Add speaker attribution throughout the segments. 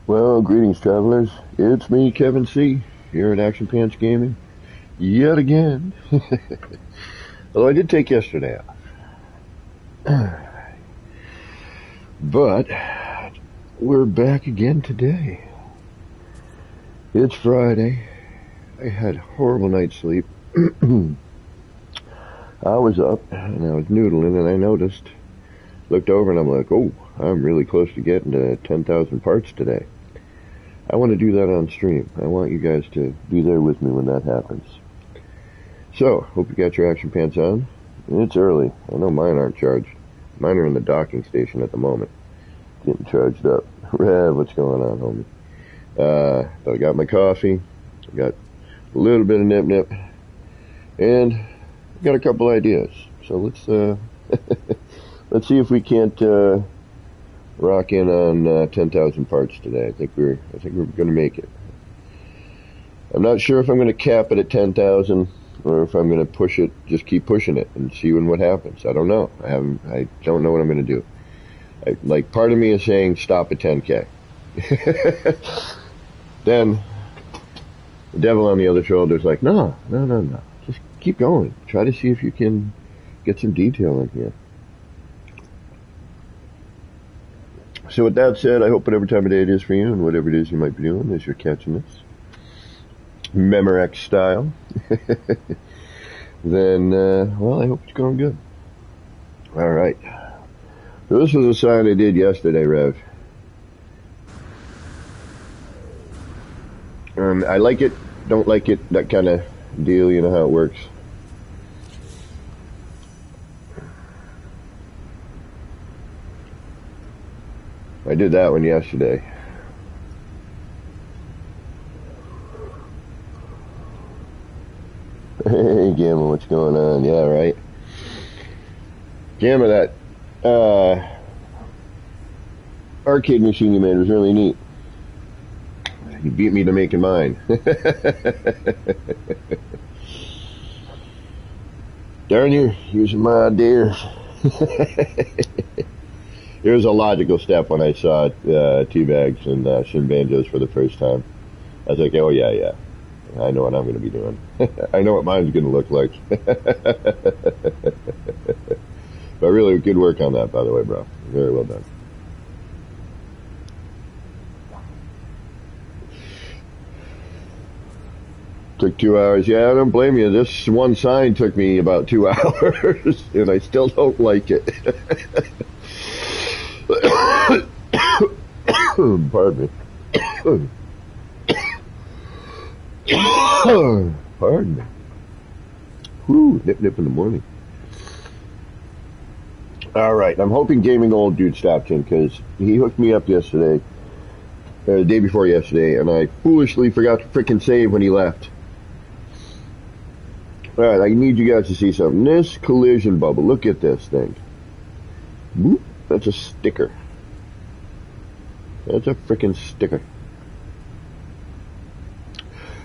Speaker 1: Well, greetings, travelers. It's me, Kevin C., here at Action Pants Gaming, yet again. Although I did take yesterday off. But we're back again today. It's Friday. I had a horrible night's sleep. I was up, and I was noodling, and I noticed, looked over, and I'm like, oh, I'm really close to getting to 10,000 parts today. I want to do that on stream. I want you guys to be there with me when that happens. So, hope you got your action pants on. It's early. I know mine aren't charged. Mine are in the docking station at the moment. Getting charged up. Rev, what's going on, homie? But I got my coffee. I got a little bit of nip-nip. And I got a couple ideas. So let's see if we can't rock in on 10,000 parts today. I think we're going to make it. I'm not sure if I'm going to cap it at 10,000 or if I'm going to push it, just keep pushing it and see what happens. I don't know. I don't know what I'm going to do. Like, part of me is saying stop at 10K. Then the devil on the other shoulder is like, no. Just keep going. Try to see if you can get some detail in here. So with that said, I hope whatever time of day it is for you and whatever it is you might be doing as you're catching this, Memorex style, then, well, I hope it's going good. All right. So this was a sign I did yesterday, Rev. I like it, don't like it, that kind of deal, you know how it works. I did that one yesterday. Hey, Gamma, what's going on? Yeah, right. Gamma, that arcade machine you made was really neat. You beat me to making mine. Darn you, using my ideas. It was a logical step when I saw Teabags and Shin Banjos for the first time. I was like, oh yeah, I know what I'm going to be doing. I know what mine's going to look like. But really, good work on that, by the way, bro. Very well done. Took 2 hours. Yeah, I don't blame you. This one sign took me about 2 hours, and I still don't like it. Pardon me. Pardon me. Whew, nip in the morning. Alright, I'm hoping Gaming Old Dude stopped in, because he hooked me up yesterday, the day before yesterday, and I foolishly forgot to frickin' save when he left. Alright, I need you guys to see something. This collision bubble, look at this thing. Boop, that's a sticker. That's a frickin' sticker.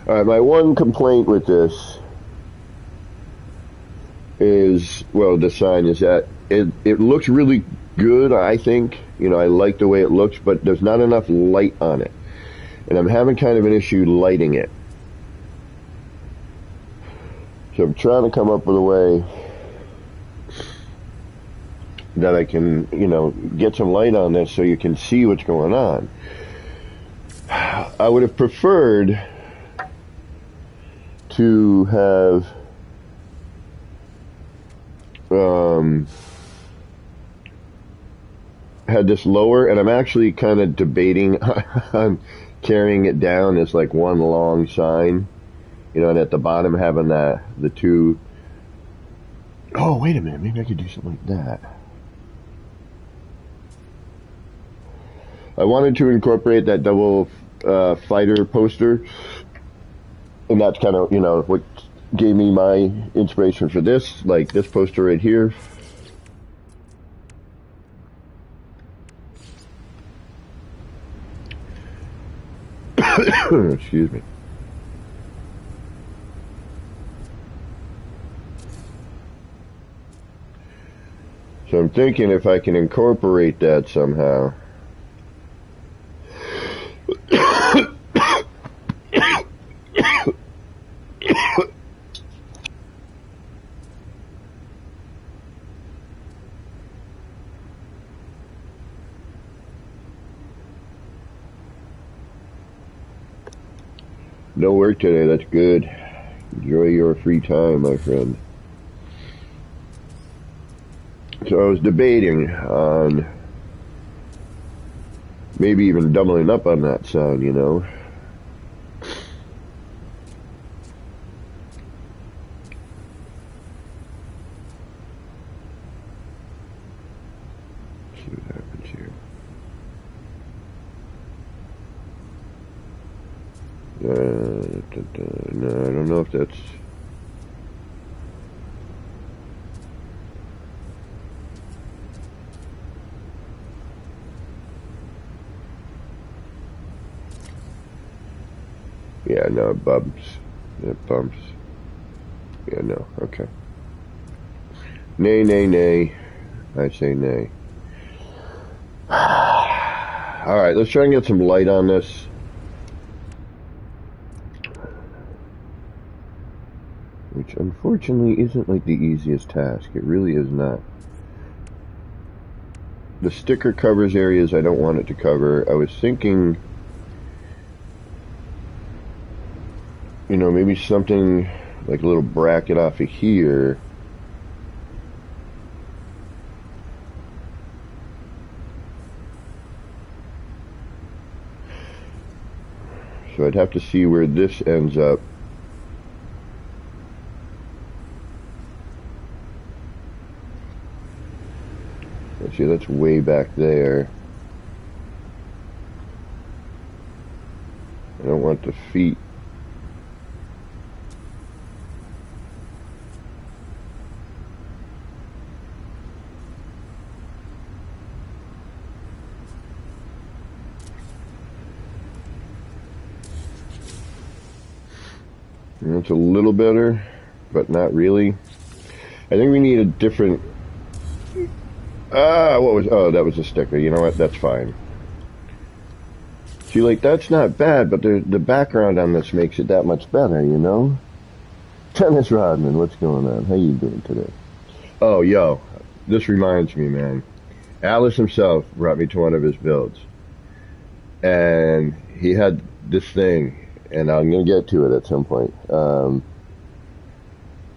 Speaker 1: Alright, my one complaint with this is, well, the sign is that it looks really good, I think. You know, I like the way it looks, but there's not enough light on it. And I'm having kind of an issue lighting it. So I'm trying to come up with a way that I can, you know, get some light on this so you can see what's going on. I would have preferred to have had this lower, and I'm actually kind of debating on carrying it down as like one long sign, you know, and at the bottom having the two. Oh, wait a minute, maybe I could do something like that. I wanted to incorporate that double fighter poster, and that's kind of, you know, what gave me my inspiration for this, like this poster right here. Excuse me. So I'm thinking if I can incorporate that somehow. No work today, that's good. Enjoy your free time, my friend. So I was debating on maybe even doubling up on that sign, you know. Let's see what happens here. No, I don't know if that's... Yeah, no, it bumps. It bumps. Yeah, no, okay. Nay, nay, nay. I say nay. Alright, let's try and get some light on this. Which unfortunately isn't like the easiest task. It really is not. The sticker covers areas I don't want it to cover. I was thinking, you know, maybe something like a little bracket off of here. So I'd have to see where this ends up. Let's see, that's way back there. I don't want the feet. That's a little better, but not really. I think we need a different... what was... Oh, that was a sticker. You know what? That's fine. See, like, that's not bad, but the background on this makes it that much better, you know? Dennis Rodman, what's going on? How you doing today? Oh, yo, this reminds me, man. Alice himself brought me to one of his builds. And he had this thing, and I'm going to get to it at some point.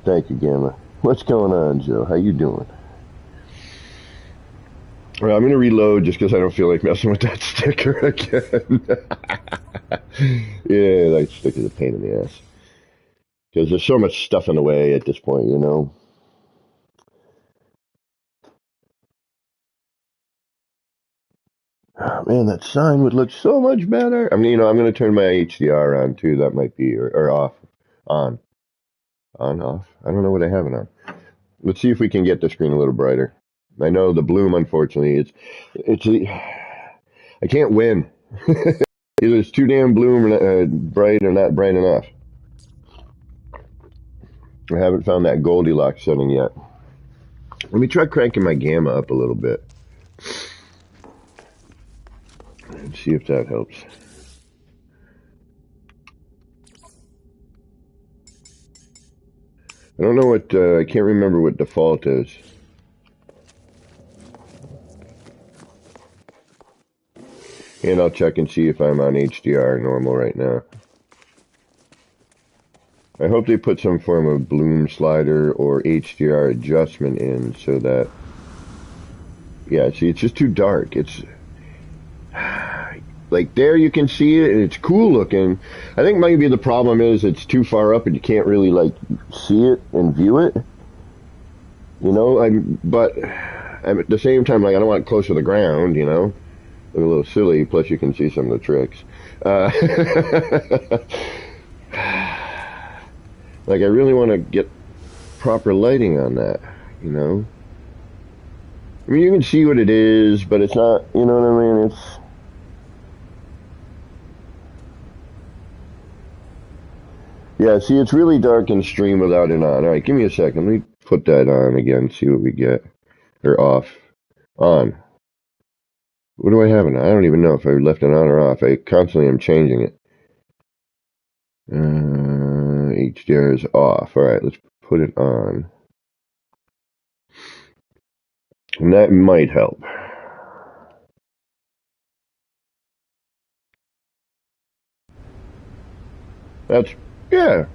Speaker 1: Thank you, Gamma. What's going on, Joe? How you doing? Well, I'm going to reload just because I don't feel like messing with that sticker again. Yeah, that sticker's a pain in the ass. Because there's so much stuff in the way at this point, you know? Oh, man, that sign would look so much better. I mean, you know, I'm going to turn my HDR on, too. That might be, or off. On. On, off. I don't know what I have it on. Let's see if we can get the screen a little brighter. I know the bloom, unfortunately, I can't win. Either it's too damn bloom bright or not bright enough. I haven't found that Goldilocks setting yet. Let me try cranking my gamma up a little bit and see if that helps. I don't know what, I can't remember what default is. And I'll check and see if I'm on HDR normal right now. I hope they put some form of bloom slider or HDR adjustment in so that, yeah, see, it's just too dark. It's, like there you can see it and it's cool looking. I think maybe the problem is it's too far up and you can't really like see it and view it. You know, but at the same time, like I don't want it close to the ground, you know. Look a little silly, plus you can see some of the tricks. Like I really want to get proper lighting on that, you know. I mean, you can see what it is, but it's not, you know what I mean? It's... Yeah, see, it's really dark in stream without it on. Alright, give me a second. Let me put that on again, see what we get. Or off. On. What do I have it on? I don't even know if I left it on or off. I constantly am changing it. HDR is off. Alright, let's put it on. And that might help. That's, yeah,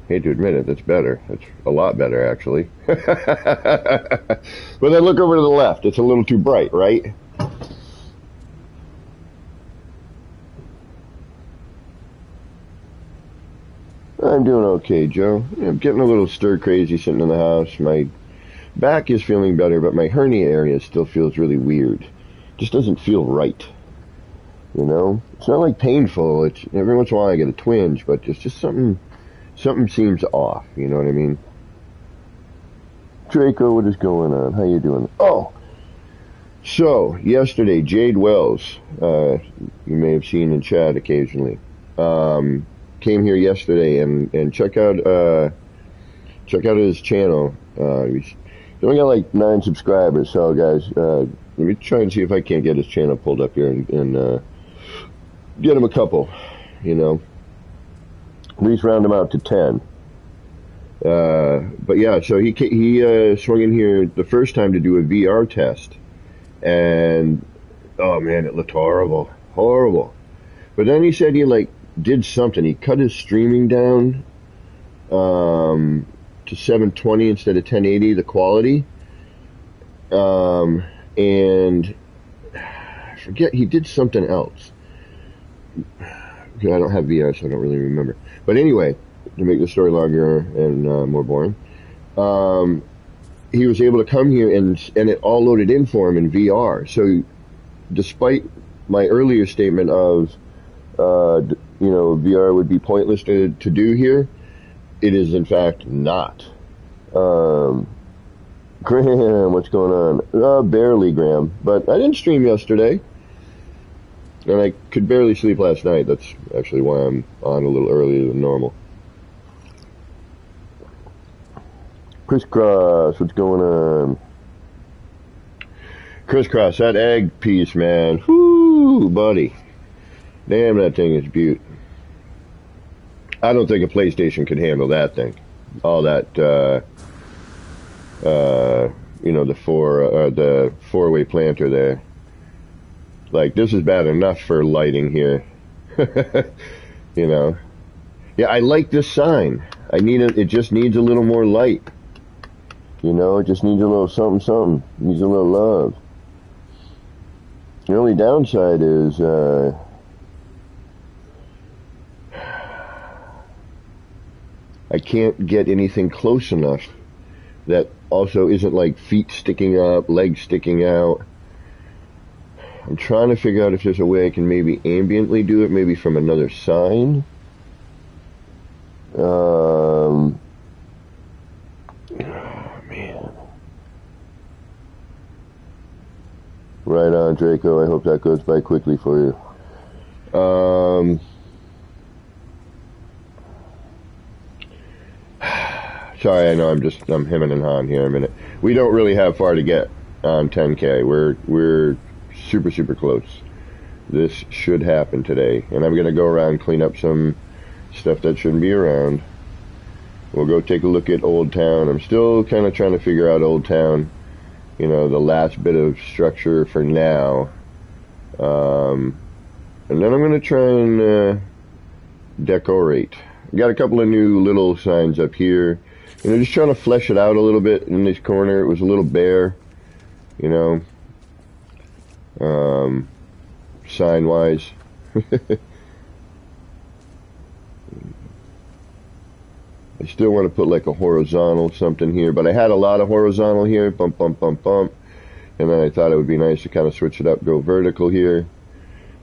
Speaker 1: hate to admit it, that's better. That's a lot better, actually. But then look over to the left. It's a little too bright, right? I'm doing okay, Joe. I'm getting a little stir crazy sitting in the house. My back is feeling better, but my hernia area still feels really weird. Just doesn't feel right. You know? It's not like painful. It's every once in a while I get a twinge, but it's just something seems off, you know what I mean? Draco, what is going on? How you doing? Oh, so yesterday, Jade Wells, you may have seen in chat occasionally, came here yesterday and check out his channel. He's only got like 9 subscribers, so guys, let me try and see if I can't get his channel pulled up here and get him a couple, you know. At least round them out to 10. But yeah, so he swung in here the first time to do a VR test, and oh man, it looked horrible. But then he said he like did something. He cut his streaming down to 720 instead of 1080, the quality. And I forget, he did something else. I don't have VR, so I don't really remember. But anyway, to make the story longer and more boring, he was able to come here and it all loaded in for him in VR. So despite my earlier statement of, you know, VR would be pointless to do here, it is in fact not. Graham, what's going on? Barely, Graham. But I didn't stream yesterday. And I could barely sleep last night. That's actually why I'm on a little earlier than normal. Crisscross, what's going on? Crisscross, that egg piece, man. Whoo, buddy. Damn, that thing is beaut. I don't think a PlayStation could handle that thing. All that, you know, the four-way planter there. Like, this is bad enough for lighting here. You know. Yeah, I like this sign. It just needs a little more light. You know, it just needs a little something. It needs a little love. The only downside is, I can't get anything close enough that also isn't like feet sticking up, legs sticking out. I'm trying to figure out if there's a way I can maybe ambiently do it, maybe from another sign. Oh, man. Right on, Draco. I hope that goes by quickly for you. Sorry, I know I'm hemming and hawing here a minute. We don't really have far to get on 10K. We're super close. This should happen today, and I'm gonna go around and clean up some stuff that shouldn't be around. We'll go take a look at Old Town. I'm still kind of trying to figure out Old Town, you know, the last bit of structure for now. And then I'm gonna try and decorate. Got a couple of new little signs up here. You know, just trying to flesh it out a little bit in this corner. It was a little bare, you know. Sign-wise. I still want to put like a horizontal something here, but I had a lot of horizontal here, bump, and then I thought it would be nice to kind of switch it up, go vertical here,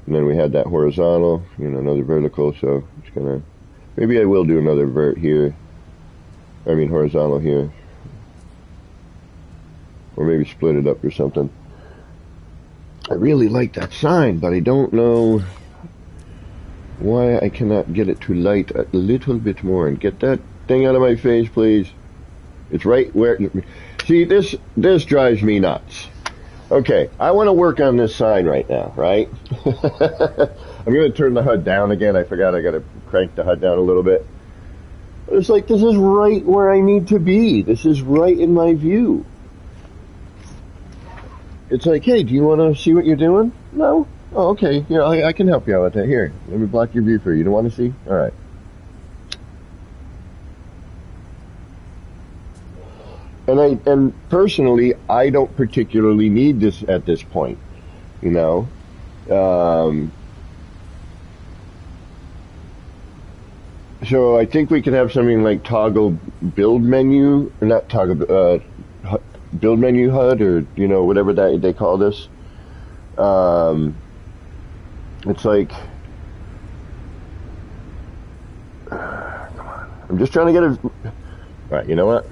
Speaker 1: and then we had that horizontal, you know, another vertical, so it's gonna, maybe I will do another horizontal here, or maybe split it up or something. I really like that sign, but I don't know why I cannot get it to light a little bit more. And get that thing out of my face, please. It's right where... See, this drives me nuts. Okay, I want to work on this sign right now, right? I'm going to turn the HUD down again. I forgot I got to crank the HUD down a little bit. But it's like, this is right where I need to be. This is right in my view. It's like, hey, do you want to see what you're doing? No? Oh, okay. Here, I can help you out with that. Here, let me block your view for you. You don't want to see? All right. and personally, I don't particularly need this at this point, you know. Um, so I think we could have something like toggle build menu, or not toggle, build menu HUD, or whatever that they call this. Um, it's like, come on, I'm just trying to get it. All right, you know what?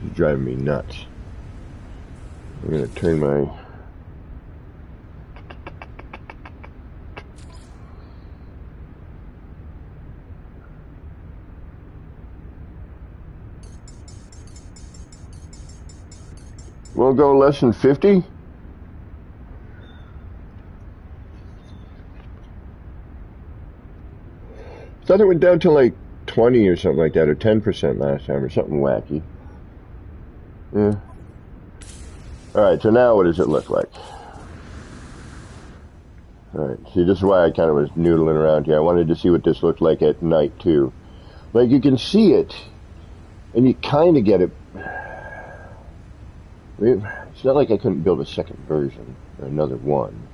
Speaker 1: It's driving me nuts. I'm gonna turn my. We'll go less than 50. I thought it went down to like 20 or something like that, or 10% last time, or something wacky. Yeah. All right. So now, what does it look like? All right. See, this is why I kind of was noodling around here. I wanted to see what this looked like at night too. Like you can see it, and you kind of get it. It's not like I couldn't build a second version or another one.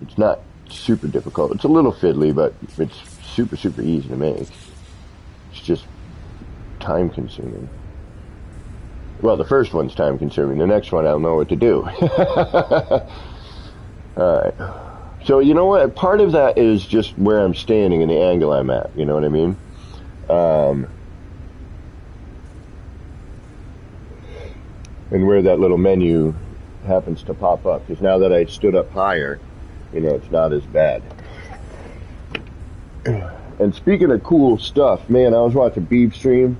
Speaker 1: It's not super difficult. It's a little fiddly, but it's super, super easy to make. It's just time consuming. Well, the first one's time consuming. The next one, I don't know what to do. Alright. So, you know what? Part of that is just where I'm standing and the angle I'm at. You know what I mean? And where that little menu happens to pop up. Because now that I stood up higher, it's not as bad. And speaking of cool stuff, man, I was watching Beef stream.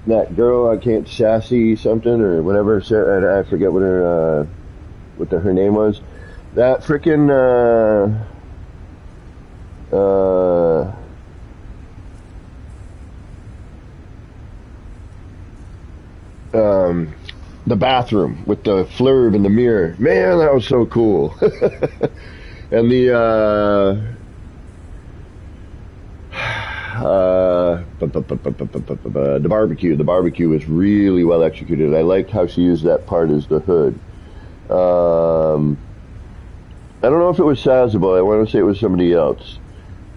Speaker 1: That girl, I can't sassy something or whatever. I forget what her name was. That freaking the bathroom with the flurb in the mirror. Man, that was so cool. And the barbecue was really well executed. I liked how she used that part as the hood. I don't know if it was Sazable. I want to say it was somebody else.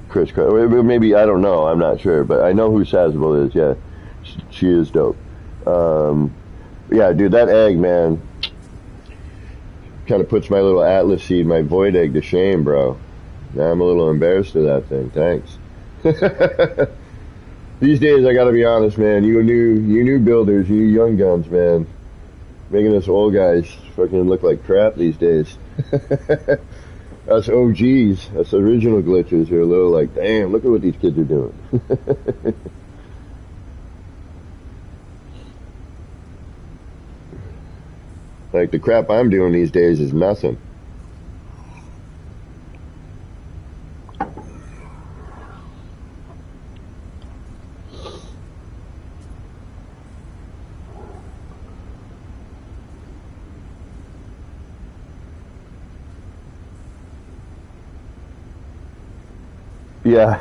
Speaker 1: Chris, maybe, I don't know. I'm not sure, but I know who Sazable is. Yeah, she is dope. Yeah, dude, that egg, man, kind of puts my little Atlas seed, my void egg, to shame, bro. Now I'm a little embarrassed of that thing. Thanks. These days, I gotta be honest, man. You new builders, you young guns, man, making us old guys fucking look like crap these days. Us OGs, us original glitches, are a little like, damn, look at what these kids are doing. Like, the crap I'm doing these days is nothing. Yeah.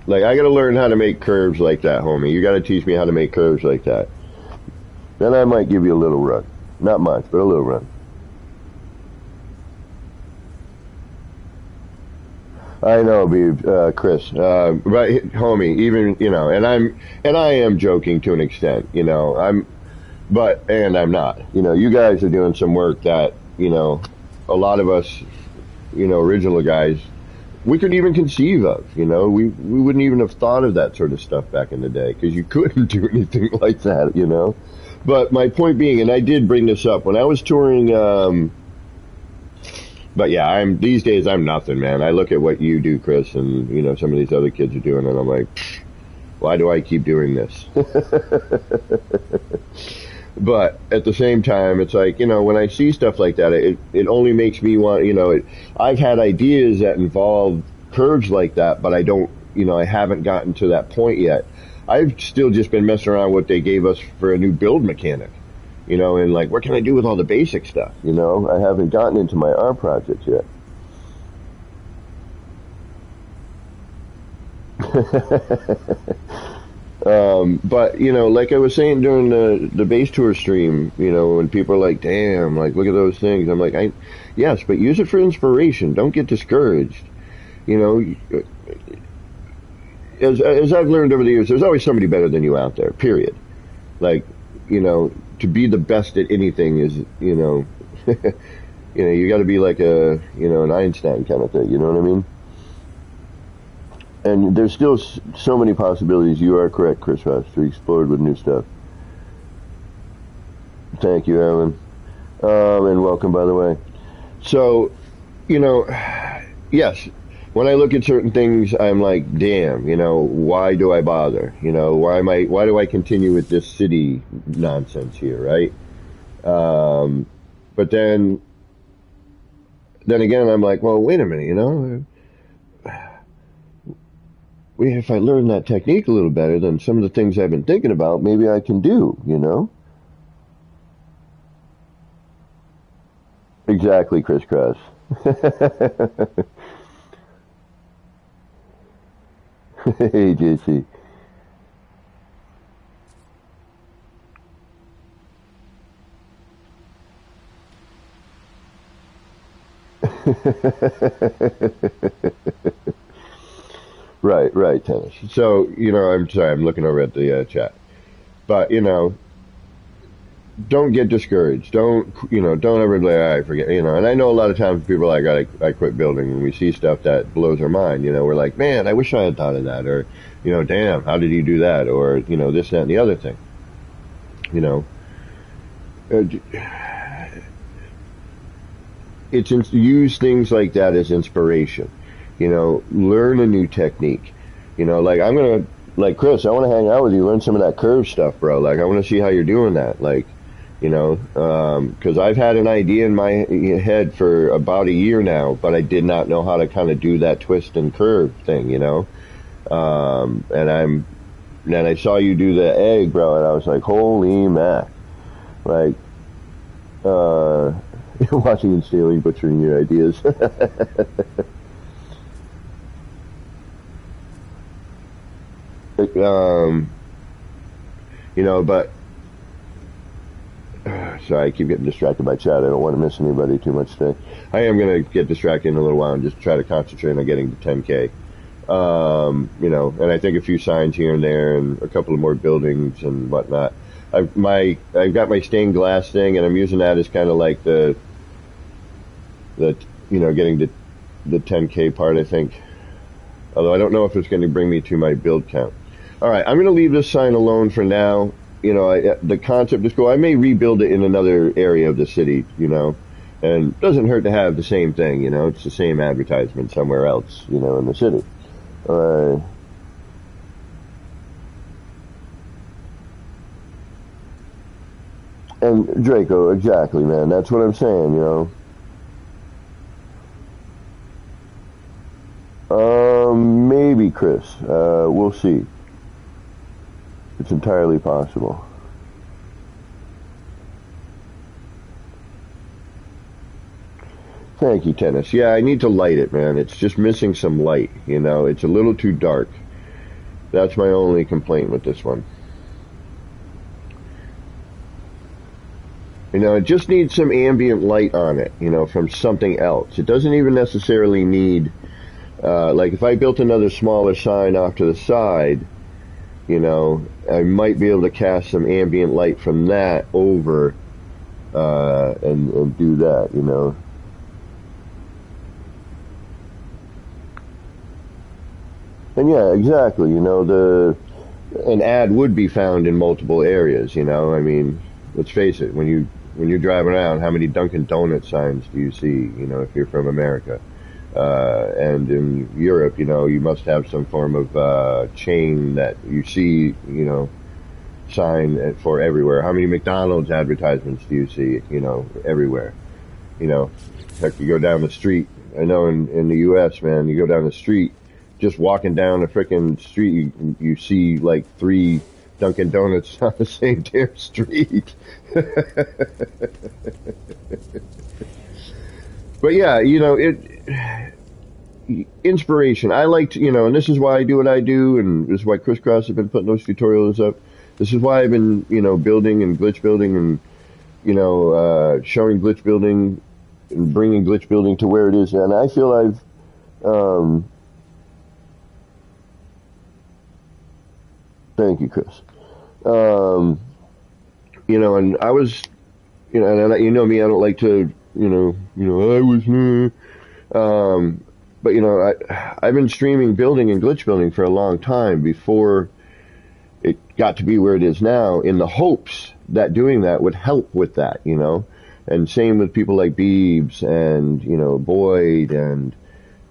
Speaker 1: Like, I gotta learn how to make curves like that, homie. You gotta teach me how to make curves like that. Then I might give you a little run. Not much, but a little run. I know, Chris. Right, homie. Even and I am joking to an extent. And I'm not. You guys are doing some work that a lot of us, original guys, we couldn't even conceive of. We wouldn't even have thought of that sort of stuff back in the day because you couldn't do anything like that. But my point being, and I did bring this up when I was touring. But yeah, these days I'm nothing, man. I look at what you do, Chris, and some of these other kids are doing, and I'm like, why do I keep doing this? But at the same time, it's like, when I see stuff like that, it only makes me want, I've had ideas that involve curves like that, but I don't, I haven't gotten to that point yet. I've still just been messing around with what they gave us for a new build mechanic, and like, what can I do with all the basic stuff? I haven't gotten into my R projects yet. But like I was saying during the base tour stream, when people are like, "Damn, like look at those things," I'm like, yes, but use it for inspiration. Don't get discouraged. You know, as I've learned over the years, there's always somebody better than you out there. Period. Like, to be the best at anything is, you got to be like an Einstein kind of thing. You know what I mean? And there's still so many possibilities. You are correct, Chris Ross, to explore with new stuff. Thank you, Alan. And welcome, by the way. So, yes, when I look at certain things, I'm like, damn, why do I bother? Why do I continue with this city nonsense here, right? But then again, I'm like, well, wait a minute, if I learn that technique a little better, then some of the things I've been thinking about, maybe I can do. Exactly, Chris Cross. Hey, JC. Right, tennis. So, I'm sorry, I'm looking over at the chat. But, don't get discouraged. Don't ever like, I forget, and I know a lot of times people are like, I quit building, and we see stuff that blows our mind. We're like, man, I wish I had thought of that, or, damn, how did you do that? Or, this, that, and the other thing. Uh, use things like that as inspiration. Learn a new technique. Like like Chris, I want to hang out with you, learn some of that curve stuff, bro. Like I want to see how you're doing that. Like, because I've had an idea in my head for about a year now, but I did not know how to kind of do that twist and curve thing, and I saw you do the egg, bro, and I was like, holy mac. Like, watching and stealing, butchering your ideas. um, but sorry, I keep getting distracted by chat. I don't want to miss anybody too much today. I am going to get distracted in a little while and just try to concentrate on getting to 10K. And I think a few signs here and there and a couple of more buildings and whatnot. I've got my stained glass thing, and I'm using that as kind of like the getting to the 10K part, I think. Although I don't know if it's going to bring me to my build count. All right, I'm going to leave this sign alone for now. The concept is cool. I may rebuild it in another area of the city, and it doesn't hurt to have the same thing, it's the same advertisement somewhere else, in the city. And Draco, exactly, man. That's what I'm saying, Maybe, Chris. We'll see. It's entirely possible. Thank you, Tennis. Yeah, I need to light it, man. It's just missing some light, It's a little too dark. That's my only complaint with this one. It just needs some ambient light on it, from something else. It doesn't even necessarily need, like if I built another smaller sign off to the side, I might be able to cast some ambient light from that over, and do that, And yeah, exactly, an ad would be found in multiple areas, I mean, let's face it, when you drive around, how many Dunkin' Donuts signs do you see, if you're from America? And in Europe, you must have some form of chain that you see, sign for everywhere. How many McDonald's advertisements do you see, everywhere? Heck, you go down the street. I know in the U.S., man, you go down the street, just walking down the frickin' street, you see like 3 Dunkin' Donuts on the same damn street. But yeah, inspiration. I like to, and this is why I do what I do, and this is why Crisscross has been putting those tutorials up. This is why I've been, building and glitch building and, showing glitch building and bringing glitch building to where it is. And I feel thank you, Chris. Um, and I was, and me, I don't like to, I was, but I've been streaming building and glitch building for a long time before it got to be where it is now, in the hopes that doing that would help with that, and same with people like Beebs and, Boyd and,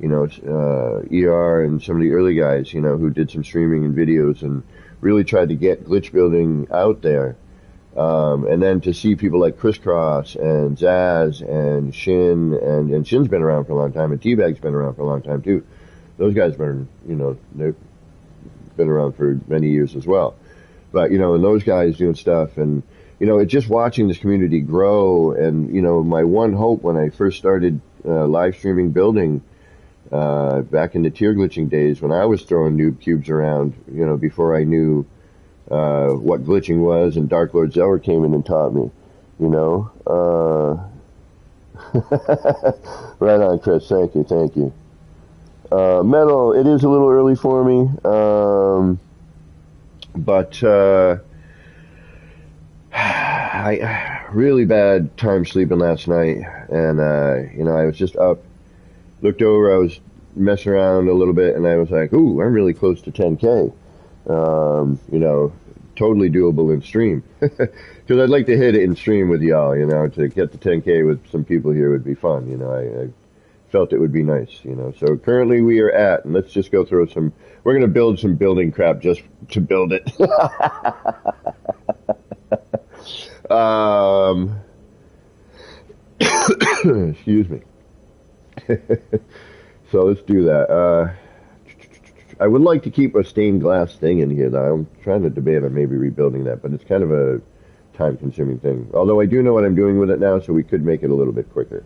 Speaker 1: ER and some of the early guys, who did some streaming and videos and really tried to get glitch building out there. And then to see people like Crisscross and Zaz and Shin, and Shin's been around for a long time, and T-Bag's been around for a long time too. Those guys been, they've been around for many years as well. But, and those guys doing stuff, and, it's just watching this community grow. And, my one hope when I first started live streaming building back in the tier glitching days, when I was throwing noob cubes around, before I knew what glitching was, and Dark Lord Zeller came in and taught me, right on, Chris. Thank you. Metal, it is a little early for me, but I really bad time sleeping last night, and I was just up, looked over, I was messing around a little bit, and I was like, ooh, I'm really close to 10K. Totally doable in stream. Because I'd like to hit it in stream with y'all, to get the 10K with some people here would be fun. I felt it would be nice, So currently we are at, and let's just go through we're going to build some building crap just to build it. Excuse me. So let's do that. I would like to keep a stained glass thing in here, though. I'm trying to debate on maybe rebuilding that, but it's kind of a time-consuming thing. Although I do know what I'm doing with it now, so we could make it a little bit quicker.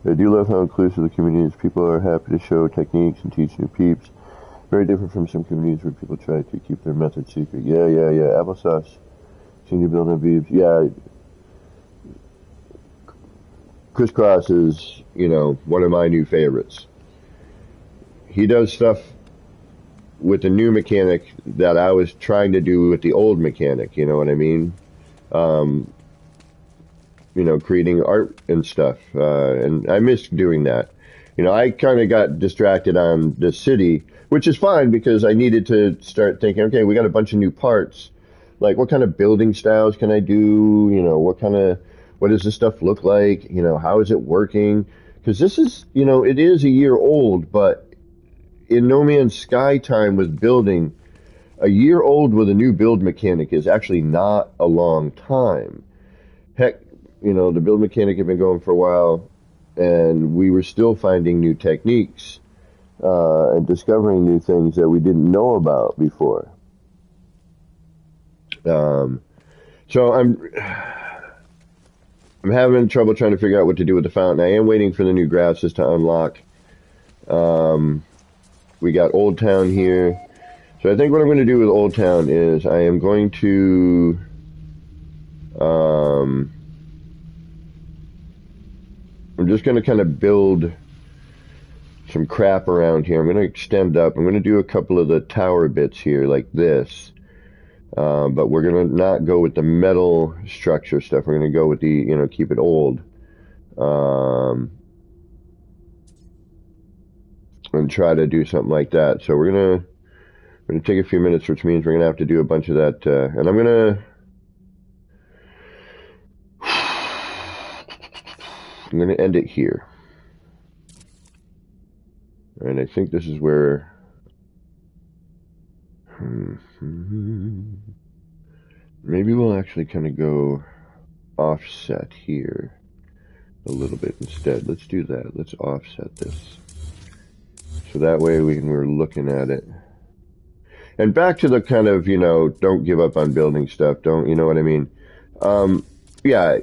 Speaker 1: I do love how inclusive the community is. People are happy to show techniques and teach new peeps. Very different from some communities where people try to keep their method secret. Yeah. Applesauce. Seen you build on Beebs. Yeah. Crisscross is, one of my new favorites. He does stuff with the new mechanic that I was trying to do with the old mechanic, you know what I mean? Creating art and stuff. And I miss doing that. I kind of got distracted on the city, which is fine because I needed to start thinking, okay, we got a bunch of new parts. Like, what kind of building styles can I do? What does this stuff look like? How is it working? Because this is, it is a year old, but in No Man's Sky time with building, a year old with a new build mechanic is actually not a long time. Heck, the build mechanic had been going for a while, and we were still finding new techniques and discovering new things that we didn't know about before. So I'm having trouble trying to figure out what to do with the fountain. I am waiting for the new grasses to unlock. We got Old Town here. So I think what I'm going to do with Old Town is I am going to I'm just going to kind of build some crap around here. I'm going to extend up. I'm going to do a couple of the tower bits here like this. But we're going to not go with the metal structure stuff. We're going to go with the, keep it old. And try to do something like that. So we're going to take a few minutes, which means we're going to have to do a bunch of that. And I'm going to end it here. And I think this is where... Maybe we'll actually kind of go offset here a little bit instead. Let's do that. Let's offset this. So that way we're looking at it. And back to the kind of, don't give up on building stuff. Don't, you know what I mean? Yeah,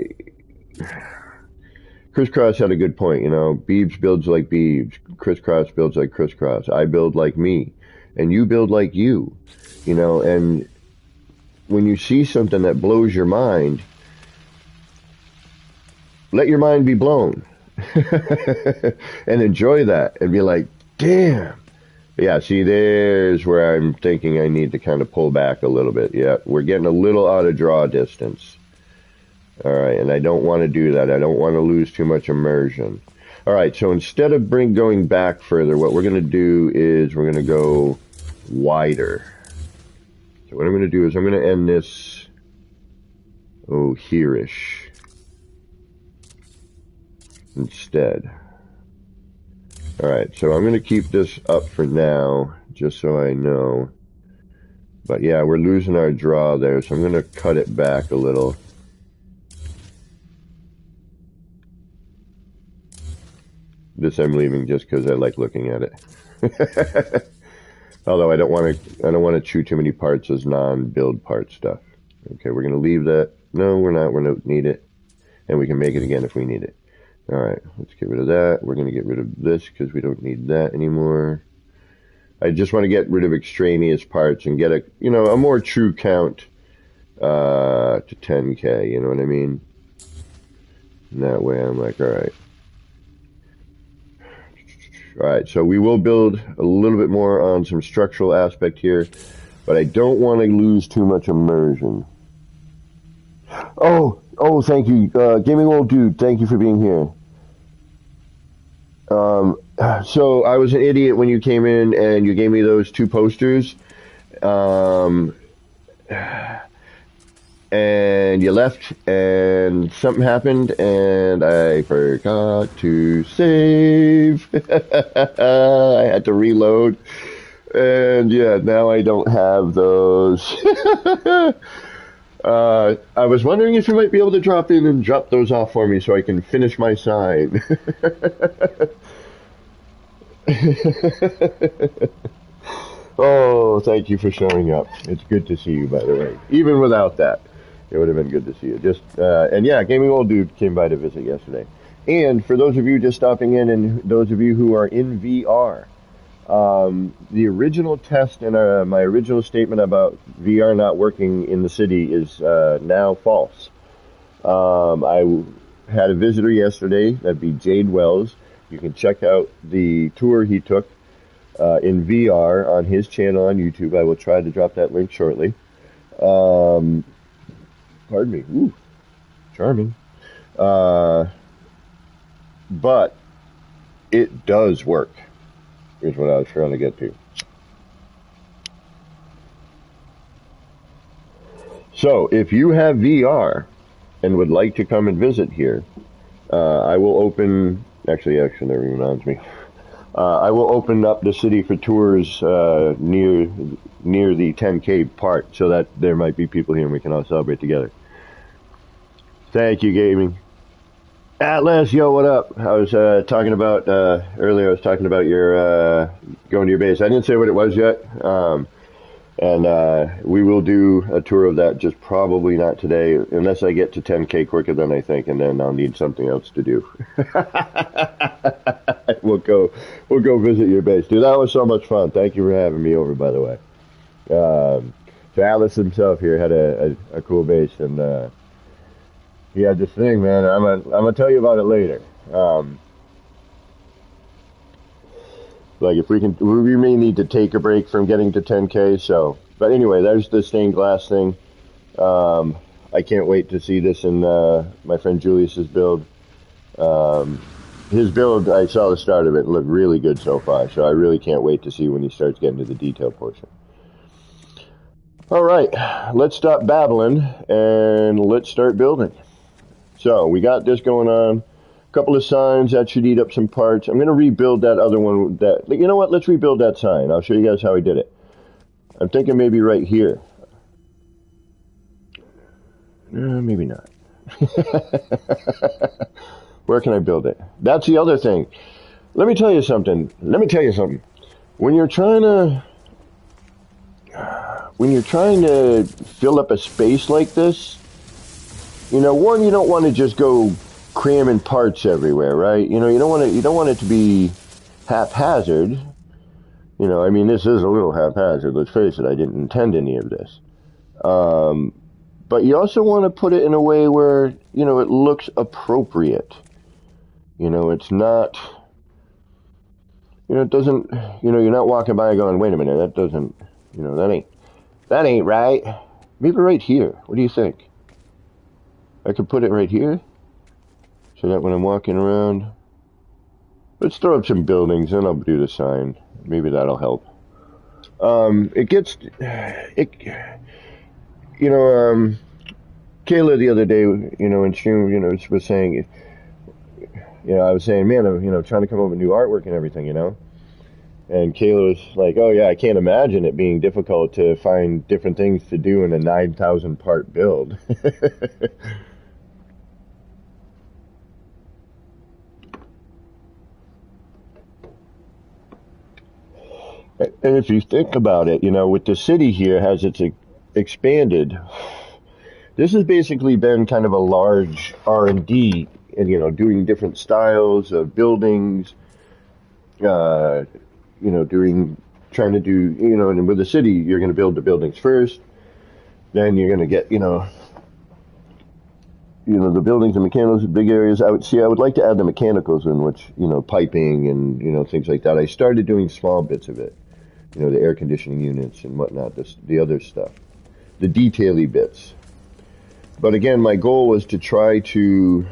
Speaker 1: Crisscross had a good point, you know. Beebs builds like Beebs. Crisscross builds like Crisscross. I build like me. And you build like you. You know, and when you see something that blows your mind, let your mind be blown. And enjoy that. And be like, damn. Yeah, see, there's where I'm thinking I need to kind of pull back a little bit. Yeah, we're getting a little out of draw distance. All right, and I don't want to do that. I don't want to lose too much immersion. All right, so instead of going back further, what we're going to do is we're going to go wider. So what I'm going to do is I'm going to end this, here-ish instead. All right, so I'm going to keep this up for now, just so I know. But yeah, we're losing our draw there, so I'm going to cut it back a little. This I'm leaving just because I like looking at it. Although I don't want to chew too many parts as non-build part stuff. Okay, we're going to leave that. No, we're not. We don't need it. And we can make it again if we need it. All right, let's get rid of that. We're going to get rid of this because we don't need that anymore. I just want to get rid of extraneous parts and get a more true count to 10K. You know what I mean? And that way I'm like, all right. All right, so we will build a little bit more on some structural aspect here, but I don't want to lose too much immersion. Oh, thank you, Gaming Old Dude. Thank you for being here. So I was an idiot when you came in and you gave me those two posters, and you left, and something happened, and I forgot to save. I had to reload, and yeah, now I don't have those. I was wondering if you might be able to drop in and drop those off for me so I can finish my sign. Oh, thank you for showing up. It's good to see you, by the way. Even without that, it would have been good to see you. And yeah, Gaming Old Dude came by to visit yesterday. And for those of you just stopping in and those of you who are in VR, the original test and my original statement about VR not working in the city is now false. I had a visitor yesterday, that'd be Jade Wells. You can check out the tour he took in VR on his channel on YouTube. I will try to drop that link shortly. Pardon me. Ooh, charming. But it does work. Here's what I was trying to get to. So, if you have VR and would like to come and visit here, I will open... Actually, that reminds me. I will open up the city for tours near the 10K part, so that there might be people here and we can all celebrate together. Thank you, Gaming. Atlas, yo, what up? I was talking about earlier. I was talking about your going to your base. I didn't say what it was yet, and we will do a tour of that. Just probably not today, unless I get to 10K quicker than I think, and then I'll need something else to do. We'll go visit your base, dude. That was so much fun. Thank you for having me over, by the way. So Atlas himself here had a cool base, and he had this thing, man. I'm gonna tell you about it later. Like if we may need to take a break from getting to 10K. So, but anyway, there's the stained glass thing. I can't wait to see this in my friend Julius's build. His build, I saw the start of it. It looked really good so far. So I really can't wait to see when he starts getting to the detail portion. All right, let's stop babbling and let's start building. So we got this going on. A couple of signs that should eat up some parts. I'm going to rebuild that other one. You know what? Let's rebuild that sign. I'll show you guys how I did it. I'm thinking maybe right here. Maybe not. Where can I build it? That's the other thing. Let me tell you something. When you're trying to fill up a space like this, One, you don't want to just go cramming parts everywhere, right? You don't want it to be haphazard. I mean, this is a little haphazard. Let's face it. I didn't intend any of this. Um, but you also want to put it in a way where it looks appropriate. It's not. It doesn't. You're not walking by going, "Wait a minute, that doesn't. That ain't right." Maybe right here. What do you think? I could put it right here, so that when I'm walking around, let's throw up some buildings, and I'll do the sign. Maybe that'll help. It gets it. Kayla the other day, in stream, was saying, I was saying, man, I'm, trying to come up with new artwork and everything, And Kayla was like, oh yeah, I can't imagine it being difficult to find different things to do in a 9,000 part build. And if you think about it, with the city here as it's expanded, this has basically been kind of a large R&D, and doing different styles of buildings, uh, trying to do, and with the city, you're going to build the buildings first, then you're going to get, the buildings and mechanicals, big areas. I would like to add the mechanicals in, which, piping and, things like that. I started doing small bits of it, the air conditioning units and whatnot, the other stuff, the detaily bits. But again, my goal was to try to,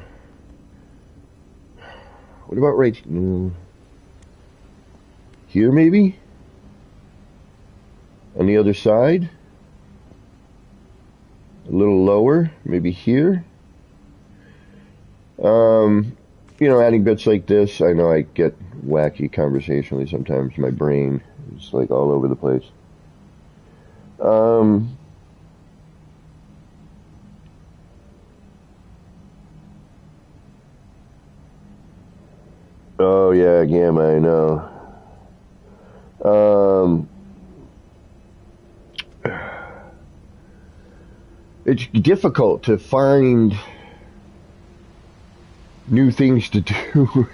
Speaker 1: what about right here maybe? On the other side? A little lower, maybe here? Adding bits like this, I know I get wacky conversationally sometimes. My brain is like all over the place. Oh yeah, Gamma, I know. It's difficult to find new things to do.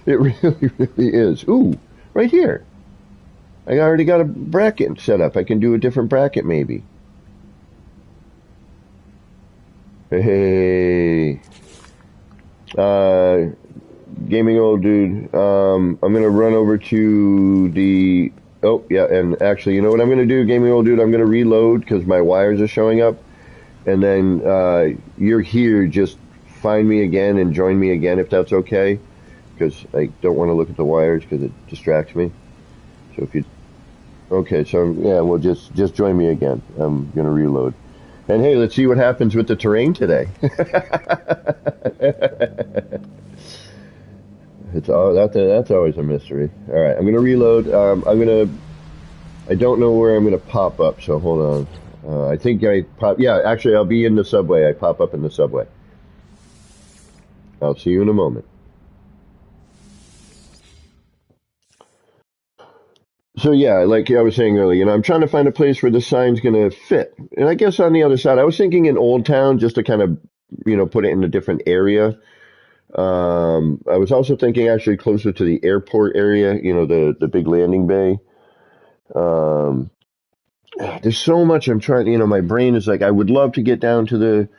Speaker 1: It really, really is. Ooh, right here. I already got a bracket set up. I can do a different bracket maybe. Hey. Gaming old dude. I'm gonna run over to the. Oh yeah, and actually, you know what I'm gonna do, gaming old dude? I'm gonna reload because my wires are showing up, and then you're here. Just find me again and join me again if that's okay, because I don't want to look at the wires because it distracts me. So if you, okay, so yeah, well just join me again. I'm gonna reload, and hey, let's see what happens with the terrain today. That's always a mystery. All right, I'm gonna reload. I don't know where I'm gonna pop up, so hold on. I think I pop. Yeah, actually, I'll be in the subway. I pop up in the subway. I'll see you in a moment. So yeah, like I was saying earlier, I'm trying to find a place where the sign's gonna fit. And I guess on the other side, I was thinking in Old Town just to kind of, put it in a different area. I was also thinking actually closer to the airport area, the big landing bay. Um, there's so much I'm trying, my brain is like, I would love to get down to the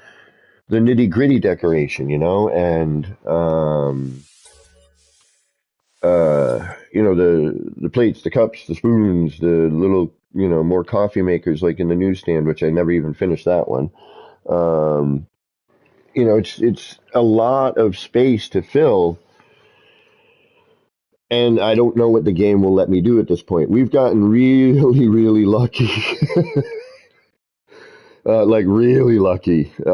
Speaker 1: nitty gritty decoration, and, the plates, the cups, the spoons, the little, more coffee makers like in the newsstand, which I never even finished that one. Um, it's a lot of space to fill, and I don't know what the game will let me do at this point. We've gotten really, really lucky. Like really lucky. I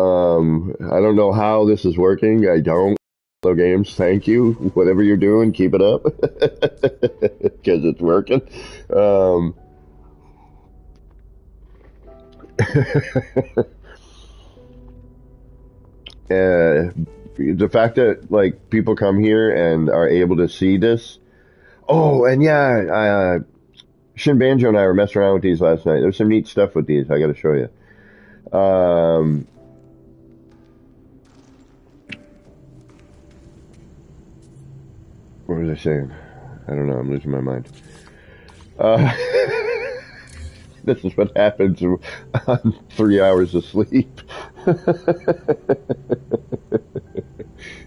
Speaker 1: don't know how this is working. I don't. Hello games, thank you. Whatever you're doing, keep it up because it's working. Um, the fact that like people come here and are able to see this. Oh, and yeah, Shin Banjo and I were messing around with these last night. There's some neat stuff with these. I got to show you. What was I saying? I don't know. I'm losing my mind. Uh, this is what happens on 3 hours of sleep.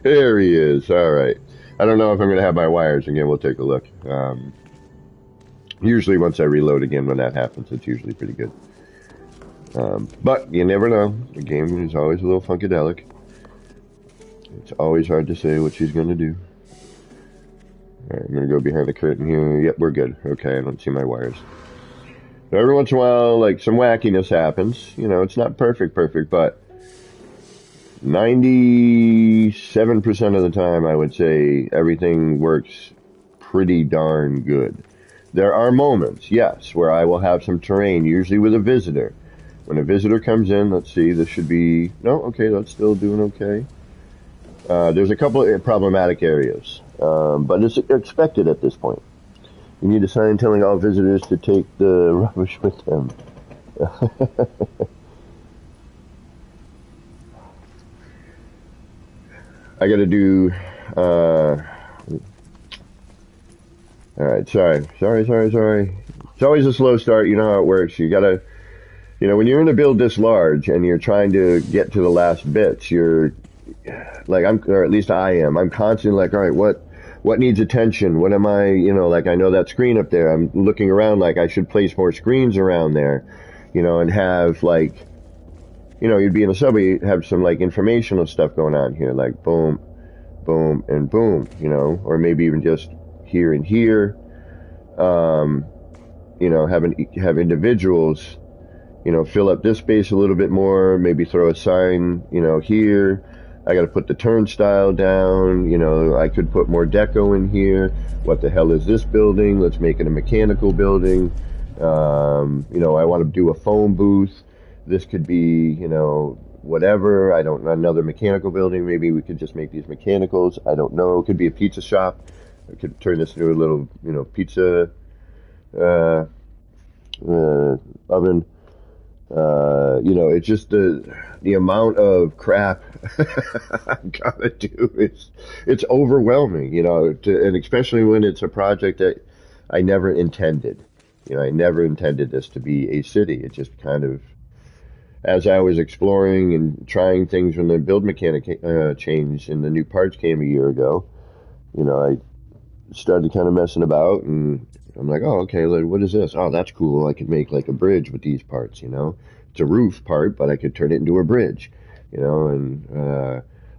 Speaker 1: Here he is. All right. I don't know if I'm going to have my wires again. We'll take a look. Usually once I reload again when that happens, it's usually pretty good. But you never know. The game is always a little funkadelic. It's always hard to say what she's going to do. All right, I'm going to go behind the curtain here. Yep, we're good. Okay, I don't see my wires. So every once in a while, like, some wackiness happens. You know, it's not perfect, but 97% of the time, I would say everything works pretty darn good. There are moments, yes, where I will have some terrain, usually with a visitor. When a visitor comes in, let's see, this should be, no, okay, that's still doing okay. There's a couple of problematic areas, but it's expected at this point. You need a sign telling all visitors to take the rubbish with them. I gotta do, alright, sorry. It's always a slow start, you know how it works. You gotta, you know, when you're in a build this large and you're trying to get to the last bits, you're, like, or at least I am, I'm constantly like, alright, what needs attention? What am I, you know, like, I know that screen up there. I'm looking around like I should place more screens around there, you know, and have, like, you know, you'd be in a subway, you'd have some, like, informational stuff going on here, like, boom, boom, and boom, you know, or maybe even just here and here, you know, have individuals, you know, fill up this space a little bit more, maybe throw a sign, you know, here. I got to put the turnstile down, you know, I could put more deco in here. What the hell is this building? Let's make it a mechanical building. You know, I want to do a phone booth. This could be, you know, whatever. I don't know, another mechanical building. Maybe we could just make these mechanicals. I don't know. It could be a pizza shop. I could turn this into a little, you know, pizza uh, oven. You know, it's just the amount of crap I've got to do it's overwhelming, you know, and especially when it's a project that I never intended. You know, I never intended this to be a city. It just kind of, as I was exploring and trying things when the build mechanic changed and the new parts came a year ago, you know, I started kind of messing about and I'm like, oh, okay, like, what is this? Oh, that's cool. I could make like a bridge with these parts, you know. It's a roof part, but I could turn it into a bridge, you know, and,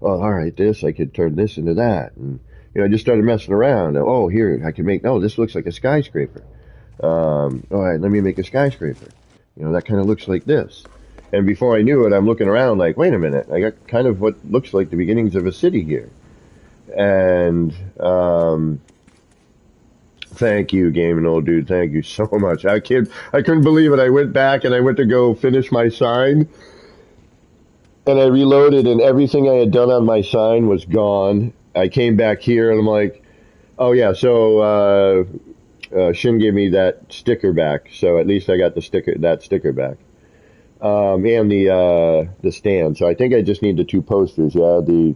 Speaker 1: oh, all right, I could turn this into that. And, you know, I just started messing around. Oh, here, I can make, oh, this looks like a skyscraper. All right, let me make a skyscraper. You know, that kind of looks like this. And before I knew it, I'm looking around like, wait a minute, I got kind of what looks like the beginnings of a city here. And, thank you, Gaming Old Dude. Thank you so much. I couldn't believe it. I went back and I went to go finish my sign, and I reloaded, and everything I had done on my sign was gone. I came back here, and I'm like, oh yeah, so Shin gave me that sticker back, so at least I got that sticker back, and the stand. So I think I just need the two posters. Yeah, the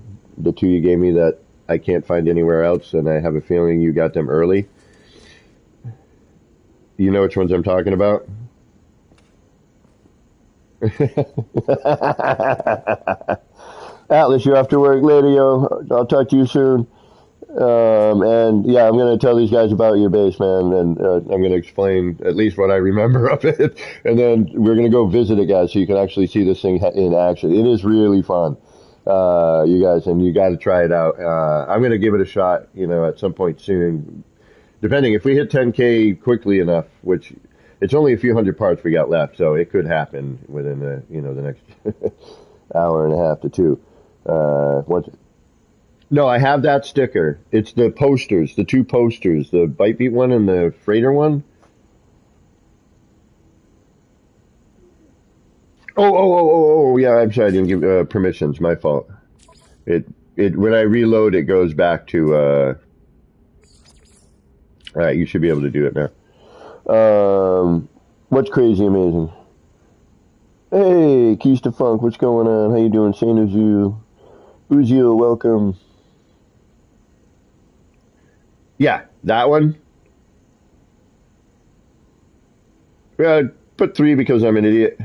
Speaker 1: two you gave me that I can't find anywhere else, and I have a feeling you got them early. You know which ones I'm talking about? Atlas, you're off to work later, yo. I'll talk to you soon. And yeah, I'm gonna tell these guys about your base, man, and I'm gonna explain at least what I remember of it, and then we're gonna go visit it, guys, so you can actually see this thing in action. It is really fun, you guys, and you got to try it out. I'm gonna give it a shot, you know, at some point soon. Depending if we hit 10K quickly enough, which it's only a few hundred parts we got left, so it could happen within the, you know, the next hour and a half to two. Once, no, I have that sticker. It's the posters, the two posters, the Bite Beat one and the Freighter one. Oh, yeah, I'm sorry, I didn't give permissions. My fault. When I reload, it goes back to, all right, you should be able to do it now. What's crazy amazing? Hey, Keys to Funk, what's going on? How you doing? Same as you. Uzio, welcome. Yeah, that one. Yeah, put 3 because I'm an idiot.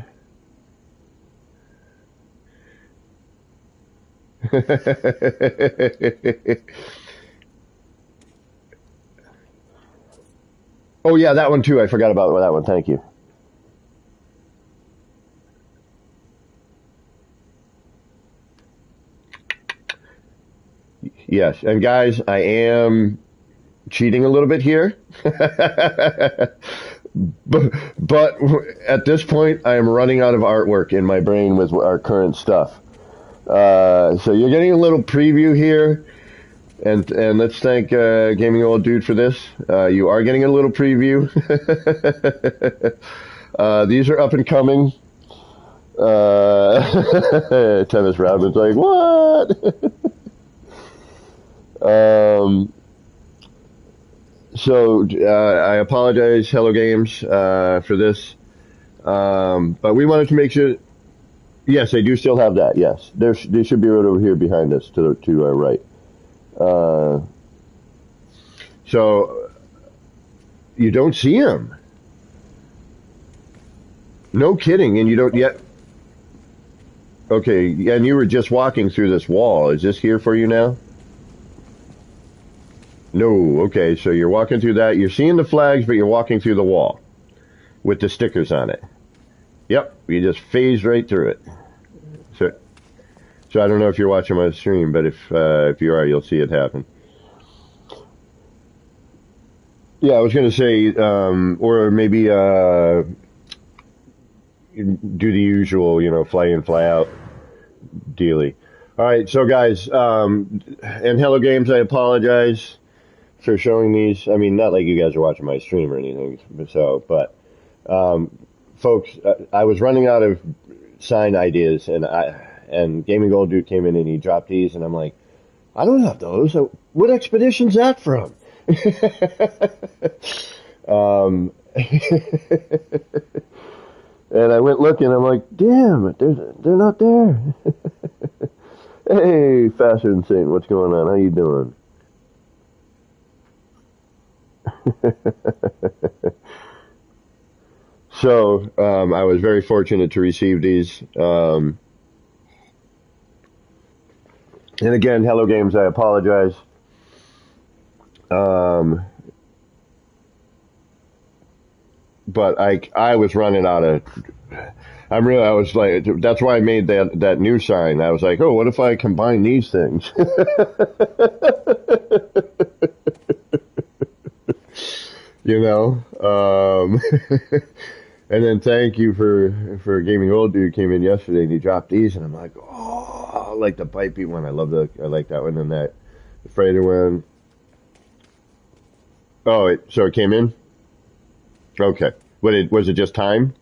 Speaker 1: Oh yeah, that one too. I forgot about that one. Thank you. Yes, and guys, I am cheating a little bit here. but at this point, I am running out of artwork in my brain with our current stuff. So you're getting a little preview here, and let's thank Gaming Old Dude for this. You are getting a little preview. These are up and coming. Tennis Rodman's like, what? um, so I apologize, Hello Games, for this. But we wanted to make sure. Yes, they do still have that. Yes, they should be right over here behind us to our right. Uh, so you don't see them. No kidding, and you don't yet. Okay, and you were just walking through this wall. Is this here for you now? No. Okay, so you're walking through that. You're seeing the flags, but you're walking through the wall with the stickers on it. Yep, you just phased right through it. So, so I don't know if you're watching my stream, but if you are, you'll see it happen. Yeah, I was going to say, or maybe do the usual, fly in, fly out dealy. All right, so guys, and Hello Games, I apologize for showing these. I mean, not like you guys are watching my stream or anything. But folks, I was running out of sign ideas, and Gaming Gold Dude came in and he dropped these, and I'm like, I don't have those. What expedition's that from? um, and I went looking. I'm like, damn, they're not there. Hey, Faster Than Satan, what's going on? How you doing? So I was very fortunate to receive these. And again, Hello Games, I apologize. Um, but I was running out of. I was like, that's why I made that new sign. I was like, oh, what if I combine these things? you know. And then thank you for Gaming Old Dude came in yesterday and he dropped these and I'm like, oh, I like the bite beat one. I like that one and that freighter one. Oh, so it came in. Okay. Was it just time?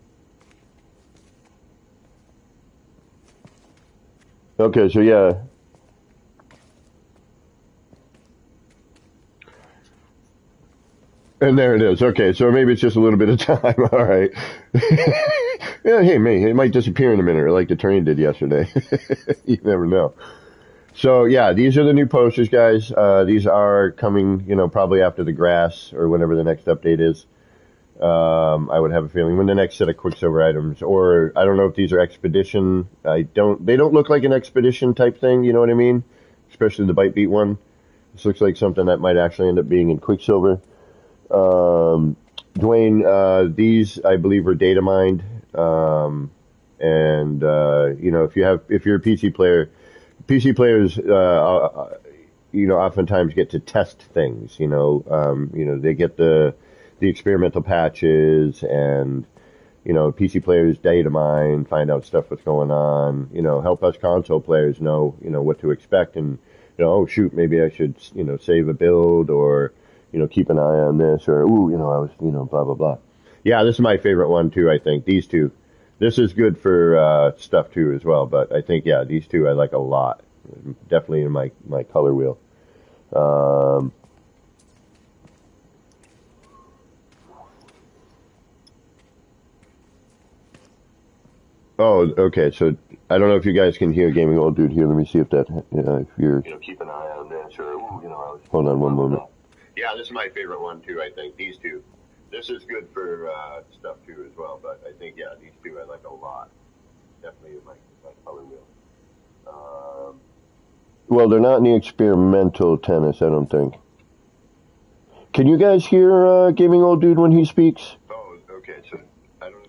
Speaker 1: Okay, so yeah. And there it is. Okay, so maybe it's just a little bit of time. All right. Yeah, hey, it might disappear in a minute, like the train did yesterday. You never know. So yeah, these are the new posters, guys. These are coming, probably after the grass or whenever the next update is. I would have a feeling when the next set of Quicksilver items, or I don't know if these are expedition. They don't look like an expedition type thing. You know what I mean? Especially the bite beat one. This looks like something that might actually end up being in Quicksilver. Um, Dwayne, these I believe are data mined, and if you're a PC players, oftentimes get to test things. They get the experimental patches, and PC players data mine, find out stuff what's going on. Help us console players know what to expect, and oh shoot, maybe I should save a build or keep an eye on this, or, ooh, I was, blah, blah, blah. Yeah, this is my favorite one, too, I think. These two. This is good for stuff, too, as well. But I think, yeah, these two I like a lot. Definitely in my color wheel. Um, oh, okay. So I don't know if you guys can hear Gaming Old Dude here. Let me see if that, if you're... keep an eye on this, or, ooh, I was... Hold on one moment. Yeah, this is my favorite one too. I think these two. This is good for stuff too as well. But I think yeah, these two I like a lot. Definitely my color wheel. Well, they're not in the experimental tennis, I don't think. Can you guys hear Gaming Old Dude when he speaks? Oh, okay. So I don't.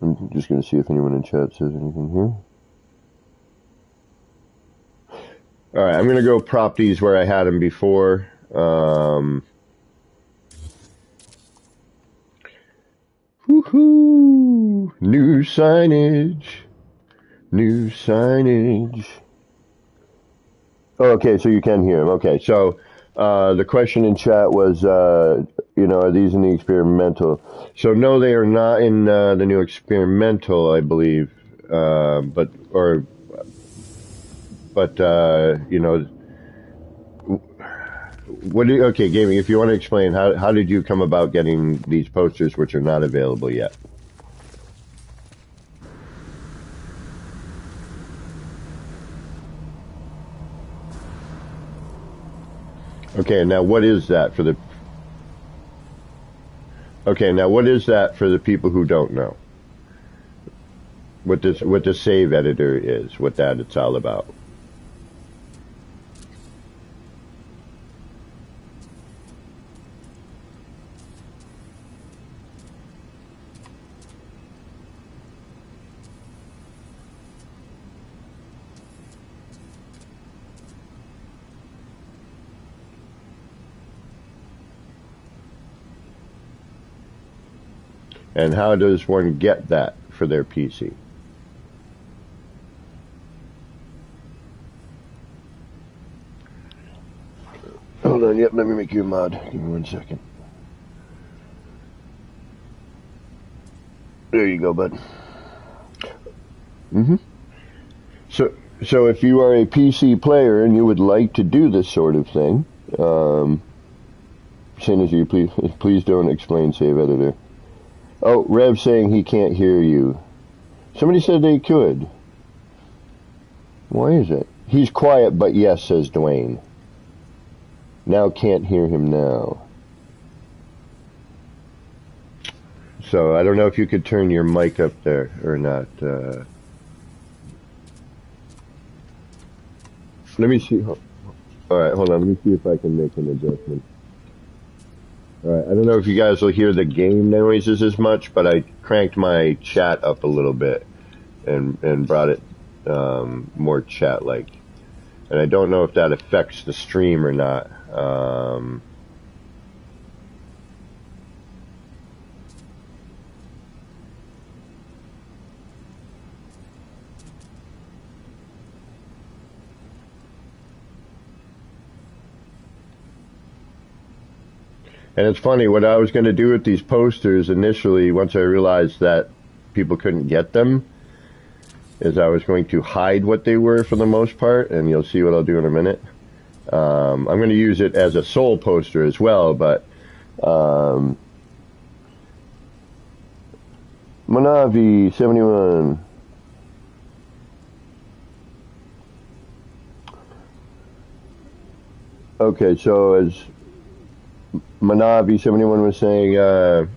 Speaker 1: I'm just going to see if anyone in chat says anything here. All right, I'm going to go prop these where I had them before. Woohoo! New signage. New signage. Oh, okay, so you can hear them. Okay, so the question in chat was, are these in the experimental? So no, they are not in the new experimental, I believe. But okay, Gaming, if you want to explain, how did you come about getting these posters which are not available yet? Okay, now what is that for the... Okay, now what is that for the people who don't know? What the save editor is, what that it's all about. And how does one get that for their PC? Hold on, yep, let me make you a mod. Give me 1 second. There you go, bud. So if you are a PC player and you would like to do this sort of thing, same as you, please don't explain save editor. Oh, Rev saying he can't hear you. Somebody said they could. Why is it? He's quiet, but yes, says Dwayne. Now can't hear him now. So I don't know if you could turn your mic up there or not. Let me see. All right, hold on. Let me see if I can make an adjustment. All right, I don't know if you guys will hear the game noises as much, but I cranked my chat up a little bit and brought it more chat-like. And I don't know if that affects the stream or not. And it's funny, what I was going to do with these posters initially, once I realized that people couldn't get them, is I was going to hide what they were for the most part, and you'll see what I'll do in a minute. I'm going to use it as a sole poster as well, but Manavi 71. Okay, so as Manavi71 was saying,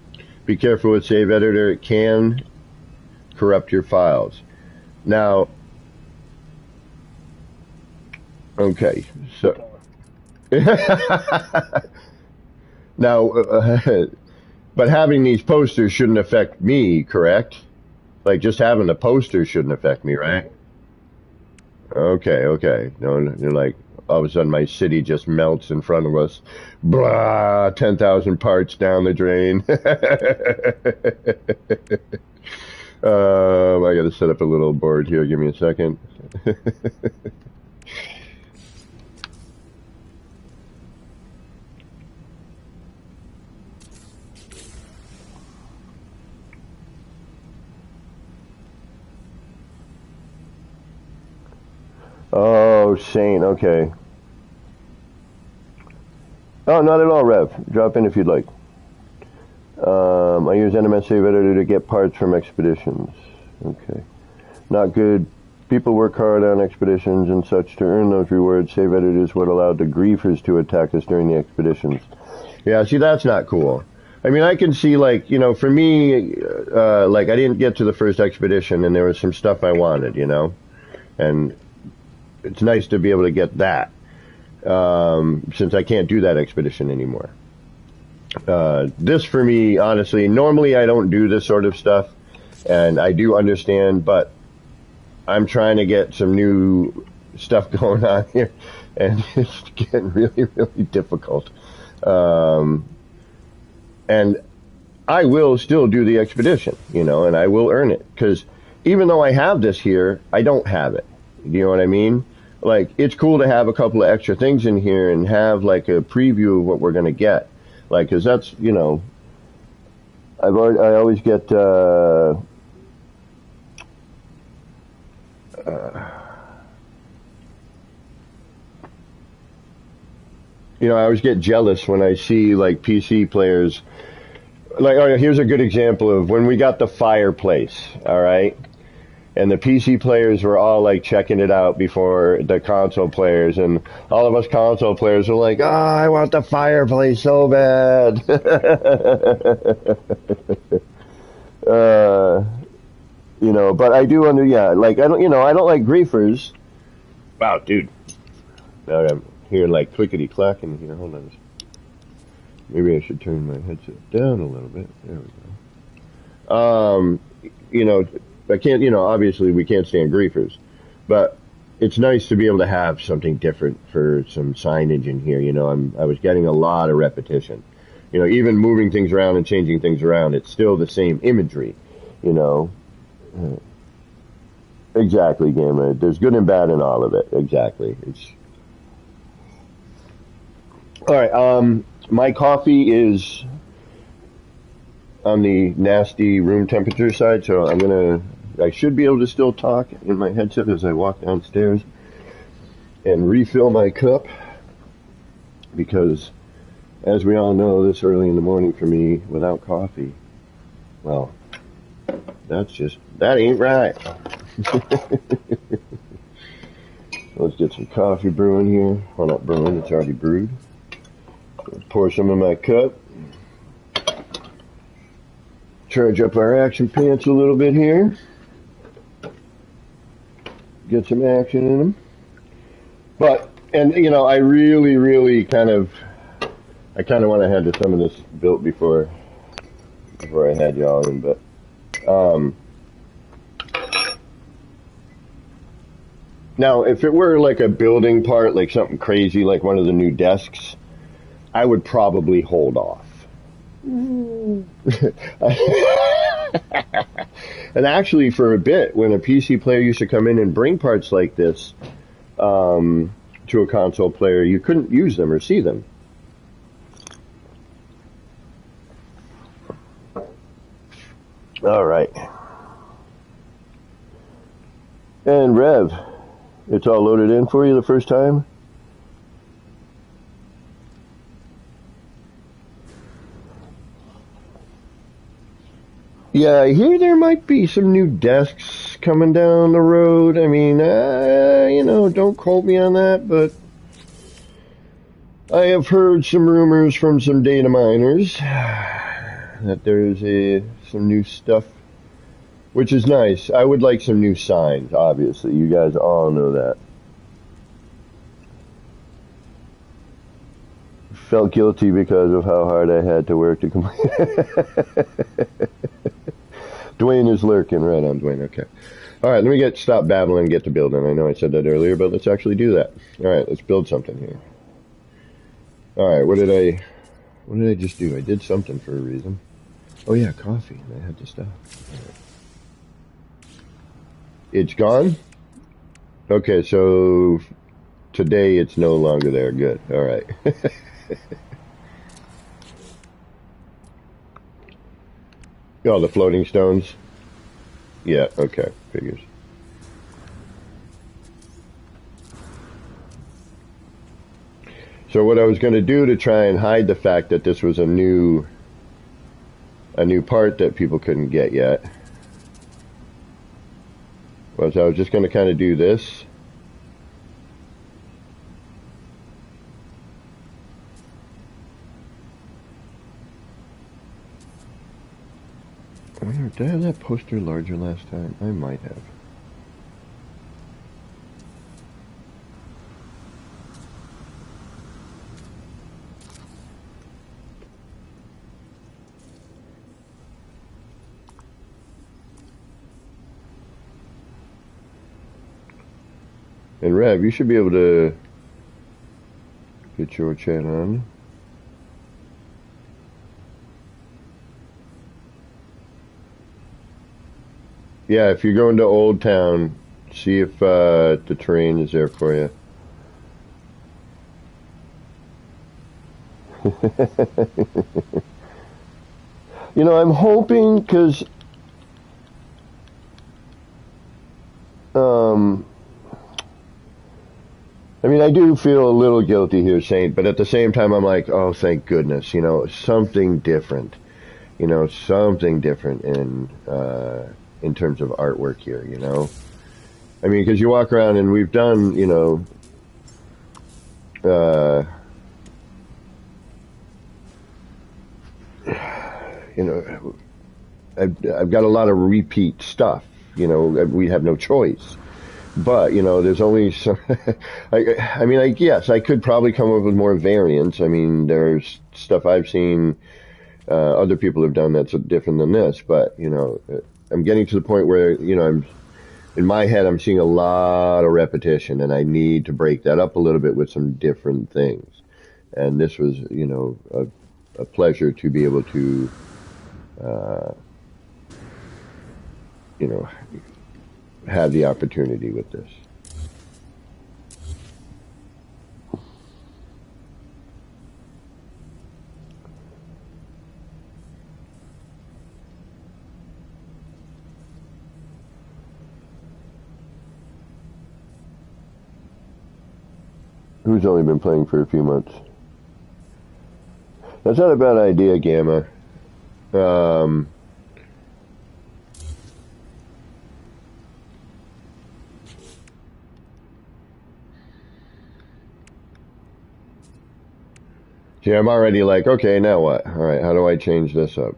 Speaker 1: be careful with save editor. It can corrupt your files. Now, okay, so now, but having these posters shouldn't affect me, correct? Like just having the poster shouldn't affect me, right? Okay. No, you're like, all of a sudden my city just melts in front of us. Blah, 10,000 parts down the drain. I gotta set up a little board here. Give me a second. Oh, Shane, okay. Oh, not at all, Rev. Drop in if you'd like. I use NMS Save Editor to get parts from expeditions. Okay. Not good People work hard on expeditions and such to earn those rewards. Save edit is what allowed the griefers to attack us during the expeditions. Yeah, see, that's not cool. I mean, I can see, like, you know, for me, like, I didn't get to the first expedition, and there was some stuff I wanted, you know? And it's nice to be able to get that, since I can't do that expedition anymore. This, for me, honestly, normally I don't do this sort of stuff, and I do understand, but I'm trying to get some new stuff going on here, and it's getting really, really difficult. And I will still do the expedition, you know, and I will earn it. Because even though I have this here, I don't have it. You know what I mean? Like, it's cool to have a couple of extra things in here and have, like, a preview of what we're going to get. Like, because that's, you know, I always get, you know, I always get jealous when I see, like, PC players. Like, oh, here's a good example of when we got the fireplace, all right? And the PC players were all, like, checking it out before the console players. And all of us console players were like, oh, I want the fireplace so bad. You know, but I do yeah, like, I don't like griefers. Wow, dude. I'm hearing, like, clickety-clacking here. Hold on. Maybe I should turn my headset down a little bit. There we go. You know, I can't, you know, obviously we can't stand griefers, but it's nice to be able to have something different for some signage in here. You know, I was getting a lot of repetition. You know, even moving things around and changing things around, it's still the same imagery, you know. Exactly, Gamer. There's good and bad in all of it. Exactly. All right, my coffee is on the nasty room temperature side, so I should be able to still talk in my headset as I walk downstairs and refill my cup, because as we all know, this early in the morning for me without coffee, well, that ain't right. Let's get some coffee brewing here. Well, not brewing, it's already brewed. Pour some in my cup. Charge up our action pants a little bit here. Get some action in them. But, and you know, I really kind of want to have some of this built before I had y'all in, but, now, if it were like a building part, like something crazy, like one of the new desks, I would probably hold off. And actually, for a bit, when a PC player used to come in and bring parts like this to a console player, you couldn't use them or see them. All right. And Rev, it's all loaded in for you the first time? Yeah, I hear there might be some new desks coming down the road. I mean, you know, don't quote me on that, but I have heard some rumors from some data miners that there's some new stuff, which is nice. I would like some new signs, obviously. You guys all know that. Felt guilty because of how hard I had to work to complete. Dwayne is lurking. Right on, Dwayne. Okay. All right, let me stop babbling and get to building. I know I said that earlier, but let's actually do that. All right, let's build something here. All right, what did I just do? I did something for a reason. Oh yeah, coffee. I had to stop. Right. It's gone? Okay, so today it's no longer there. Good. All right. Oh, the floating stones? Yeah, okay, figures. So what I was going to do to try and hide the fact that this was a new part that people couldn't get yet. was I was just going to kind of do this. I wonder, did I have that poster larger last time? I might have. And Rev, you should be able to get your chat on. Yeah, if you're going to Old Town, see if the terrain is there for you. You know, I'm hoping because I mean, I do feel a little guilty here, Saint, but at the same time, I'm like, oh, thank goodness, you know, something different, something different in terms of artwork here, you know. I mean, because you walk around and we've done, uh, you know, I've got a lot of repeat stuff. You know, we have no choice. But, there's only so, I mean, yes, I could probably come up with more variants. I mean, there's stuff I've seen, other people have done that's different than this, but, I'm getting to the point where, in my head, I'm seeing a lot of repetition and I need to break that up a little bit with some different things. And this was, a pleasure to be able to, uh, you know, have the opportunity with this. Who's only been playing for a few months? That's not a bad idea, Gamma. See, I'm already like, okay, now what? All right, how do I change this up?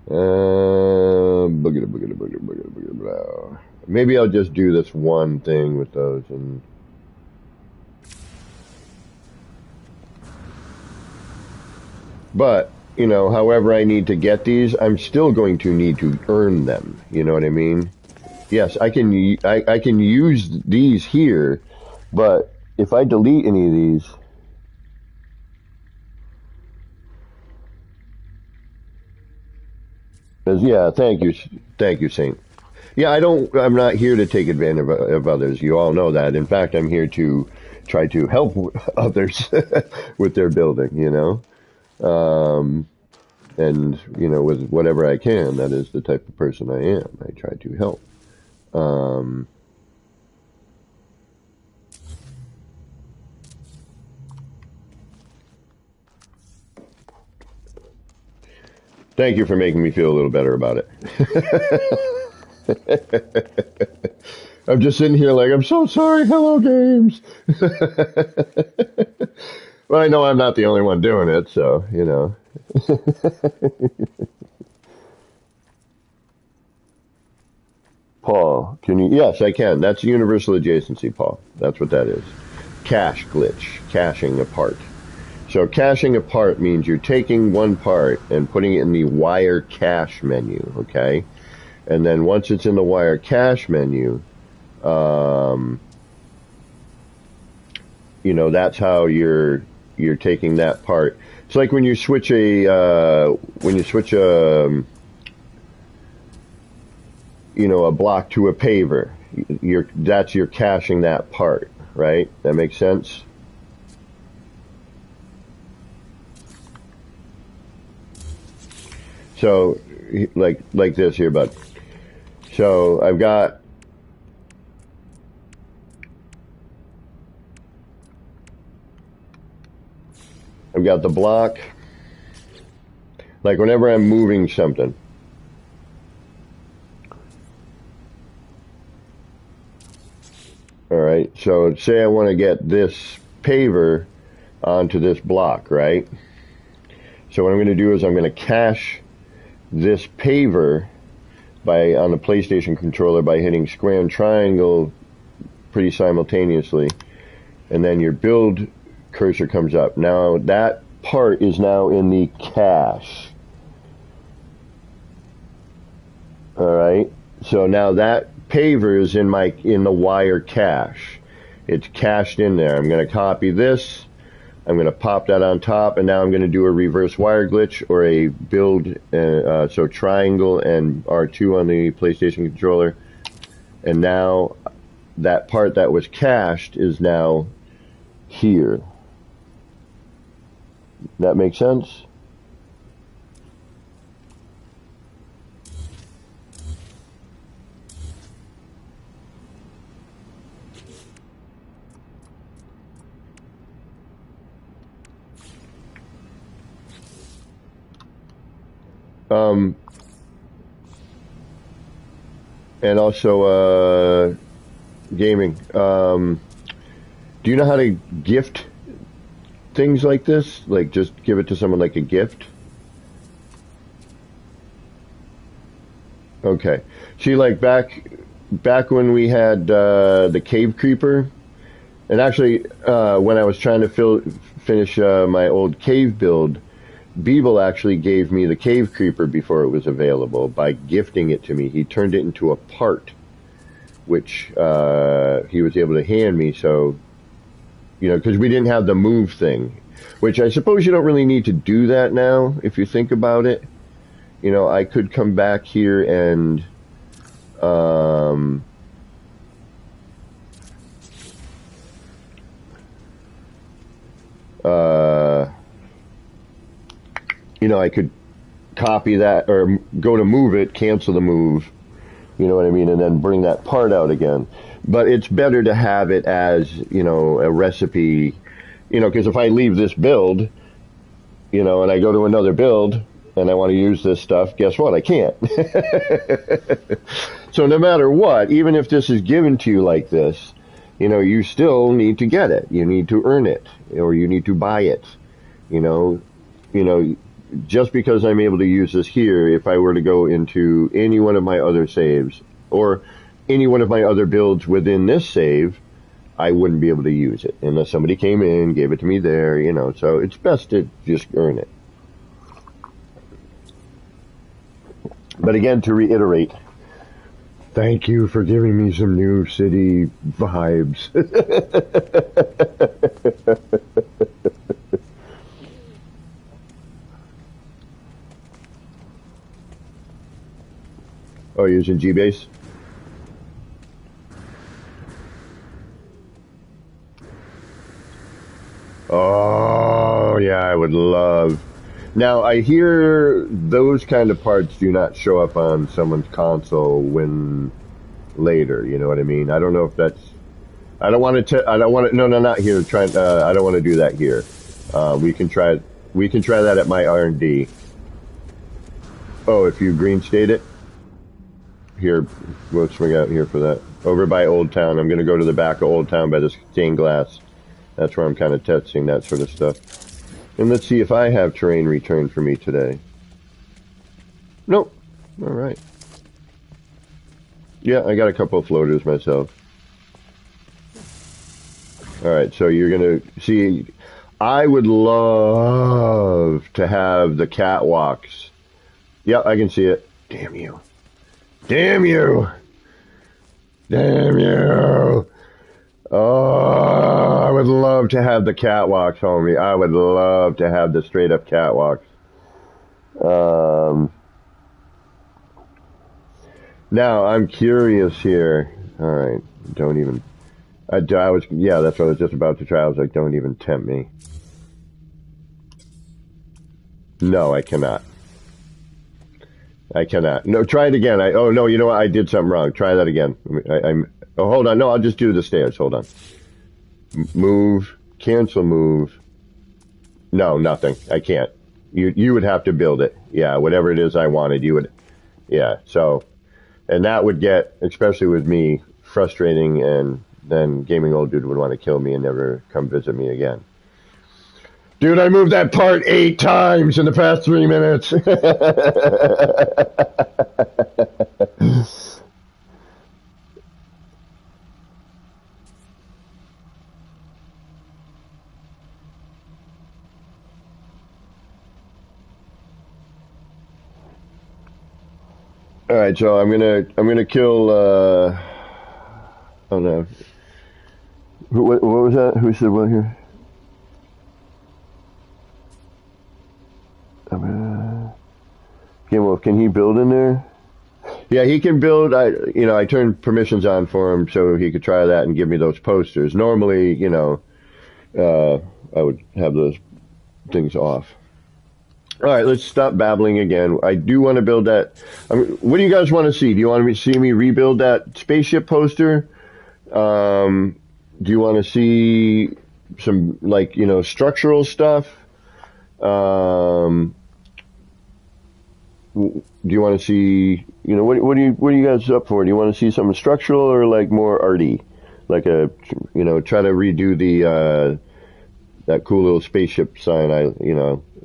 Speaker 1: Boogity, boogity, boogity, boogity, boogity, blah. Maybe I'll just do this one thing with those and. But, however I need to get these, I'm still going to need to earn them. You know what I mean? Yes, I can use these here, but if I delete any of these, yeah, thank you, Saint. Yeah, I'm not here to take advantage of others. You all know that. In fact, I'm here to try to help others with their building, and, with whatever I can. That is the type of person I am. I try to help. Um, Thank you for making me feel a little better about it. I'm just sitting here like, I'm so sorry, hello games. Well, I know I'm not the only one doing it, so. Paul, can you? Yes, I can. That's universal adjacency, Paul. That's what that is. Cache glitch, caching apart. So caching apart means you're taking one part and putting it in the wire cache menu, okay? And then once it's in the wire cache menu, that's how you're taking that part. It's like when you switch a block to a paver. You're caching that part, right? That makes sense? So, like this here, bud. So I've got the block. Like whenever I'm moving something, All right. So say I want to get this paver onto this block, right? So what I'm going to do is I'm going to cache this paver on the PlayStation controller by hitting square and triangle pretty simultaneously, and then your build cursor comes up. Now that part is now in the cache. All right. So now that paver is in the wire cache. It's cached in there. I'm going to copy this. I'm going to pop that on top, and now I'm going to do a reverse wire glitch or a build, so triangle and R2 on the PlayStation controller. And now that part that was cached is now here. That makes sense? And also, gaming. Do you know how to gift things like this? Like just give it to someone like a gift? Okay. See, like back when we had the cave creeper, and actually when I was trying to finish my old cave build, Beeble actually gave me the cave creeper before it was available by gifting it to me. He turned it into a part, which he was able to hand me. So, because we didn't have the move thing, which I suppose you don't really need to do that now if you think about it. I could come back here and I could copy that or go to move it, cancel the move, you know what I mean, and then bring that part out again. But it's better to have it as, a recipe, because if I leave this build, and I go to another build and I want to use this stuff, guess what? I can't. So no matter what, even if this is given to you like this, you still need to get it. You need to earn it, or you need to buy it. Just because I'm able to use this here, if I were to go into any one of my other saves or any one of my other builds within this save, I wouldn't be able to use it unless somebody came in, gave it to me there, so it's best to just earn it. But again, to reiterate, thank you for giving me some new city vibes. Oh, using G-Base? Oh, yeah, I would love. Now, I hear those kind of parts do not show up on someone's console when later, you know what I mean? I don't know if that's... I don't want to... No, not here. I don't want to do that here. We can try that at my R&D. Oh, if you green state it? Here, we'll swing out here for that. Over by Old Town. I'm going to go to the back of Old Town by the stained glass. That's where I'm kind of testing that sort of stuff. And let's see if I have terrain returned for me today. Nope. All right. Yeah, I got a couple of floaters myself. All right, so you're going to see... I would love to have the catwalks. Yep, I can see it. Damn you. Damn you! Damn you! Oh, I would love to have the catwalks, homie. I would love to have the straight up catwalks. Now, I'm curious here. Alright, don't even... yeah, that's what I was just about to try. I was like, don't even tempt me. No, I cannot. I cannot. No, try it again. Oh, no, you know what? I did something wrong. Try that again. Oh, hold on. No, I'll just do the stairs. Hold on. Move. Cancel move. No, nothing. I can't. You would have to build it. Yeah, whatever it is I wanted, you would. Yeah, so. And that would get, especially with me, frustrating and then Gaming Old Dude would want to kill me and never come visit me again. Dude, I moved that part 8 times in the past 3 minutes. All right, so I'm gonna kill. Oh no, what was that? Who said what here? Game Wolf, can he build in there? Yeah, he can build. I turned permissions on for him so he could try that and give me those posters. Normally, I would have those things off. All right, let's stop babbling again. I do want to build that. What do you guys want to see? Do you want to see me rebuild that spaceship poster? Do you want to see some structural stuff? Do you want to see, what are you guys up for? Do you want to see something structural or like more arty? Like try to redo the, that cool little spaceship sign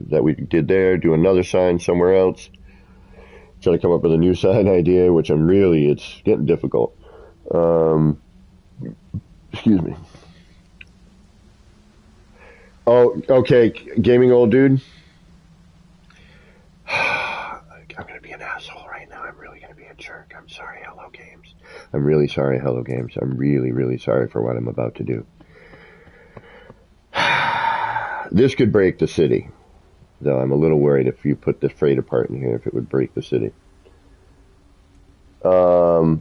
Speaker 1: that we did there, do another sign somewhere else. Try to come up with a new sign idea, which it's getting difficult. Excuse me. Oh, okay, Gaming Old Dude. I'm going to be an asshole right now. I'm really going to be a jerk. I'm sorry, Hello Games. I'm really sorry, Hello Games. I'm really, really sorry for what I'm about to do. This could break the city, though I'm a little worried if you put the freighter part in here, if it would break the city. So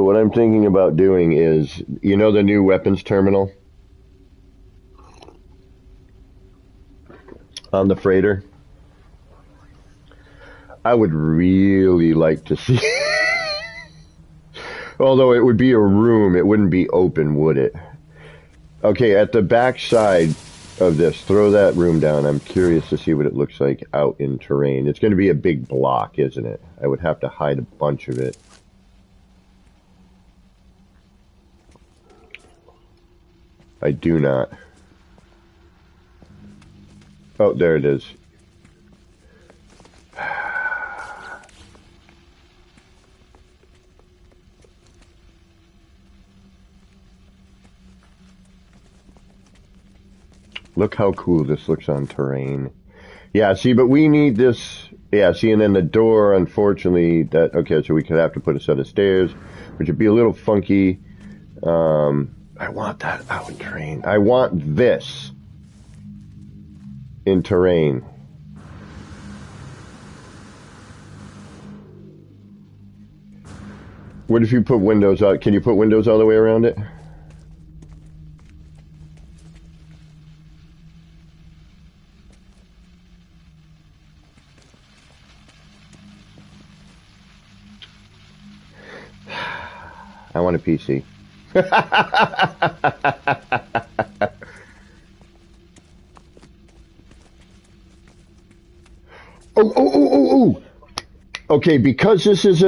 Speaker 1: what I'm thinking about doing is, the new weapons terminal on the freighter? I would really like to see, although it would be a room, it wouldn't be open, would it? Okay, at the back side of this, throw that room down. I'm curious to see what it looks like out in terrain. It's going to be a big block, isn't it? I would have to hide a bunch of it. I do not. Oh, there it is. Look how cool this looks on terrain. Yeah, see, but we need this. Yeah, see, and then the door, unfortunately, okay, so we could have to put a set of stairs, which would be a little funky. I want that out in terrain. I want this in terrain. What if you put windows out? Can you put windows all the way around it? I want a PC. Oh. Okay, because this is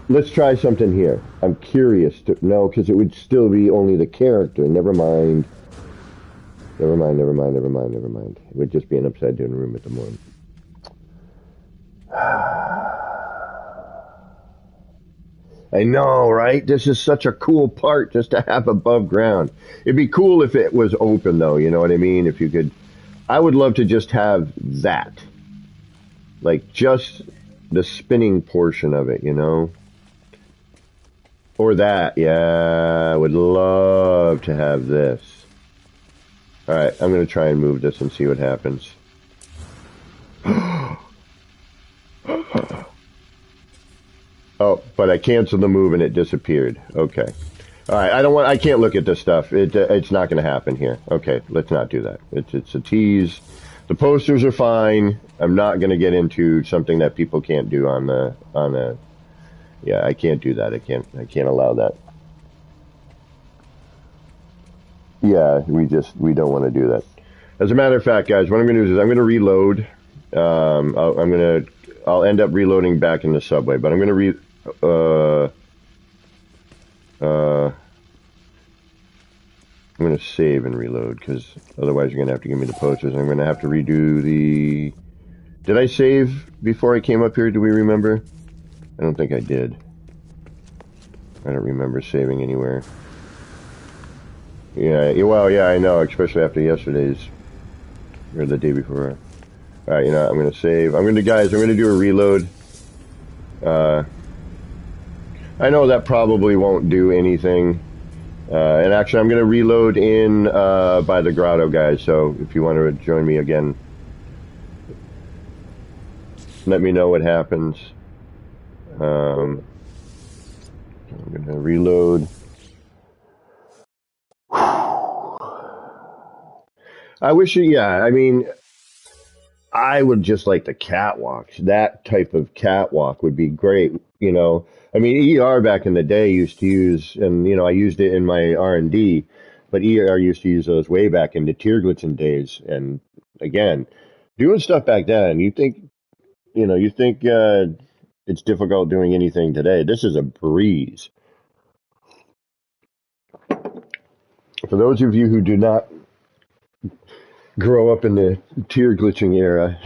Speaker 1: let's try something here. I'm curious to know, because it would still be only the character. Never mind. It would just be an upside down room at the moment. I know, right? This is such a cool part just to have above ground. It'd be cool if it was open, though, you know what I mean? If you could, I would love to just have that. Like, just the spinning portion of it, Or that, yeah, I would love to have this. Alright, I'm going to try and move this and see what happens. Oh, but I canceled the move and it disappeared. Okay. Alright, I can't look at this stuff. It's not going to happen here. Okay, let's not do that. It's a tease. The posters are fine. I'm not going to get into something that people can't do on a, yeah, I can't do that. I can't allow that. Yeah, we don't want to do that. As a matter of fact, guys, what I'm going to do is I'm going to reload. I'll end up reloading back in the subway, but I'm going to I'm going to save and reload, because otherwise you're going to have to give me the posters. I'm going to have to redo the... Did I save before I came up here? Do we remember? I don't think I did. I don't remember saving anywhere. Yeah, well, yeah, I know, especially after yesterday's, or the day before. Alright, you know what, I'm going to save. I'm going to do a reload. I know that probably won't do anything. And actually, I'm going to reload in by the grotto, guys. So if you want to join me again, let me know what happens. I'm going to reload. I wish, yeah, I mean, I would just like the catwalks. That type of catwalk would be great. You know, I mean, ER back in the day used to use, and you know, I used it in my R&D, but ER used to use those way back in the tear glitching days. And again, doing stuff back then, you think it's difficult doing anything today. This is a breeze. For those of you who do not grow up in the tear glitching era,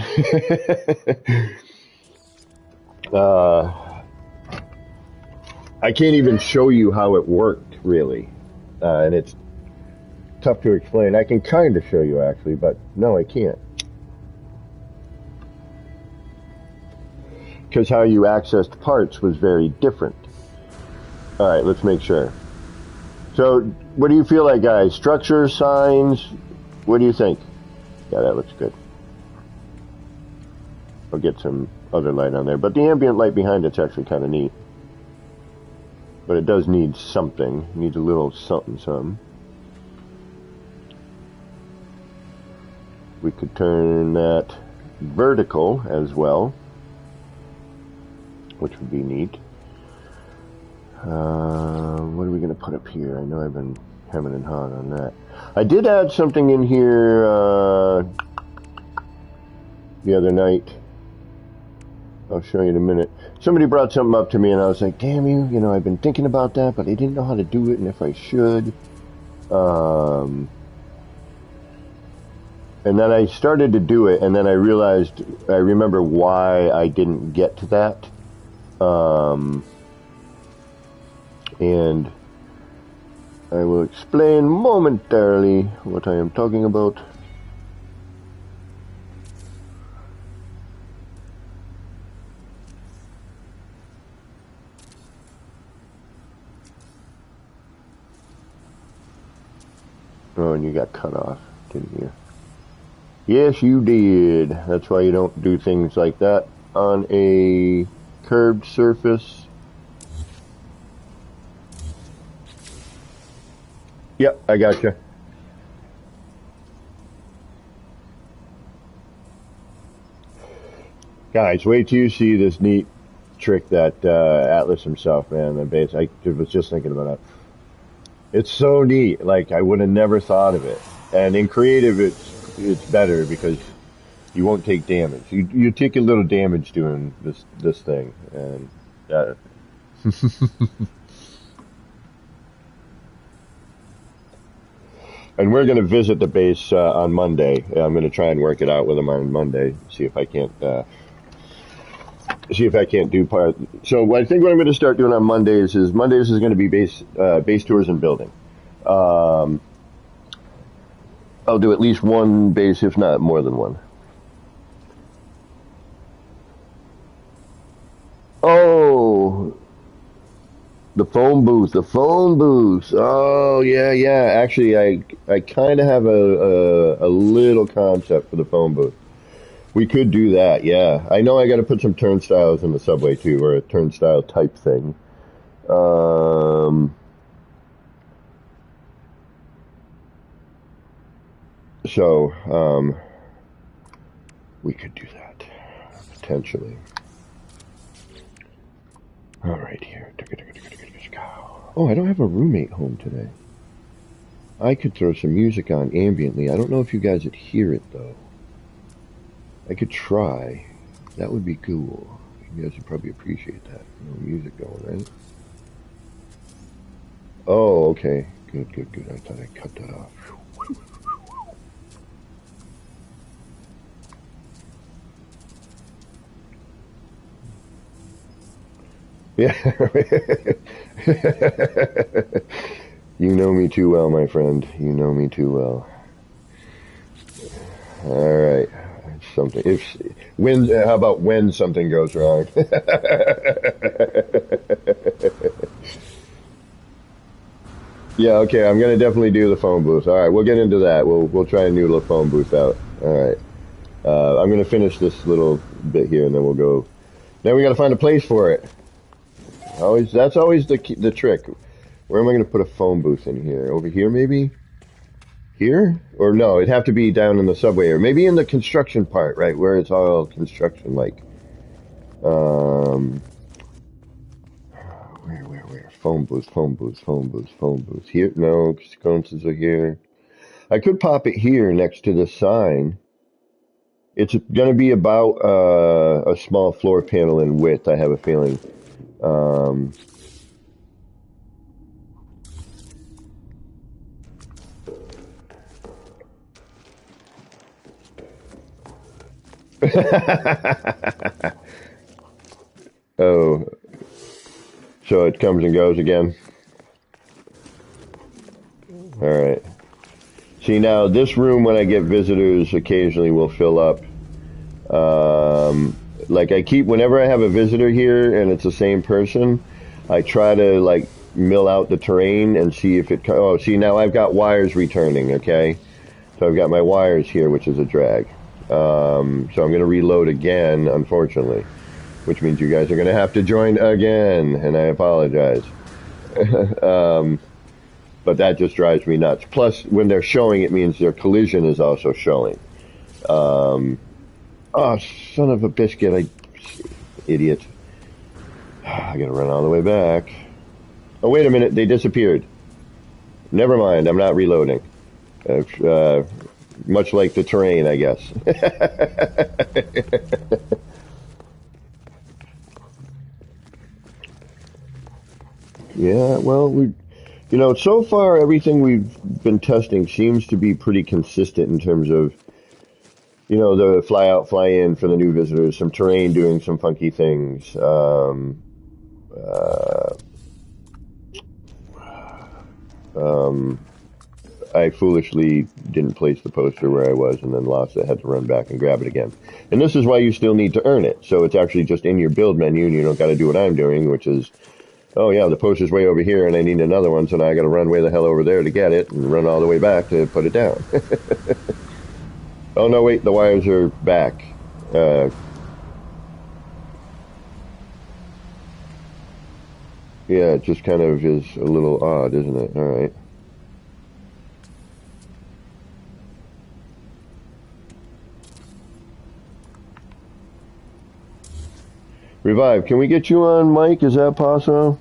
Speaker 1: uh, I can't even show you how it worked, really. And it's tough to explain. I can kind of show you, actually, but no, I can't. Because how you accessed parts was very different. All right, let's make sure. So, what do you feel like, guys? Structure, signs, what do you think? Yeah, that looks good. I'll get some other light on there. But the ambient light behind it's actually kind of neat. But it does need something. It needs a little something. We could turn that vertical as well, which would be neat. What are we going to put up here? I know I've been hemming and hawing on that. I did add something in here the other night. I'll show you in a minute. Somebody brought something up to me and I was like, damn you, you know, I've been thinking about that, but I didn't know how to do it and if I should. And then I started to do it and then I realized, I remember why I didn't get to that. And I will explain momentarily what I am talking about. Oh, and you got cut off, didn't you? Yes, you did. That's why you don't do things like that on a curved surface. Yep, I gotcha. Guys, wait till you see this neat trick that Atlas himself, man, the base. I was just thinking about it. It's so neat. Like I would have never thought of it. And in creative, it's better because you won't take damage. You take a little damage doing this thing, and and we're going to visit the base on Monday. I'm going to try and work it out with them on Monday. See if I can't do part. So I think what I'm going to start doing on Mondays is going to be base tours and building. I'll do at least one base, if not more than one. Oh, the phone booth. Oh, yeah. Actually, I kind of have a little concept for the phone booth. We could do that, yeah. I know I got to put some turnstiles in the subway too, or a turnstile type thing. So we could do that potentially. All right, here. Oh, I don't have a roommate home today. I could throw some music on ambiently. I don't know if you guys would hear it though. I could try. That would be cool. You guys would probably appreciate that. No music going, right? Oh, okay. Good, good, good. I thought I cut that off. Yeah. You know me too well, my friend. You know me too well. All right. Something. If when? How about when something goes wrong? Yeah. Okay. I'm gonna definitely do the phone booth. All right. We'll get into that. We'll try and noodle a phone booth out. All right. I'm gonna finish this little bit here, and then we'll go. Then we got to find a place for it. Always. That's always the trick. Where am I gonna put a phone booth in here? Over here, maybe. Here? Or no, it'd have to be down in the subway or maybe in the construction part, right? Where it's all construction like. Um, where? Phone booth, phone booth, phone booth, phone booth. Here? No, sconces are here. I could pop it here next to the sign. It's going to be about a small floor panel in width, I have a feeling. Um, oh, so it comes and goes again. All right. See, now this room, when I get visitors, occasionally will fill up. Um, like whenever I have a visitor here and it's the same person, I try to like mill out the terrain and see if it. Oh, see, now I've got wires returning. Okay, so I've got my wires here, which is a drag. So I'm going to reload again, unfortunately, which means you guys are going to have to join again, and I apologize. um, but that just drives me nuts. Plus, when they're showing, it means their collision is also showing. Um, oh, son of a biscuit! Idiot! I got to run all the way back. Oh, wait a minute! They disappeared. Never mind. I'm not reloading. Much like the terrain, I guess. Yeah, well, so far everything we've been testing seems to be pretty consistent in terms of, the fly out, fly in for the new visitors, some terrain doing some funky things. Uh, um, I foolishly didn't place the poster where I was and then lost it. I had to run back and grab it again. And this is why you still need to earn it. So it's actually just in your build menu and you don't got to do what I'm doing, which is, oh yeah, the poster's way over here and I need another one, so now I got to run way the hell over there to get it and run all the way back to put it down. Oh no, wait, the wires are back. Uh, yeah, it just kind of is a little odd, isn't it? All right. Revive, can we get you on mic? Is that possible?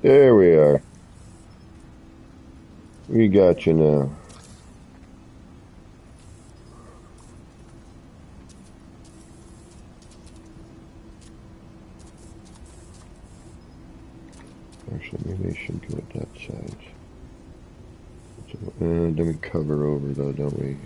Speaker 1: There we are. We got you now. Actually, maybe I should go at that side. Then we cover over though, don't we?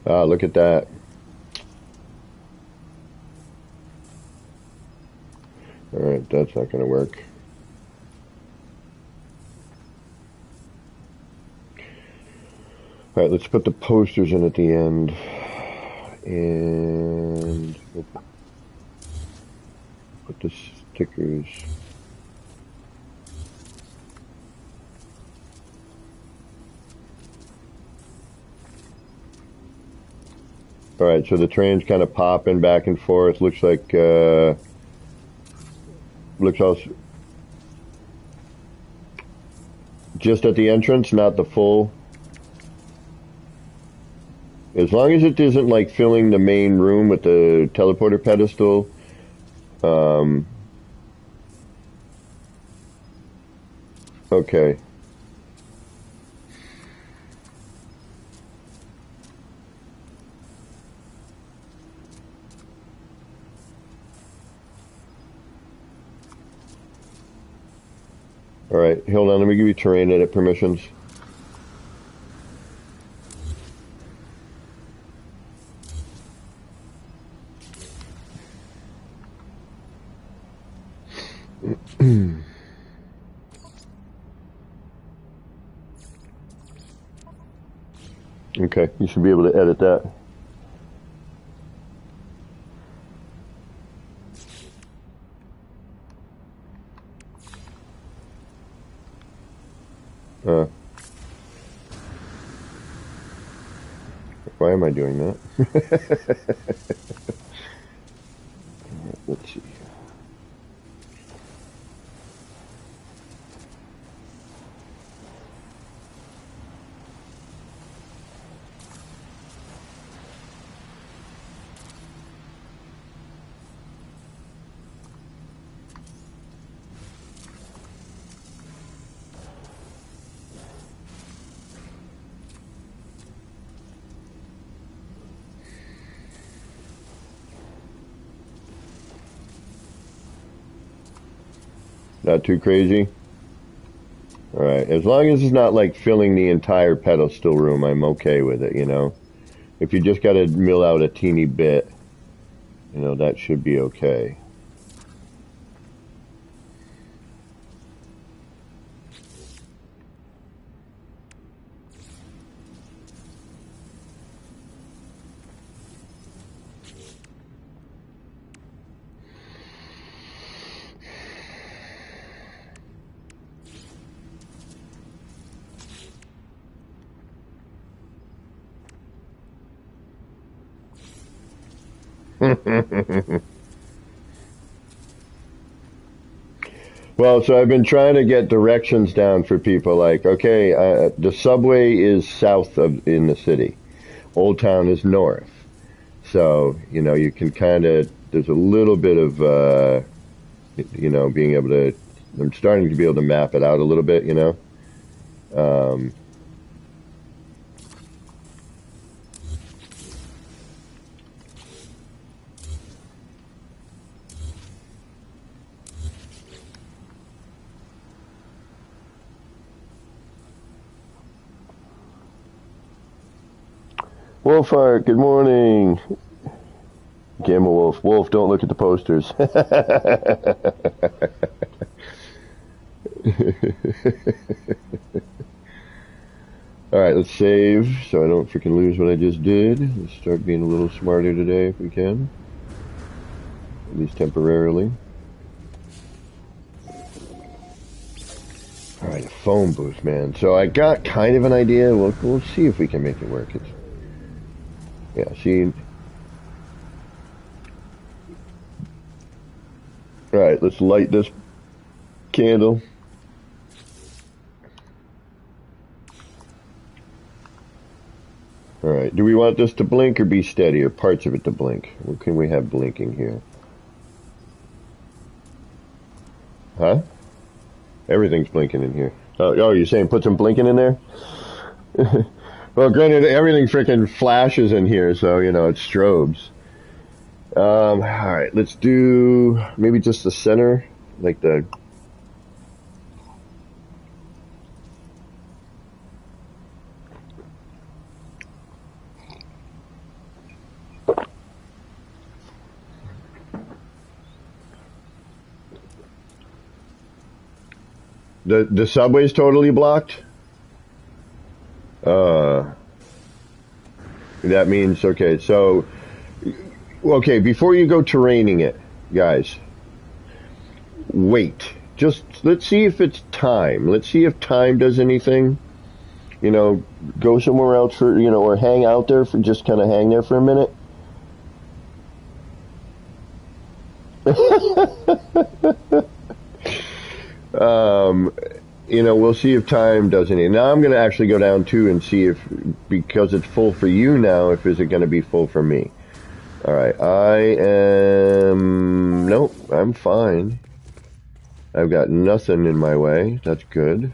Speaker 1: Ah, look at that. Alright, that's not gonna work. Alright, let's put the posters in at the end. And we'll put the stickers. Alright, so the train's kind of popping back and forth. Looks like, looks also just at the entrance, not the full. As long as it isn't like filling the main room with the teleporter pedestal. Okay. Alright, hold on, let me give you terrain edit permissions. Okay, you should be able to edit that. Why am I doing that? Let's see. Not too crazy? Alright, as long as it's not like filling the entire pedestal room, I'm okay with it, you know? If you just gotta mill out a teeny bit, you know, that should be okay. Well, so I've been trying to get directions down for people like, okay, the subway is south of in the city. Old Town is north. So, you know, you can kind of, there's a little bit of, you know, being able to, I'm starting to be able to map it out a little bit, you know. Wolfheart, good morning. Gamma Wolf. Wolf, don't look at the posters. Alright, let's save so I don't freaking lose what I just did. Let's start being a little smarter today if we can. At least temporarily. Alright, a phone booth, man. So I got kind of an idea. We'll see if we can make it work. Yeah, see. Alright, let's light this candle. Alright, do we want this to blink or be steady, or parts of it to blink? What can we have blinking here? Huh? Everything's blinking in here. Oh, you're saying put some blinking in there? Well, granted, everything freaking flashes in here, so, you know, it's strobes. Alright, let's do maybe just the center, like the... The subway's totally blocked? Uh, that means, okay, so, okay, before you go terraining it, guys, wait. Just, let's see if it's time. Let's see if time does anything. You know, go somewhere else for, you know, or hang out there for, just kind of hang there for a minute. um, you know, we'll see if time does anything. Now I'm going to actually go down too and see if, because it's full for you now, if is it going to be full for me. All right, I am, nope, I'm fine. I've got nothing in my way. That's good.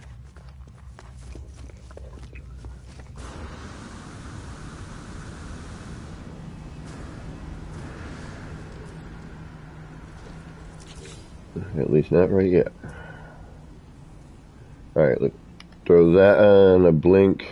Speaker 1: At least not right yet. All right, look, throw that on a blink.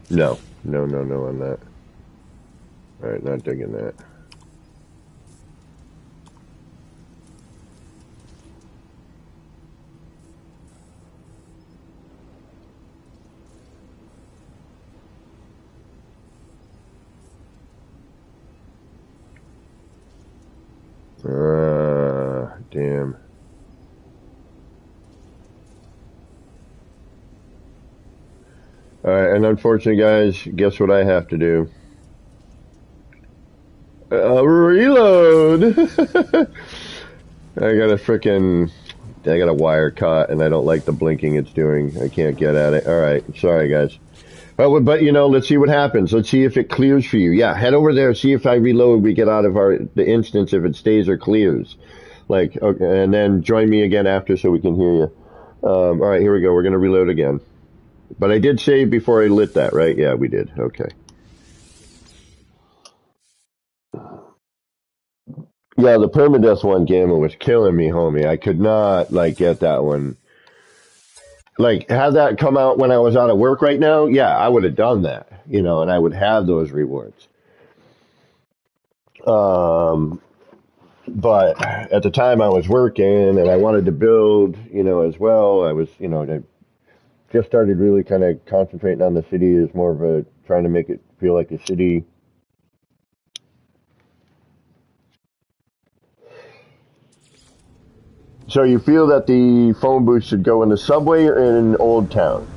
Speaker 1: No, no, no, no on that. All right, not digging that. Damn. All right, and unfortunately, guys, guess what I have to do? Reload. I got a wire caught, and I don't like the blinking it's doing. I can't get at it. All right, sorry, guys. But you know, let's see what happens. Let's see if it clears for you. Yeah, head over there. See if I reload. We get out of the instance if it stays or clears. Like, okay, and then join me again after so we can hear you. All right, here we go. We're gonna reload again. But I did save before I lit that, right? Yeah, we did. Okay. Yeah, the permadeath one gamma was killing me, homie. I could not like get that one. Like, had that come out when I was out of work right now, yeah, I would have done that, you know, and I would have those rewards. Um, but at the time I was working and I wanted to build, you know, as well. I was, you know, I just started really kind of concentrating on the city as more of a trying to make it feel like a city. So you feel that the phone booth should go in the subway or in Old Town?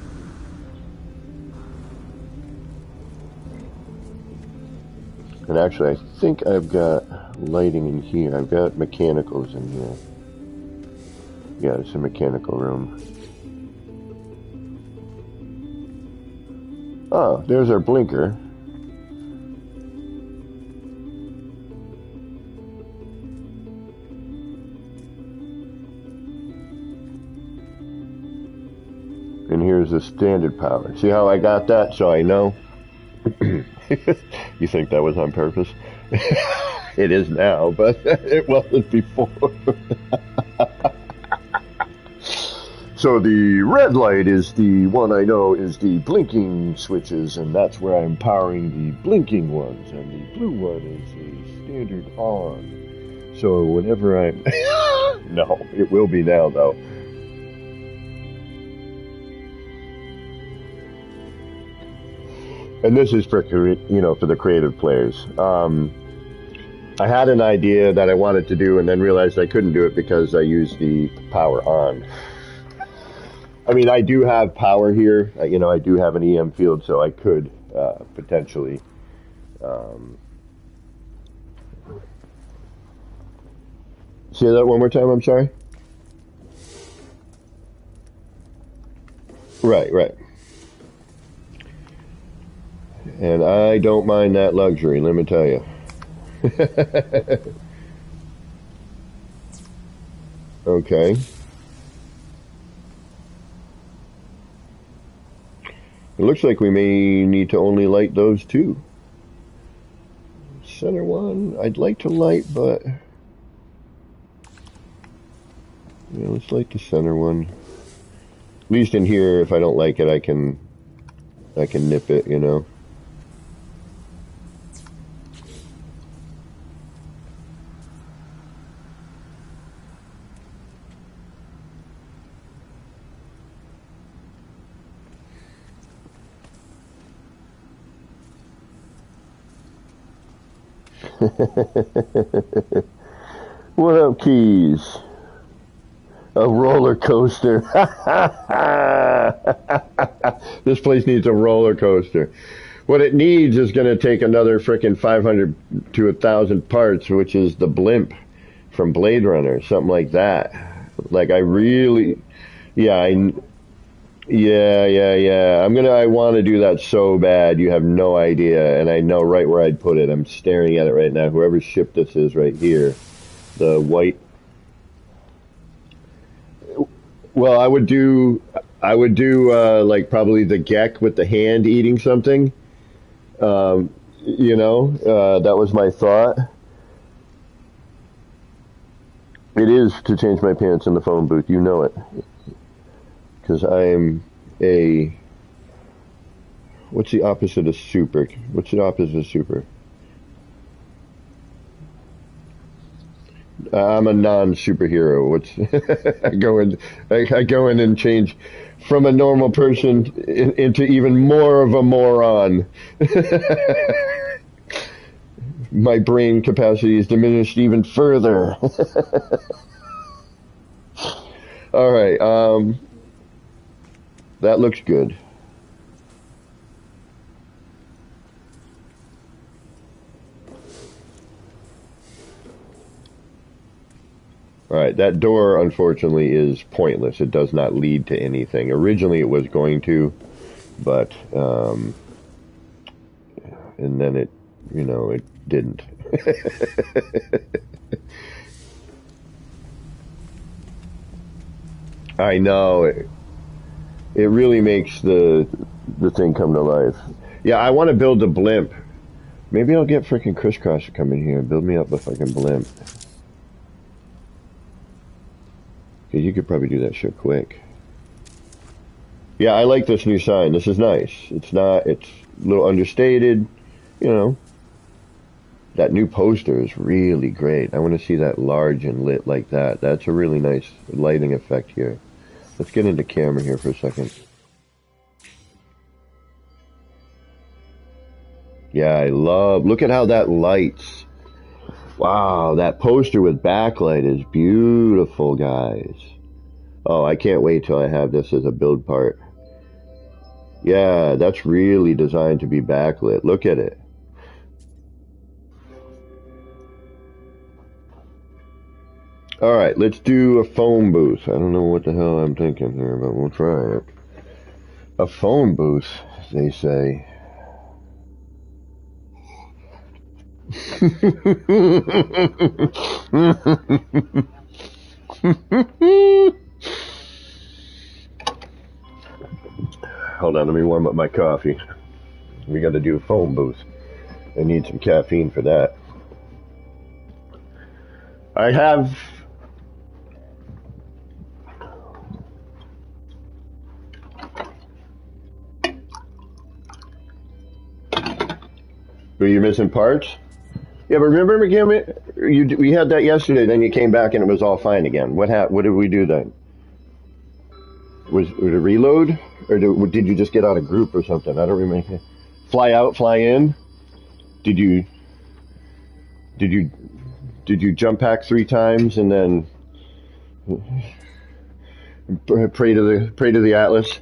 Speaker 1: And actually, I think I've got lighting in here. I've got mechanicals in here. Yeah, it's a mechanical room. Oh, there's our blinker. And here's the standard power. See how I got that? So I know. You think that was on purpose? It is now, but it wasn't before. So the red light is the one I know is the blinking switches, and that's where I'm powering the blinking ones, and the blue one is the standard on. So whenever I'm... No, it will be now, though. And this is for, you know, for the creative players. I had an idea that I wanted to do and then realized I couldn't do it because I used the power on. I mean, I do have power here. You know, I do have an EM field, so I could potentially. Say that one more time, I'm sorry? Right, right. And I don't mind that luxury, let me tell you. Okay. It looks like we may need to only light those two. Center one, I'd like to light, but yeah, let's light the center one. At least in here, if I don't like it, I can nip it, you know. What up, Keys? A roller coaster. This place needs a roller coaster. What it needs is going to take another frickin' 500 to 1,000 parts, which is the blimp from Blade Runner, something like that. Like I really, yeah, yeah. I want to do that so bad. You have no idea, and I know right where I'd put it. I'm staring at it right now. Whoever ship this is right here, the white. Well, I would do like probably the Gek with the hand eating something. That was my thought. It is to change my pants in the phone booth. You know it. Because I'm a... What's the opposite of super? What's the opposite of super? I'm a non-superhero. I go in and change from a normal person into even more of a moron. My brain capacity is diminished even further. All right, that looks good. All right, that door, unfortunately, is pointless. It does not lead to anything. Originally, it was going to, but, and then it didn't. I know. It really makes the thing come to life. Yeah, I want to build a blimp. Maybe I'll get frickin' Crisscross to come in here and build me up a fucking blimp. Because you could probably do that shit quick. Yeah, I like this new sign. This is nice. It's a little understated, you know. That new poster is really great. I want to see that large and lit like that. That's a really nice lighting effect here. Let's get into camera here for a second. Yeah, look at how that lights. Wow, that poster with backlight is beautiful, guys. Oh, I can't wait till I have this as a build part. Yeah, that's really designed to be backlit. Look at it. All right, let's do a phone booth. I don't know what the hell I'm thinking here, but we'll try it. A phone booth, they say. Hold on, let me warm up my coffee. We got to do a phone booth. I need some caffeine for that. I have... Were you missing parts? Yeah, but remember, we had that yesterday, then you came back and it was all fine again. What did we do then? Was it a reload? Or did you just get out of group or something? I don't remember. Fly out, fly in? Did you jump pack 3 times and then pray to the Atlas?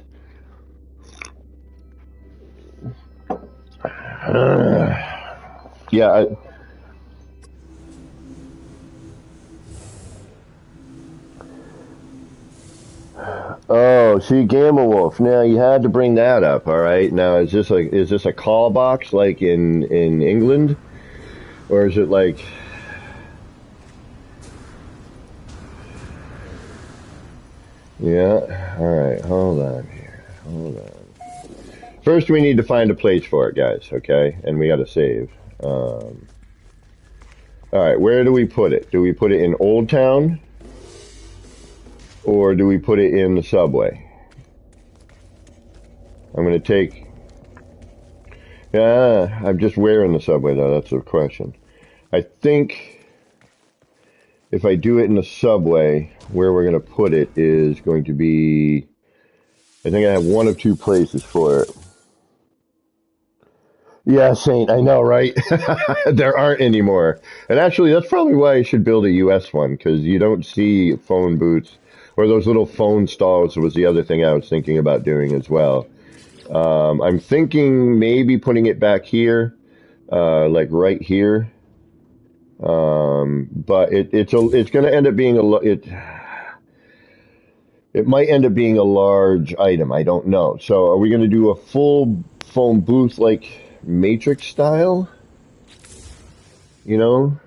Speaker 1: Yeah. Oh, see, Gamma Wolf. Now you had to bring that up. All right. Now is this a call box like in England, or is it like? Yeah. All right. Hold on here. Hold on. first we need to find a place for it, guys, okay? And we got to save. All right, where do we put it? Do we put it in Old Town? Or do we put it in the subway? I'm going to take... Yeah, I'm just wearing the subway, though. That's the question. I think if I do it in the subway, where we're going to put it is going to be... I think I have one of two places for it. Yeah, Saint, I know, right? There aren't anymore. And actually, that's probably why I should build a US one, because you don't see phone booths, or those little phone stalls was the other thing I was thinking about doing as well. I'm thinking maybe putting it back here, like right here. But it's going to end up being it might end up being a large item. I don't know. So are we going to do a full phone booth like Matrix style? You know?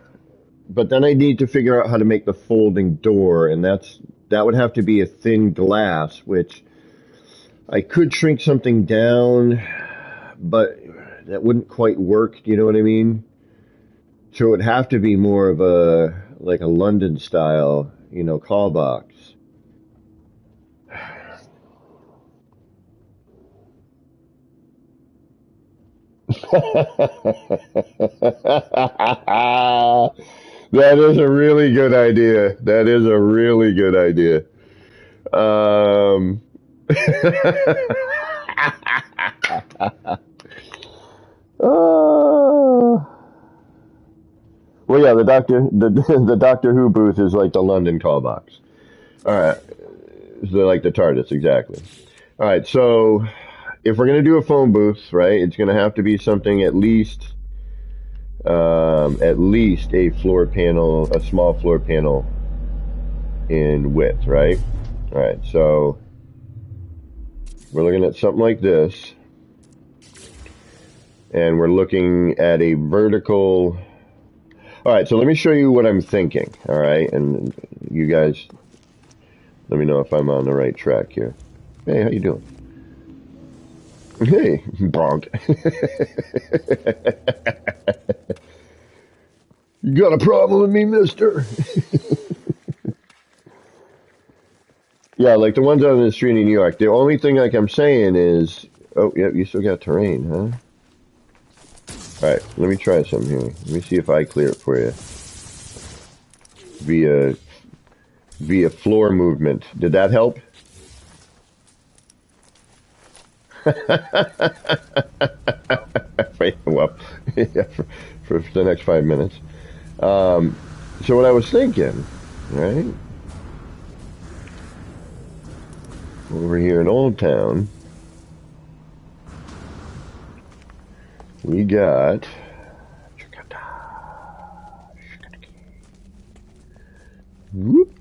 Speaker 1: But then I need to figure out how to make the folding door, and that would have to be a thin glass, which I could shrink something down, but that wouldn't quite work. Do you know what I mean? So it would have to be more of like a London style, call box. That is a really good idea. That is a really good idea. Um, uh, well, yeah, the Doctor Who booth is like the London call box. All right, so like the TARDIS, exactly. All right, so if we're gonna do a phone booth, right, it's gonna have to be something at least a floor panel, a small floor panel in width, right? All right, so we're looking at something like this, and we're looking at a vertical. All right, so let me show you what I'm thinking. All right, and you guys, let me know if I'm on the right track here. Hey, how you doing? Hey, Bronk. You got a problem with me, mister? Yeah, like the ones out in the street in New York. The only thing like I'm saying is, oh, yeah, you still got terrain, huh? All right, let me try something here. Let me see if I clear it for you. Via floor movement. Did that help? Well, yeah, for the next 5 minutes. So what I was thinking, right? Over here in Old Town, we got whoop.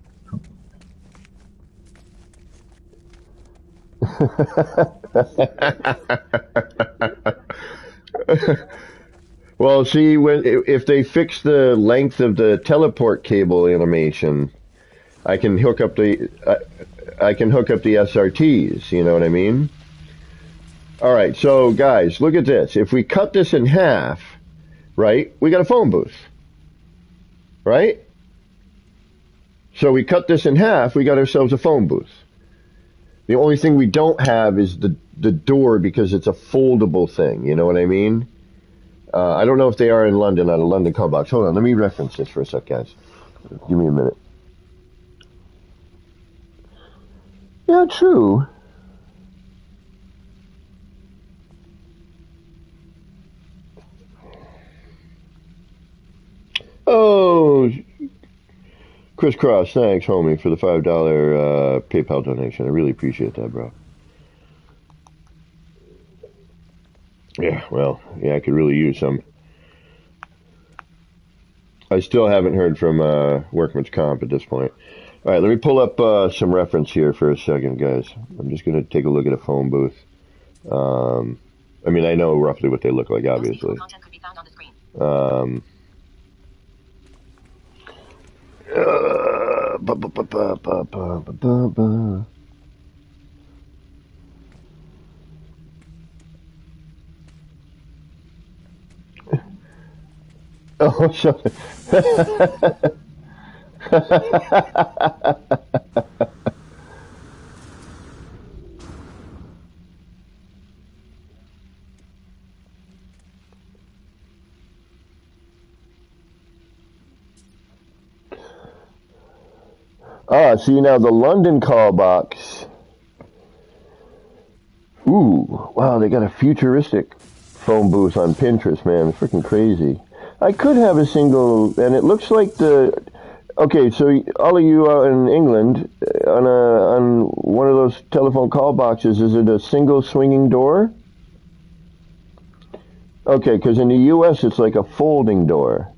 Speaker 1: Well, see, if they fix the length of the teleport cable animation, I can hook up I can hook up the SRTs. You know what I mean? All right, so guys, look at this. If we cut this in half, right, we got a phone booth, right? So we cut this in half, we got ourselves a phone booth. The only thing we don't have is the door because it's a foldable thing. You know what I mean? I don't know if they are in London on a London call box. Hold on, let me reference this for a sec, guys. Give me a minute. Yeah, true. Oh, Chris Cross, thanks, homie, for the $5 PayPal donation. I really appreciate that, bro. Yeah, well, yeah, I could really use some. I still haven't heard from Workman's Comp at this point. All right, let me pull up some reference here for a second, guys. I'm just going to take a look at a phone booth. I mean, I know roughly what they look like, obviously. Ba, ba, ba, ba, ba, ba, ba, ba. Oh, so. See now the London call box. Ooh, wow, they got a futuristic phone booth on Pinterest, man. It's freaking crazy. I could have a single, and it looks like the. Okay, so all of you out in England, on one of those telephone call boxes, is it a single swinging door? Okay, because in the U.S. it's like a folding door.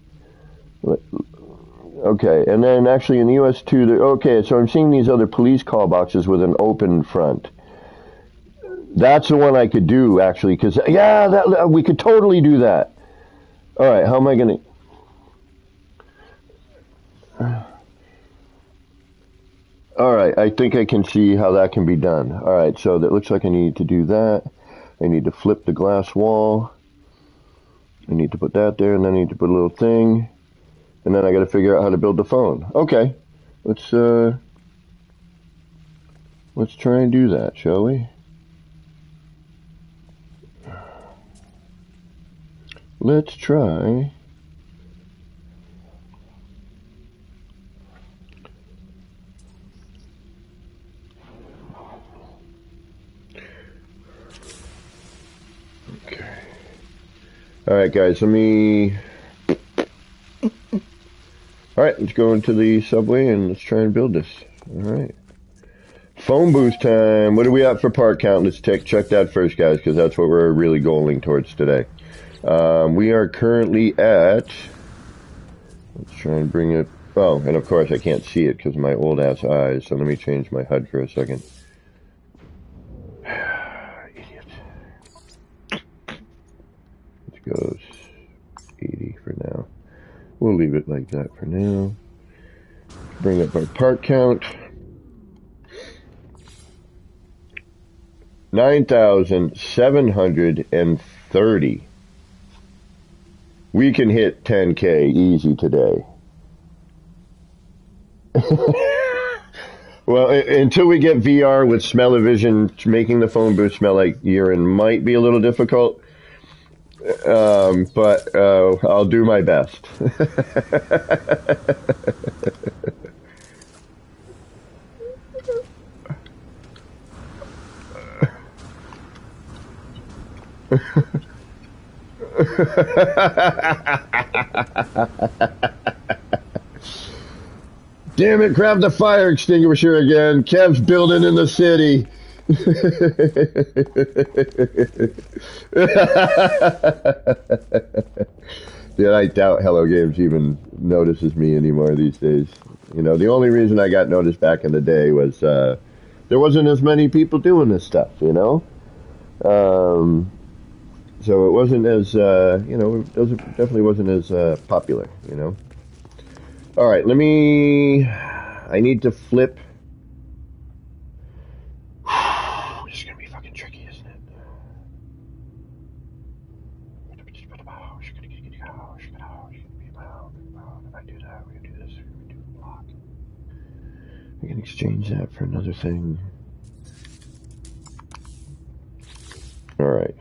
Speaker 1: Okay, and then actually in the U.S. too. Okay, so I'm seeing these other police call boxes with an open front. That's the one I could do actually, because yeah, we could totally do that. All right, how am I gonna? All right, I think I can see how that can be done. All right, so that looks like I need to do that. I need to flip the glass wall. I need to put that there, and then I need to put a little thing, and then I got to figure out how to build the phone. Okay, let's try and do that, shall we? Let's try. Okay. All right, guys, let me. All right, let's go into the subway and let's try and build this. All right. Phone booth time. What are we at for part count? Let's check that first, guys, because that's what we're really going towards today. We are currently at. Let's try and bring it. Oh, and of course I can't see it because of my old ass eyes. So let me change my HUD for a second. Idiot. Let's go 80 for now. We'll leave it like that for now. Bring up our part count. 9,730. We can hit 10K easy today. Well, until we get VR with smell-o-vision, making the phone booth smell like urine might be a little difficult. But I'll do my best. Damn it, grab the fire extinguisher again. Kev's building in the city. Dude, I doubt Hello Games even notices me anymore these days. You know, the only reason I got noticed back in the day was there wasn't as many people doing this stuff, you know? So it wasn't as, it definitely wasn't as popular, you know? All right, I need to flip. This is going to be fucking tricky, isn't it? If I do that, we're going to do this, we're going to do a block. We can exchange that for another thing. All right.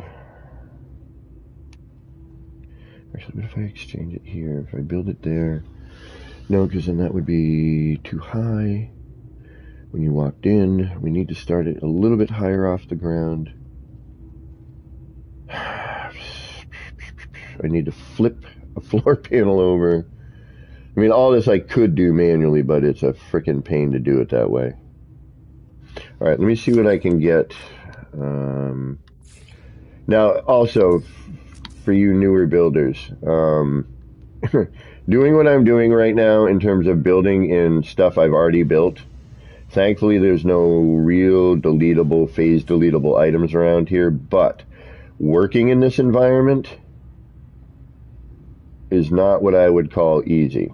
Speaker 1: Actually, what if I exchange it here? If I build it there? No, because then that would be too high. When you walked in, we need to start it a little bit higher off the ground. I need to flip a floor panel over. I mean, all this I could do manually, but it's a freaking pain to do it that way. All right, let me see what I can get. Now, also, for you newer builders, doing what I'm doing right now in terms of building in stuff I've already built, thankfully there's no real phase deletable items around here, but working in this environment is not what I would call easy.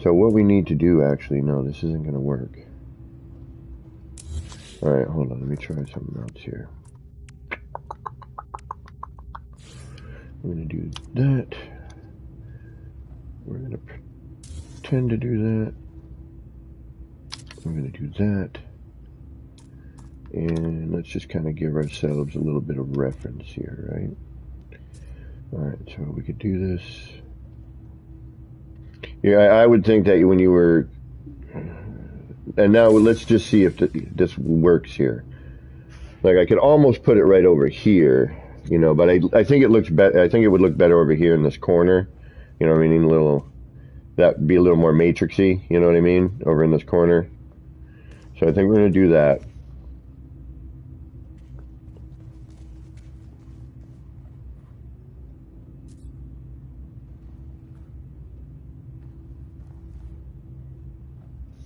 Speaker 1: So what we need to do, actually, no, this isn't going to work. Alright, hold on, let me try something else here. We're going to do that. We're going to pretend to do that. We're going to do that. And let's just kind of give ourselves a little bit of reference here, right? Alright, so we could do this. Yeah, I would think that when you were... And now let's just see if this works here. Like, I could almost put it right over here, you know, but I think it looks better. I think it would look better over here in this corner. You know what I mean? A little... That would be a little more matrixy, you know what I mean? Over in this corner. So I think we're going to do that.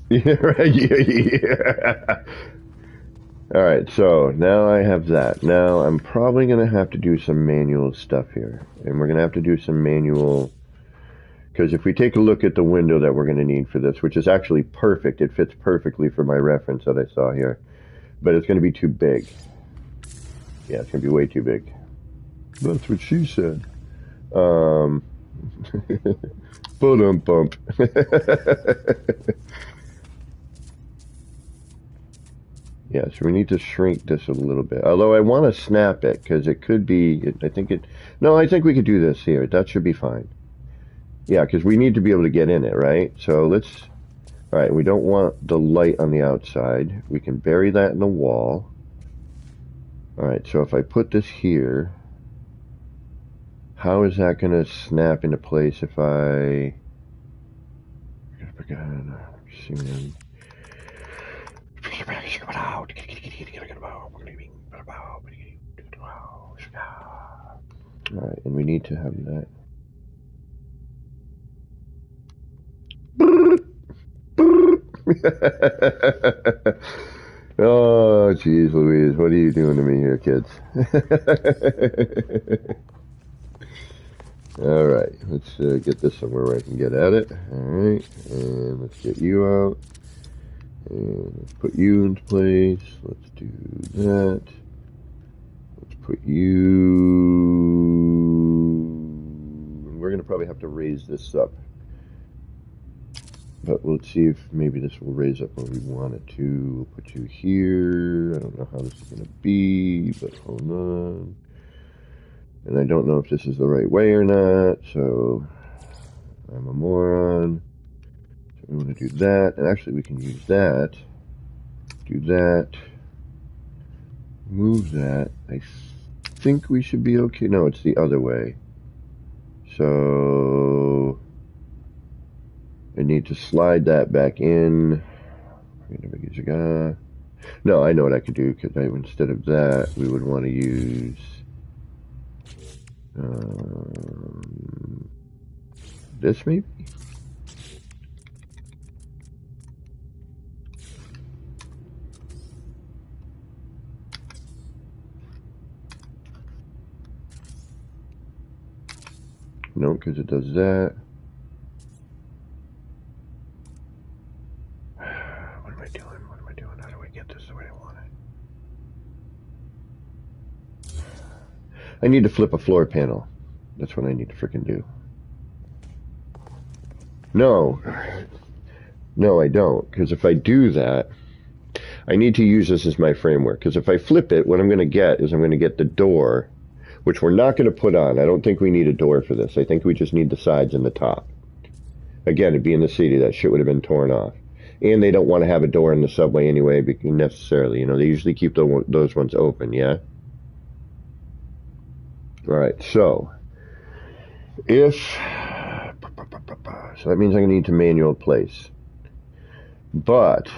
Speaker 1: Yeah, right. Yeah. All right, so now I have that. Now I'm probably going to have to do some manual stuff here. And we're going to have to do some manual... Because if we take a look at the window that we're going to need for this, which is actually perfect. It fits perfectly for my reference that I saw here. But it's going to be too big. Yeah, it's going to be way too big. That's what she said. Bump. Yeah, so we need to shrink this a little bit. Although I want to snap it, because it could be... I think we could do this here. That should be fine. Yeah, because we need to be able to get in it, right? So let's... Alright, we don't want the light on the outside. We can bury that in the wall. Alright, so if I put this here... How is that going to snap into place if I... Alright, and we need to have that. Oh, jeez Louise, what are you doing to me here, kids? Alright, let's get this somewhere where I can get at it. Alright, and let's get you out. And let's put you into place. Let's do that. Let's put you... We're going to probably have to raise this up. But let's see if maybe this will raise up when we want it to. We'll put you here. I don't know how this is going to be, but hold on. And I don't know if this is the right way or not, so I'm a moron. So we want to do that, and actually we can use that. Do that. Move that. I think we should be okay. No, it's the other way. So... I need to slide that back in. No, I know what I could do, because instead of that, we would want to use this maybe? No, because it does that. I need to flip a floor panel. That's what I need to freaking do. No. No, I don't. Because if I do that, I need to use this as my framework. Because if I flip it, what I'm going to get is I'm going to get the door, which we're not going to put on. I don't think we need a door for this. I think we just need the sides and the top. Again, it'd be in the city. That shit would have been torn off. And they don't want to have a door in the subway anyway, necessarily. You know, they usually keep those ones open, yeah? Alright, so if... So that means I'm going to need to manual place. But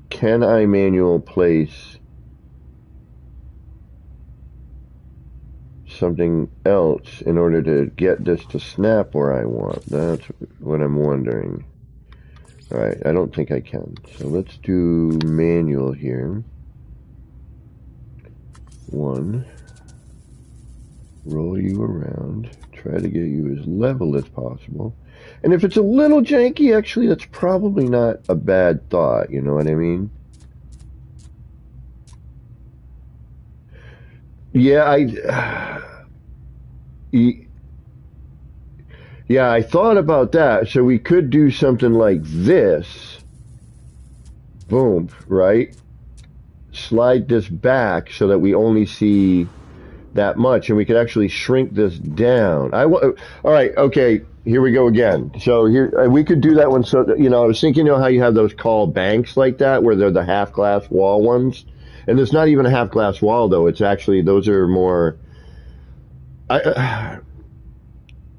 Speaker 1: can I manual place something else in order to get this to snap where I want? That's what I'm wondering. Alright, I don't think I can. So let's do manual here. 1. Roll you around. Try to get you as level as possible. And if it's a little janky, actually, that's probably not a bad thought. You know what I mean? Yeah, y- yeah, I thought about that. So we could do something like this. Boom, right? Slide this back so that we only see that much, and we could actually shrink this down. All right, okay, here we go again. So here we could do that one. So I was thinking, how you have those call banks like that, where they're the half glass wall ones, and it's not even a half glass wall though. It's actually those are more. I,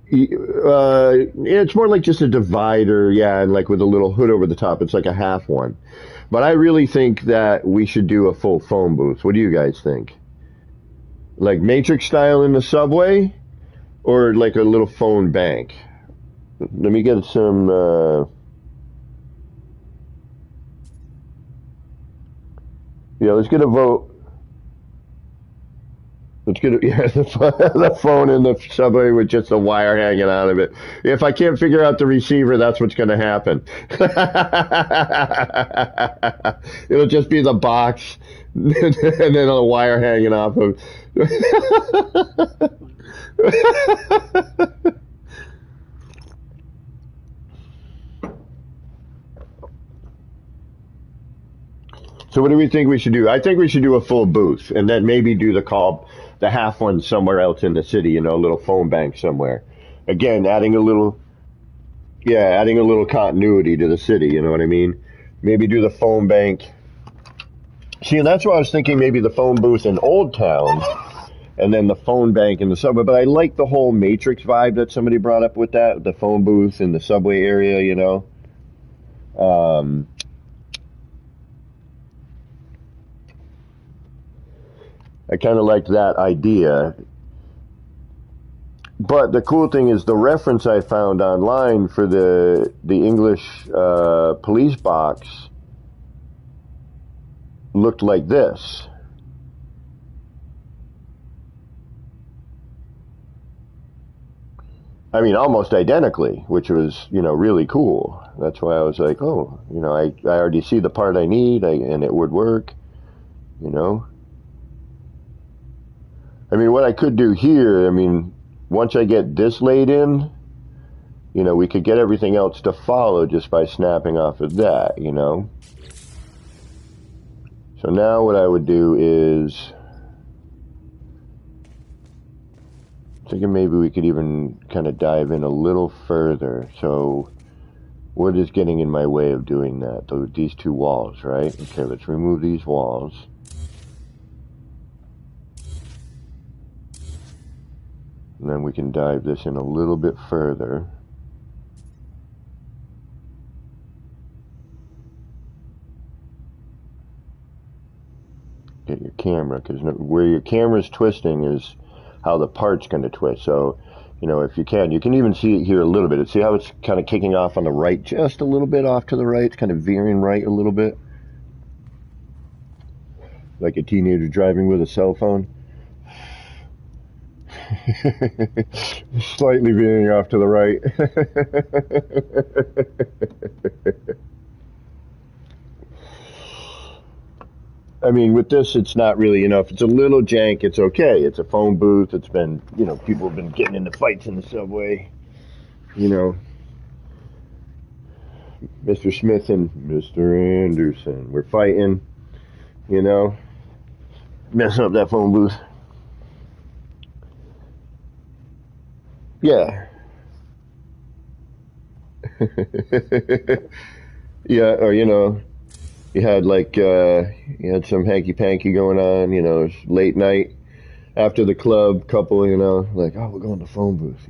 Speaker 1: it's more like just a divider, yeah, and like with a little hood over the top. It's like a half one. But I really think that we should do a full phone booth. What do you guys think? Like Matrix style in the subway, or like a little phone bank? Let me get some. Yeah, let's get a vote. Let's get the phone in the subway with just a wire hanging out of it. If I can't figure out the receiver, that's what's going to happen. It'll just be the box and then a wire hanging off of. So what do we think we should do? I think we should do a full booth and then maybe do the half one somewhere else in the city, a little phone bank somewhere. Again, adding a little continuity to the city, you know what I mean? Maybe do the phone bank. See, and that's why I was thinking maybe the phone booth in Old Town and then the phone bank in the subway. But I like the whole Matrix vibe that somebody brought up with that, the phone booth in the subway area. Um, I kind of liked that idea. But the cool thing is the reference I found online for the English police box looked like this. I mean, almost identically, which was, really cool. That's why I was like, oh, I already see the part I need, and it would work, you know. I mean, what I could do here, I mean, once I get this laid in, we could get everything else to follow just by snapping off of that. So now what I would do is, thinking maybe we could even kind of dive in a little further. So what is getting in my way of doing that? These two walls, right? Okay, let's remove these walls. And then we can dive this in a little bit further. Get your camera, because where your camera's twisting is how the part's going to twist. So, if you can even see it here a little bit. See how it's kind of kicking off on the right, just a little bit off to the right. It's kind of veering right a little bit. Like a teenager driving with a cell phone. Slightly veering off to the right. I mean, with this, it's not really, if it's a little jank, it's okay. It's a phone booth. It's been, people have been getting into fights in the subway. Mr. Smith and Mr. Anderson, we're fighting, messing up that phone booth. Yeah. Yeah, or, you had some hanky panky going on, it's late night after the club, couple, like, oh, we're going to the phone booth.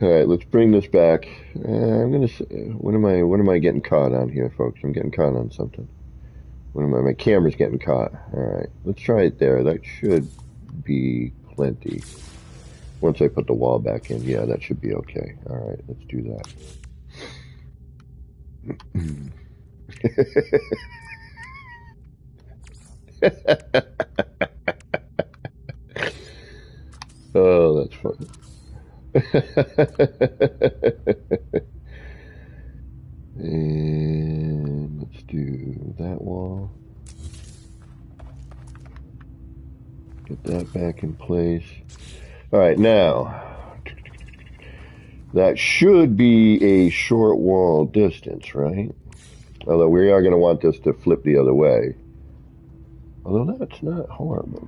Speaker 1: All right, let's bring this back. I'm gonna. What am I getting caught on here, folks? I'm getting caught on something. What am I? My camera's getting caught. All right, let's try it there. That should be plenty. Once I put the wall back in, yeah, that should be okay. All right, let's do that. Oh, that's funny. do that wall. Get that back in place. All right, now that should be a short wall distance, right? Although we are going to want this to flip the other way. Although that's not horrible.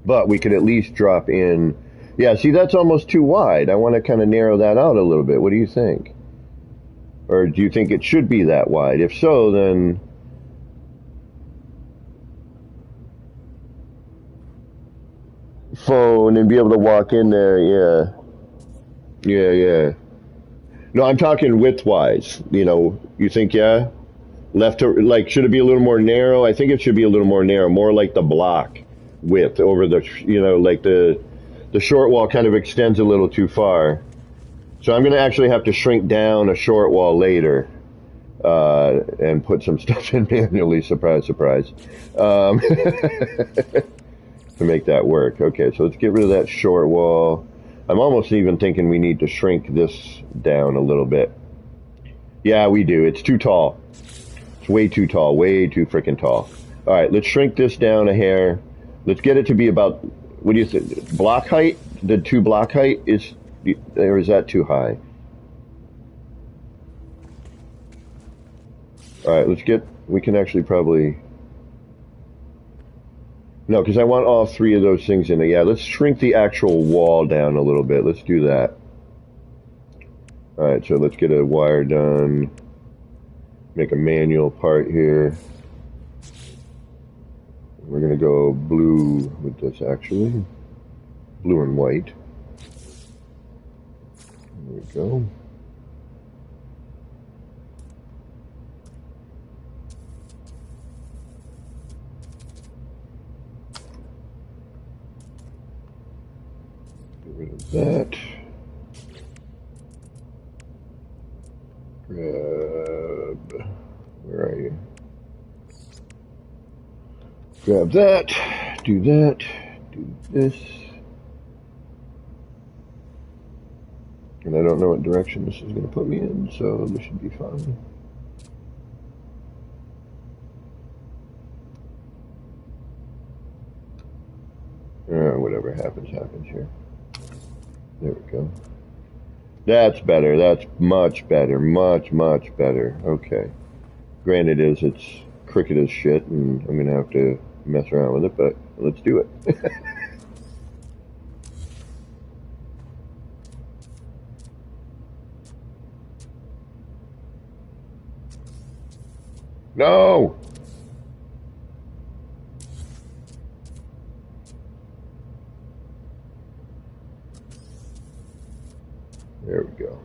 Speaker 1: But we could at least drop in. Yeah, see, that's almost too wide. I want to kind of narrow that out a little bit. What do you think? Or do you think it should be that wide? If so, then phone and be able to walk in there. Yeah. Yeah, yeah. No, I'm talking width-wise. You know, you think, yeah? Left to, like, should it be a little more narrow? I think it should be a little more narrow, more like the block width over the, you know, like the short wall kind of extends a little too far. So I'm going to actually have to shrink down a short wall later and put some stuff in manually, surprise, surprise, to make that work. Okay, so let's get rid of that short wall. I'm almost even thinking we need to shrink this down a little bit. Yeah, we do. It's too tall. It's way too tall, way too freaking tall. All right, let's shrink this down a hair. Let's get it to be about, what do you think, block height? The 2 block height is, or is that too high? All right, let's get, we can actually probably, no, because I want all 3 of those things in there. Yeah, let's shrink the actual wall down a little bit. Let's do that. All right, so let's get a wire done. Make a manual part here. We're going to go blue with this, actually. Blue and white. There we go. Get rid of that. Grab, where are you? Grab that, do this. And I don't know what direction this is going to put me in, so this should be fine. Whatever happens, happens here. There we go. That's better. That's much better. Much, much better. Okay. Granted, it's crooked as shit, and I'm going to have to mess around with it, but let's do it. No! There we go.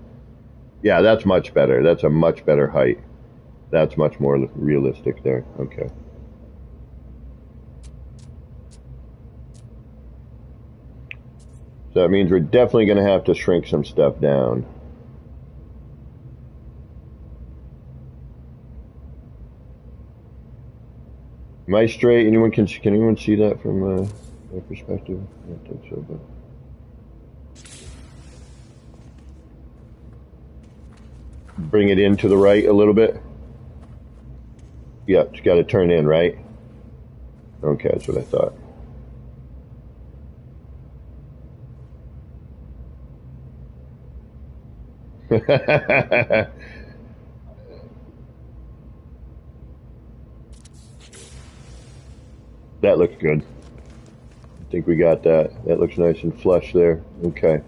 Speaker 1: Yeah, that's much better. That's a much better height. That's much more realistic there. Okay. So that means we're definitely going to have to shrink some stuff down. Am I straight? Can anyone see that from my perspective? I don't think so, but. Bring it in to the right a little bit. Yeah, it's got to turn in, right? Okay, that's what I thought. That looks good. I think we got that. That looks nice and flush there. Okay.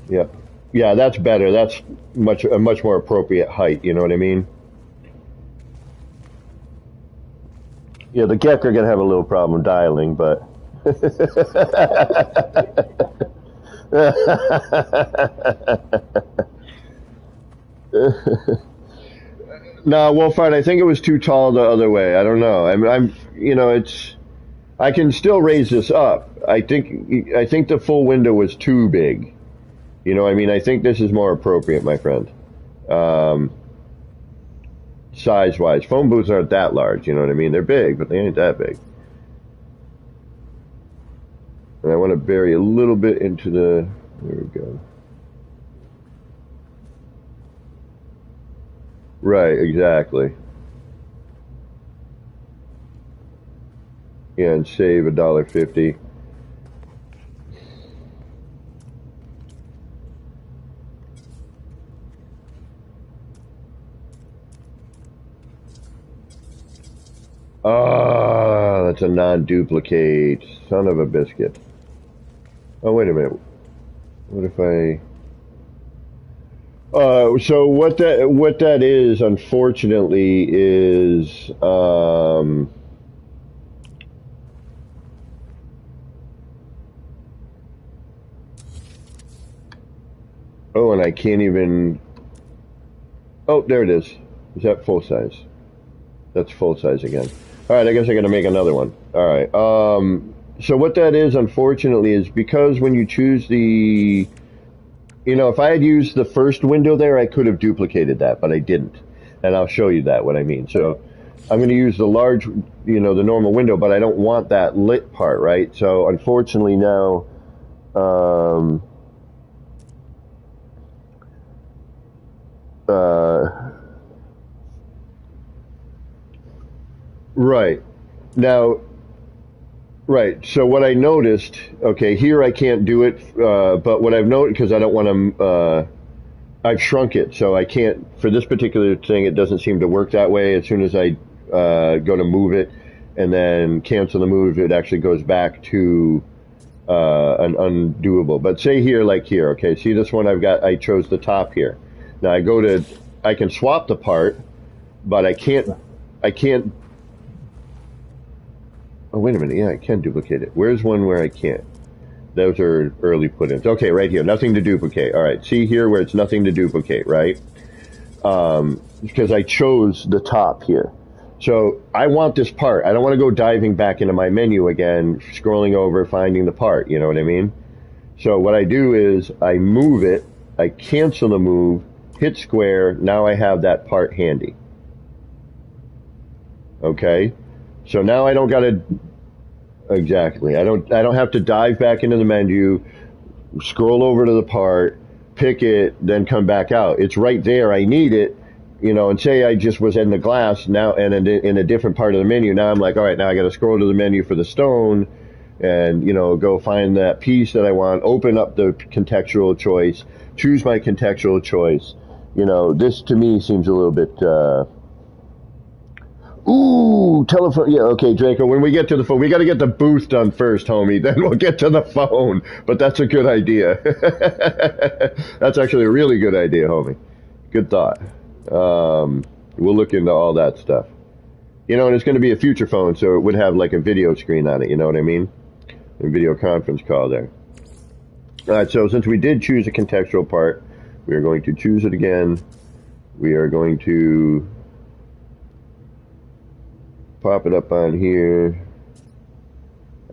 Speaker 1: Yep. Yeah, that's better. That's a much more appropriate height. You know what I mean? Yeah, the Geck are gonna have a little problem dialing, but. No, Wolfhard, I think it was too tall the other way. I don't know. I can still raise this up. I think the full window was too big. You know, I think this is more appropriate, my friend. Size-wise, phone booths aren't that large. You know what I mean? They're big, but they ain't that big. And I want to bury a little bit into the. There we go. Right, exactly. Yeah, and save $1.50. Ah, that's a non-duplicate. Son of a biscuit. Oh, wait a minute. What if I... so what that is, unfortunately, is oh, and I can't even. Oh, there it is. Is that full size? That's full size again. All right, I guess I got to make another one. All right. So what that is, unfortunately, is because when you choose the, if I had used the first window there, I could have duplicated that, but I didn't, and I'll show you that what I mean. So I'm going to use the large, the normal window, but I don't want that lit part, right? So unfortunately now, um, uh, right now. Right. So what I noticed, okay, here I can't do it, but what I've noticed, because I don't want to, I've shrunk it, so I can't, for this particular thing, it doesn't seem to work that way. As soon as I go to move it and then cancel the move, it actually goes back to an undoable. But say here, like here, okay, see this one I chose the top here. Now I can swap the part, but I can't. Oh, wait a minute. Yeah, I can duplicate it. Where's one where I can't? Those are early put-ins. Okay, right here. Nothing to duplicate. All right. See here where it's nothing to duplicate, right? Because I chose the top here. So I want this part. I don't want to go diving back into my menu again, scrolling over, finding the part. You know what I mean? So what I do is I move it. I cancel the move, hit square. Now I have that part handy. Okay? So now I don't got to exactly. I don't have to dive back into the menu, scroll over to the part, pick it, then come back out. It's right there. I need it, and say I just was in the glass now and in a different part of the menu. Now I'm like, all right, now I got to scroll to the menu for the stone and, go find that piece that I want, open up the contextual choice, choose my contextual choice. This to me seems a little bit, ooh, telephone. Yeah, okay, Draco. When we get to the phone, we got to get the booth done first, homie. Then we'll get to the phone. But that's a good idea. That's actually a really good idea, homie. Good thought. We'll look into all that stuff. And it's going to be a future phone, so it would have like a video screen on it. You know what I mean? A video conference call there. All right. So since we did choose a contextual part, we are going to choose it again. We are going to pop it up on here.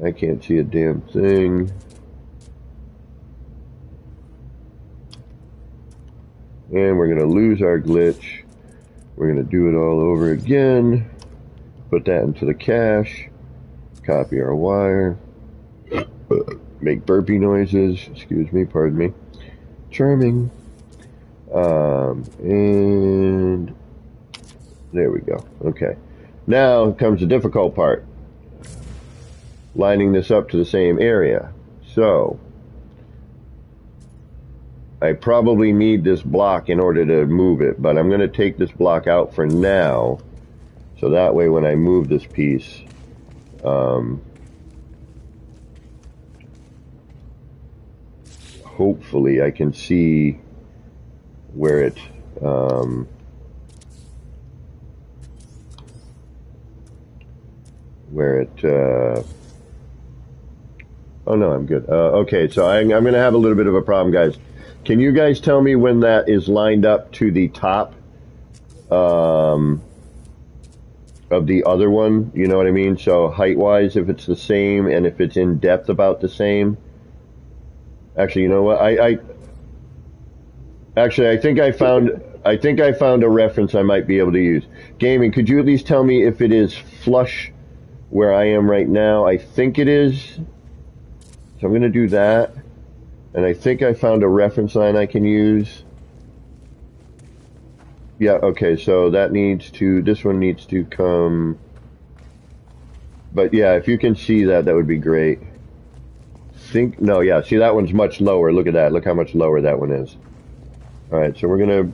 Speaker 1: I can't see a damn thing. And we're going to lose our glitch. We're going to do it all over again. Put that into the cache. Copy our wire. Make burpee noises. Excuse me, pardon me. Charming. And there we go. Okay. Now comes the difficult part. Lining this up to the same area. So I probably need this block in order to move it, but I'm going to take this block out for now. So that way when I move this piece, hopefully I can see where it, oh no, I'm good. Okay, so I'm going to have a little bit of a problem, guys. Can you guys tell me when that is lined up to the top of the other one? You know what I mean? So height-wise, if it's the same, and if it's in depth about the same. Actually, you know what? I think I found a reference I might be able to use. Gaming, could you at least tell me if it is flush where I am right now? I think it is. So I'm going to do that. And I think I found a reference line I can use. Yeah, okay, so that needs to, this one needs to come, but yeah, if you can see that, that would be great. No, yeah, see that one's much lower. Look at that. Look how much lower that one is. All right, so we're gonna,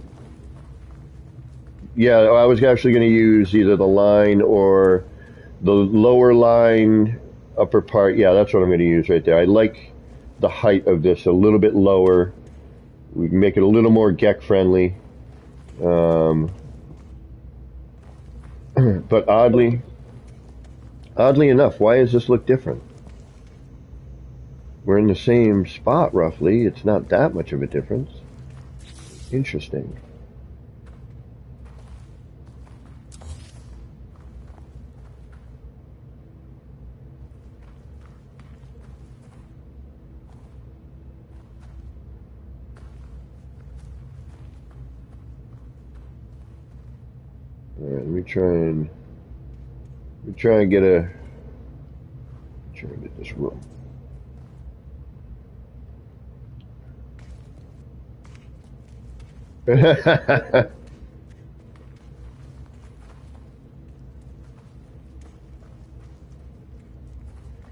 Speaker 1: yeah, I was actually gonna use either the line or the lower line, upper part. Yeah, that's what I'm gonna use right there. I like the height of this a little bit lower. We can make it a little more GEC friendly. But oddly enough, why does this look different? We're in the same spot roughly. It's not that much of a difference. Interesting. All right, let me try and get this room.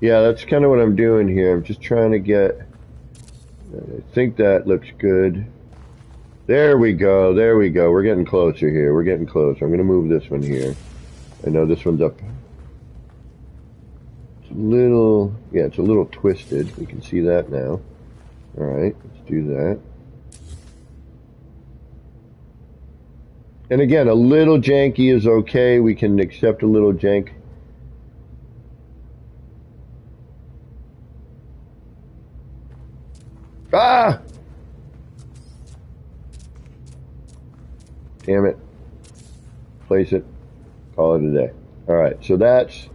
Speaker 1: Yeah, that's kind of what I'm doing here. I'm just trying to get, I think that looks good. There we go, there we go. We're getting closer here. We're getting closer. I'm going to move this one here. I know this one's up. It's a little, yeah, it's a little twisted. We can see that now. All right, let's do that. And again, a little janky is okay. We can accept a little jank. Ah! Damn it. Place it. Call it a day. All right, so that's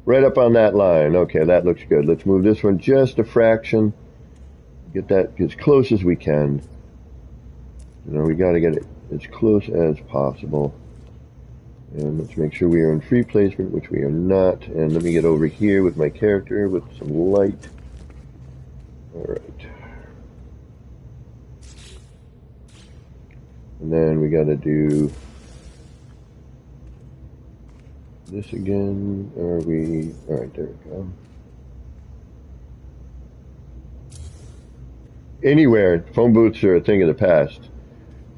Speaker 1: right up on that line. Okay, that looks good. Let's move this one just a fraction. Get that as close as we can. You know, we got to get it as close as possible. And let's make sure we are in free placement, which we are not. And let me get over here with my character with some light. All right. And then we got to do this again. Are we? All right, there we go. Anywhere, phone booths are a thing of the past.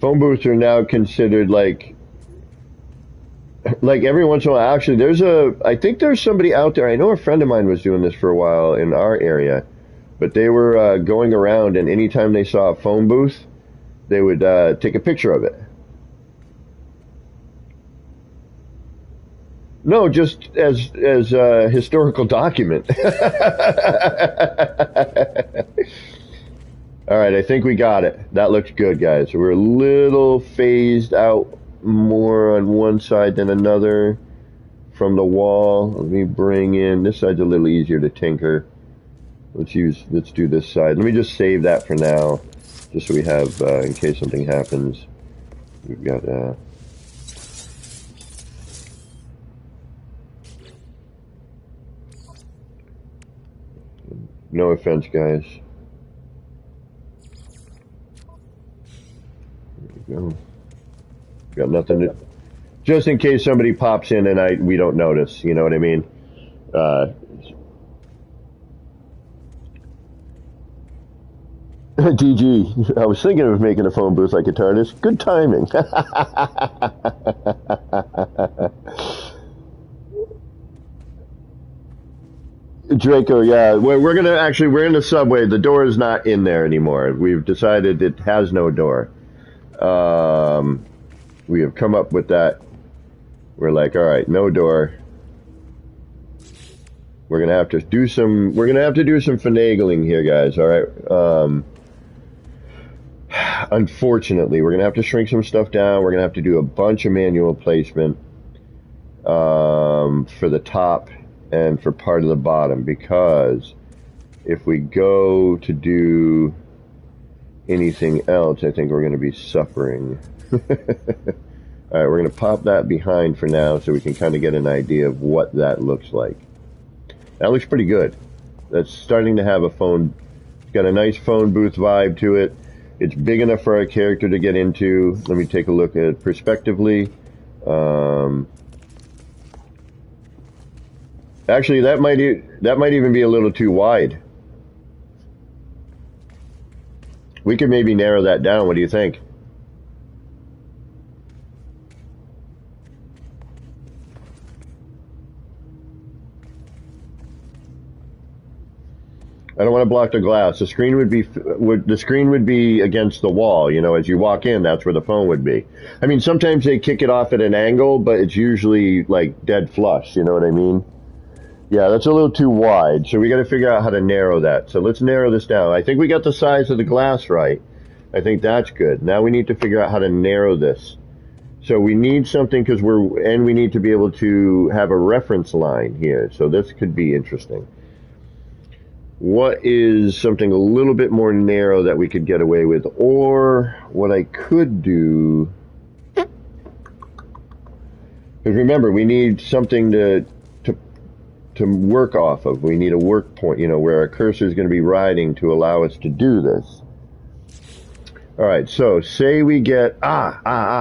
Speaker 1: Phone booths are now considered like every once in a while. Actually, I think there's somebody out there. I know a friend of mine was doing this for a while in our area, but they were going around, and anytime they saw a phone booth, they would take a picture of it. No, just as a historical document. All right, I think we got it. That looks good, guys. So we're a little phased out more on one side than another from the wall. Let me bring in, this side's a little easier to tinker. Let's do this side. Let me just save that for now, just so we have, in case something happens. We've got, no offense, guys. There we go. Got nothing to, just in case somebody pops in and we don't notice, you know what I mean? DG, I was thinking of making a phone booth like a TARDIS. Good timing. Draco, yeah. We're gonna actually, we're in the subway. The door is not in there anymore. We've decided it has no door. We have come up with that. We're like, all right, no door. We're gonna have to do some finagling here, guys. All right. Unfortunately, we're gonna have to shrink some stuff down. We're gonna have to do a bunch of manual placement for the top and for part of the bottom, because if we go to do anything else, I think we're going to be suffering. All right, we're going to pop that behind for now so we can kind of get an idea of what that looks like. That looks pretty good. That's starting to have it's got a nice phone booth vibe to it. It's big enough for our character to get into. Let me take a look at it prospectively. Actually, that might even be a little too wide. We could maybe narrow that down. What do you think? I don't want to block the glass. The screen would be against the wall. You know, as you walk in, that's where the phone would be. I mean, sometimes they kick it off at an angle, but it's usually like dead flush. You know what I mean? Yeah, that's a little too wide. So we got to figure out how to narrow that. So let's narrow this down. I think we got the size of the glass right. I think that's good. Now we need to figure out how to narrow this. So we need something because we need to be able to have a reference line here. So this could be interesting. What is something a little bit more narrow that we could get away with? Or what I could do, because remember, we need something to work off of. We need a work point, you know, where our cursor is going to be riding to allow us to do this. All right, so say we get aha.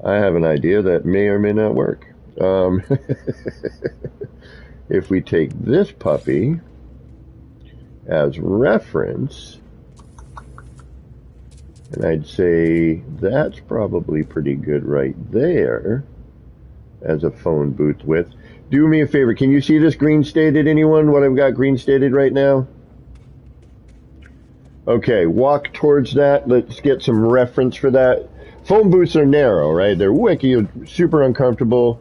Speaker 1: I have an idea that may or may not work. If we take this puppy as reference, and I'd say that's probably pretty good right there as a phone booth width. Do me a favor, can you see this green stated, anyone? What I've got green stated right now? Okay, walk towards that. Let's get some reference for that. Phone booths are narrow, right? They're super uncomfortable.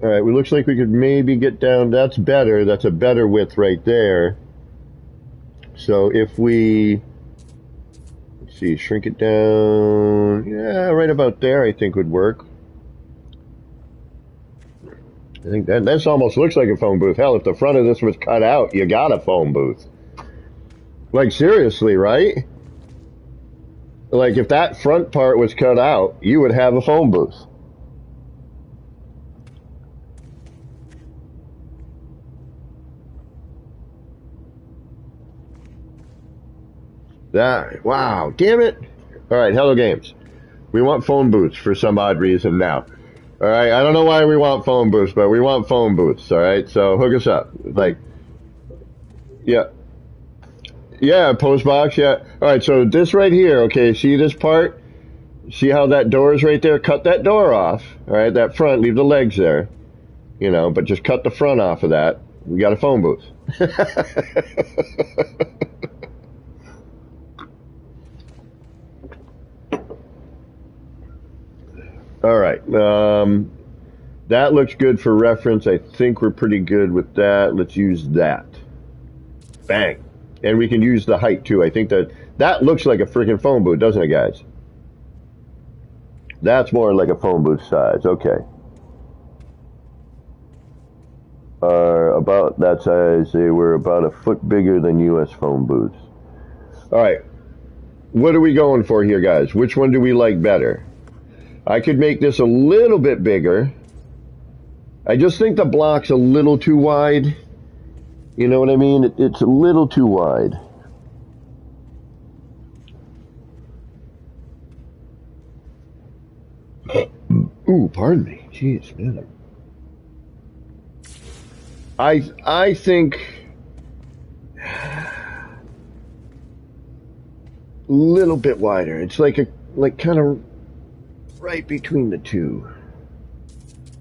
Speaker 1: All right, it looks like we could maybe get down. That's better. That's a better width right there. So if we, let's see, shrink it down. Yeah, right about there I think would work. I think this almost looks like a phone booth. Hell, if the front of this was cut out, you got a phone booth. Like, seriously, right? Like, if that front part was cut out, you would have a phone booth. Wow, damn it. All right, Hello Games. We want phone booths for some odd reason now. All right, I don't know why we want phone booths, but we want phone booths, all right? So hook us up. Like, yeah. Yeah, post box, yeah. All right, so this right here, okay, see this part? See how that door is right there? Cut that door off, all right, that front, leave the legs there, you know, but just cut the front off of that. We got a phone booth. All right, that looks good for reference. I think we're pretty good with that. Let's use that. Bang. And we can use the height too. I think that looks like a freaking phone booth, doesn't it, guys? That's more like a phone booth size. Okay. About that size, they were about a foot bigger than U.S. phone booths. All right. What are we going for here, guys? Which one do we like better? I could make this a little bit bigger. I just think the block's a little too wide. You know what I mean? It's a little too wide. Ooh, pardon me. Jeez, man. I think a little bit wider. It's like kind of right between the two.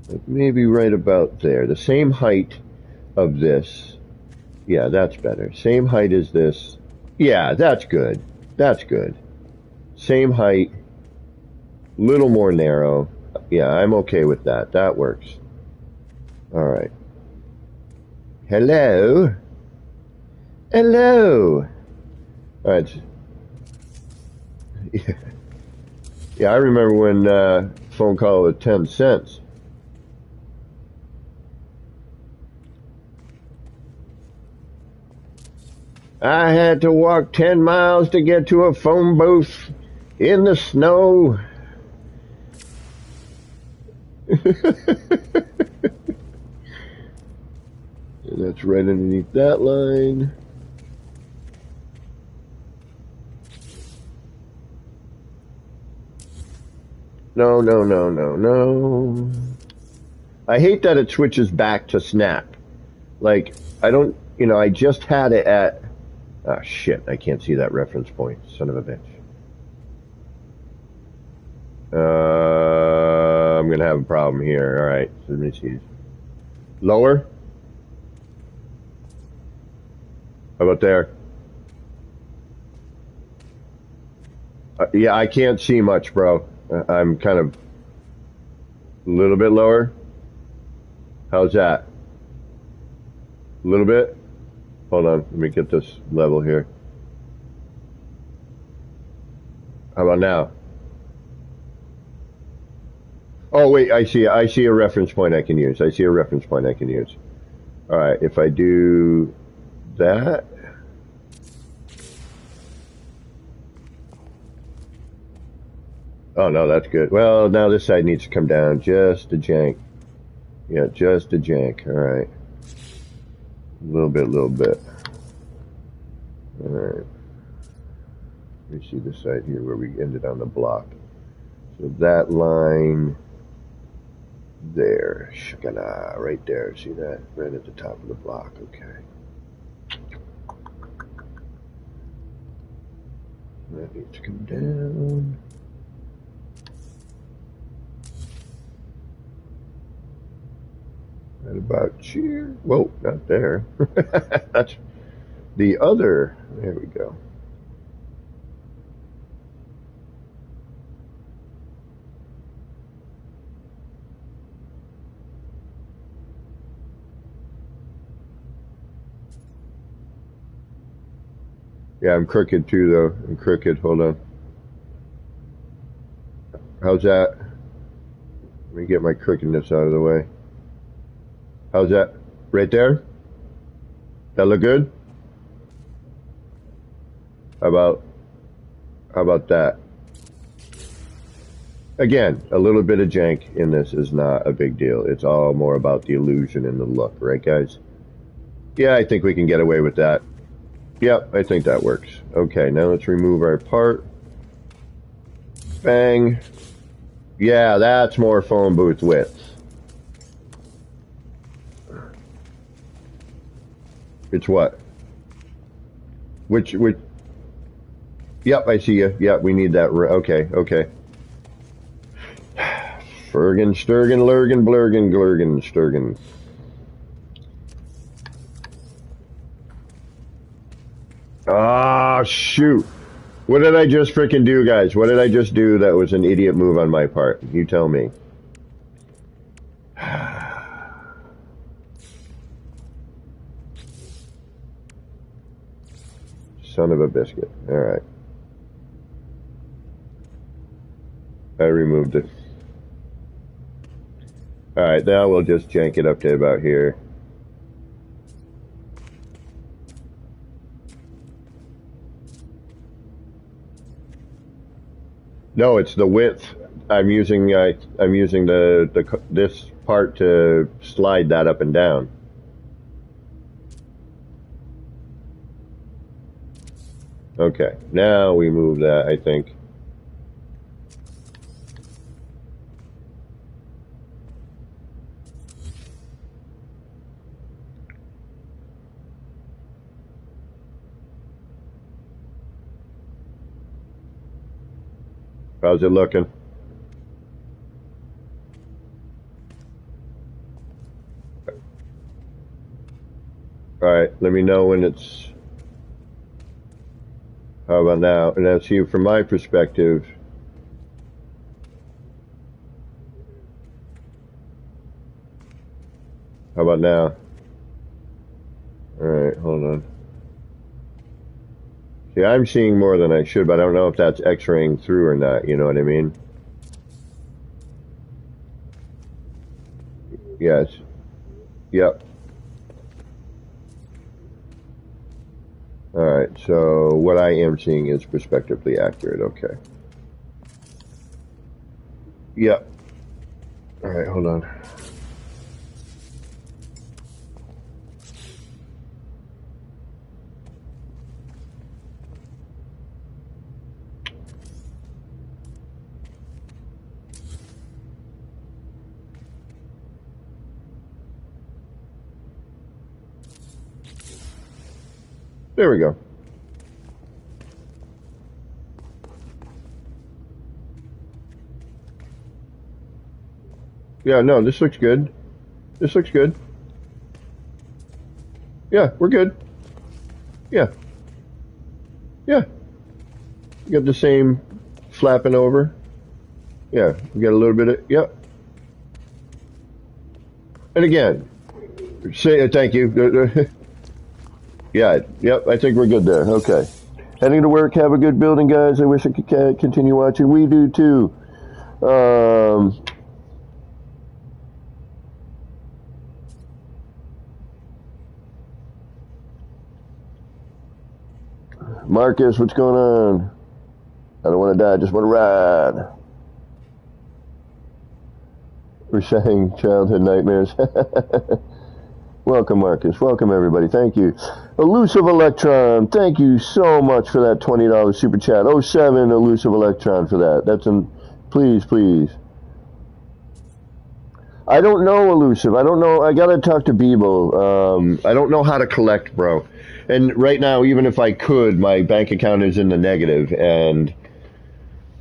Speaker 1: Like maybe right about there. The same height of this. Yeah, that's better. Same height as this. Yeah, that's good. That's good. Same height. Little more narrow. Yeah, I'm okay with that. That works. All right. Hello? Hello? All right. Yeah, I remember when phone call was 10 cents. I had to walk 10 miles to get to a phone booth in the snow. right underneath that line. No, no, no, no, no. I hate that it switches back to snap. Like, I don't, you know, I just had it at, ah, shit, I can't see that reference point, son of a bitch. I'm gonna have a problem here. All right, so let me see. Lower? How about there? Yeah, I can't see much, bro. I'm kind of a little bit lower. How's that? A little bit? Hold on, let me get this level here. How about now? Oh wait, I see a reference point I can use. I see a reference point I can use. All right, if I do that. Oh no, that's good. Well, now this side needs to come down just a jank. Yeah, just a jank. All right. A little bit, little bit. All right. Let me see this side here where we ended on the block. So that line there, shakana, right there. See that? Right at the top of the block. Okay. That needs to come down. Right about here. Whoa, not there. That's the other. There we go. Yeah, I'm crooked too, though. I'm crooked. Hold on. How's that? Let me get my crookedness out of the way. How's that? Right there? That look good? How about that? Again, a little bit of jank in this is not a big deal. It's all more about the illusion and the look, right, guys? Yeah, I think we can get away with that. Yep, I think that works. Okay, now let's remove our part. Bang. Yeah, that's more phone booth width. It's what? Which? Yep, I see you. Yep, we need that. Okay, okay. Fergen, Sturgen, Lurgen, Blurgen, Glurgen, Sturgen. Ah, shoot. What did I just frickin' do, guys? What did I just do that was an idiot move on my part? You tell me. Son of a biscuit. Alright. I removed it. Alright, now we'll just jank it up to about here. No, it's the width. I'm using this part to slide that up and down. Okay, now we move that, I think. How's it looking? Alright, let me know when it's... How about now? And now see, from my perspective... How about now? Alright, hold on. See, I'm seeing more than I should, but I don't know if that's x-raying through or not, you know what I mean? Yes. Yep. Alright, so what I am seeing is prospectively accurate, okay. Yep. Alright, hold on. There we go. Yeah, no, this looks good. This looks good. Yeah, we're good. Yeah, yeah. You got the same flapping over. Yeah, we got a little bit of, yep. And again, say thank you. Yeah, yep, I think we're good there. Okay. Heading to work. Have a good building, guys. I wish I could continue watching. We do too. Marcus, what's going on? I don't want to die. I just want to ride. We're saying childhood nightmares. Welcome, Marcus. Welcome, everybody. Thank you. Elusive Electron, thank you so much for that $20 super chat. 07 Elusive Electron for that. That's an please, please. I don't know, Elusive. I don't know. I gotta talk to Bebo. I don't know how to collect, bro. And right now, even if I could, my bank account is in the negative, and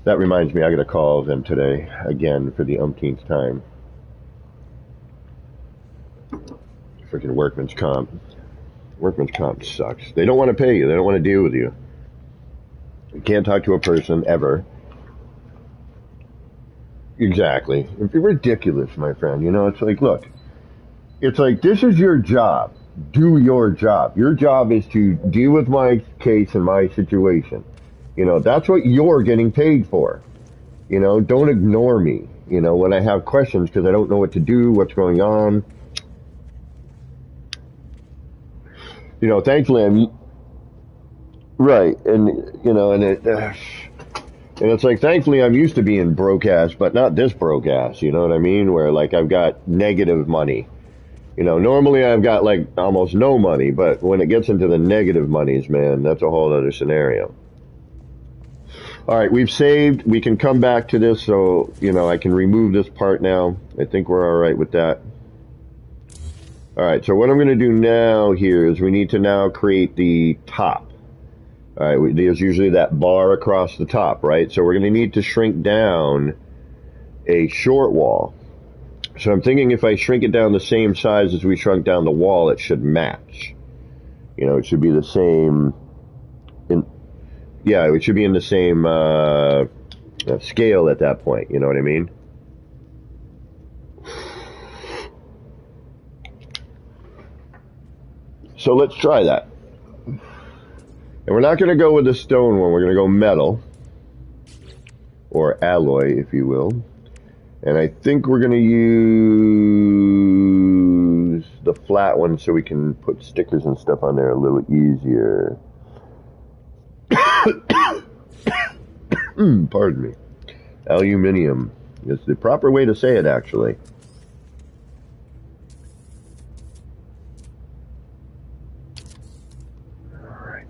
Speaker 1: that reminds me, I gotta call them today again for the umpteenth time. Freaking workman's comp. Workman's comp sucks. They don't want to pay you. They don't want to deal with you. You can't talk to a person ever. Exactly. It's ridiculous, my friend. You know, it's like, look, it's like, this is your job. Do your job. Your job is to deal with my case and my situation. You know, that's what you're getting paid for. You know, don't ignore me, you know, when I have questions because I don't know what to do, what's going on. You know, thankfully I'm right, and you know, and it's like thankfully I'm used to being broke ass, but not this broke ass. You know what I mean? Where like I've got negative money. You know, normally I've got like almost no money, but when it gets into the negative monies, man, that's a whole other scenario. All right, we've saved. We can come back to this, so you know I can remove this part now. I think we're all right with that. All right, so what I'm going to do now here is we need to now create the top. All right, there's usually that bar across the top, right? So we're going to need to shrink down a short wall. So I'm thinking if I shrink it down the same size as we shrunk down the wall, it should match. You know, it should be the same. Yeah, it should be in the same scale at that point. You know what I mean? So let's try that. And we're not going to go with the stone one. We're going to go metal. Or alloy, if you will. And I think we're going to use the flat one so we can put stickers and stuff on there a little easier. Pardon me. Aluminium is the proper way to say it, actually.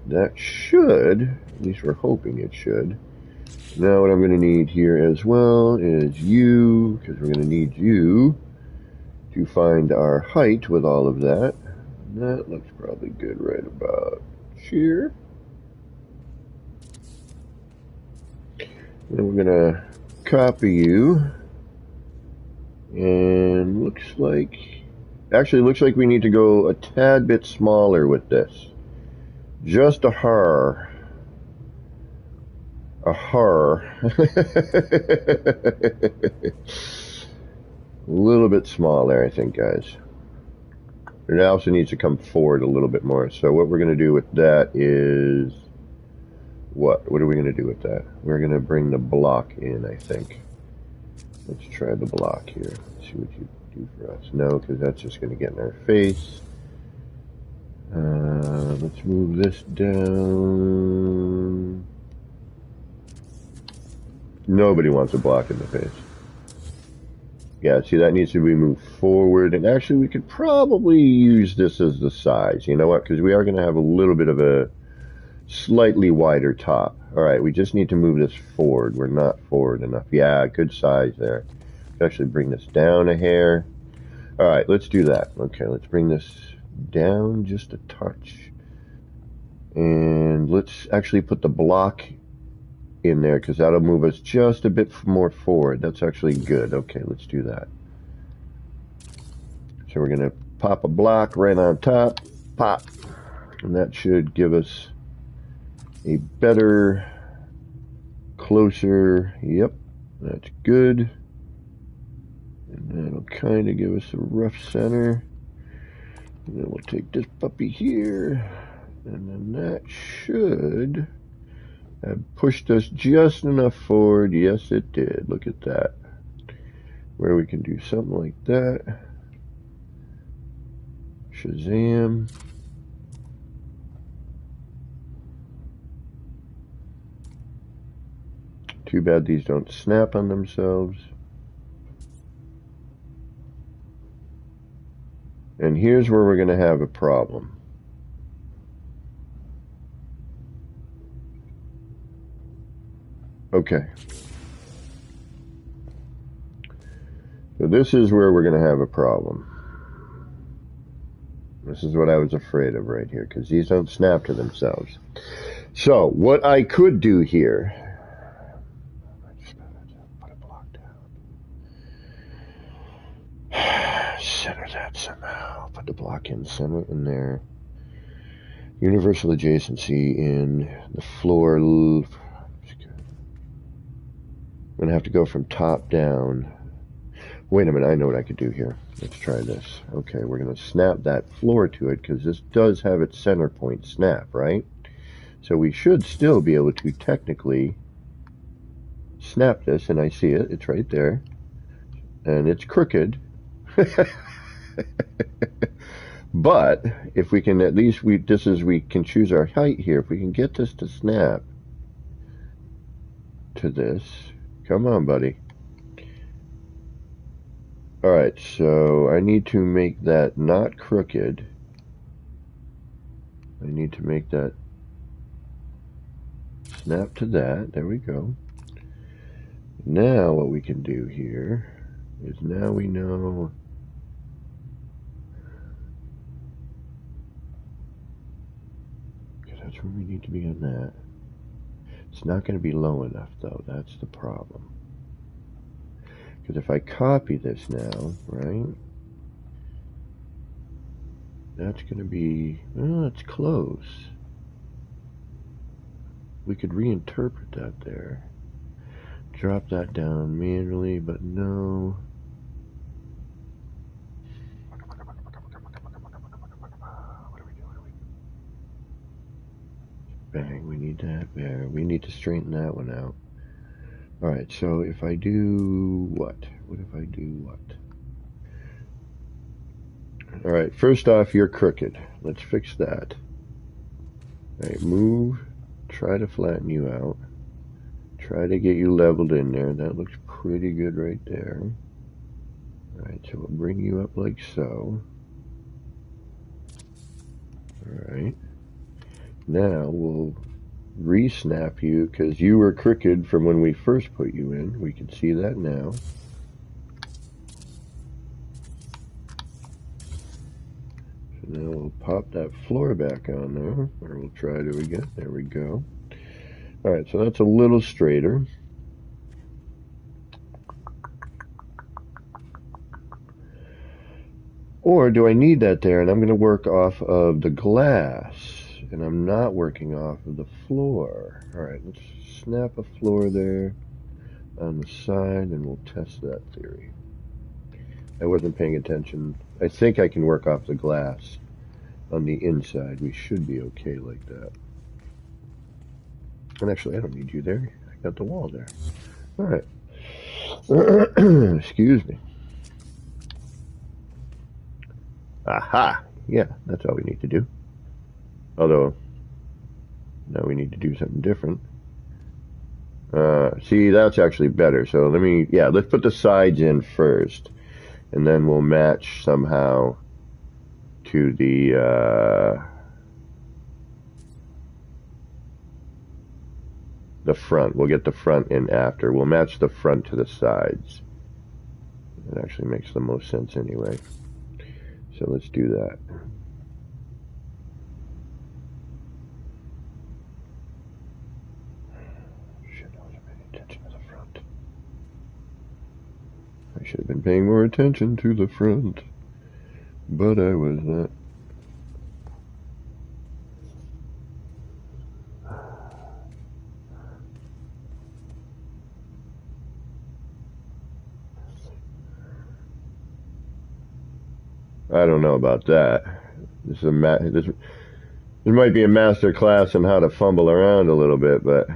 Speaker 1: That should, at least we're hoping it should. Now what I'm going to need here as well is you, because we're going to need you to find our height with all of that. That looks probably good right about here. And we're going to copy you. And looks like, actually looks like we need to go a tad bit smaller with this. Just a hair. A hair. A little bit smaller, I think, guys. It also needs to come forward a little bit more. So what we're going to do with that is... What are we going to do with that? We're going to bring the block in, I think. Let's try the block here. Let's see what you do for us. No, because that's just going to get in our face. Let's move this down. Nobody wants a block in the face. Yeah, see, that needs to be moved forward. And actually, we could probably use this as the size. You know what? Because we are going to have a little bit of a slightly wider top. All right, we just need to move this forward. We're not forward enough. Yeah, good size there. Let's actually bring this down a hair. All right, let's do that. Okay, let's bring this down just a touch. And let's actually put the block in there, because that'll move us just a bit more forward. That's actually good. Okay, let's do that. So we're going to pop a block right on top. Pop. And that should give us a better, closer, yep, that's good. And that'll kind of give us a rough center. And then we'll take this puppy here. And then that should have pushed us just enough forward. Yes, it did. Look at that. Where we can do something like that. Shazam. Too bad these don't snap on themselves. And here's where we're going to have a problem. Okay. So this is where we're going to have a problem. This is what I was afraid of right here, because these don't snap to themselves. So what I could do here, put a block down. Center that somehow. Put the block in, center it in there. Universal adjacency in the floor. I'm going to have to go from top down. Wait a minute, I know what I could do here. Let's try this. Okay, we're going to snap that floor to it, because this does have its center point snap, right? So we should still be able to technically snap this, and I see it. It's right there. And it's crooked. But if we can at least, we can choose our height here. If we can get this to snap to this. Come on, buddy. Alright, so I need to make that not crooked. I need to make that snap to that. There we go. Now what we can do here is, now we know that's where we need to be on that. It's not going to be low enough, though. That's the problem. Because if I copy this now, right, that's going to be, oh, it's close. We could reinterpret that there. Drop that down manually, but no. What do we do? Bang, we need that there. We need to straighten that one out. Alright, so if I do what? What if I do what? Alright, first off, you're crooked. Let's fix that. Alright, move. Try to flatten you out. Try to get you leveled in there. That looks pretty good right there. Alright, so we'll bring you up like so. Alright. Now we'll re-snap you, because you were crooked from when we first put you in. We can see that now. So now we'll pop that floor back on there, or we'll try to again. There we go. Alright, so that's a little straighter. Or do I need that there, and I'm going to work off of the glass, and I'm not working off of the floor. Alright, let's snap a floor there on the side, and we'll test that theory. I wasn't paying attention. I think I can work off the glass on the inside. We should be okay like that. And actually, I don't need you there. I got the wall there. Alright. Excuse me. Aha! Yeah, that's all we need to do. Although, now we need to do something different. See, that's actually better. So let's put the sides in first. And then we'll match somehow to the front. We'll get the front in after. We'll match the front to the sides. It actually makes the most sense anyway. So let's do that. should have been paying more attention to the front, but I was not. I don't know about that. This is this might be a master class on how to fumble around a little bit, but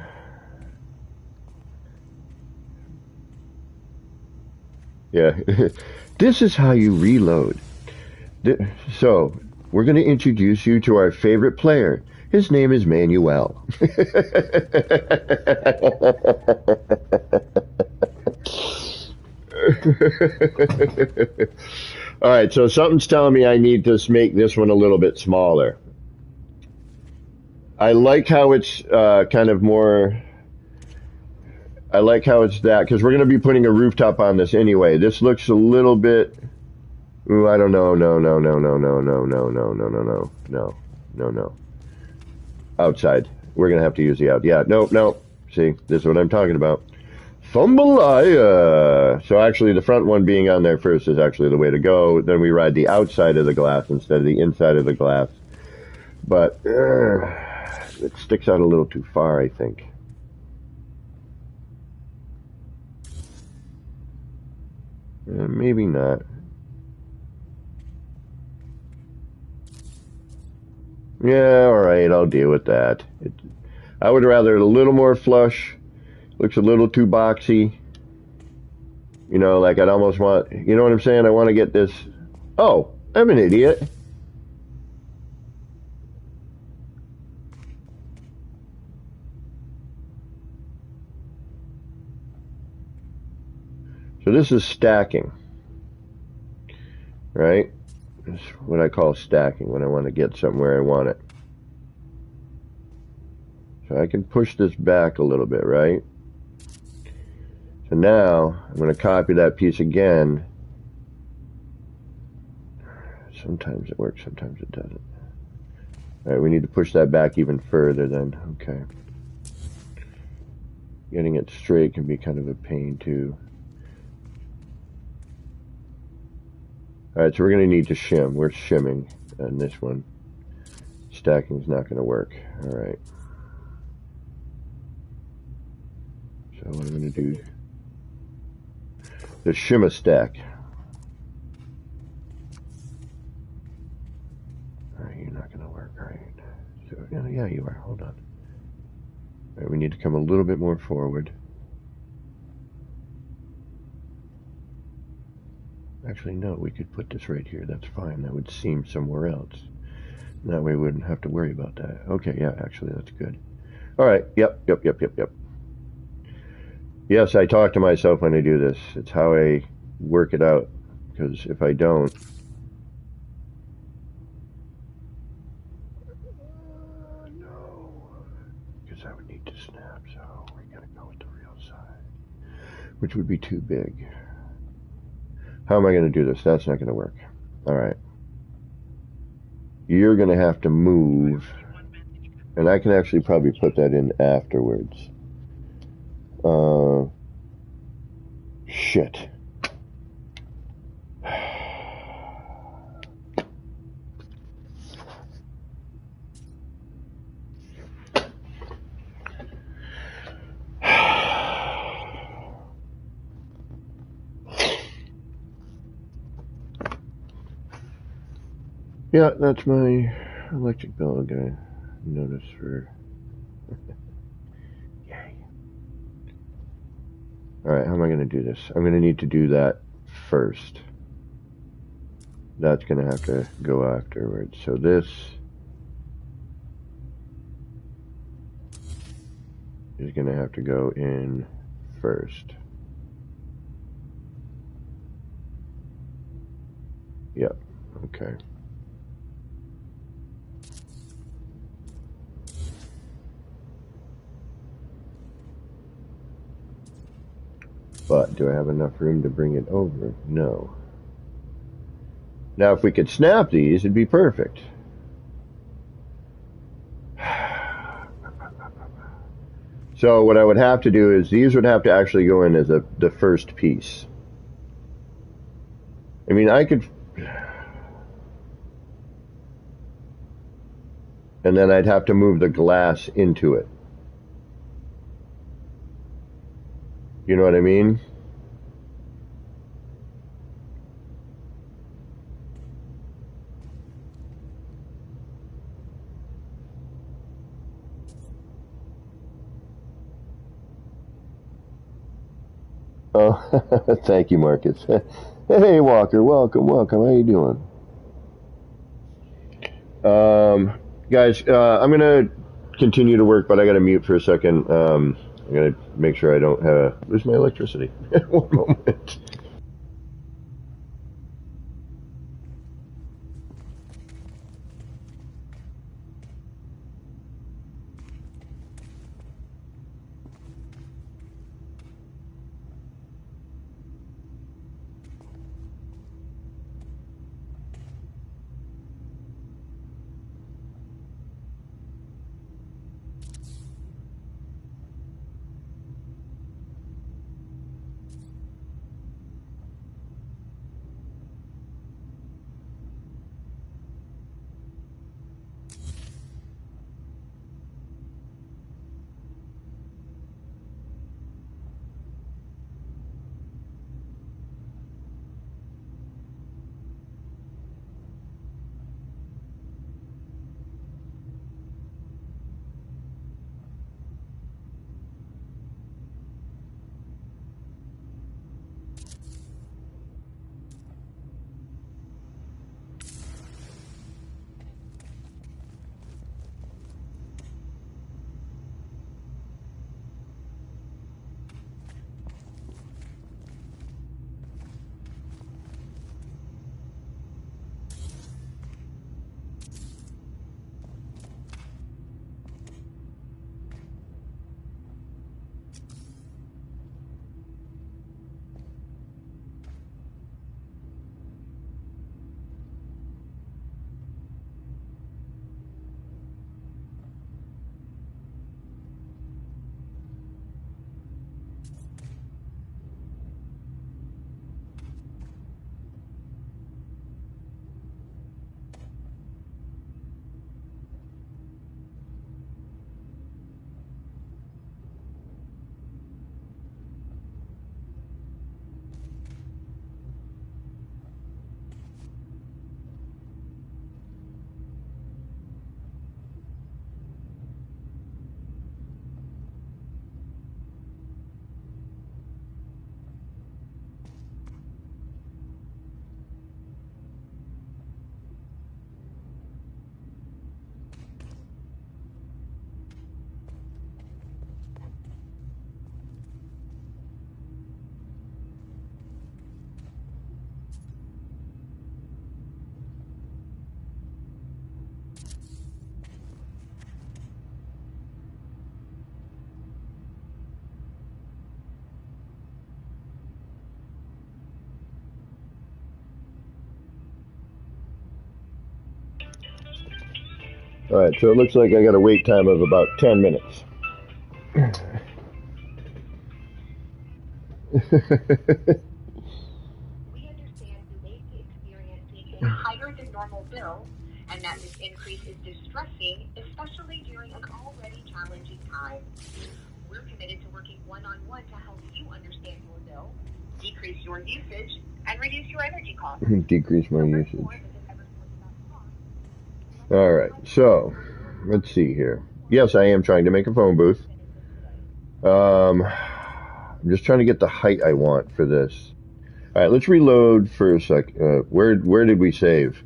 Speaker 1: yeah. This is how you reload. So, we're going to introduce you to our favorite player. His name is Manuel. All right, so something's telling me I need to make this one a little bit smaller. I like how it's kind of more. I like how it's that, because we're going to be putting a rooftop on this anyway. This looks a little bit. Ooh, I don't know. No. Outside. We're going to have to use the out. Yeah, no. See, this is what I'm talking about. Fumbalaya. So actually the front one being on there first is actually the way to go. Then we ride the outside of the glass instead of the inside of the glass. But it sticks out a little too far, I think. Maybe not. Yeah, alright, I'll deal with that. I would rather it a little more flush. Looks a little too boxy. You know, like I'd almost want, you know what I'm saying? I want to get this. Oh, I'm an idiot. So this is stacking, right? This is what I call stacking when I want to get somewhere I want it. So I can push this back a little bit, right? So now I'm going to copy that piece again. Sometimes it works, sometimes it doesn't. All right, we need to push that back even further then. Okay. Getting it straight can be kind of a pain too. All right, so we're going to need to shim. We're shimming on this one. Stacking's not going to work. All right. So what I'm going to do, the shimmer stack. All right, you're not going to work, right? So, yeah, you are. Hold on. All right, we need to come a little bit more forward. Actually, no, we could put this right here. That's fine. That would seam somewhere else. That way we wouldn't have to worry about that. Okay, yeah, actually, that's good. All right, yep. Yes, I talk to myself when I do this. It's how I work it out. Because if I don't... no. Because I would need to snap, so we're going to go with the real side. Which would be too big. How am I going to do this? That's not going to work. All right. You're going to have to move. And I can actually probably put that in afterwards. Shit. Yeah, that's my electric bill guy. Notice for. Yay. Alright, how am I going to do this? I'm going to need to do that first. That's going to have to go afterwards. So this is going to have to go in first. Yep, okay. But do I have enough room to bring it over? No. Now, if we could snap these, it'd be perfect. So what I would have to do is these would have to actually go in as the first piece. I mean, I could, and then I'd have to move the glass into it. You know what I mean? Oh, thank you, Marcus. Hey, Walker, welcome, welcome. How you doing? Guys, I'm gonna continue to work, but I gotta mute for a second. I gotta make sure I don't lose my electricity. One moment. All right, so it looks like I got a wait time of about 10 minutes. Decrease my usage. All right, so let's see here. Yes, I am trying to make a phone booth. I'm just trying to get the height I want for this. All right, let's reload for a sec. Where did we save?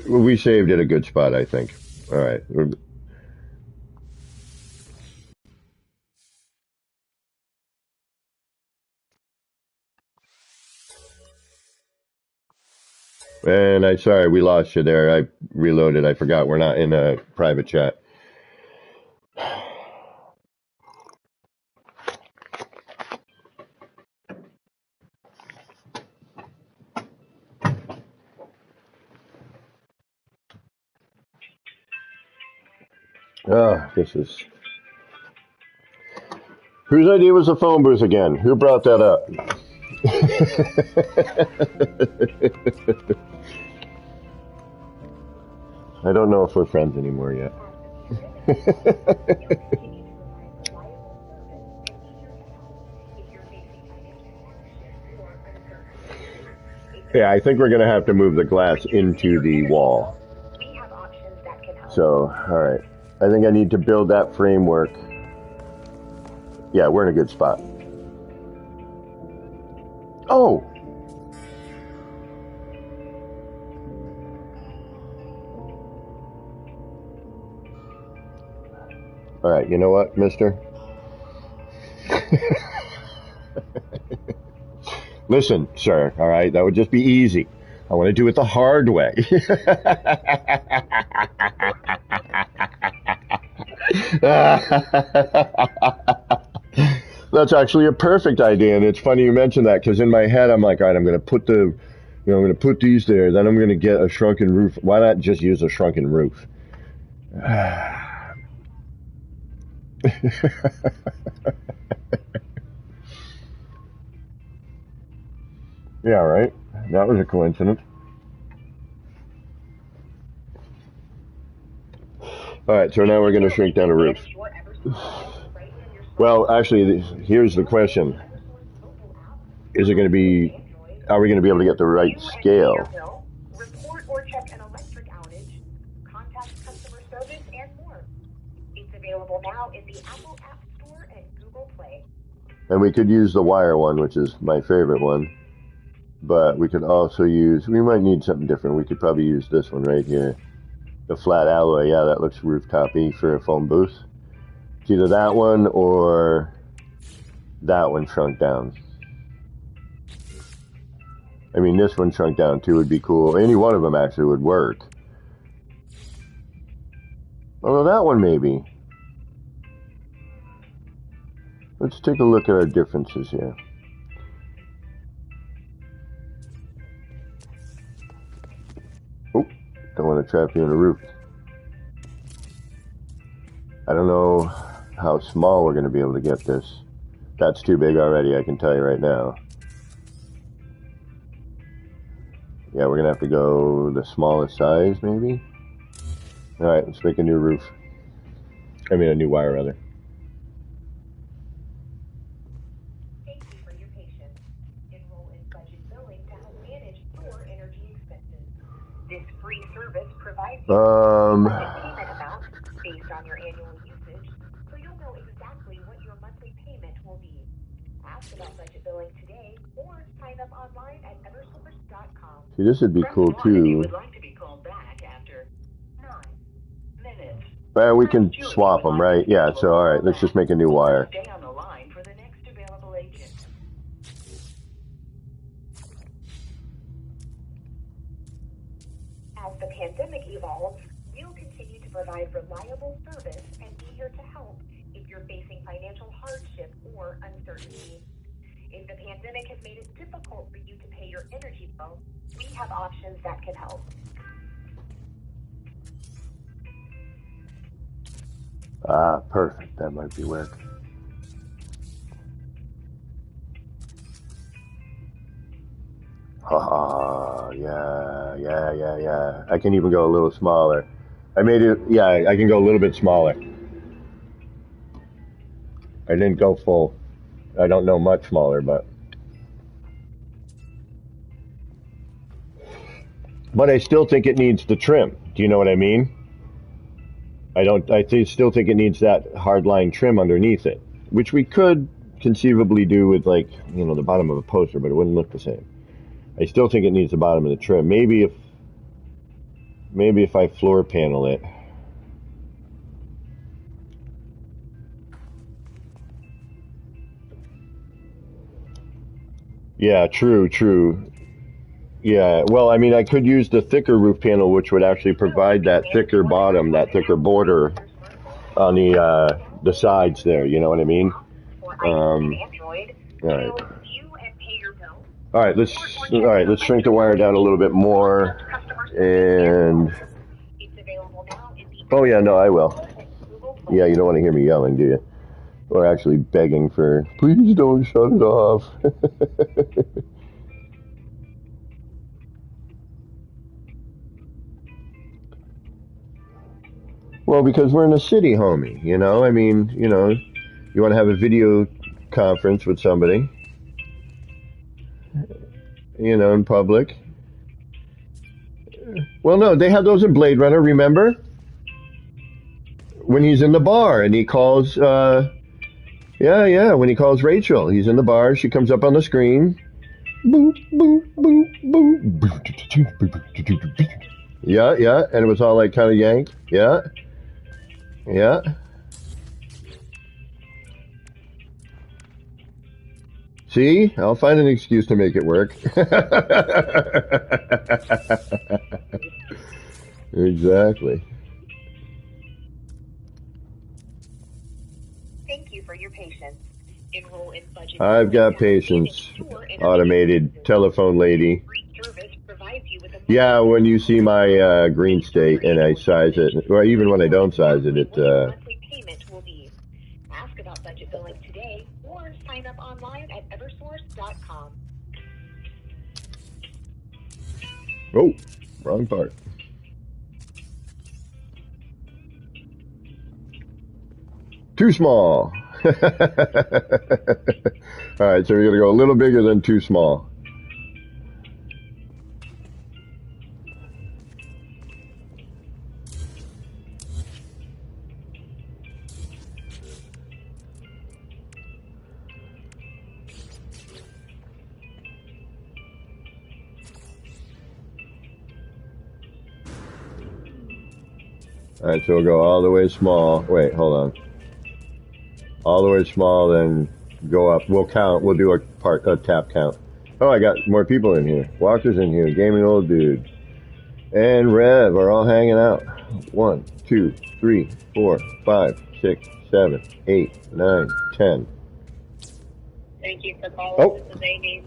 Speaker 1: Well, we saved at a good spot, I think. All right. And sorry, we lost you there. I reloaded. I forgot we're not in a private chat. This is Whose idea was the phone booth again? Who brought that up? I don't know if we're friends anymore yet. Yeah, I think we're going to have to move the glass into the wall. So, alright. I think I need to build that framework. Yeah, we're in a good spot. Oh! Alright, you know what, mister? Listen, sir, alright, that would just be easy. I want to do it the hard way. That's actually a perfect idea, and it's funny you mentioned that, because in my head I'm like, all right, I'm going to put I'm going to put these there, then I'm going to get a shrunken roof. Why not just use a shrunken roof? Yeah, right. That was a coincidence. Alright, so now we're going to shrink down a roof. Well, actually, here's the question. Is it going to be, are we going to be able to get the right scale?
Speaker 2: Report or check an electric outage, contact customer service, and more. It's available now in the Apple App Store and Google Play.
Speaker 1: And we could use the wire one, which is my favorite one. But we could also use, we might need something different. We could probably use this one right here. The flat alloy, yeah, that looks rooftop-y for a phone booth. It's either that one or that one shrunk down. I mean, this one shrunk down too would be cool. Any one of them actually would work. Although that one maybe. Let's take a look at our differences here. Oh, don't want to trap you in a roof. I don't know how small we're going to be able to get this. That's too big already, I can tell you right now. Yeah, we're going to have to go the smallest size, maybe? Alright, let's make a new roof. I mean, a new wire, rather.
Speaker 2: Thank you for your patience. Enroll in budget billing to help manage your energy expenses. This free service provides you with a payment amount based on your annual usage, so you'll know exactly what your monthly payment will be. Ask about budget billing today, or sign up online at eversource.com.
Speaker 1: See, this would be cool too.
Speaker 2: You would like to be called back after 9 minutes.
Speaker 1: Well, we can swap them, right? Yeah, so alright, let's just make a new wire.
Speaker 2: Stay on the line for the next available agent. As the pandemic evolves, we'll continue to provide reliable service and be here to help if you're facing financial hardship or uncertainty. If the pandemic has made it difficult for you to pay your energy bill, we have options that can help.
Speaker 1: Ah, perfect. That might be work. Yeah. I can even go a little smaller. I made it, yeah, I can go a little bit smaller. I didn't go full. I don't know much smaller, but I still think it needs the trim. Do you know what I mean? I still think it needs that hardline trim underneath it, which we could conceivably do with, like, you know, the bottom of a poster, but it wouldn't look the same. I still think it needs the bottom of the trim. Maybe if I floor panel it. Yeah, true. Yeah, well, I mean, I could use the thicker roof panel, which would actually provide that thicker bottom, that thicker border on the sides there. You know what I mean? All right, let's shrink the wire down a little bit more. And oh yeah, no, I will. Yeah, you don't want to hear me yelling, do you? Or actually begging for, please don't shut it off. Well, because we're in a city, homie, you know? I mean, you know, you want to have a video conference with somebody, you know, in public. Well, no, they have those in Blade Runner, remember? When he's in the bar and he calls, yeah, when he calls Rachel, he's in the bar, she comes up on the screen. Boop, boop, boop, boop. Yeah, yeah, and it was all like kind of yanked. Yeah, yeah. See, I'll find an excuse to make it work. Exactly.
Speaker 2: Thank you for your patience. Enroll in budget
Speaker 1: I've
Speaker 2: billing
Speaker 1: got
Speaker 2: to help manage
Speaker 1: patience,
Speaker 2: your energy
Speaker 1: automated
Speaker 2: expenses.
Speaker 1: telephone lady.
Speaker 2: This free service provides you with a
Speaker 1: Yeah,
Speaker 2: monthly
Speaker 1: when you
Speaker 2: payment
Speaker 1: see my green
Speaker 2: based on your
Speaker 1: state and I
Speaker 2: annual
Speaker 1: size
Speaker 2: usage.
Speaker 1: it, or even when I don't size it,
Speaker 2: Exactly
Speaker 1: it
Speaker 2: what your monthly payment will be. Ask about budget billing today or sign up online at eversource.com.
Speaker 1: oh, wrong part. Too small. All right, so we're gonna go a little bigger than too small. All right, so we'll go all the way small. Wait, hold on. All the way small, then go up. We'll count. We'll do a tap count. Oh, I got more people in here. Walker's in here. Gaming old dude. And Rev are all hanging out. 1, 2, 3, 4, 5, 6, 7, 8, 9, 10.
Speaker 2: Thank you for calling.
Speaker 1: Oh.
Speaker 2: This is Amy.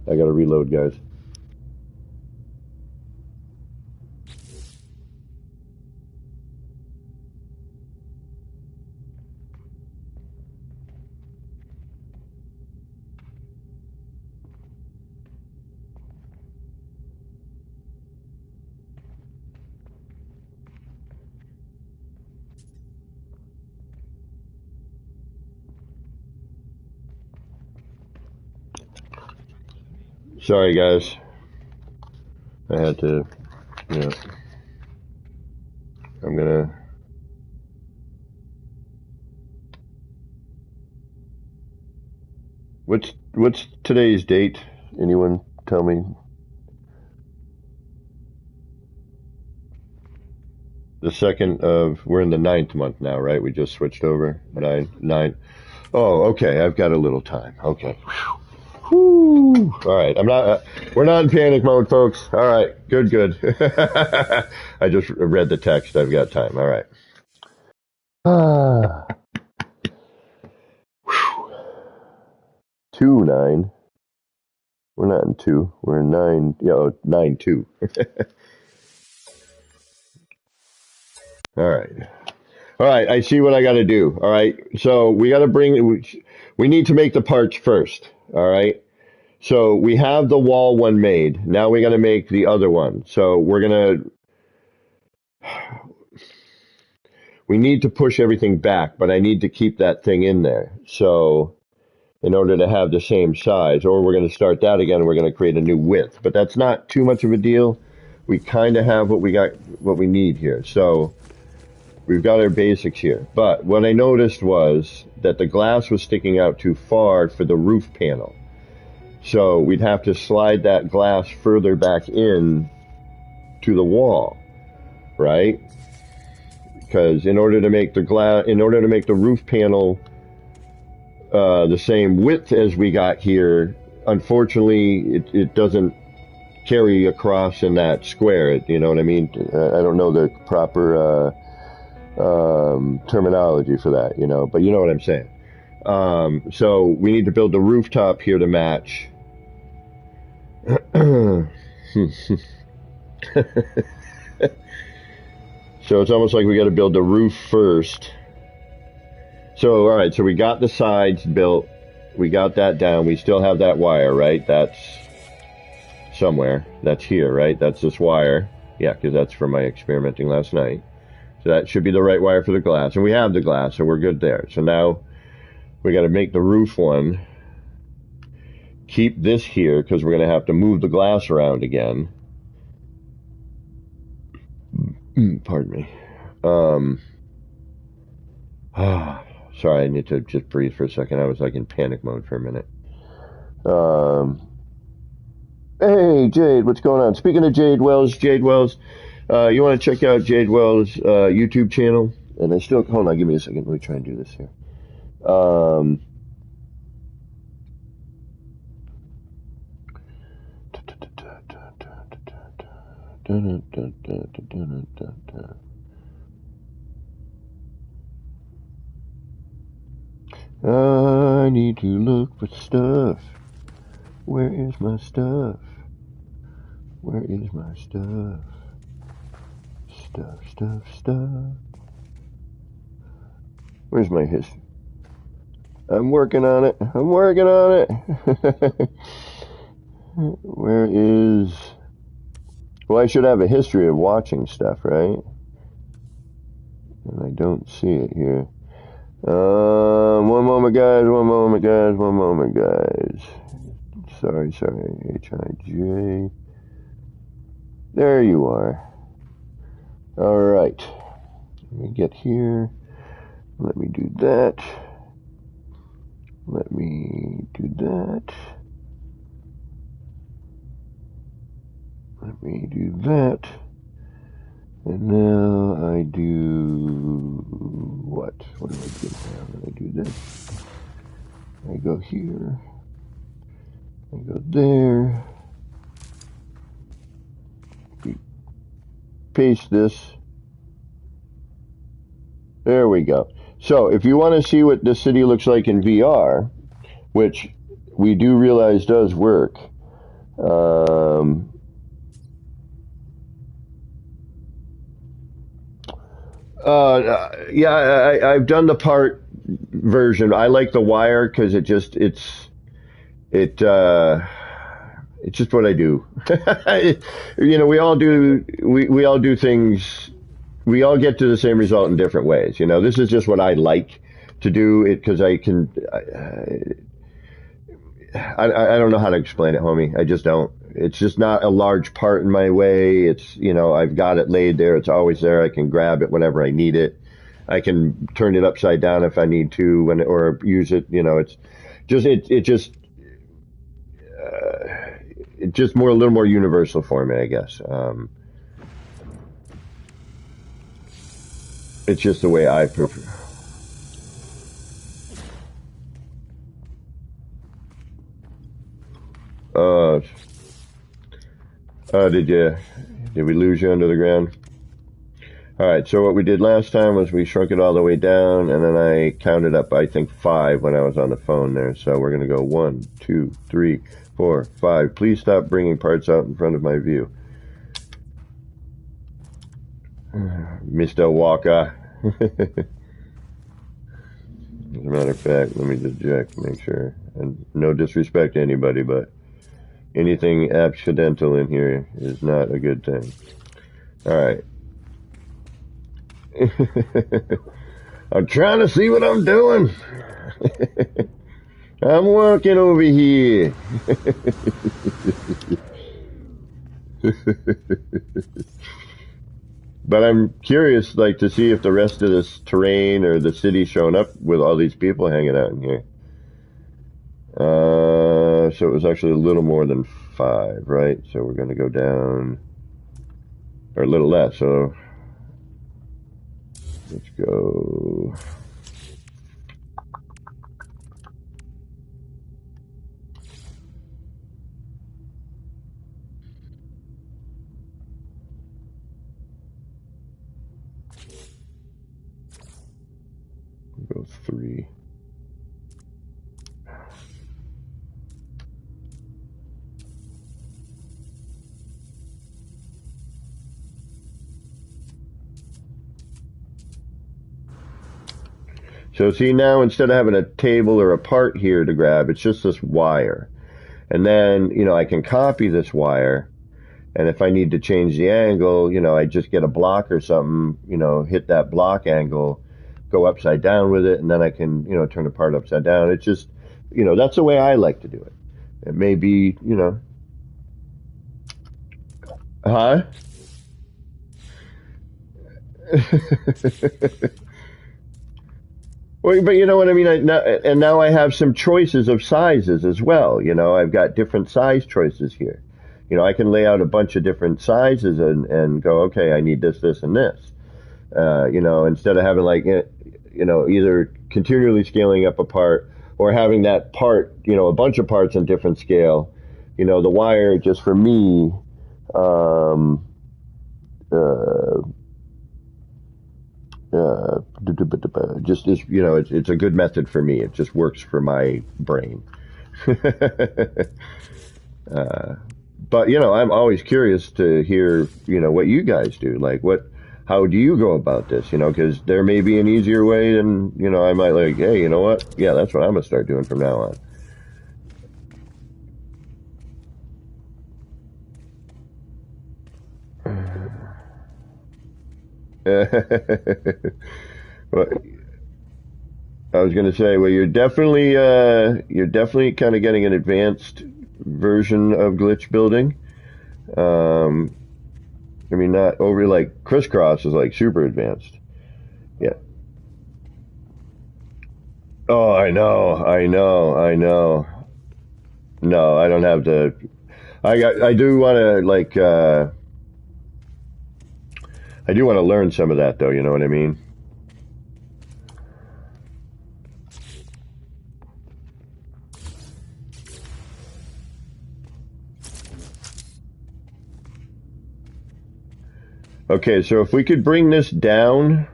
Speaker 1: I gotta reload, guys. Sorry, guys. I had to, yeah. I'm gonna... What's today's date? Anyone tell me? The second of... We're in the 9th month now, right? We just switched over. Nine. Oh, okay. I've got a little time. Okay. Whew. All right. I'm not... we're not in panic mode, folks. All right. Good. I just read the text. I've got time. All right. Ah. 2-9. We're not in 2. We're in 9. 9-2. All right. All right. I see what I got to do. All right. So we got to we need to make the parts first. All right. So we have the wall one made. Now we got to make the other one. So we need to push everything back, but I need to keep that thing in there. So in order to have the same size, or we're going to start that again and we're going to create a new width. But that's not too much of a deal. We kind of have what we need here. So we've got our basics here. But what I noticed was that the glass was sticking out too far for the roof panel. So we'd have to slide that glass further back in to the wall, right? Because in order to make the roof panel the same width as we got here, unfortunately, it doesn't carry across in that square. You know what I mean? I don't know the proper terminology for that, but you know what I'm saying. So we need to build the rooftop here to match. So it's almost like we got to build the roof first. So, all right, so we got the sides built. We got that down. We still have that wire, right? That's somewhere. That's here, right? That's this wire. Yeah, because that's from my experimenting last night. So that should be the right wire for the glass. And we have the glass, so we're good there. So now we got to make the roof one. Keep this here because we're going to have to move the glass around again. Pardon me. Sorry, I need to just breathe for a second. I was like in panic mode for a minute. Hey, Jade, what's going on? Speaking of Jade Wells, you want to check out Jade Wells' YouTube channel? And hold on, give me a second. Let me try and do this here. I need to look for stuff. Where is my stuff? Where is my stuff? Stuff. Where's my history? I'm working on it. Where is... Well, I should have a history of watching stuff, right? And I don't see it here. One moment, guys. Sorry. H-I-J. There you are. All right. Let me get here. Let me do that. And now I do what? What do I do now? I do this. I go here. I go there. Paste this. There we go. So if you want to see what the city looks like in VR, which we do realize does work, Um, yeah, I've done the part version. I like the wire because it it's just what I do. You know, we all do things. We all get to the same result in different ways. You know, this is just what I like to do it because I can. I don't know how to explain it, homie. I just don't. It's just not a large part in my way. It's, you know, I've got it laid there. It's always there. I can grab it whenever I need it. I can turn it upside down if I need to, or use it. You know, it's just it's just more a little more universal for me, I guess. It's just the way I prefer. Uh, did we lose you under the ground? All right, so what we did last time was we shrunk it all the way down, and then I counted up, I think, 5 when I was on the phone there. So we're going to go 1, 2, 3, 4, 5. Please stop bringing parts out in front of my view. Mr. Walker. As a matter of fact, let me just check, make sure. And no disrespect to anybody, but anything accidental in here is not a good thing. All right. I'm trying to see what I'm doing. I'm working over here. But I'm curious, like, to see if the rest of this terrain or the city showing up with all these people hanging out in here. So it was actually a little more than 5, right? So we're going to go down, or a little less. So let's go. Go 3. So see, now instead of having a table or a part here to grab, it's just this wire. And then, you know, I can copy this wire. And if I need to change the angle, you know, I just get a block or something, you know, hit that block angle, go upside down with it, and then I can, you know, turn the part upside down. It's just, you know, that's the way I like to do it. It may be, you know, huh? Well, but you know what I mean? And now I have some choices of sizes as well. You know, I've got different size choices here. You know, I can lay out a bunch of different sizes and go, okay, I need this, this, and this. You know, instead of having like, you know, either continually scaling up a part or having that part, you know, a bunch of parts in different scale. You know, the wire just for me, um, uh, just is, you know, it's a good method for me. It just works for my brain. uh, but you know, I'm always curious to hear, you know, what you guys do. Like, how do you go about this? You know, because there may be an easier way, and you know, I might like, hey, you know what? Yeah, that's what I'm gonna start doing from now on. Well, I was going to say, well, you're definitely kind of getting an advanced version of glitch building. Um, I mean, not over like crisscross is like super advanced. Yeah. Oh, I know. No, I don't have to. I do want to like, I do want to learn some of that though. You know what I mean? Okay, so if we could bring this down.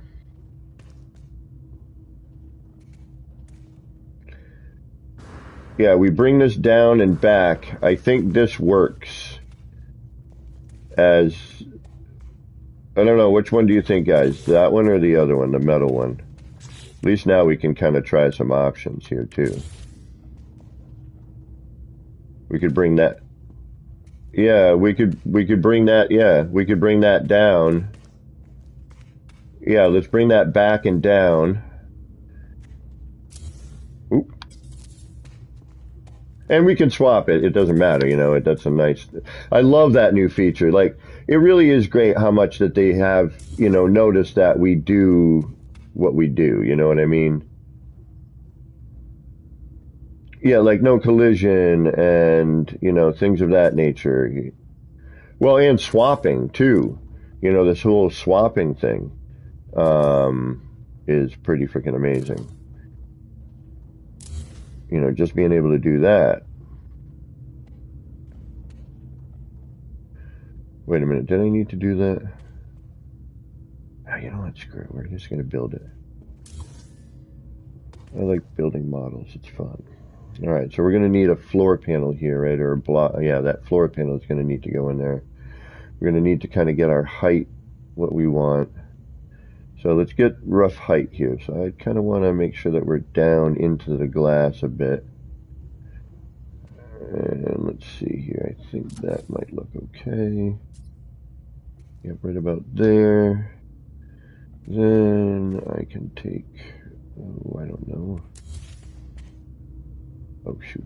Speaker 1: Yeah, we bring this down and back. I think this works as... I don't know, which one do you think, guys? That one or the other one, the metal one? At least now we can kind of try some options here, too. We could bring that... Yeah, we could bring that, yeah, we could bring that down. Yeah, let's bring that back and down. Oop. And we can swap it. It doesn't matter, you know. That's a nice... I love that new feature. Like, it really is great how much that they have, you know, noticed that we do what we do. You know what I mean? Yeah, like no collision and, you know, things of that nature. Well, and swapping, too. You know, this whole swapping thing is pretty freaking amazing. You know, just being able to do that. Wait a minute, did I need to do that? Oh, you know what, screw it, we're just going to build it. I like building models, it's fun. Alright, so we're going to need a floor panel here, right, or a block. Yeah, that floor panel is going to need to go in there. We're going to need to kind of get our height, what we want. So let's get rough height here. So I kind of want to make sure that we're down into the glass a bit. And let's see here. I think that might look okay. Yep, right about there. Then I can take, oh, I don't know. Oh, shoot.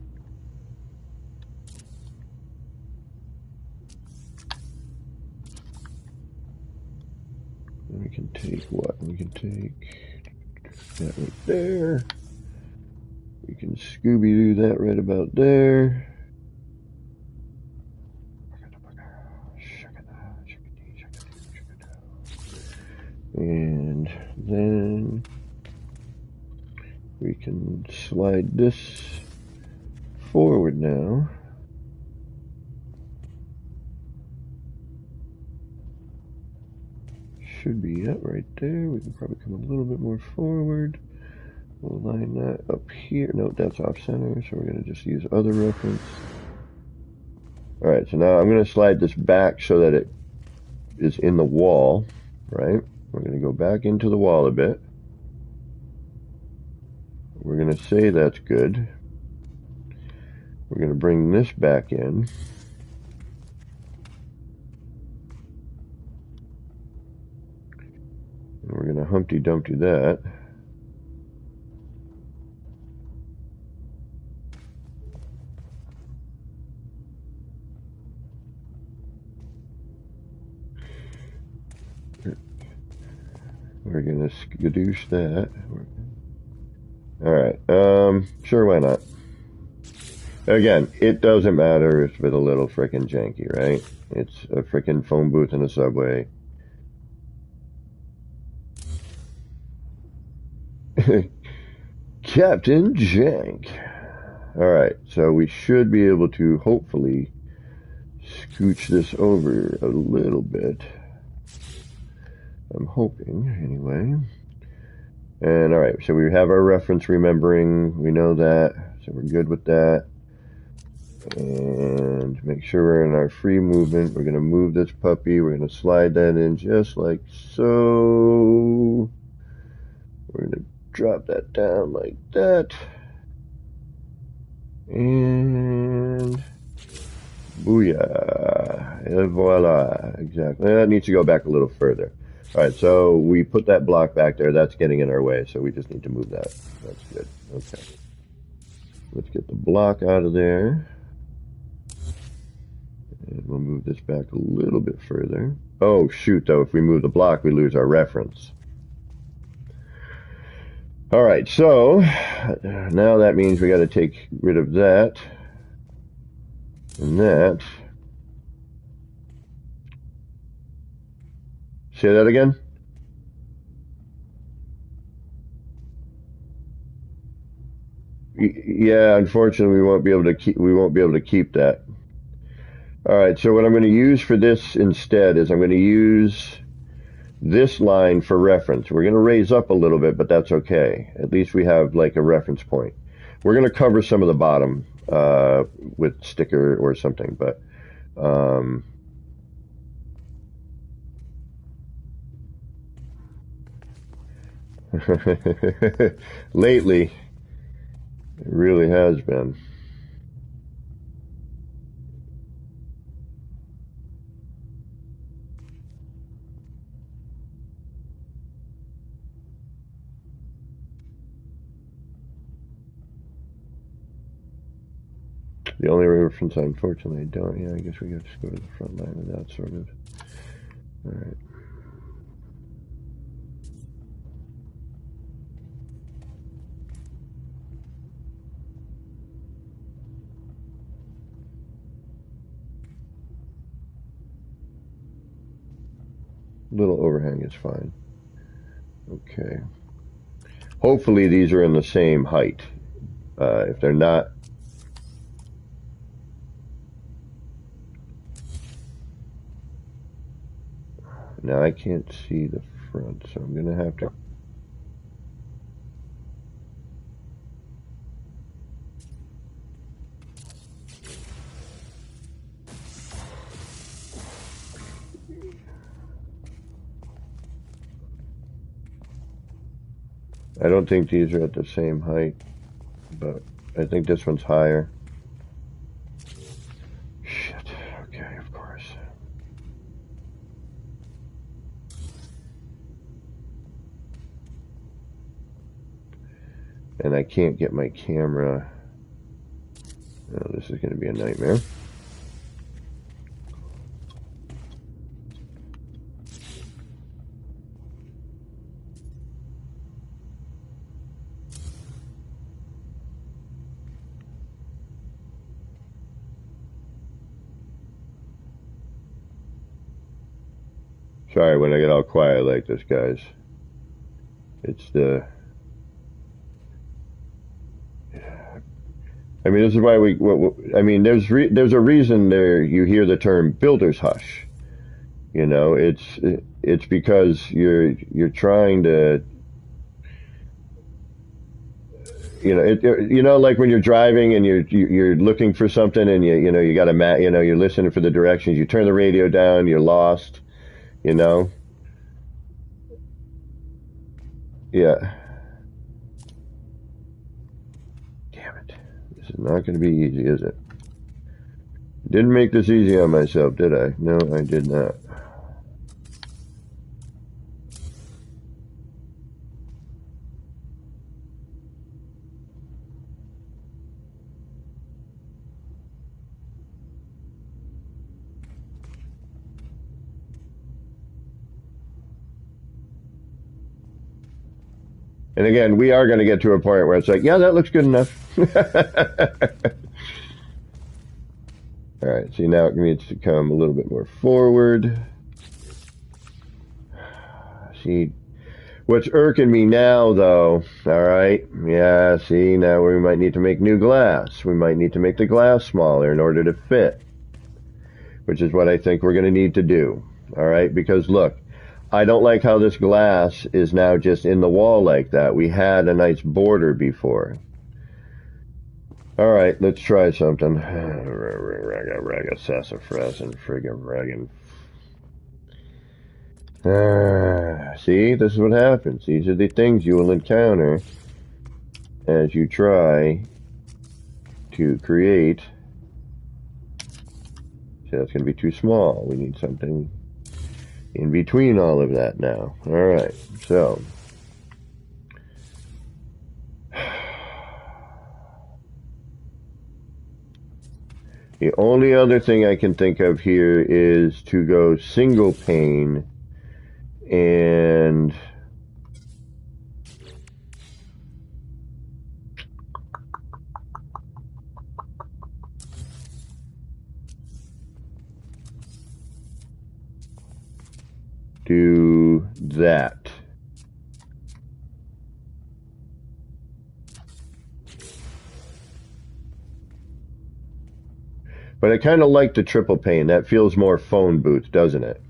Speaker 1: We can take what? We can take that right there. We can Scooby-Doo that right about there. And then we can slide this forward now. Should be up right there. We can probably come a little bit more forward. We'll line that up here. No, that's off center, so we're going to just use other reference. Alright, so now I'm going to slide this back so that it is in the wall, right? We're going to go back into the wall a bit. We're going to say that's good. We're going to bring this back in. And we're going to Humpty Dumpty that. We're going to skadoosh that. Alright, sure, why not? Again, it doesn't matter if it's a little frickin' janky, right? It's a frickin' phone booth in a subway. Captain Jank. Alright, so we should be able to hopefully scooch this over a little bit. I'm hoping, anyway. And alright, so we have our reference remembering. We know that, so we're good with that. And make sure we're in our free movement. We're going to move this puppy. We're going to slide that in just like so. We're going to drop that down like that. And booyah. Et voila. Exactly. That needs to go back a little further. Alright, so we put that block back there. That's getting in our way, so we just need to move that. That's good. Okay. Let's get the block out of there. And we'll move this back a little bit further. Oh, shoot, though. If we move the block, we lose our reference. Alright, so now that means we got to take rid of that. And that. Say that again? Yeah, unfortunately, we won't be able to keep that. All right, so what I'm going to use for this instead is I'm going to use this line for reference. We're going to raise up a little bit, but that's okay. At least we have like a reference point. We're going to cover some of the bottom with sticker or something, but lately it really has been. The only reference I unfortunately don't. Yeah, I guess we got to go to the front line of that sort of. All right. Little overhang is fine. Okay. Hopefully these are in the same height. If they're not, now I can't see the front, so I'm gonna have to. I don't think these are at the same height, but I think this one's higher. Shit. Okay, of course. And I can't get my camera. Oh, this is going to be a nightmare. Sorry when I get all quiet like this, guys. It's the... I mean, this is why I mean, there's a reason there you hear the term builder's hush. You know, it's because you're trying to, you know, like when you're driving and you're looking for something and you got a you're listening for the directions. You turn the radio down, you're lost. You know. Yeah. Not going to be easy, is it? Didn't make this easy on myself, did I? No, I did not. And again, we are going to get to a point where it's like, yeah, that looks good enough. All right, see, now it needs to come a little bit more forward. See, what's irking me now, though, all right, yeah, see, now we might need to make new glass. We might need to make the glass smaller in order to fit, which is what I think we're going to need to do, all right, because look, I don't like how this glass is now just in the wall like that. We had a nice border before. All right, let's try something. Raga sassafras and friggin' raggin'. See, this is what happens. These are the things you will encounter as you try to create. See, that's going to be too small. We need something in between all of that now. All right, so. The only other thing I can think of here is to go single pane and do that. But I kind of like the triple pane. That feels more phone booth, doesn't it?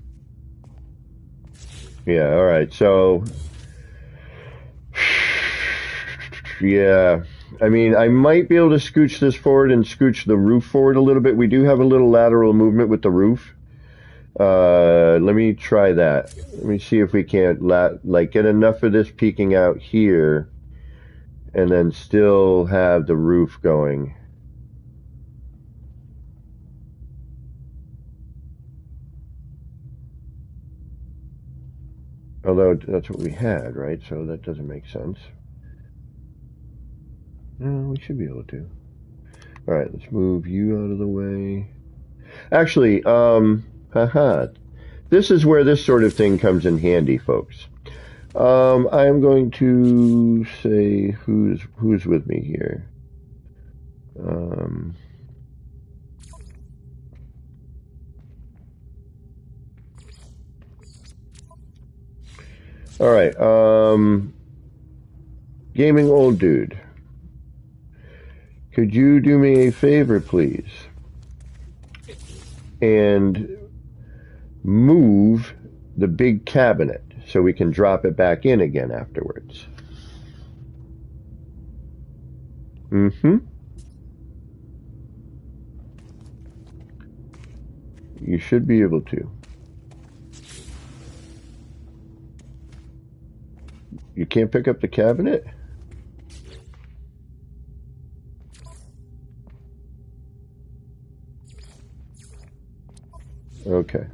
Speaker 1: Yeah, all right. So, yeah, I mean, I might be able to scooch this forward and scooch the roof forward a little bit. We do have a little lateral movement with the roof. Let me try that. Let me see if we can't like get enough of this peeking out here and then still have the roof going. Although that's what we had, right? So that doesn't make sense. No, we should be able to. All right, let's move you out of the way. Actually, haha. This is where this sort of thing comes in handy, folks. I'm going to say who's with me here. All right, gaming old dude. Could you do me a favor, please? And move the big cabinet so we can drop it back in again afterwards. Mm-hmm. You should be able to. You can't pick up the cabinet? Okay.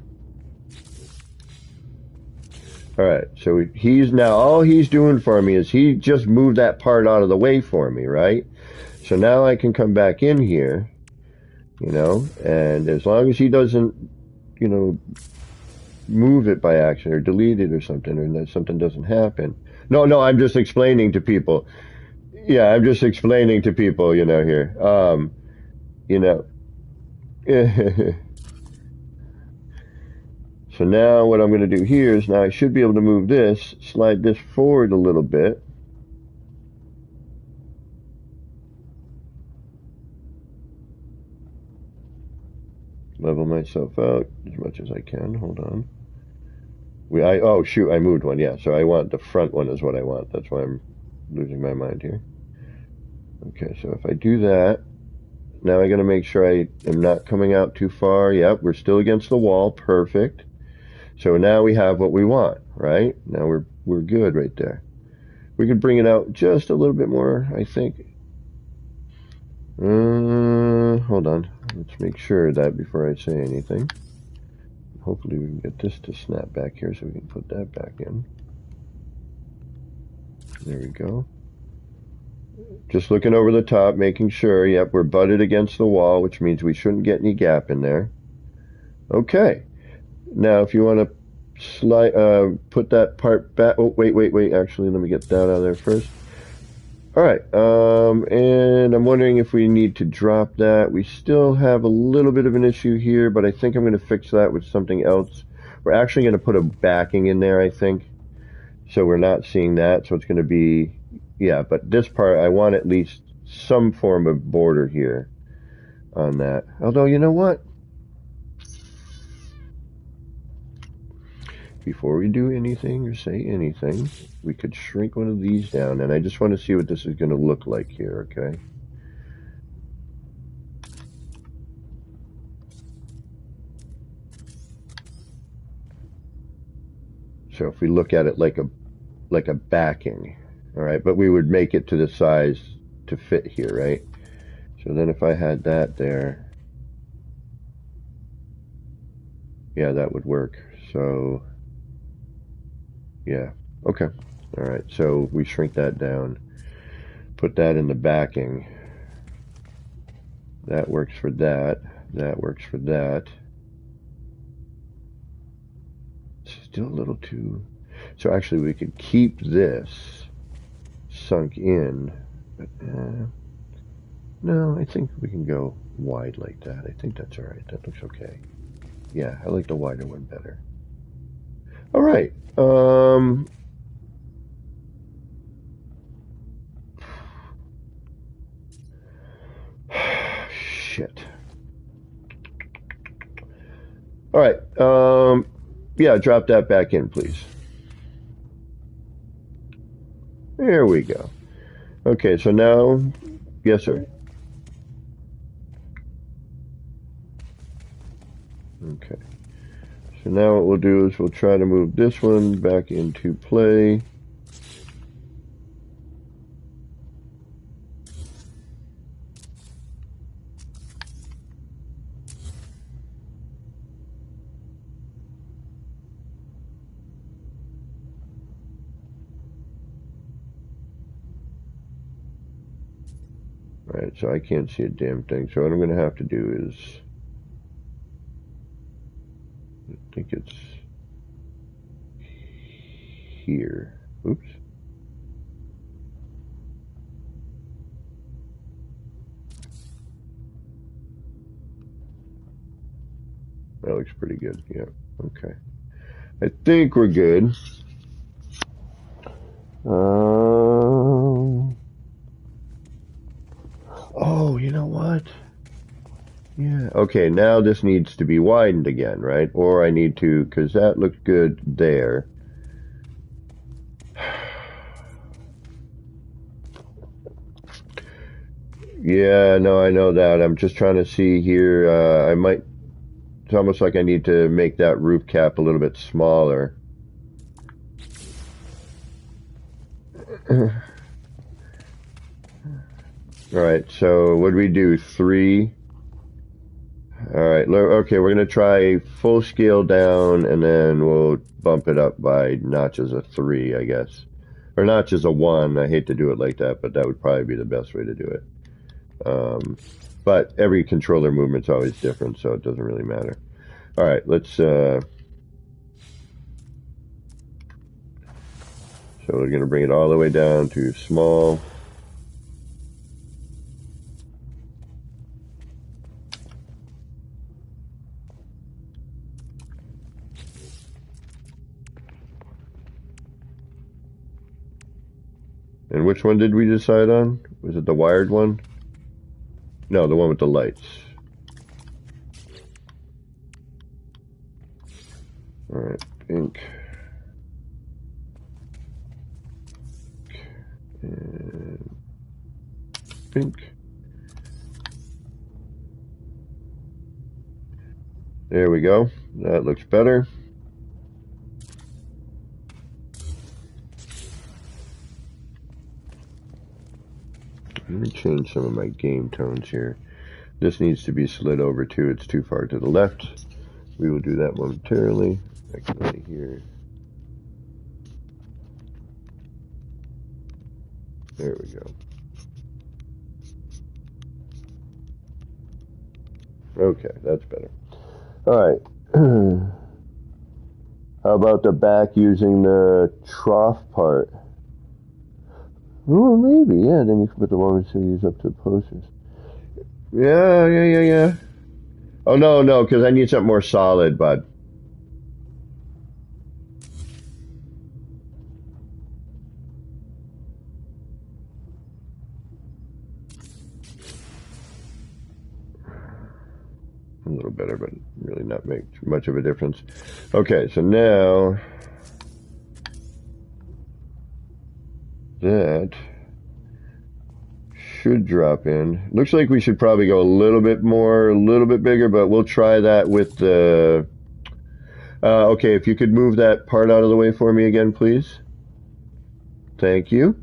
Speaker 1: All right, so he's now, all he's doing for me is he just moved that part out of the way for me, right? So now I can come back in here, you know, and as long as he doesn't, you know, move it by accident or delete it or something, or that something doesn't happen. No, I'm just explaining to people. Yeah, I'm just explaining to people, you know, here. You know. So now what I'm going to do here is now I should be able to move this, slide this forward a little bit. Level myself out as much as I can. Hold on. Oh shoot, I moved one. Yeah, so I want the front one is what I want. That's why I'm losing my mind here. Okay, so if I do that, now I got to make sure I am not coming out too far. Yep, we're still against the wall. Perfect. So now we have what we want, right? Now we're good right there. We can bring it out just a little bit more, I think. Hold on. Let's make sure that before I say anything. Hopefully we can get this to snap back here so we can put that back in. There we go. Just looking over the top, making sure, yep, we're butted against the wall, which means we shouldn't get any gap in there. Okay. Now, if you want to slide, put that part back. Oh, wait. Actually, let me get that out of there first. All right. And I'm wondering if we need to drop that. We still have a little bit of an issue here, but I think I'm going to fix that with something else. We're actually going to put a backing in there, I think. So we're not seeing that. So it's going to be, yeah, but this part, I want at least some form of border here on that. Although, you know what? Before we do anything or say anything, we could shrink one of these down, and I just want to see what this is going to look like here, okay? So if we look at it like a backing, all right, but we would make it to the size to fit here, right? So then if I had that there, yeah, that would work. So yeah, okay. All right, so we shrink that down, put that in the backing. That works for that. That works for that. Still a little too... So actually we could keep this sunk in, but no, I think we can go wide like that. I think that's all right. That looks okay. Yeah, I like the wider one better. All right. Shit. All right. Yeah, drop that back in, please. There we go. Okay, so now, yes, sir. Okay. So now what we'll do is we'll try to move this one back into play. Alright, so I can't see a damn thing. So what I'm going to have to do is, I think it's here. Oops. That looks pretty good. Yeah. Okay. I think we're good. Oh, you know what? Yeah. Okay, now this needs to be widened again, right? Or I need to, because that looked good there. Yeah, no, I know that. I'm just trying to see here. It's almost like I need to make that roof cap a little bit smaller. Alright, so what do we do? 3. Alright, okay, we're going to try full scale down, and then we'll bump it up by notches of 3, I guess. Or notches of 1. I hate to do it like that, but that would probably be the best way to do it. But every controller movement's always different, so it doesn't really matter. Alright, so we're going to bring it all the way down to small. And which one did we decide on? Was it the wired one? No, the one with the lights. Alright, pink. And pink. There we go. That looks better. Let me change some of my game tones here. This needs to be slid over too. It's too far to the left. We will do that momentarily. Right here. There we go. Okay, that's better. Alright. How about the back using the trough part? Oh, maybe, yeah. Then you can put the one we use up to the posters. Yeah. Oh, no, because I need something more solid, bud. A little better, but really not make much of a difference. Okay, so now that should drop in. Looks like we should probably go a little bit bigger, but we'll try that with the... okay, if you could move that part out of the way for me again, please. Thank you.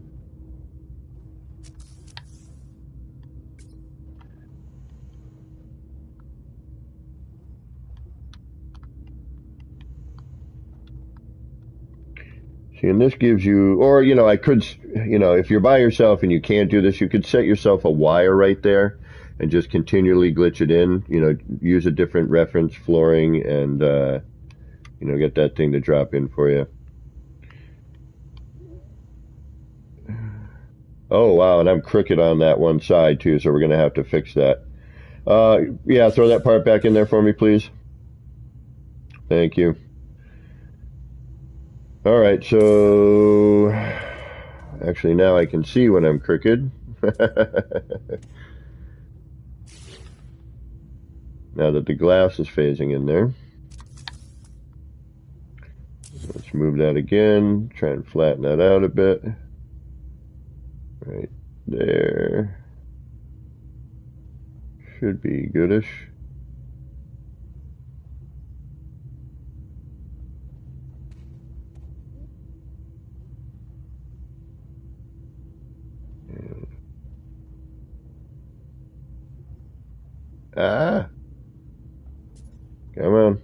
Speaker 1: See, and this gives you, or, I could, if you're by yourself and you can't do this, you could set yourself a wire right there and just continually glitch it in, use a different reference flooring and, get that thing to drop in for you. Oh, wow, and I'm crooked on that one side, too, so we're going to have to fix that. Yeah, throw that part back in there for me, please. Thank you. Alright, so... Actually, now I can see when I'm crooked. Now that the glass is phasing in there. Let's move that again. Try and flatten that out a bit. Right there. Should be goodish. Ah, come on.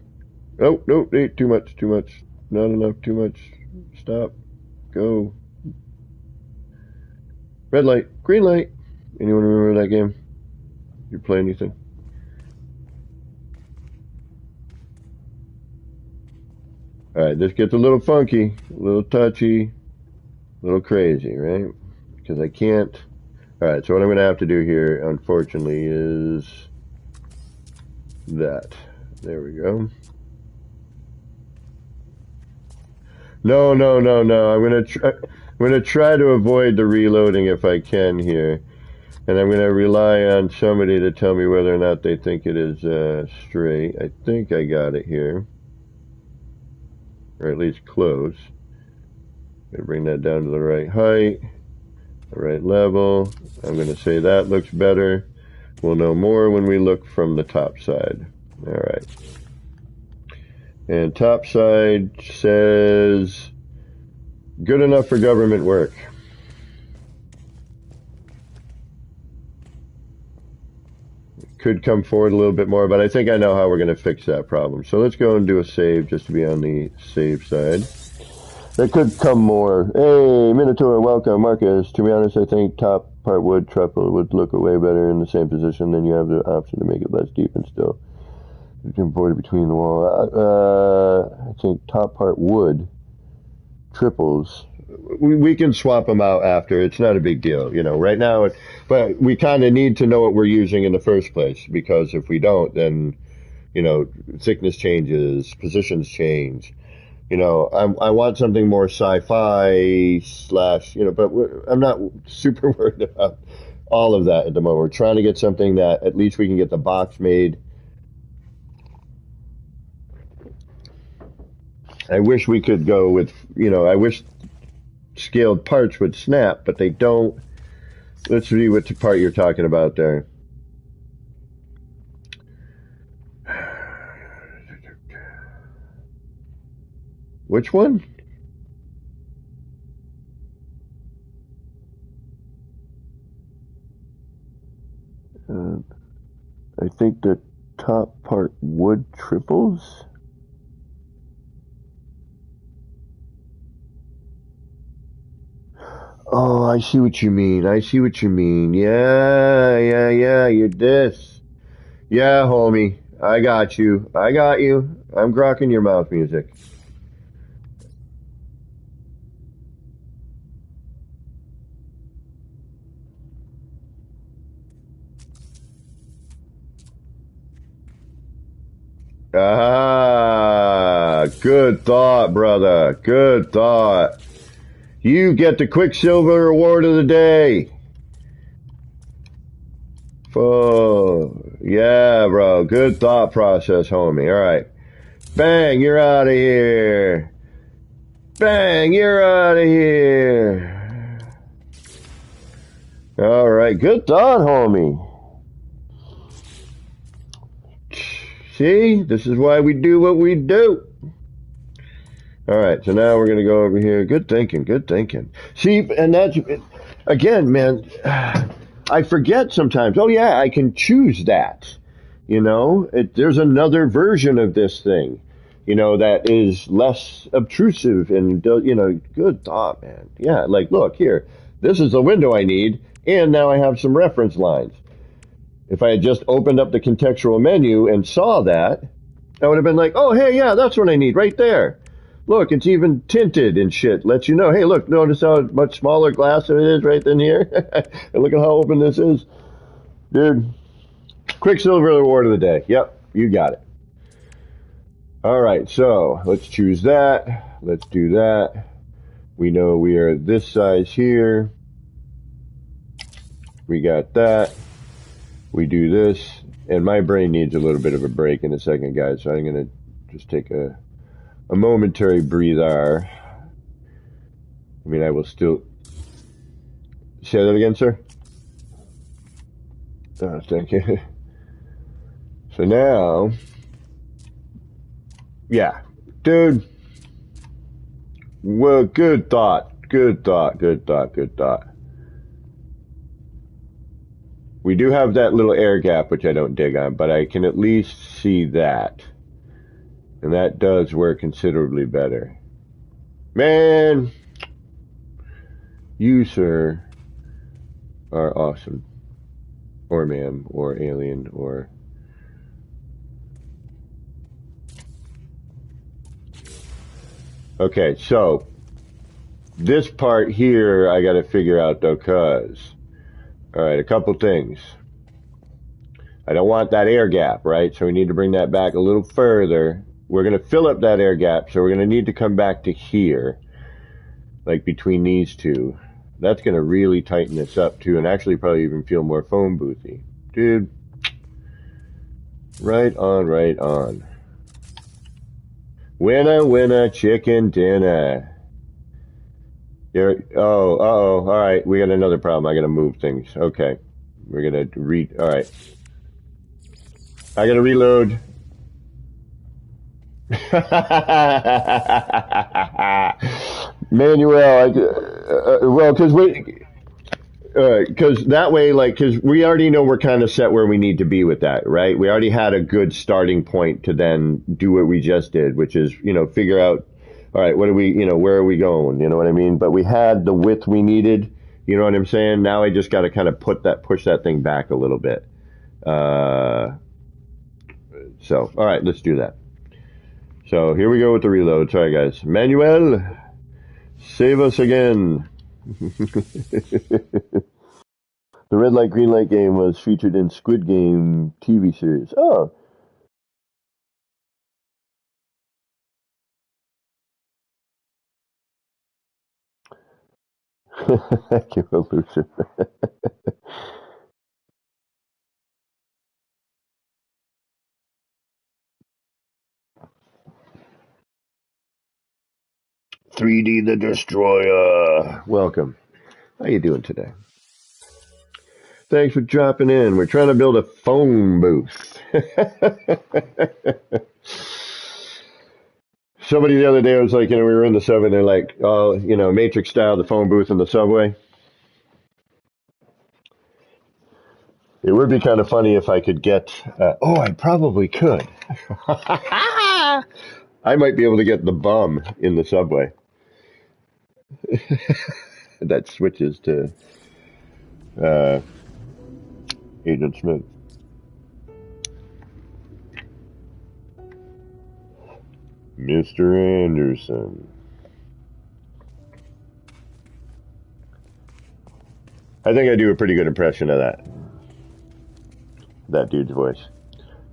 Speaker 1: Oh, no, too much, too much. Not enough, too much. Stop. Go. Red light, green light. Anyone remember that game? You play anything? Alright, this gets a little funky, a little touchy, a little crazy, right? Because I can't. Alright, so what I'm going to have to do here, unfortunately, is that. There we go. No. I'm gonna try to avoid the reloading if I can here, and I'm gonna rely on somebody to tell me whether or not they think it is straight. I think I got it here, or at least close. Gonna bring that down to the right height, the right level. I'm gonna say that looks better. We'll know more when we look from the top side. All right. And top side says good enough for government work. Could come forward a little bit more, but I think I know how we're going to fix that problem. So let's go and do a save just to be on the safe side. There could come more. Hey, Minotaur, welcome. Marcus, to be honest, I think top part wood triple would look way better in the same position. Then you have the option to make it less deep and still you can border between the wall. I think top part wood triples. We can swap them out after. It's not a big deal, you know, right now. But we kind of need to know what we're using in the first place, because if we don't, then, you know, thickness changes, positions change. You know, I want something more sci-fi slash, you know, but I'm not super worried about all of that at the moment. We're trying to get something that at least we can get the box made. I wish we could go with, you know, I wish scaled parts would snap, but they don't. Let's see what part you're talking about there. Which one? I think the top part wood triples. Oh, I see what you mean. I see what you mean. Yeah. You're this. Yeah, homie. I got you. I'm grokking your mouth music. Ah, good thought, brother. Good thought. You get the Quicksilver Award of the day. Oh, yeah, bro. Good thought process, homie. All right. Bang, you're out of here. Bang, you're out of here. All right. Good thought, homie. See, this is why we do what we do. All right, so now we're going to go over here. Good thinking, good thinking. See, and that's, again, man, I forget sometimes. Oh, yeah, I can choose that. You know, there's another version of this thing, you know, that is less obtrusive and, you know, good thought, man. Yeah, like, look, here, this is the window I need, and now I have some reference lines. If I had just opened up the contextual menu and saw that, I would have been like, oh, hey, yeah, that's what I need right there. Look, it's even tinted and shit. Lets you know, hey, look, notice how much smaller glass it is right in here? And look at how open this is. Dude, Quicksilver Award of the day. Yep, you got it. All right, so let's choose that. Let's do that. We know we are this size here. We got that. We do this. And my brain needs a little bit of a break in a second, guys. So I'm going to just take a momentary breather. I mean, I will still Say that again, sir? Oh, thank you. So now, yeah, dude. Well, good thought. Good thought. Good thought. Good thought. We do have that little air gap, which I don't dig on, but I can at least see that. And that does work considerably better. Man, you, sir, are awesome. Or ma'am, or alien, or... Okay, so this part here I gotta figure out though, cause... Alright, a couple things. I don't want that air gap, right? So we need to bring that back a little further. We're going to fill up that air gap, so we're going to need to come back to here, like between these two. That's going to really tighten this up, too, and actually probably even feel more phone boothy. Dude, right on, right on. Winner, winner, chicken dinner. There, oh, uh-oh, all right, we got another problem. I got to move things. Okay, we're going to all right. I got to reload. Manuel, well, because that way, like, because we already know we're kind of set where we need to be with that, right? We already had a good starting point to then do what we just did, which is, figure out, all right, what do we, where are we going? You know what I mean? But we had the width we needed. You know what I'm saying? Now I just got to kind of push that thing back a little bit. So, all right, let's do that. So here we go with the reload. Sorry, guys. Manuel, save us again. The red light, green light game was featured in Squid Game TV series. Oh. Thank you, Evolution. $3D the Destroyer. Welcome. How you doing today? Thanks for dropping in. We're trying to build a phone booth. Somebody the other day was like, we were in the subway, and they're like, oh, Matrix style, the phone booth in the subway. It would be kind of funny if I could get, I probably could. I might be able to get the bum in the subway. That switches to Agent Smith. Mr. Anderson. I think I do a pretty good impression of that dude's voice.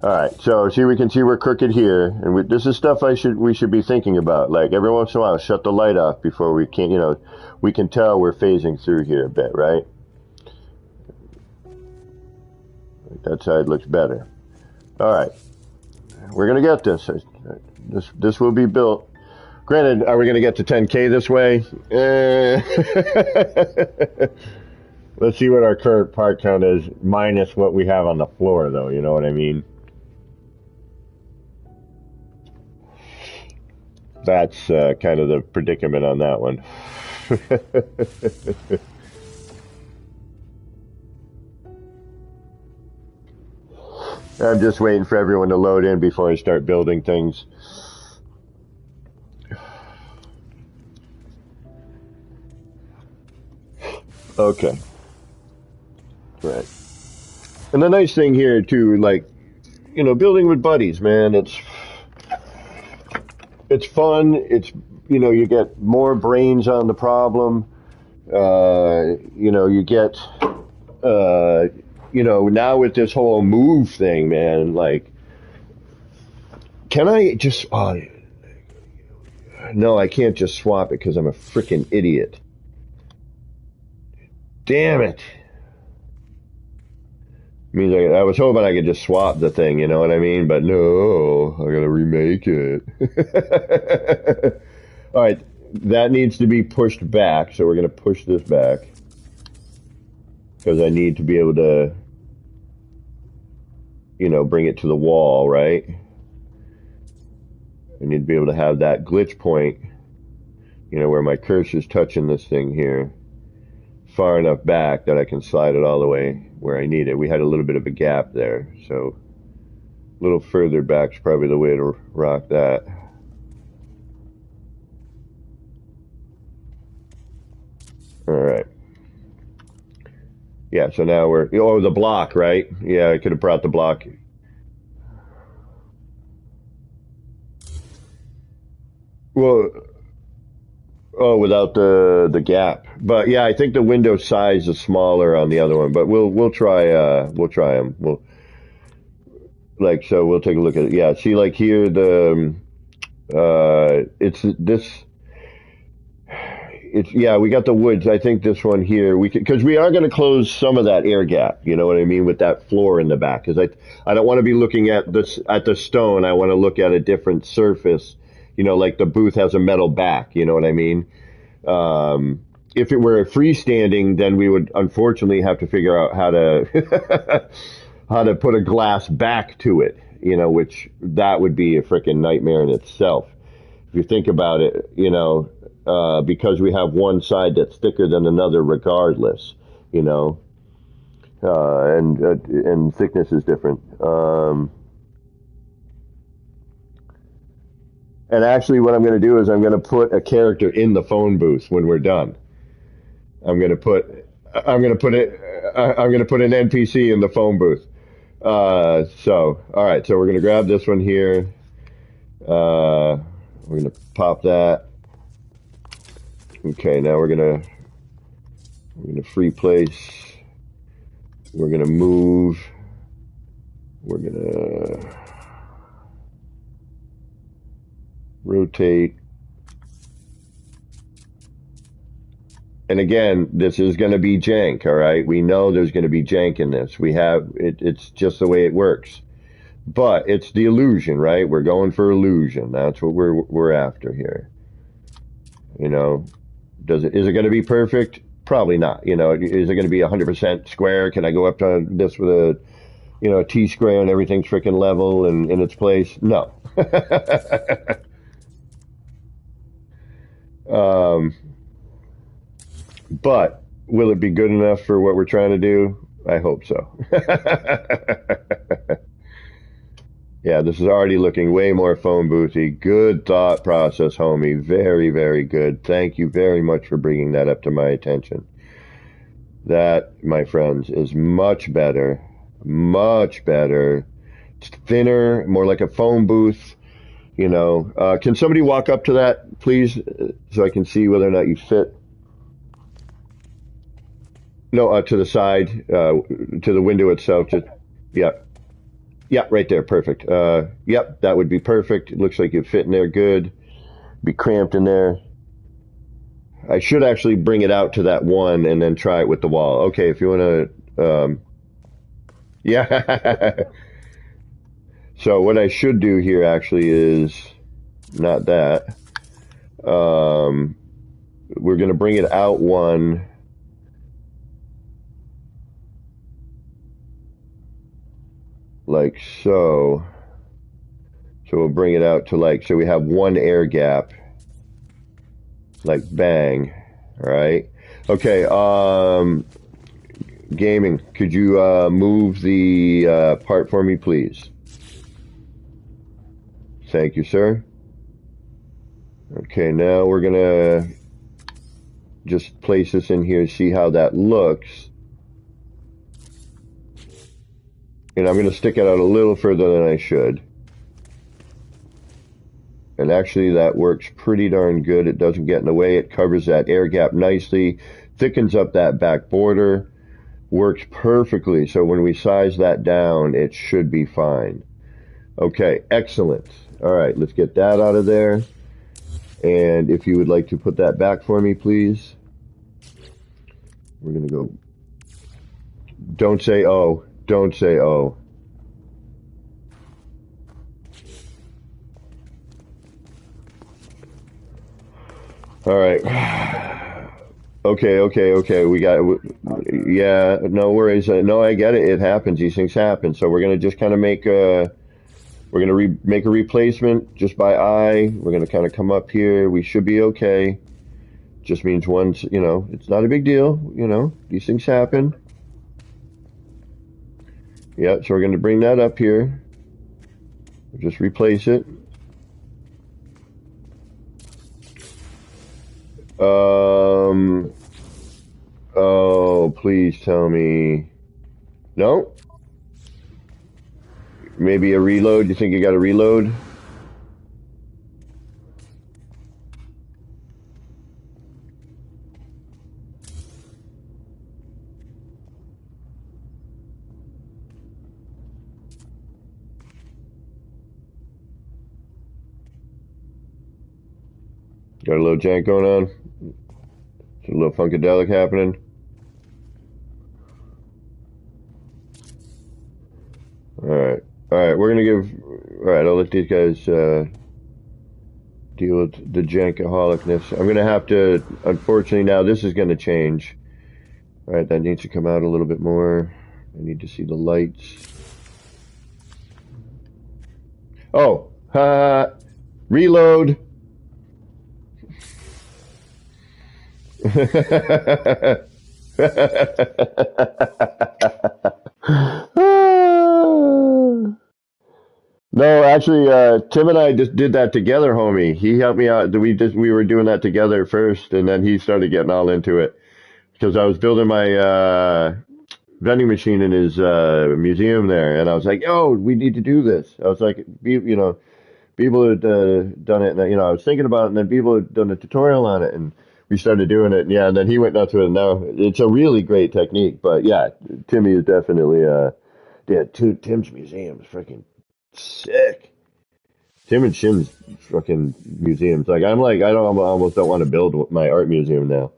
Speaker 1: All right, so we can see we're crooked here, and this is stuff we should be thinking about. Like every once in a while, shut the light off before we can, we can tell we're phasing through here a bit, right? That side looks better. All right, we're gonna get this. This will be built. Granted, are we gonna get to 10K this way? Let's see what our current part count is, minus what we have on the floor, though. You know what I mean? That's kind of the predicament on that one. I'm just waiting for everyone to load in before I start building things. Okay. Right. And the nice thing here, too, like, building with buddies, man, it's fun. It's, you get more brains on the problem. You get, now with this whole move thing, man, like, can I just, no, I can't just swap it because I'm a freaking idiot. Damn it. Means I was hoping I could just swap the thing, you know what I mean? But no, I gotta remake it. All right, that needs to be pushed back, so we're gonna push this back. because I need to be able to, bring it to the wall, right? I need to be able to have that glitch point, where my cursor's touching this thing here, far enough back that I can slide it all the way where I need it. We had a little bit of a gap there, so a little further back's probably the way to rock that. All right. Yeah, so now the block, right? Yeah, I could have brought the block. Well, oh, without the gap. But yeah, I think the window size is smaller on the other one, but we'll try them. We'll take a look at it. Yeah, see like here it's this it's yeah, we got the woods. I think this one here because we are going to close some of that air gap. You know what I mean with that floor in the back. Because I don't want to be looking at the stone. I want to look at a different surface. Like the booth has a metal back. You know what I mean? If it were freestanding, then we would unfortunately have to figure out how to how to put a glass back to it. Which that would be a freaking nightmare in itself. If you think about it, because we have one side that's thicker than another, regardless, and thickness is different. And actually, what I'm going to do is I'm going to put a character in the phone booth when we're done. I'm going to put I'm going to put it I'm going to put an NPC in the phone booth. All right, so we're going to grab this one here. We're going to pop that. Okay, now we're gonna free place. We're gonna move. We're gonna rotate. And again, this is going to be jank, all right? We know there's going to be jank in this. We have it's just the way it works. But it's the illusion, right? We're going for illusion. That's what we're after here. Is it going to be perfect? Probably not. Is it going to be 100% square? Can I go up to this with a T-square and everything's freaking level and in its place? No. But will it be good enough for what we're trying to do? I hope so. Yeah, this is already looking way more phone boothy. Good thought process, homie. Very, very good. Thank you very much for bringing that up to my attention. That, my friends, is much better. Much better. It's thinner, more like a phone booth. Can somebody walk up to that, please, so I can see whether or not you fit? No, to the side, to the window itself. Yeah. Yeah, right there. Perfect. Yep, that would be perfect. It looks like you fit in there good. Be cramped in there. I should actually bring it out to that one and then try it with the wall. Okay, if you want to, yeah. So what I should do here actually is not that. We're going to bring it out one. Like so. So we'll bring it out to so we have one air gap. Like bang. All right. Okay. Gaming, could you move the part for me, please? Thank you, sir. Okay, now we're gonna just place this in here, see how that looks. And I'm gonna stick it out a little further than I should. And actually that works pretty darn good. It doesn't get in the way. It covers that air gap nicely, thickens up that back border, works perfectly. So when we size that down, it should be fine. Okay, excellent. All right, let's get that out of there. And if you would like to put that back for me, please. We're going to go. Don't say oh. Don't say oh. All right. Okay. We got Yeah, no worries. No, I get it. It happens. These things happen. So we're gonna just kind of make make a replacement just by eye. We're gonna kind of come up here. We should be okay. Just means one's, it's not a big deal. These things happen. Yeah, so we're gonna bring that up here. Just replace it. Oh, please tell me. No? Maybe a reload? You think you got a reload? Got a little jank going on? A little funkadelic happening? Alright. Alright, we're gonna give... Alright, I'll let these guys deal with the jankaholicness. I'm gonna have to... Unfortunately now, this is gonna change. Alright, that needs to come out a little bit more. I need to see the lights. Oh! Reload! No, actually, Tim and I just did that together, homie. He helped me out. We were doing that together first, and then he started getting all into it because I was building my vending machine in his museum there, and I was like, "Yo, we need to do this." I was like, people had done it, and I was thinking about it, and then people had done a tutorial on it, and we started doing it, and yeah, and then he went nuts with it. And now it's a really great technique, but yeah, Timmy is definitely yeah, Tim's museum is freaking sick. Tim and Shim's fucking museums. I don't almost don't want to build my art museum now.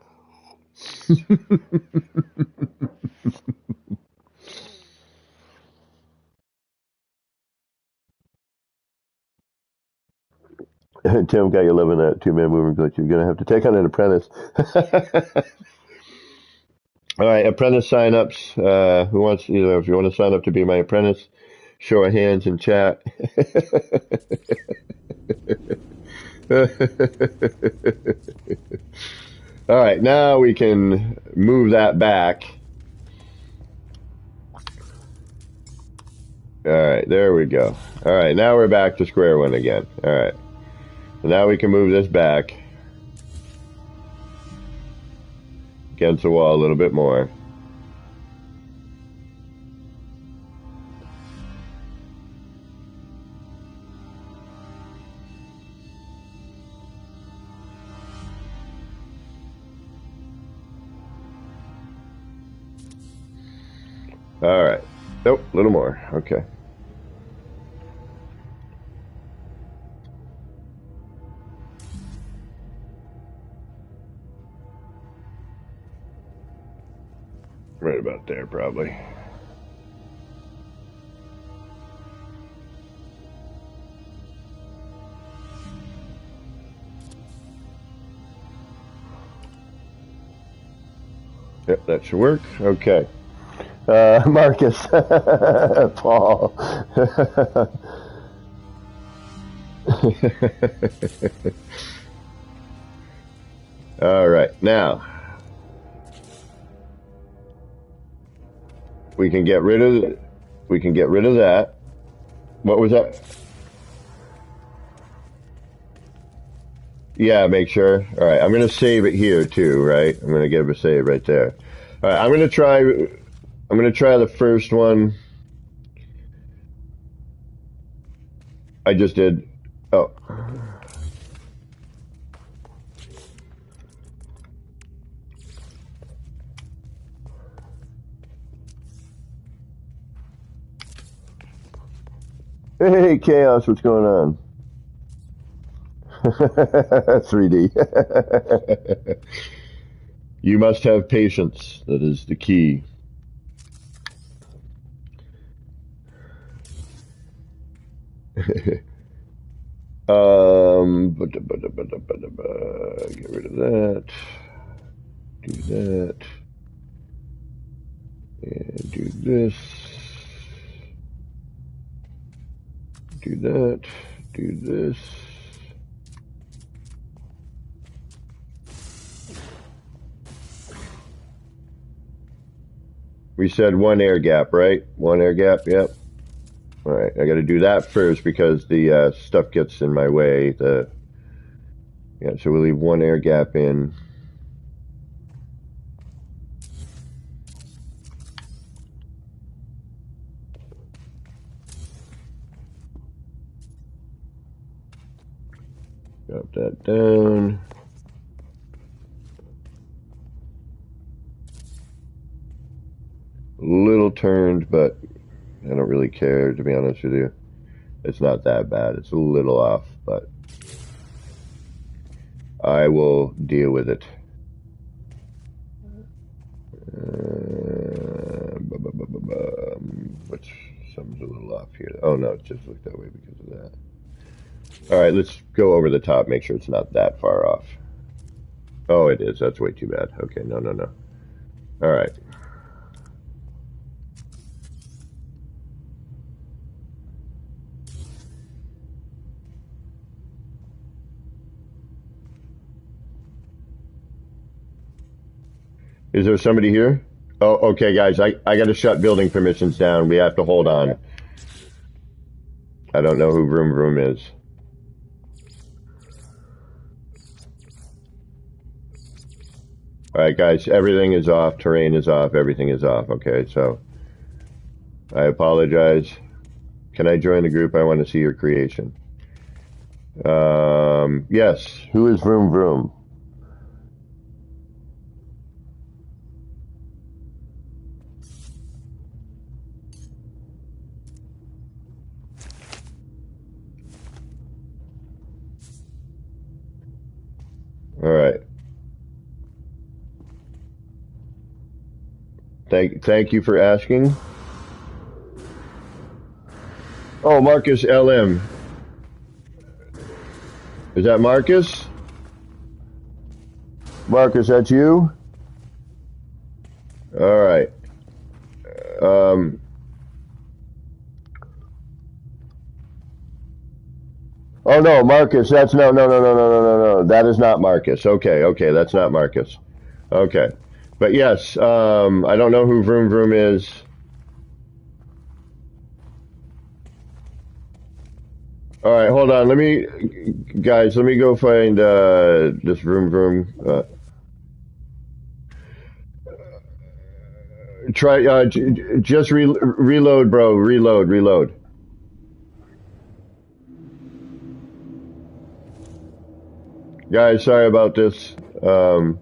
Speaker 1: Tim got you loving that two-man moving glitch. You're gonna have to take on an apprentice. All right, apprentice sign-ups. Who wants, if you want to sign up to be my apprentice, show of hands in chat. All right, now we can move that back. All right, there we go. All right, now we're back to square one again. All right, so now we can move this back against the wall a little bit more. All right. Nope, a little more. Okay. Right about there, probably. Yep, that should work. Okay. Marcus. Paul. All right. Now, we can get rid of that. What was that? Yeah, make sure. All right. I'm going to save it here too, right? I'm going to give a save right there. All right. I'm going to try the first one. I just did. Oh. Hey, Chaos, what's going on? 3D. You must have patience. That is the key. Get rid of that. Do that. And do this. Do that. Do this. We said one air gap, right? One air gap, yep. All right, I got to do that first because the stuff gets in my way. Yeah, so we'll leave one air gap in. Drop that down. A little turned, but I don't really care, to be honest with you. It's not that bad. It's a little off, but I will deal with it. Which something's a little off here. Oh no, it just looked that way because of that. All right, let's go over the top, make sure it's not that far off. Oh, it is. That's way too bad. Okay, no. All right. Is there somebody here? Oh, okay, guys, I got to shut building permissions down. We have to hold on. I don't know who Vroom Vroom is. All right, guys, everything is off. Terrain is off. Everything is off. Okay, so I apologize. Can I join the group? I want to see your creation. Yes. Who is Vroom Vroom? All right. Thank you for asking. Oh, Marcus LM. Is that Marcus? Marcus, that's you? All right. Oh no, Marcus, that's no. That is not Marcus. Okay, that's not Marcus. Okay. But yes, I don't know who Vroom Vroom is. All right, hold on. Let me go find this Vroom Vroom. Try just reload, bro. Reload. Guys, sorry about this. I'm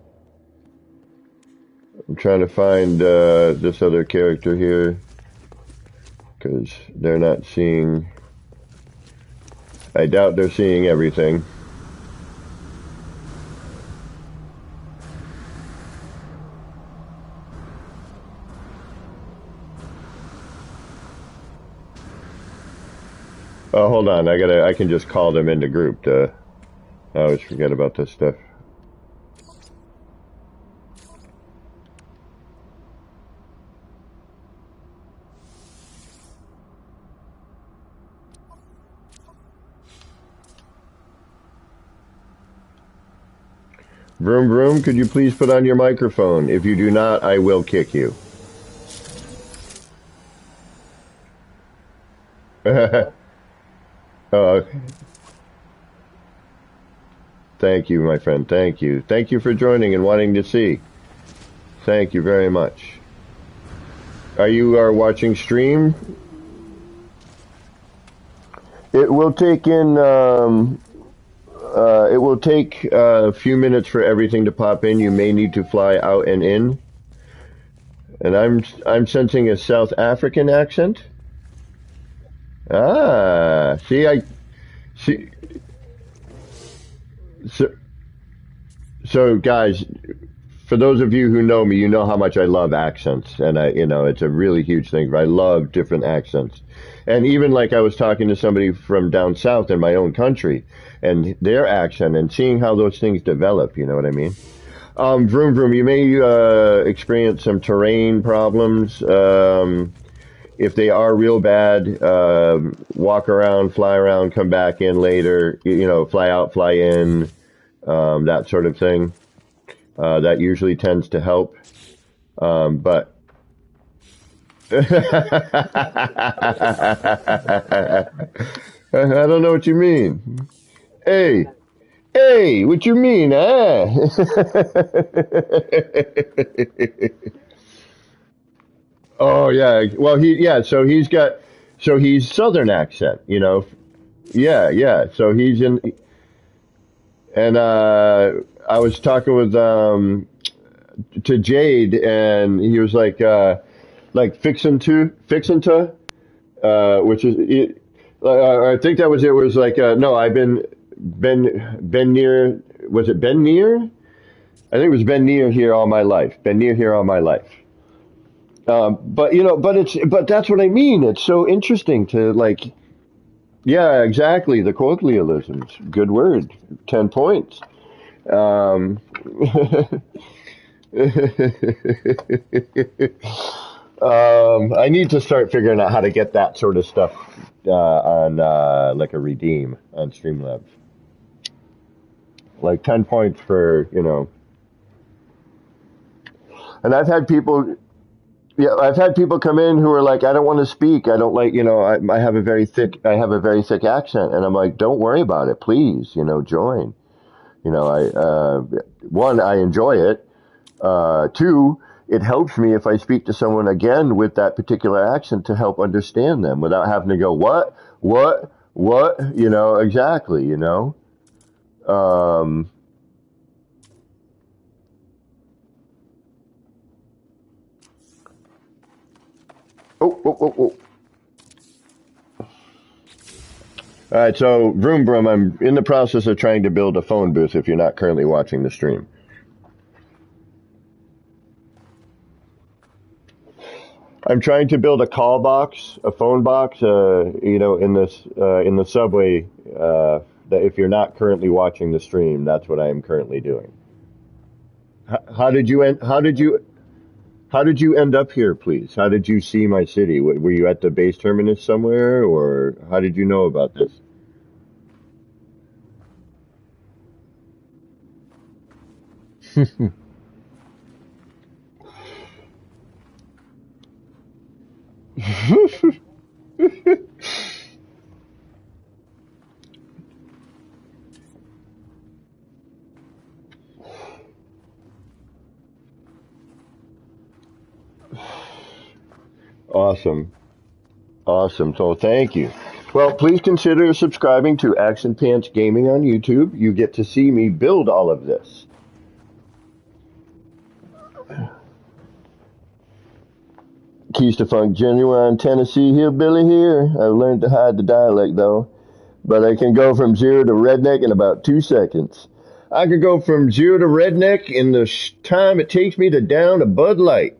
Speaker 1: trying to find this other character here because they're not seeing. I doubt they're seeing everything. Oh, hold on. I can just call them into group. I always forget about this stuff. Vroom Vroom, could you please put on your microphone? If you do not, I will kick you. Oh, thank you, my friend. Thank you. Thank you for joining and wanting to see. Thank you very much. Are you watching stream? It will take a few minutes for everything to pop in. You may need to fly out and in. And I'm sensing a South African accent. Ah, see. So guys, for those of you who know me, you know how much I love accents, and it's a really huge thing. I love different accents, and even like I was talking to somebody from down south in my own country, and their accent, and seeing how those things develop. You know what I mean? Vroom vroom. You may experience some terrain problems. If they are real bad, walk around, fly around, come back in later. You know, fly out, fly in, that sort of thing. That usually tends to help. But I don't know what you mean. Hey, hey, what you mean, eh? Oh yeah. Well, So he's Southern accent. You know. Yeah, yeah. So he's in, and I was talking with to Jade, and he was like fixin' to, which is it, I think that was it. Was like no, I've been near. Was it been near? I think it was been near here all my life. Been near here all my life. But you know, but that's what I mean. It's so interesting to like. Yeah, exactly. The colloquialisms. Good word. 10 points. Um, I need to start figuring out how to get that sort of stuff on like a redeem on Streamlabs. Like 10 points for and I've had people come in who are like, I don't want to speak. I don't like, I have a very thick accent, and I'm like, don't worry about it, please. Join. One, I enjoy it. Two, it helps me if I speak to someone again with that particular accent to help understand them without having to go, what, exactly, Um, oh. All right, so Vroom Vroom, I'm in the process of trying to build a phone booth if you're not currently watching the stream. I'm trying to build a call box, a phone box, in the subway. That if you're not currently watching the stream, that's what I am currently doing. How did you end? How did you end up here, please? How did you see my city? Were you at the base terminus somewhere, or how did you know about this? Awesome. Awesome. So thank you. Well, please consider subscribing to Action Pants Gaming on YouTube. You get to see me build all of this. Keys to Funk Genuine Tennessee Hillbilly here. I've learned to hide the dialect though, but I can go from zero to redneck in about 2 seconds. I could go from zero to redneck in the time it takes me to down a Bud Light.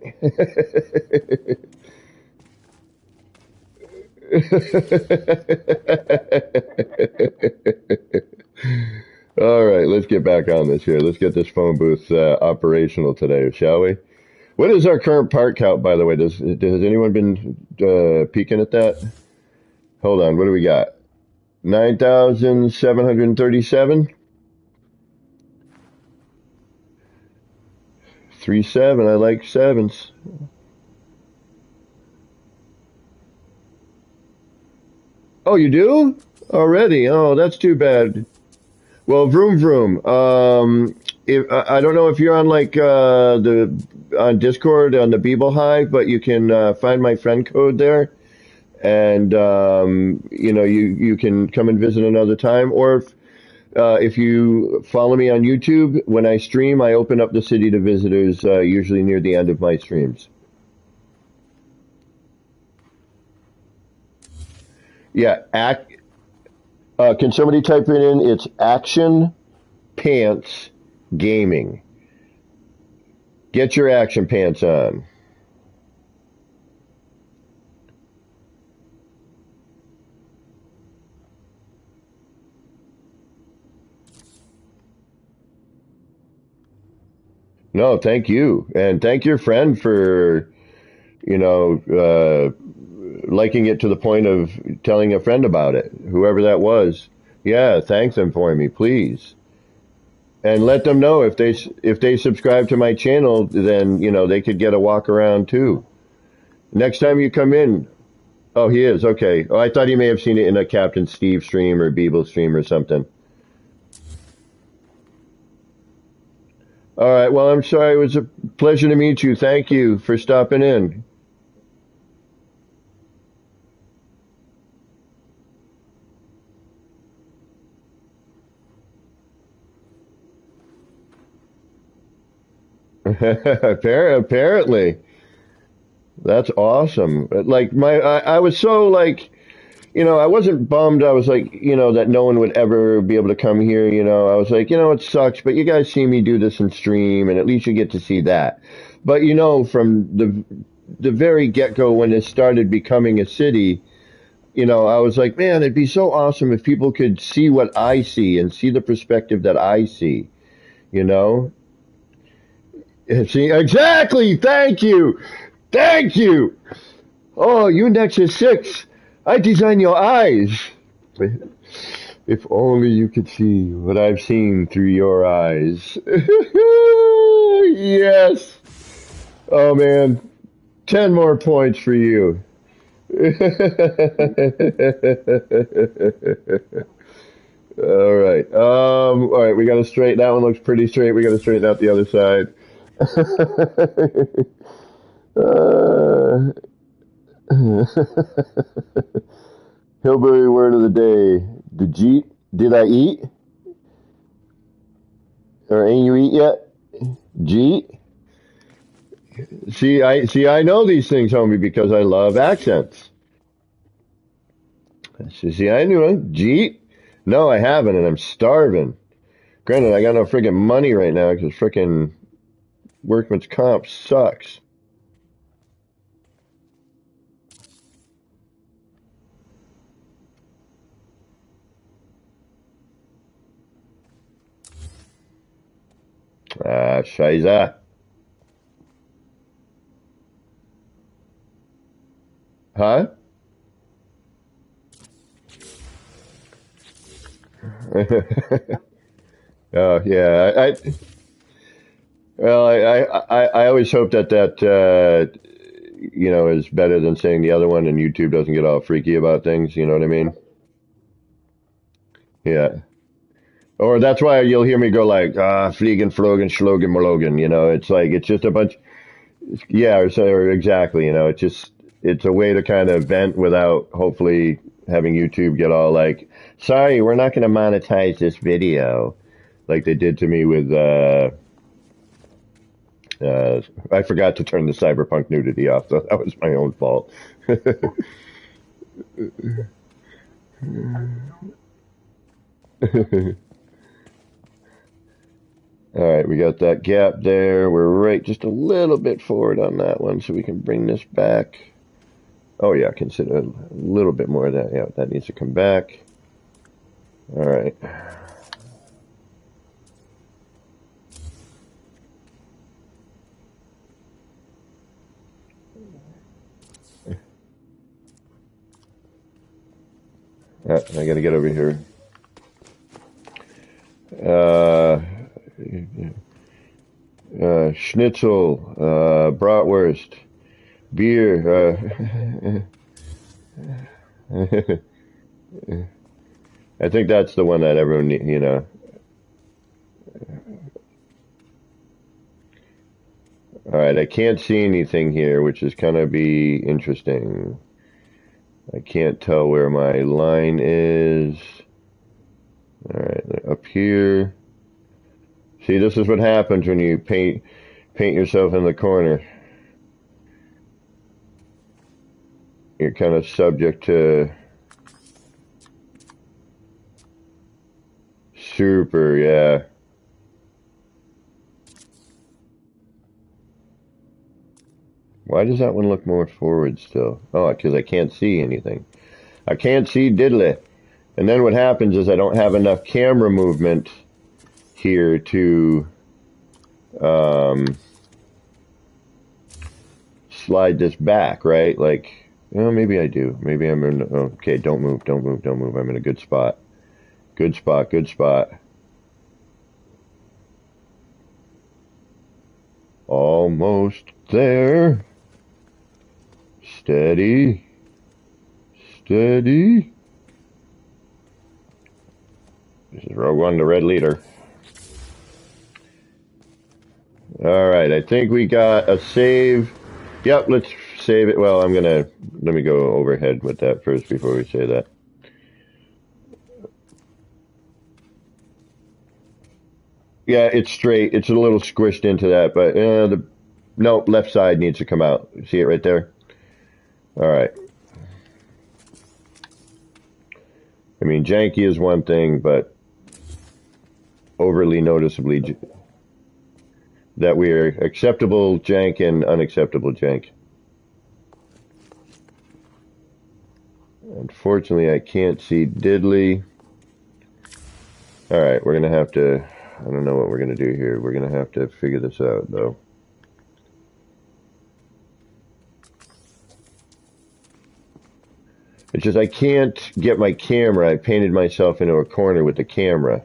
Speaker 1: All right, let's get back on this here. Let's get this phone booth operational today, shall we? What is our current part count, by the way? Has anyone been peeking at that? Hold on, what do we got? 9,737? 37, I like sevens. Oh, you do? Already? Oh, that's too bad. Well, vroom vroom. If I don't know if you're on like the on Discord on the Beeble Hive, but you can find my friend code there, and you can come and visit another time. Or if you follow me on YouTube, when I stream, I open up the city to visitors usually near the end of my streams. Yeah, can somebody type it in? It's Action Pants Gaming. Get your action pants on. No, thank you. And thank your friend for, you know, liking it to the point of telling a friend about it, whoever that was. Yeah, thank them for me, please. And let them know if they subscribe to my channel, then, they could get a walk around too. Next time you come in. Oh, he is. Okay. Oh, I thought he may have seen it in a Captain Steve stream or Beeble stream or something. All right. Well, I'm sorry. It was a pleasure to meet you. Thank you for stopping in. Apparently. That's awesome. Like I was so like, I wasn't bummed. I was like, that no one would ever be able to come here. I was like, it sucks, but you guys see me do this in stream, and at least you get to see that. But from the very get go when it started becoming a city, I was like, man, it'd be so awesome if people could see what I see and see the perspective that I see. You know, see exactly. Thank you, thank you. Oh, you Nexus 6. I design your eyes. If only you could see what I've seen through your eyes. Yes. Oh, man. 10 more points for you. All right. All right. We got to straighten. That one looks pretty straight. We got to straighten out the other side. uh, Hillbilly word of the day. Did I eat? Or ain't you eat yet? Jeet? I know these things, homie, because I love accents. See, I knew it. Jeet? No, I haven't, and I'm starving. Granted, I got no freaking money right now because freaking workman's comp sucks. Ah, scheiße. Huh? Oh yeah, I always hope that is better than saying the other one, and YouTube doesn't get all freaky about things. You know what I mean? Yeah. Or that's why you'll hear me go like fliegen, flogen, schlogen, mologen. It's like it's just a bunch. Yeah, or exactly. It's a way to kind of vent without hopefully having YouTube get all like, sorry, we're not going to monetize this video, like they did to me with. I forgot to turn the cyberpunk nudity off, so that was my own fault. All right, we got that gap there. We're right just a little bit forward on that one, so we can bring this back. Oh yeah, consider a little bit more of that. Yeah, that needs to come back. All right. I got to get over here. Schnitzel, bratwurst, beer. I think that's the one that everyone. All right, I can't see anything here, which is kind of be interesting. I can't tell where my line is. All right, up here. See, this is what happens when you paint yourself in the corner. You're kind of subject to super, yeah. Why does that one look more forward still? Oh, because I can't see anything. I can't see diddly. And then what happens is I don't have enough camera movement here to slide this back, right? Like, well, maybe I do. Maybe I'm in, okay, don't move, don't move, don't move. I'm in a good spot. Good spot, good spot. Almost there. Steady. Steady. This is Rogue One, the red leader. Alright, I think we got a save. Yep, let's save it. Well, let me go overhead with that first before we say that. Yeah, it's straight. It's a little squished into that, but nope, left side needs to come out. See it right there? Alright. I mean, janky is one thing, but overly noticeably that we're acceptable jank and unacceptable jank. Unfortunately, I can't see diddly. Alright, we're going to have to... I don't know what we're going to do here. We're going to have to figure this out, though. It's just I can't get my camera. I painted myself into a corner with the camera.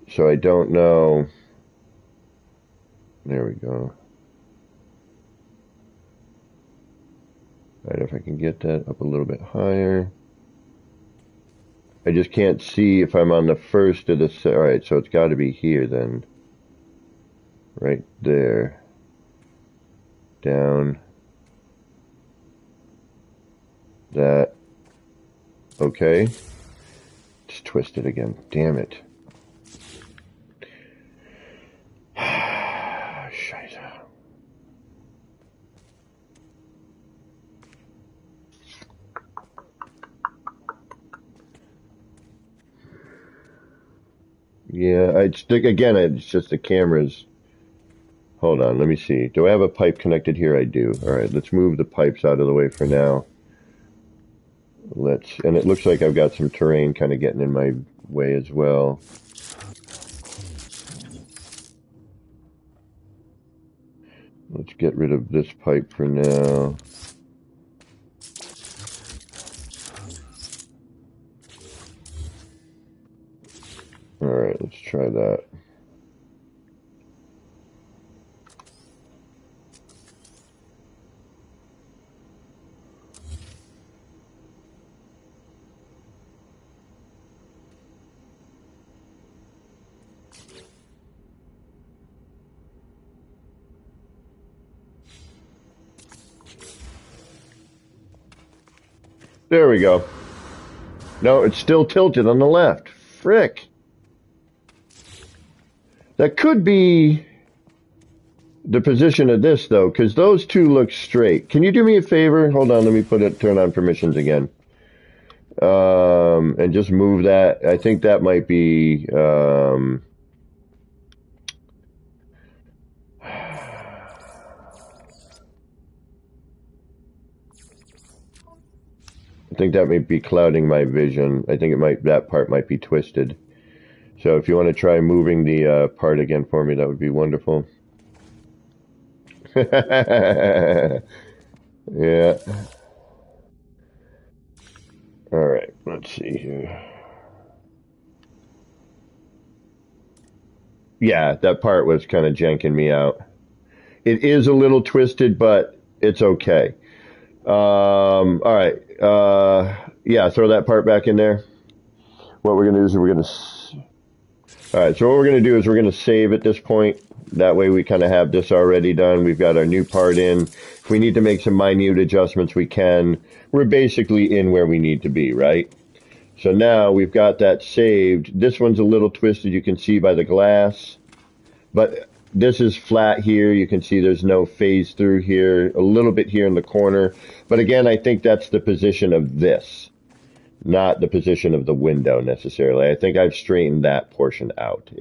Speaker 1: So I don't know. There we go. Alright, if I can get that up a little bit higher. I just can't see if I'm on the first of the... Alright, so it's got to be here then. Right there. Down. That. Okay. Just twist it again. Damn it. Scheiße. Yeah, it's just the cameras. Hold on, let me see. Do I have a pipe connected here? I do. Alright, let's move the pipes out of the way for now. And it looks like I've got some terrain kind of getting in my way as well. Let's get rid of this pipe for now. Alright, let's try that. There we go. No, it's still tilted on the left. Frick. That could be the position of this, though, because those two look straight. Can you do me a favor? Hold on, let me turn on permissions again. And just move that. I think that might be... I think that might be clouding my vision. I think that part might be twisted. So if you want to try moving the part again for me, that would be wonderful. Yeah. Alright, let's see here. Yeah, that part was kind of janking me out. It is a little twisted, but it's okay. Alright. Yeah, throw that part back in there. What we're going to do is Alright, so what we're going to do is we're going to save at this point. That way we kind of have this already done. We've got our new part in. If we need to make some minute adjustments, we can. We're basically in where we need to be, right? So now we've got that saved. This one's a little twisted, you can see by the glass. But this is flat here. You can see there's no phase through here. A little bit here in the corner. But again, I think that's the position of this, not the position of the window necessarily. I think I've straightened that portion out.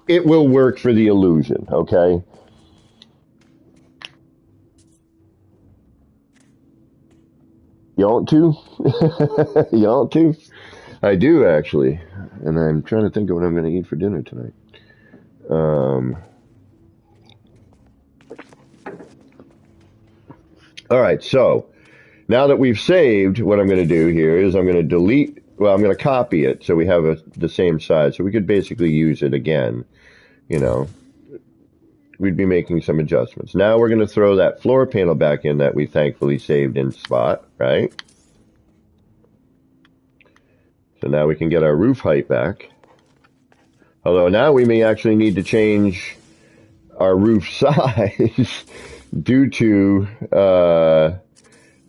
Speaker 1: It will work for the illusion, okay? You want to? You want to? I do, actually. And I'm trying to think of what I'm going to eat for dinner tonight. All right, so now that we've saved, what I'm going to do here is I'm going to delete, well, I'm going to copy it so we have the same size. So we could basically use it again, you know. We'd be making some adjustments. Now we're going to throw that floor panel back in that we thankfully saved in Spot, right? So now we can get our roof height back. Although now we may actually need to change our roof size due to,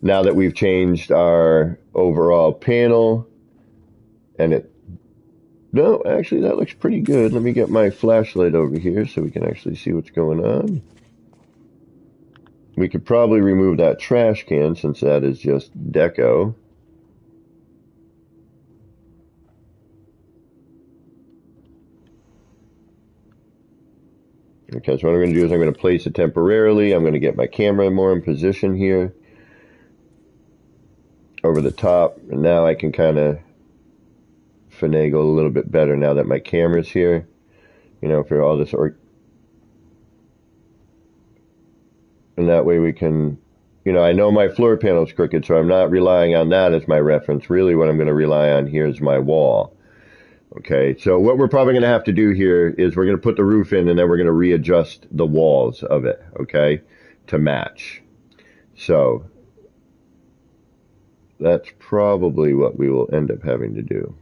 Speaker 1: now that we've changed our overall panel. And no, actually that looks pretty good. Let me get my flashlight over here so we can actually see what's going on. We could probably remove that trash can since that is just deco. Okay, so what I'm going to do is I'm going to place it temporarily. I'm going to get my camera more in position here over the top. And now I can kind of finagle a little bit better now that my camera's here. You know, for all this and that way we can, you know, I know my floor panel's crooked, so I'm not relying on that as my reference. Really what I'm going to rely on here is my wall. Okay, so what we're probably going to have to do here is we're going to put the roof in and then we're going to readjust the walls of it, okay, to match. So that's probably what we will end up having to do.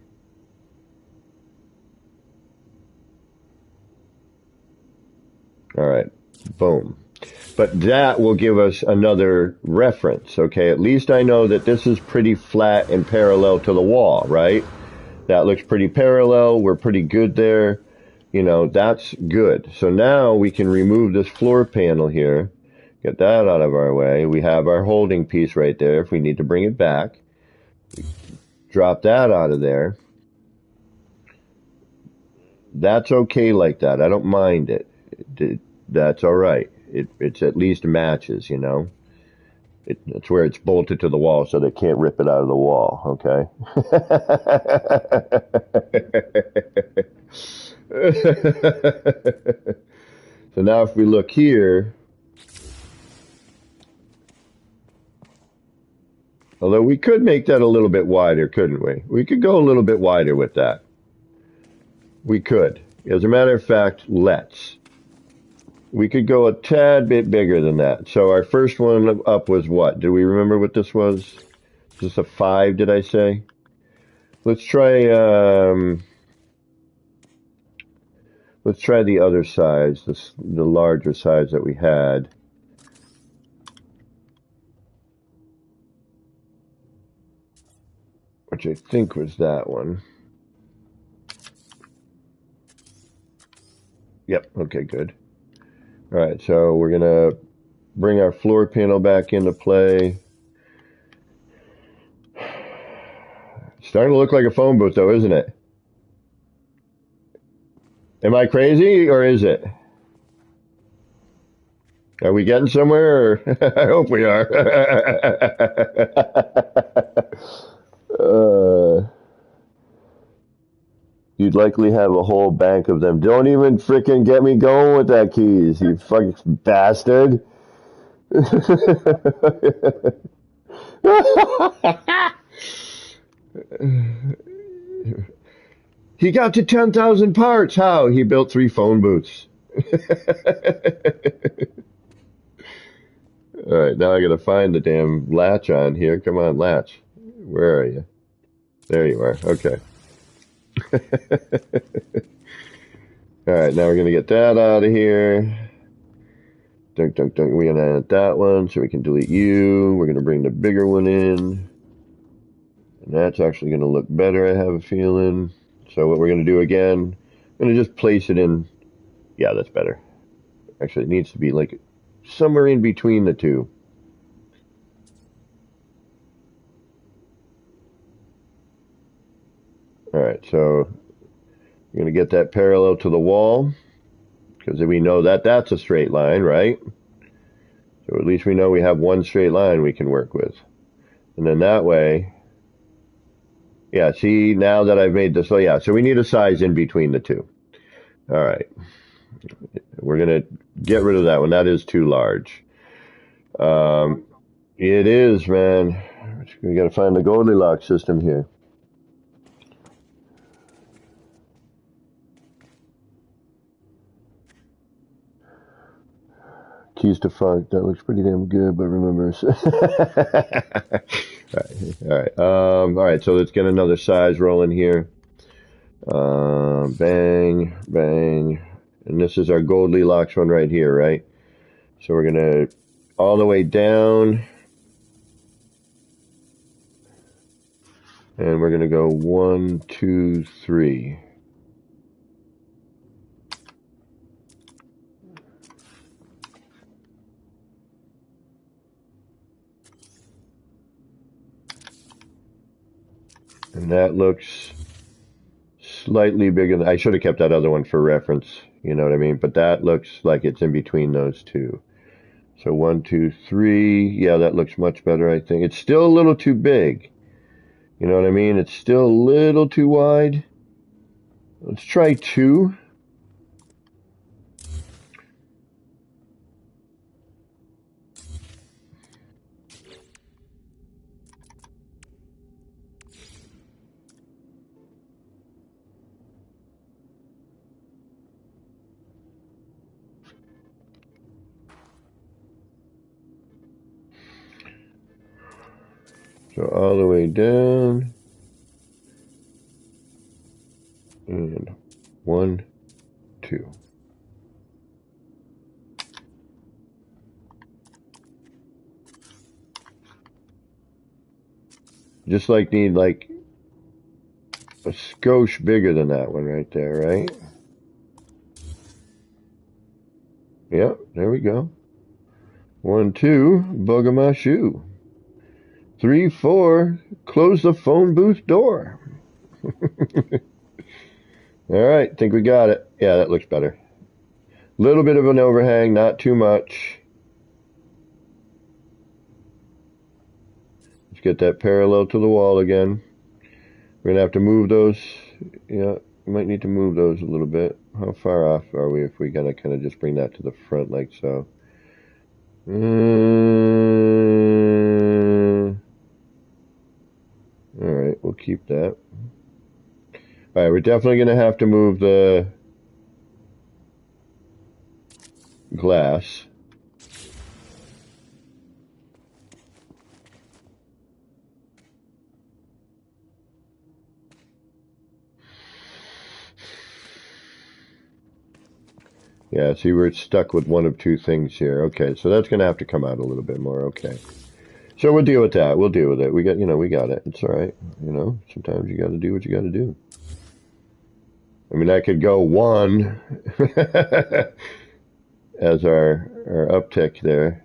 Speaker 1: All right, boom. But that will give us another reference, okay? At least I know that this is pretty flat and parallel to the wall, right? That looks pretty parallel. We're pretty good there. You know, that's good. So now we can remove this floor panel here. Get that out of our way. We have our holding piece right there if we need to bring it back. Drop that out of there. That's okay like that. I don't mind it. That's all right. It's at least matches, you know. It's where it's bolted to the wall so they can't rip it out of the wall, okay? So now if we look here, although we could make that a little bit wider, couldn't we? We could go a little bit wider with that. We could. As a matter of fact, let's. We could go a tad bit bigger than that. So our first one up was what? Do we remember what this was? Just a 5, did I say? Let's try the other size, the larger size that we had. Which I think was that one. Yep, okay, good. All right, so we're going to bring our floor panel back into play. It's starting to look like a phone booth, though, isn't it? Am I crazy, or is it? Are we getting somewhere? Or I hope we are. You'd likely have a whole bank of them. Don't even frickin' get me going with that keys, you fucking bastard. He got to 10,000 parts. How? He built 3 phone booths. All right, now I gotta find the damn latch on here. Come on, latch. Where are you? There you are. Okay. All right, now we're gonna get that out of here. Dunk, dunk, dunk. We're gonna add that one so we can delete you. We're gonna bring the bigger one in. And that's actually gonna look better, I have a feeling. So what we're gonna do again, I'm gonna just place it in. Yeah, that's better. Actually, it needs to be like somewhere in between the two. All right, so we're going to get that parallel to the wall because we know that that's a straight line, right? So at least we know we have one straight line we can work with. And then that way, yeah, see, now that I've made this, so yeah, so we need a size in between the two. All right. We're gonna get rid of that one. That is too large. Um, it is, man. We gotta find the Goldilocks system here. Keys to funk. That looks pretty damn good, but remember. All right. All right. So let's get another size rolling here. Bang, bang. And this is our Goldilocks one right here, right? So we're gonna all the way down, and we're gonna go 1, 2, 3. And that looks slightly bigger than, I should have kept that other one for reference, you know what I mean? But that looks like it's in between those two. So 1, 2, 3. Yeah, that looks much better, I think. It's still a little too big. You know what I mean? It's still a little too wide. Let's try 2. So all the way down. And 1, 2. Just like need like a skosh bigger than that one right there, right? Yep, there we go. 1, 2, bugger my shoe. 3, 4, close the phone booth door. All right, think we got it. Yeah, that looks better. Little bit of an overhang, not too much. Let's get that parallel to the wall again. We're going to have to move those. Yeah, we might need to move those a little bit. How far off are we if we're going to kind of just bring that to the front like so? All right, we'll keep that. All right, we're definitely going to have to move the glass. Yeah, see, we're stuck with one of two things here. Okay, so that's going to have to come out a little bit more. Okay. So we'll deal with that. We'll deal with it. We got, we got it. It's all right. Sometimes you got to do what you got to do. I mean, I could go 1 as our uptick there.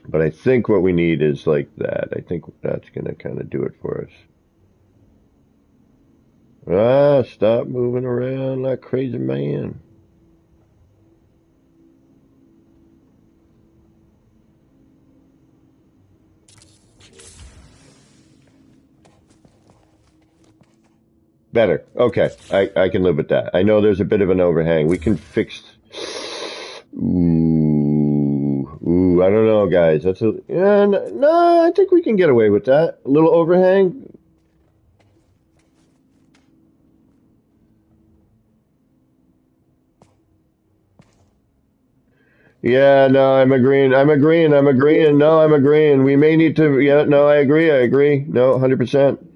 Speaker 1: But I think what we need is like that. I think that's going to kind of do it for us. Ah, stop moving around like crazy man. Better. Okay. I can live with that. I know there's a bit of an overhang. We can fix. Ooh, I don't know, guys. No, I think we can get away with that. A little overhang. Yeah, no, I'm agreeing. No, I'm agreeing. We may need to, yeah, no, I agree. No, 100%.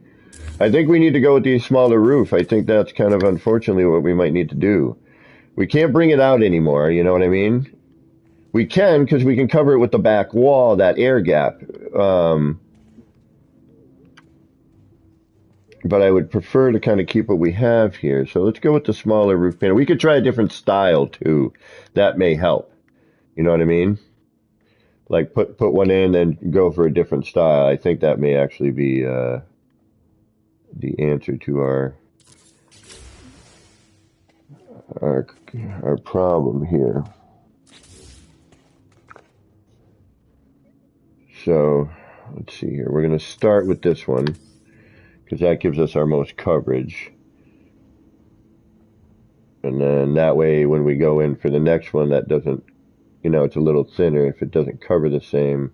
Speaker 1: I think we need to go with the smaller roof. I think that's kind of unfortunately what we might need to do. We can't bring it out anymore, you know what I mean? We can, because we can cover it with the back wall, that air gap. But I would prefer to kind of keep what we have here. So let's go with the smaller roof panel. We could try a different style too. That may help. You know what I mean? Like put one in and go for a different style. I think that may actually be the answer to our problem here. So let's see here. We're going to start with this one because that gives us our most coverage. And then that way, when we go in for the next one, that doesn't, it's a little thinner. If it doesn't cover the same,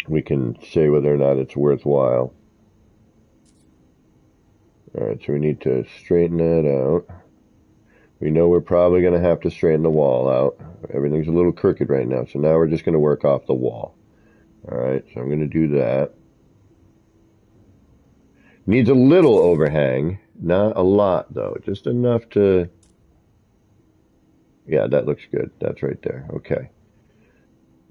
Speaker 1: we can say whether or not it's worthwhile. All right, so we need to straighten that out. We know we're probably going to have to straighten the wall out. Everything's a little crooked right now, so now we're just going to work off the wall. All right, so I'm going to do that. Needs a little overhang, not a lot though, just enough to, yeah, that looks good. That's right there. Okay.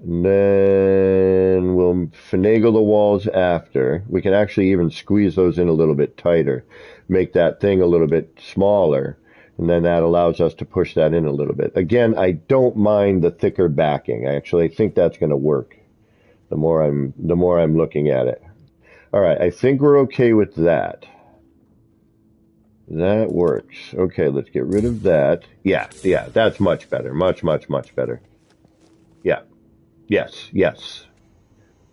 Speaker 1: And then we'll finagle the walls after. We can actually even squeeze those in a little bit tighter, make that thing a little bit smaller, and then that allows us to push that in a little bit. Again, I don't mind the thicker backing. I actually think that's going to work the more I'm looking at it. All right, I think we're okay with that. That works. Okay, let's get rid of that. Yeah, that's much better. Much, much, much better. Yeah. Yes, yes.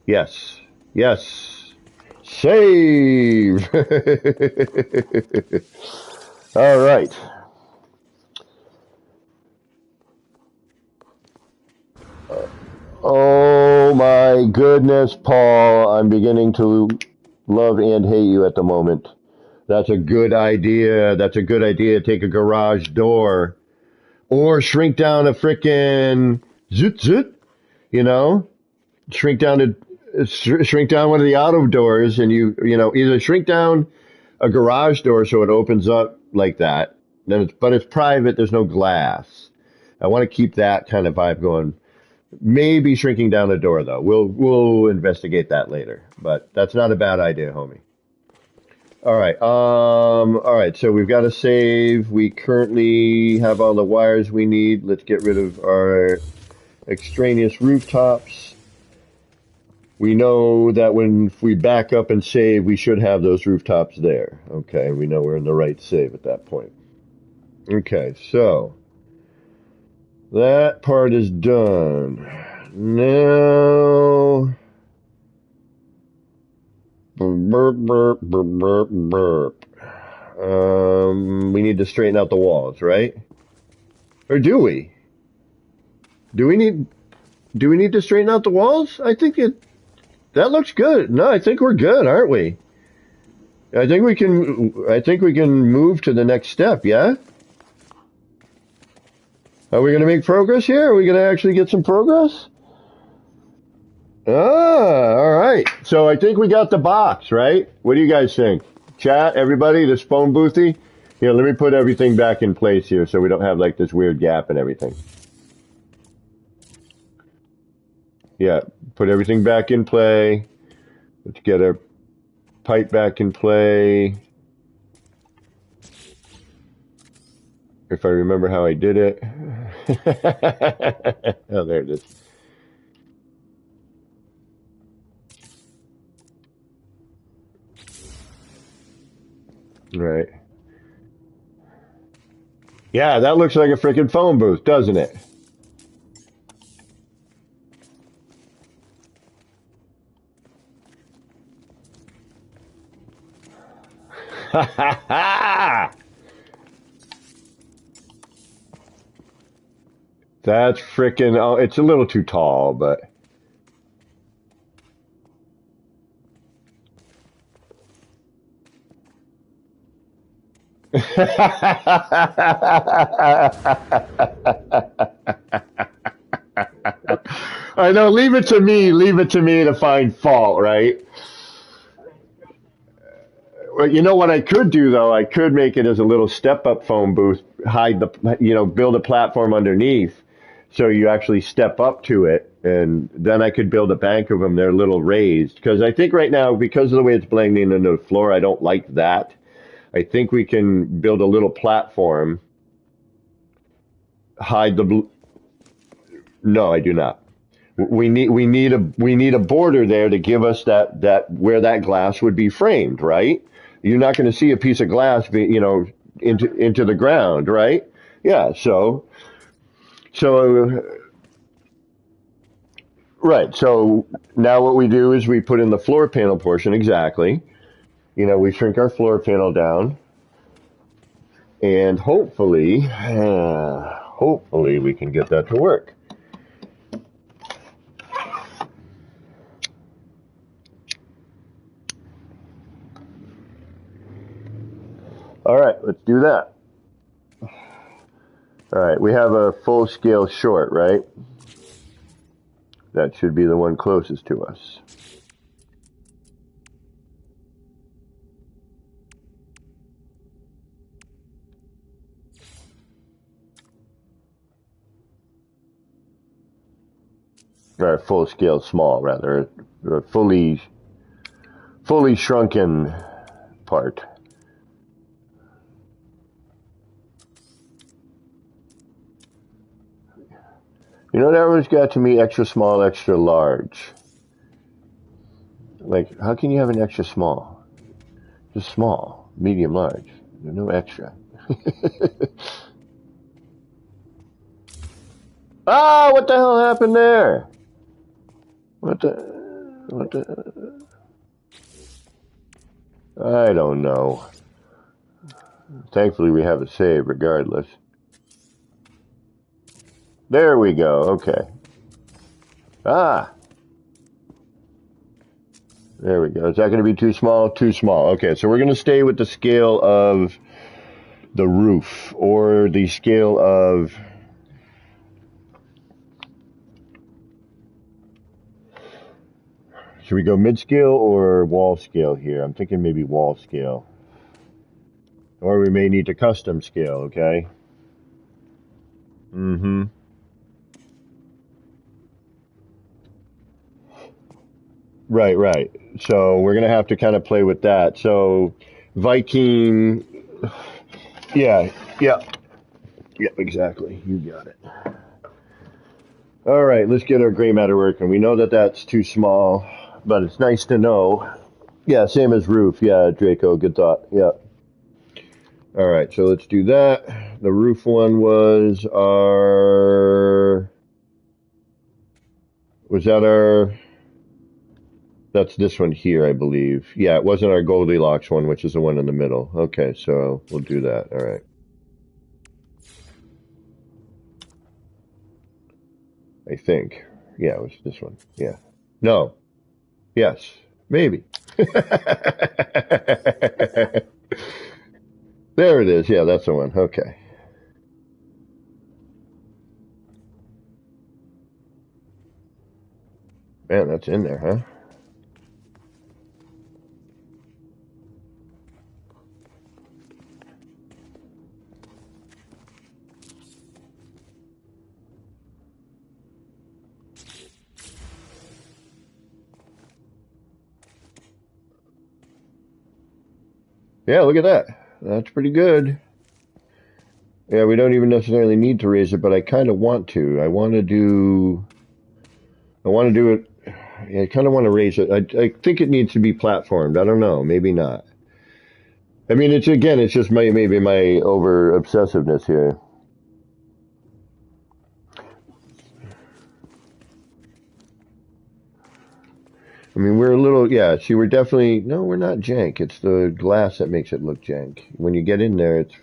Speaker 1: Yes. Yes. Save! All right. Oh my goodness, Paul. I'm beginning to love and hate you at the moment. That's a good idea. That's a good idea. Take a garage door or shrink down a frickin' zoot zoot, you know? Shrink down one of the auto doors and either shrink down a garage door so it opens up like that. But it's private. There's no glass. I want to keep that kind of vibe going. Maybe shrinking down the door though. We'll investigate that later. But that's not a bad idea, homie. All right. All right. So we've got to save. We currently have all the wires we need. Let's get rid of our extraneous rooftops. We know that if we back up and save, we should have those rooftops there. Okay, we know we're in the right save at that point. Okay, so that part is done. Now, burp, burp, burp, burp, burp. We need to straighten out the walls, right? Or do we? Do we need to straighten out the walls? I think that looks good. No, I think we're good, aren't we? I think we can move to the next step, yeah? Are we going to make progress here? Are we going to actually get some progress? All right. So I think we got the box, right? What do you guys think? Chat, everybody, this phone boothy. Here, let me put everything back in place here so we don't have like this weird gap and everything. Yeah, put everything back in play. Let's get our pipe back in play. If I remember how I did it. Oh, there it is. Right. Yeah, that looks like a freaking phone booth, doesn't it? That's freaking, oh, it's a little too tall, but. I know, leave it to me. Leave it to me to find fault, right? Well, you know what I could do though? I could make it as a little step-up phone booth, build a platform underneath, so you actually step up to it, and then I could build a bank of them. They're a little raised because I think right now, because of the way it's blending into the floor, I don't like that. I think we can build a little platform, hide the blue. No, I do not. We need a border there to give us that where that glass would be framed, right? You're not going to see a piece of glass into the ground, right? Yeah, so right. So now what we do is we put in the floor panel portion exactly. We shrink our floor panel down. And hopefully we can get that to work. All right, let's do that. All right, we have a full scale short, right? That should be the one closest to us. Or full scale small, rather. A fully shrunken part. You know, that always got to me extra small, extra large. Like, how can you have an extra small? Just small, medium, large. There's no extra. Ah, what the hell happened there? What the? I don't know. Thankfully, we have a save regardless. There we go. Okay. Ah. There we go. Is that going to be too small? Too small. Okay, so we're going to stay with the scale of the roof, or the scale of... Should we go mid-scale or wall scale here? I'm thinking maybe wall scale. Or we may need to custom scale, okay? Mm-hmm. Right, right. So we're going to have to kind of play with that. So Viking... Yeah, yeah. Yep, exactly. You got it. All right, let's get our gray matter working. We know that that's too small, but it's nice to know. Yeah, same as roof. Yeah, Draco, good thought. Yeah. All right, so let's do that. The roof one was our... Was that our... That's this one here, I believe. Yeah, it wasn't our Goldilocks one, which is the one in the middle. Okay, so we'll do that. All right. I think. Yeah, it was this one. Yeah. No. Yes. Maybe. There it is. Yeah, that's the one. Okay. Man, that's in there, huh? Yeah, look at that. That's pretty good. Yeah, we don't even necessarily need to raise it, but I kind of want to. I want to do it. Yeah, I kind of want to raise it. I think it needs to be platformed. I don't know. Maybe not. I mean, it's just maybe my over obsessiveness here. I mean, we're a little, yeah, see, we're definitely, no, we're not jank. It's the glass that makes it look jank. When you get in there, it's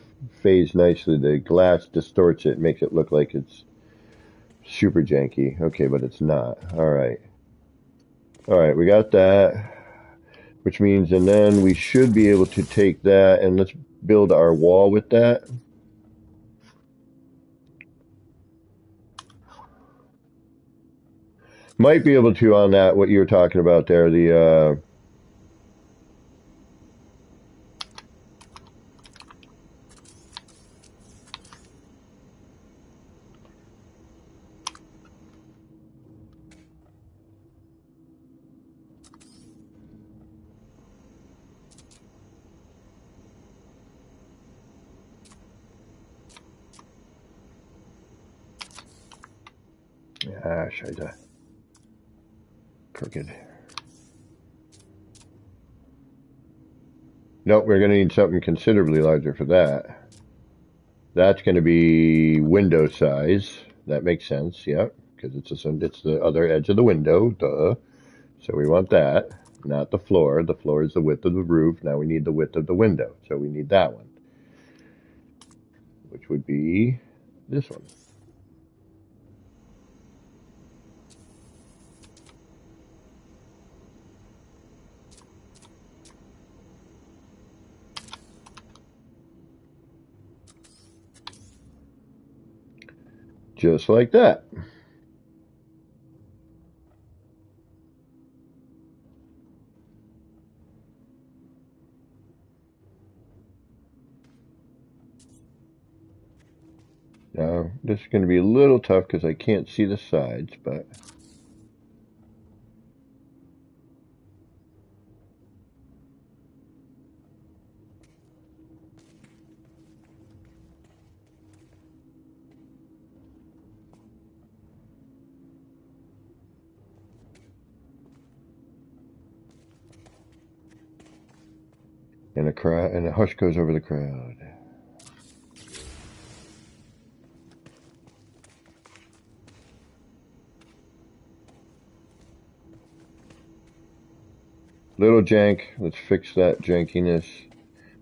Speaker 1: phased nicely. The glass distorts it, makes it look like it's super janky. Okay, but it's not. All right. All right, we got that, which means, and then we should be able to take that and let's build our wall with that. Might be able to on that, what you were talking about there, the, scheiße. Crooked. Nope, we're going to need something considerably larger for that. That's going to be window size. That makes sense, yep, because it's the other edge of the window, duh. So we want that, not the floor. The floor is the width of the roof. Now we need the width of the window, so we need that one. which would be this one. Just like that. Now, this is going to be a little tough because I can't see the sides, but... And a hush goes over the crowd. Little jank. Let's fix that jankiness.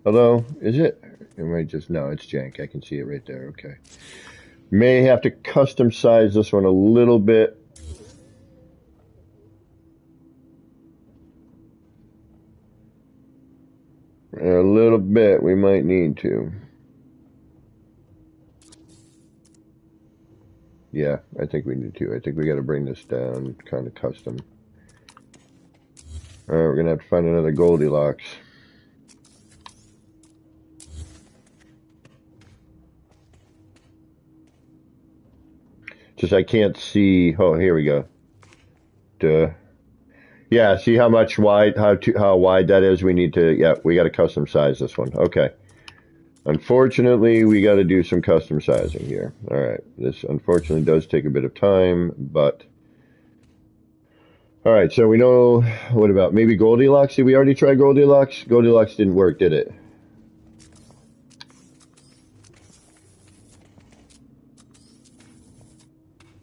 Speaker 1: Although, is it? It might just, no, it's jank. I can see it right there. Okay. May have to custom size this one a little bit. A little bit, we might need to. Yeah, I think we need to. I think we got to bring this down kind of custom. All right, we're going to have to find another Goldilocks. Just I can't see. Oh, here we go. Duh. Yeah, see how much wide, how wide that is? We need to, yeah, we got to custom size this one. Okay. Unfortunately, we got to do some custom sizing here. All right. This unfortunately does take a bit of time, but... All right, so we know, what about maybe Goldilocks? Did we already try Goldilocks? Goldilocks didn't work, did it?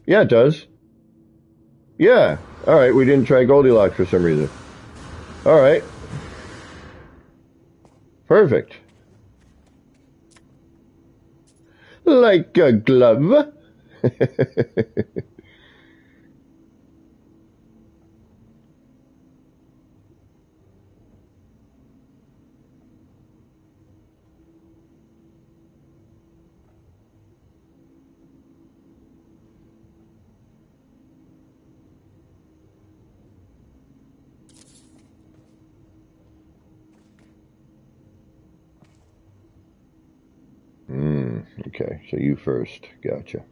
Speaker 1: Yeah, it does. Yeah. All right, we didn't try Goldilocks for some reason. All right. Perfect. Like a glove. Okay, so you first. Gotcha.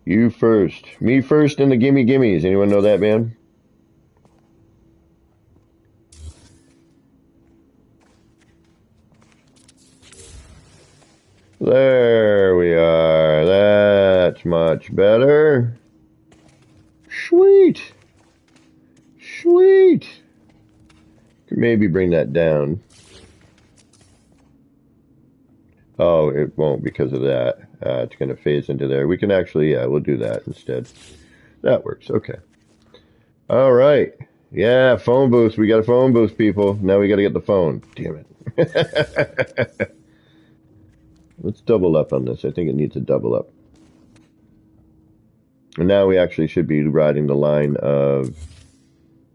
Speaker 1: You first. Me first in the gimme gimmies. Anyone know that, man? There we are. That's much better. Sweet. Sweet. Could maybe bring that down. Oh, it won't because of that. It's going to phase into there. We can actually, yeah, we'll do that instead. That works. Okay. All right. Yeah, phone booth. We got a phone booth, people. Now we got to get the phone. Damn it. Let's double up on this. I think it needs a double up. And now we actually should be riding the line of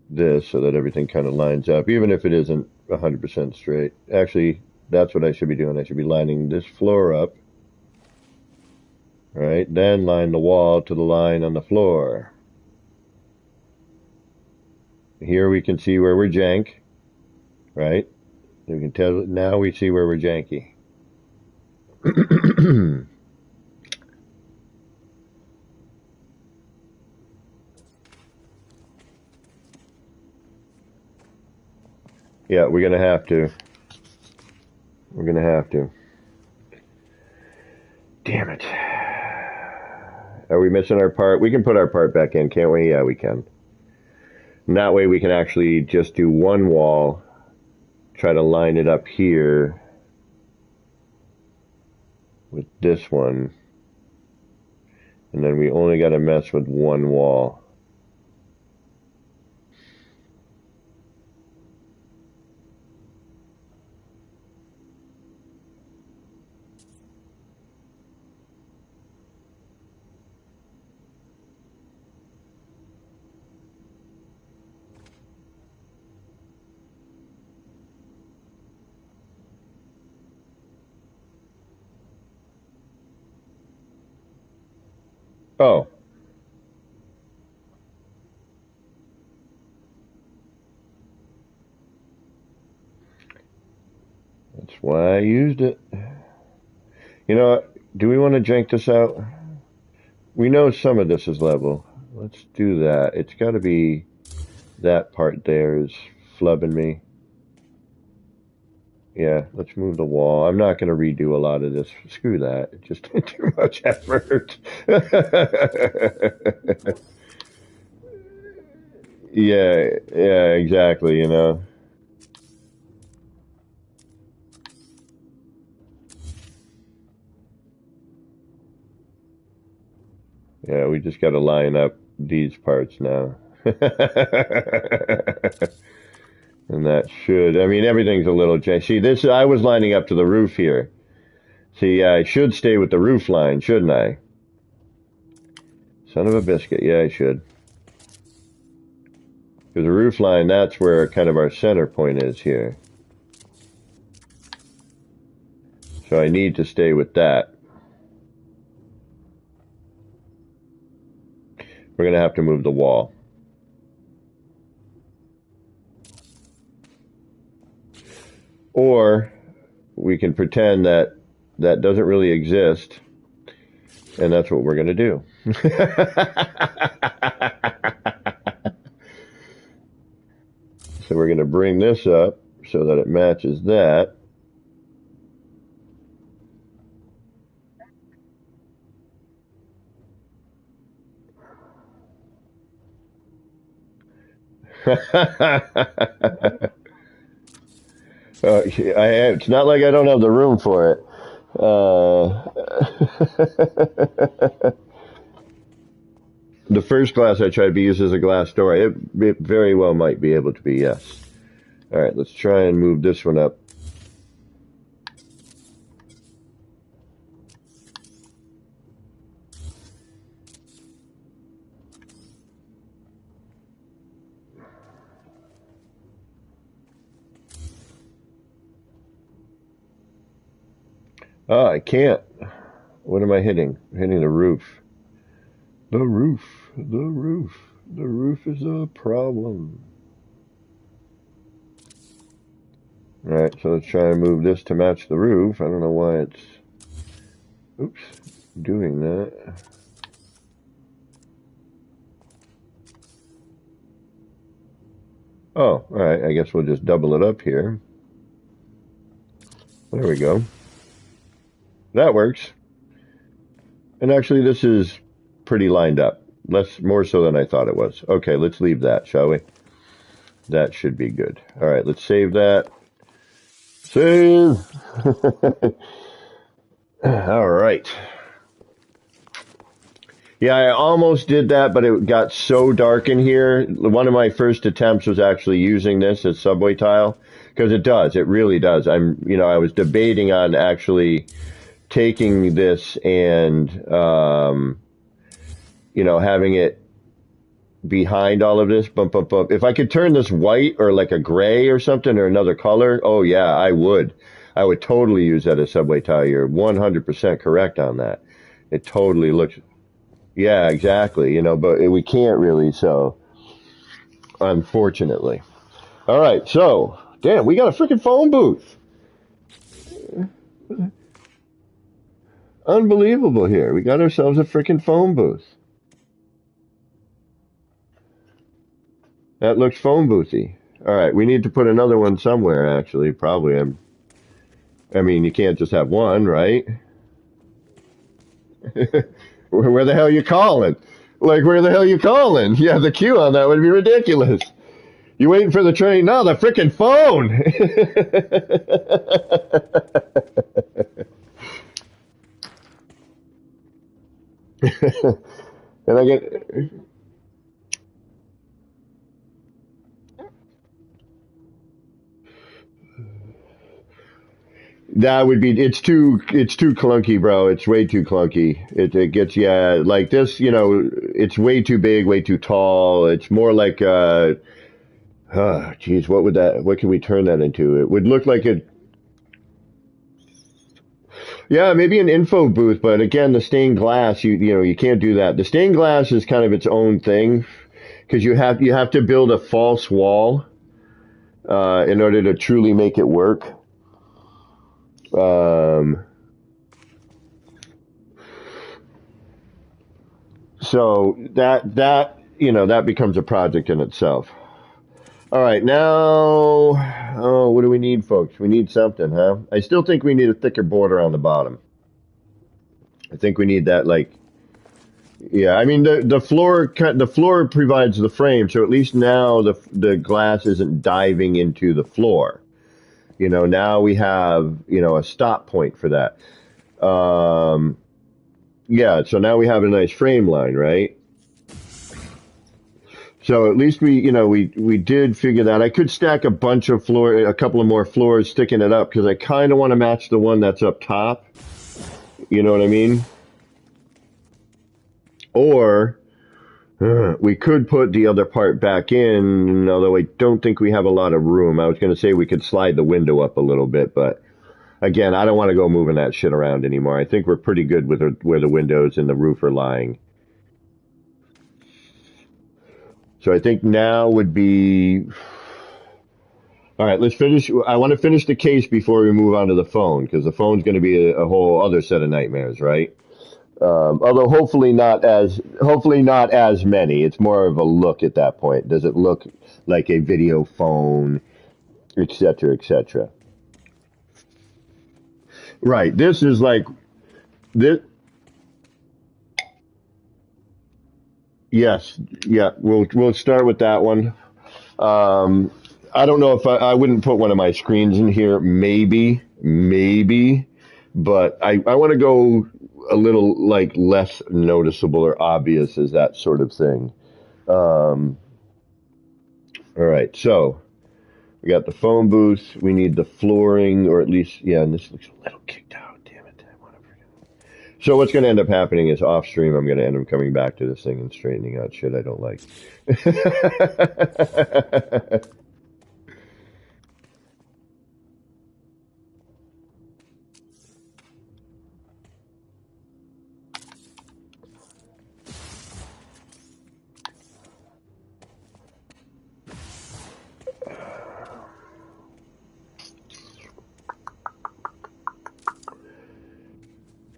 Speaker 1: this so that everything kind of lines up, even if it isn't 100% straight. Actually, that's what I should be doing. I should be lining this floor up. Right? Then line the wall to the line on the floor. Here we can see where we're jank. Right? We can tell, now we see where we're janky. Yeah, we're gonna have to. We're gonna have to. Damn it. Are we missing our part? We can put our part back in, can't we? Yeah, we can. And that way we can actually just do one wall, try to line it up here with this one, and then we only got to mess with one wall. Oh, that's why I used it. You know, do we want to jank this out? We know some of this is level. Let's do that. It's got to be that part there is flubbing me. Yeah, let's move the wall. I'm not going to redo a lot of this. Screw that. It's just too much effort. Yeah, yeah, exactly, you know. Yeah, we just got to line up these parts now. And that should, I mean, everything's a little janky. See, this, I was lining up to the roof here. See, I should stay with the roof line, shouldn't I? Son of a biscuit. Yeah, I should. Because the roof line, that's where kind of our center point is here. So I need to stay with that. We're going to have to move the wall. Or we can pretend that that doesn't really exist, and that's what we're going to do. So we're going to bring this up so that it matches that. It's not like I don't have the room for it. The first glass I tried to be used as a glass door. It very well might be able to be, yes. All right, let's try and move this one up. Oh, I can't. What am I hitting? I'm hitting the roof. The roof. The roof. The roof is a problem. All right, so let's try and move this to match the roof. I don't know why it's, oops, doing that. Oh, all right, I guess we'll just double it up here. There we go. That works. And actually, this is pretty lined up. More so than I thought it was. Okay, let's leave that, shall we? That should be good. All right, let's save that. Save! All right. Yeah, I almost did that, but it got so dark in here. One of my first attempts was actually using this as subway tile, because it does. It really does. I was debating on actually taking this and, having it behind all of this, bump, bump, bump. If I could turn this white or like a gray or something or another color, oh yeah, I would. I would totally use that as subway tile. You're 100% correct on that. It totally looks, yeah, exactly. But we can't really, so unfortunately. All right, so, damn, we got a freaking phone booth. Unbelievable here. We got ourselves a freaking phone booth. That looks phone boothy. All right, we need to put another one somewhere, actually. Probably. I mean, you can't just have one, right? Where the hell you calling? Like, where the hell you calling? Yeah, the queue on that would be ridiculous. You waiting for the train? No, the freaking phone. And I get that would be it's too clunky, bro. It's way too clunky. It gets, yeah, like this, it's way too big, way too tall. It's more like geez, what can we turn that into? It would look like it. Yeah, maybe an info booth, but again, the stained glass, you know, you can't do that. The stained glass is kind of its own thing because you have to build a false wall in order to truly make it work. Um, so that you know that becomes a project in itself. All right, now, oh, what do we need, folks? We need something, huh? I still think we need a thicker border on the bottom. I think we need that, like, yeah. I mean, the floor provides the frame, so at least now the glass isn't diving into the floor. You know, now we have a stop point for that. Um, yeah, so now we have a nice frame line, right? So at least we did figure that. I could stack a couple of more floors, sticking it up because I kind of want to match the one that's up top. You know what I mean? Or we could put the other part back in, although I don't think we have a lot of room. I was going to say we could slide the window up a little bit, but again, I don't want to go moving that shit around anymore. I think we're pretty good with where the windows and the roof are lying. So I think now would be all right. Let's finish. I want to finish the case before we move on to the phone because the phone's going to be a whole other set of nightmares, right? Although hopefully not as many. It's more of a look at that point. Does it look like a video phone, etc., etc.? Right. This is like this. Yes. Yeah. We'll start with that one. Um, I don't know if I wouldn't put one of my screens in here. Maybe, but I want to go a little like less noticeable or obvious as that sort of thing. Um, all right, so we got the phone booth. We need the flooring, or at least yeah. And this looks a little kicked out. Damn it! I want to forget. So what's going to end up happening is off stream. I'm going to end up coming back to this thing and straightening out shit I don't like.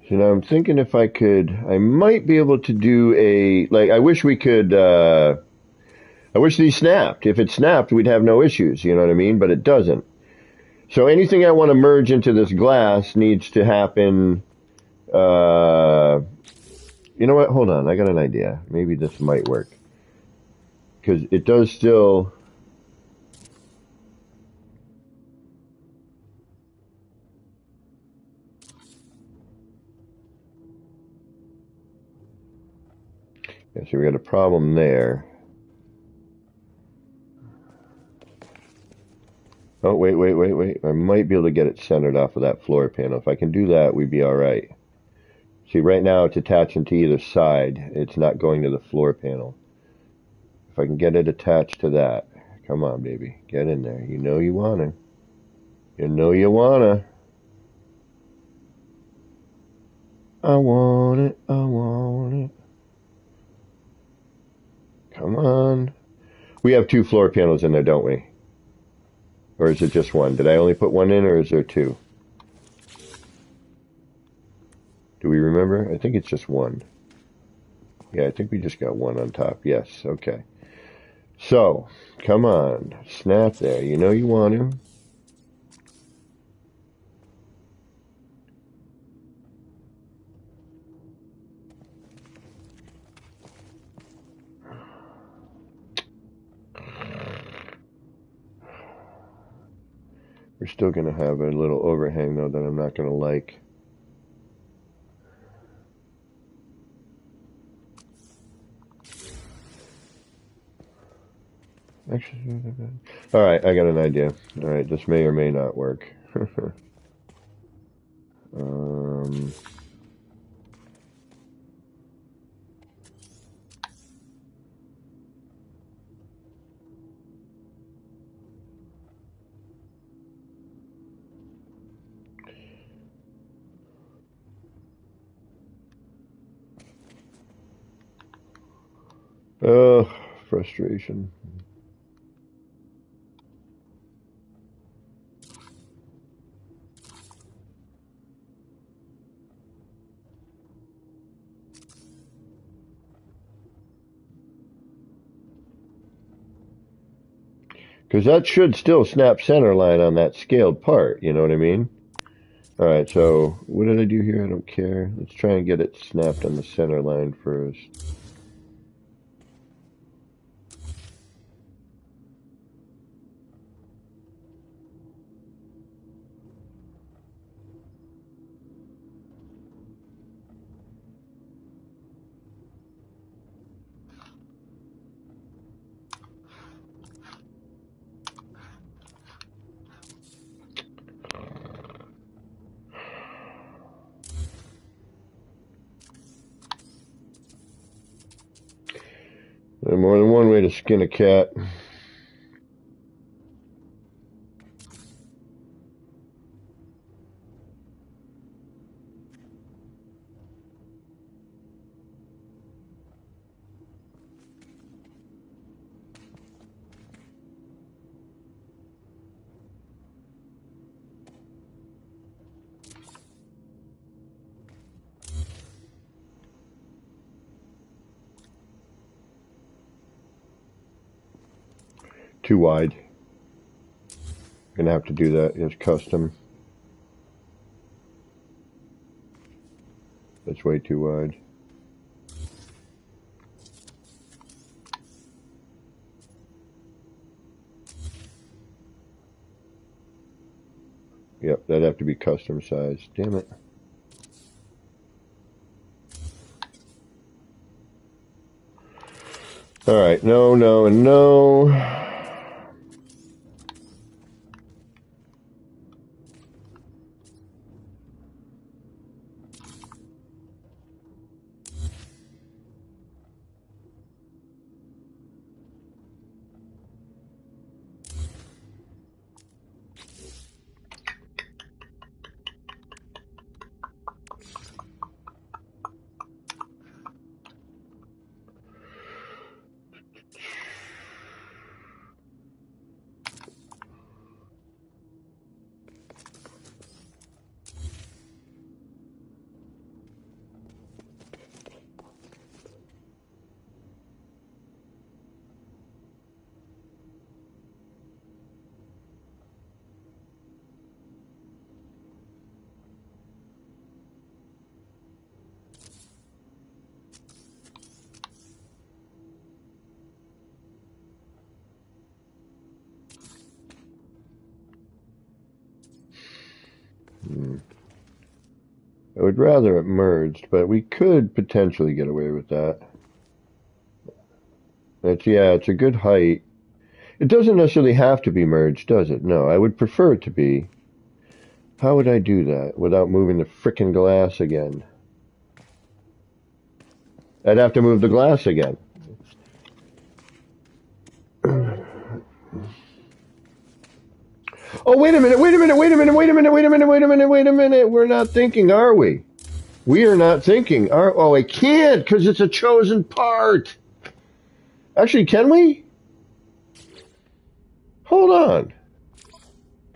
Speaker 1: So now I'm thinking if I might be able to do like, I wish these snapped. If it snapped, we'd have no issues, you know what I mean? But it doesn't. So anything I want to merge into this glass needs to happen, uh, you know what? Hold on. I got an idea. Maybe this might work. Because it does still, yeah, so we got a problem there. Oh, wait. I might be able to get it centered off of that floor panel. If I can do that, we'd be all right. See, right now it's attaching to either side. It's not going to the floor panel. If I can get it attached to that. Come on, baby. Get in there. You know you wanna. You know you wanna. I want it. I want it. Come on. We have two floor panels in there, don't we? Or is it just one? Did I only put one in, or is there two? Do we remember? I think it's just one. Yeah, I think we just got one on top. Yes, okay. So, come on. Snap there. You know you want to. We're still going to have a little overhang, though, that I'm not going to like. Actually, all right, I got an idea. All right, this may or may not work. um, Oh, frustration. Because that should still snap center line on that scaled part, you know what I mean? Alright, so what did I do here? I don't care. Let's try and get it snapped on the center line first. There's more than one way to skin a cat. Too wide. Gonna have to do that. It's custom. That's way too wide. Yep, that'd have to be custom size. Damn it. Alright, no, no, and no. I would rather it merged, but we could potentially get away with that. It's a good height. It doesn't necessarily have to be merged, does it? No, I would prefer it to be. How would I do that without moving the frickin' glass again? I'd have to move the glass again. Oh, wait a minute, wait a minute, wait a minute, wait a minute, wait a minute, wait a minute, wait a minute. We're not thinking, are we? We are not thinking. Oh, I can't because it's a chosen part. Actually, can we? Hold on.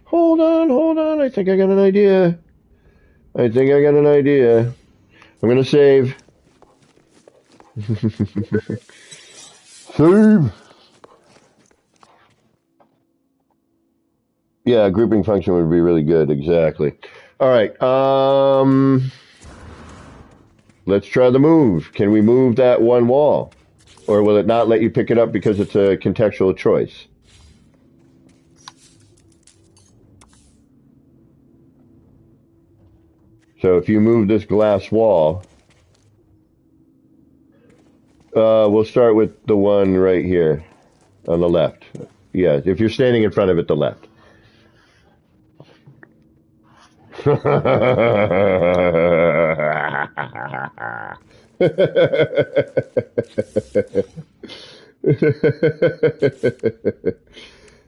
Speaker 1: Hold on, hold on. I think I got an idea. I'm going to save. Save. Yeah, grouping function would be really good. Exactly. All right. Let's try the move. Can we move that one wall? Or will it not let you pick it up because it's a contextual choice? So if you move this glass wall, we'll start with the one right here on the left. Yeah, if you're standing in front of it, the left.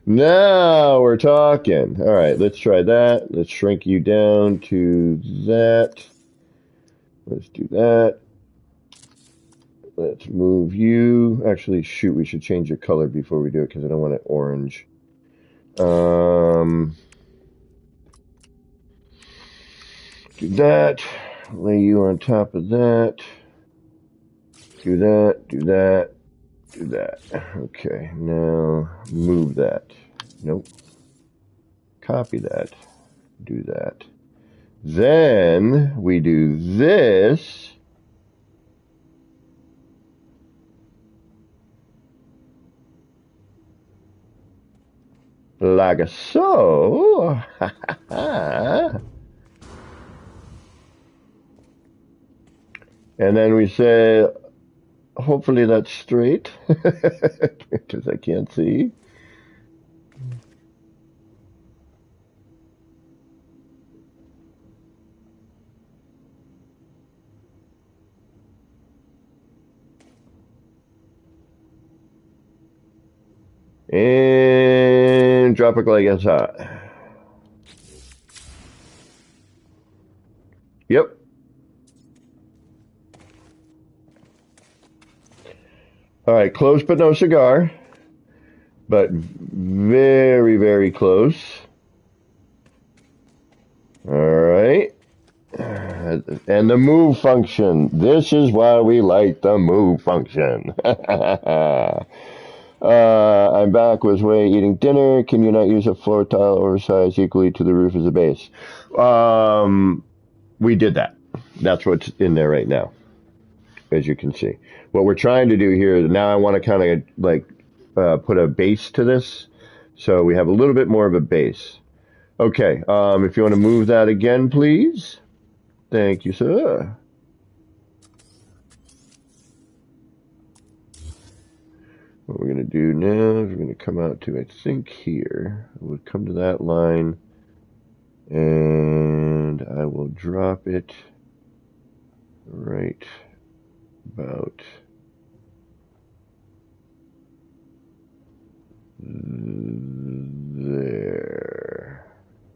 Speaker 1: Now we're talking. All right, let's try that. Let's shrink you down to that. Let's do that. Let's move you. Actually, shoot, we should change your color before we do it because I don't want it orange. Do that. Lay you on top of that. Do that, do that, do that. Okay, now move that. Nope. Copy that. Do that. Then we do this. Like so. And then we say, hopefully that's straight, because I can't see. And drop it like it's hot. Yep. All right, close but no cigar, but very, very close. All right. And the move function. This is why we like the move function. I'm back with Way eating dinner. Can you not use a floor tile oversized equally to the roof as a base? We did that. That's what's in there right now, as you can see. What we're trying to do here, now I want to kind of like put a base to this. So we have a little bit more of a base. Okay, if you want to move that again, please. Thank you, sir. What we're going to do now is we're going to come out to, I think, here. We'll come to that line, and I will drop it right about there.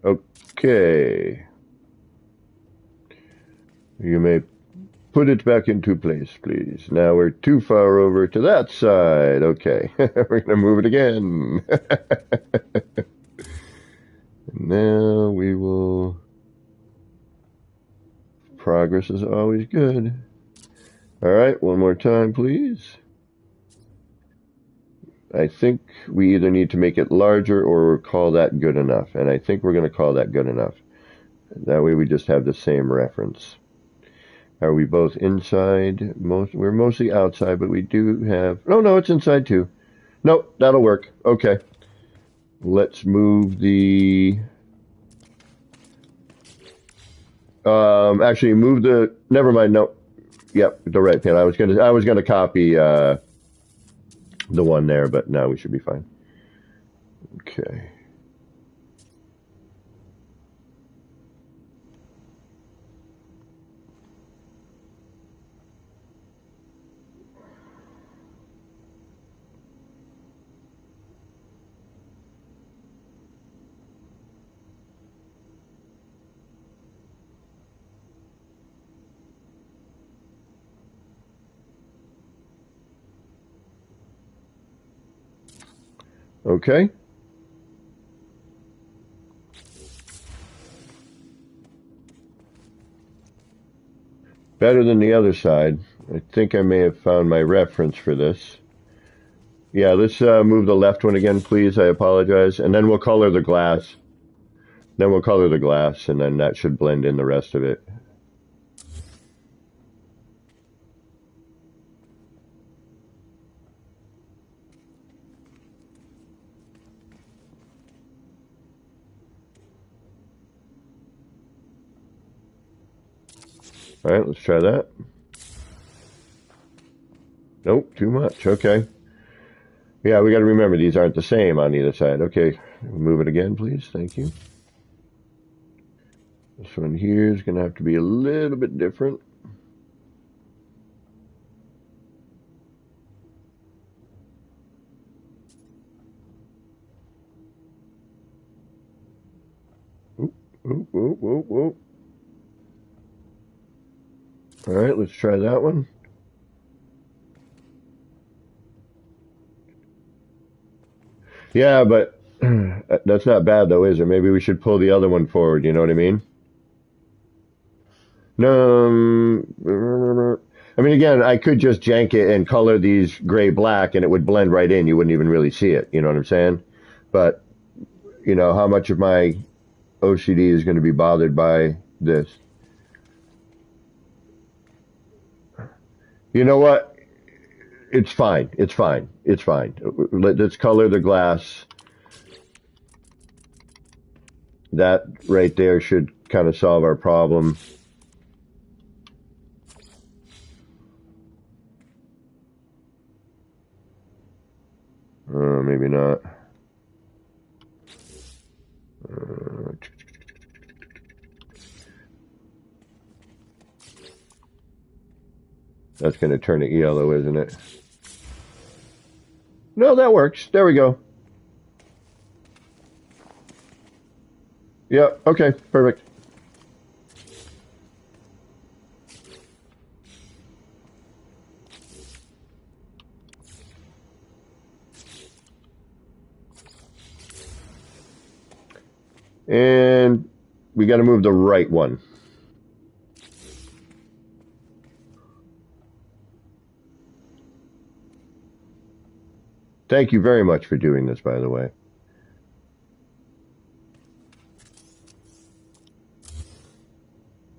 Speaker 1: Okay. You may put it back into place, please. Now we're too far over to that side. Okay. We're going to move it again. And now we will... Progress is always good. All right, one more time, please. I think we either need to make it larger or call that good enough. And I think we're going to call that good enough. That way we just have the same reference. Are we both inside? We're mostly outside, but we do have... Oh, no, it's inside too. Nope, that'll work. Okay. Let's move the... Actually, move the... Never mind, no. Yep, the right pin. I was gonna copy the one there, but now we should be fine. Okay. Okay. Better than the other side. I think I may have found my reference for this. Yeah, let's move the left one again, please. I apologize. And then we'll color the glass. Then we'll color the glass, and then that should blend in the rest of it. All right, let's try that. Nope, too much. Okay. Yeah, we got to remember these aren't the same on either side. Okay, move it again, please. Thank you. This one here is going to have to be a little bit different. Oop, oop, oop, oop, oop. All right, let's try that one. Yeah, but that's not bad though, is it? Maybe we should pull the other one forward. You know what I mean? No. I mean, again, I could just jank it and color these gray black, and it would blend right in. You wouldn't even really see it. You know what I'm saying? But you know, how much of my OCD is going to be bothered by this? You know what? It's fine. It's fine. It's fine. Let's color the glass. That right there should kind of solve our problem. Maybe not. That's going to turn it yellow, isn't it? No, that works. There we go. Yep. Okay. Perfect. And we got to move the right one. Thank you very much for doing this, by the way.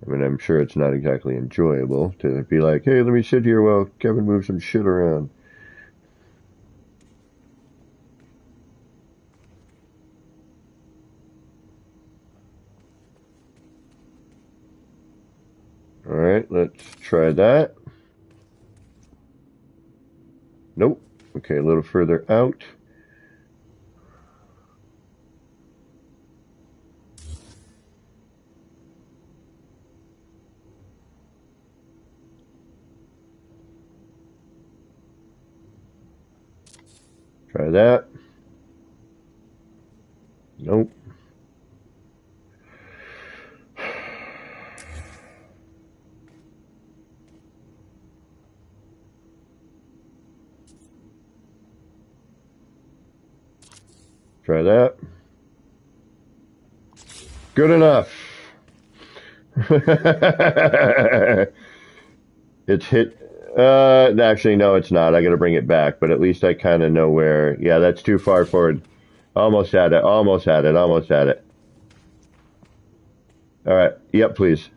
Speaker 1: I mean, I'm sure it's not exactly enjoyable to be like, hey, let me sit here while Kevin moves some shit around. All right, let's try that. Nope. Okay, a little further out. Try that. Nope. Try that. Good enough. It's hit. Actually, no, it's not. I got to bring it back, but at least I kind of know where. Yeah, that's too far forward. Almost had it. Almost had it. Almost had it. All right. Yep, please.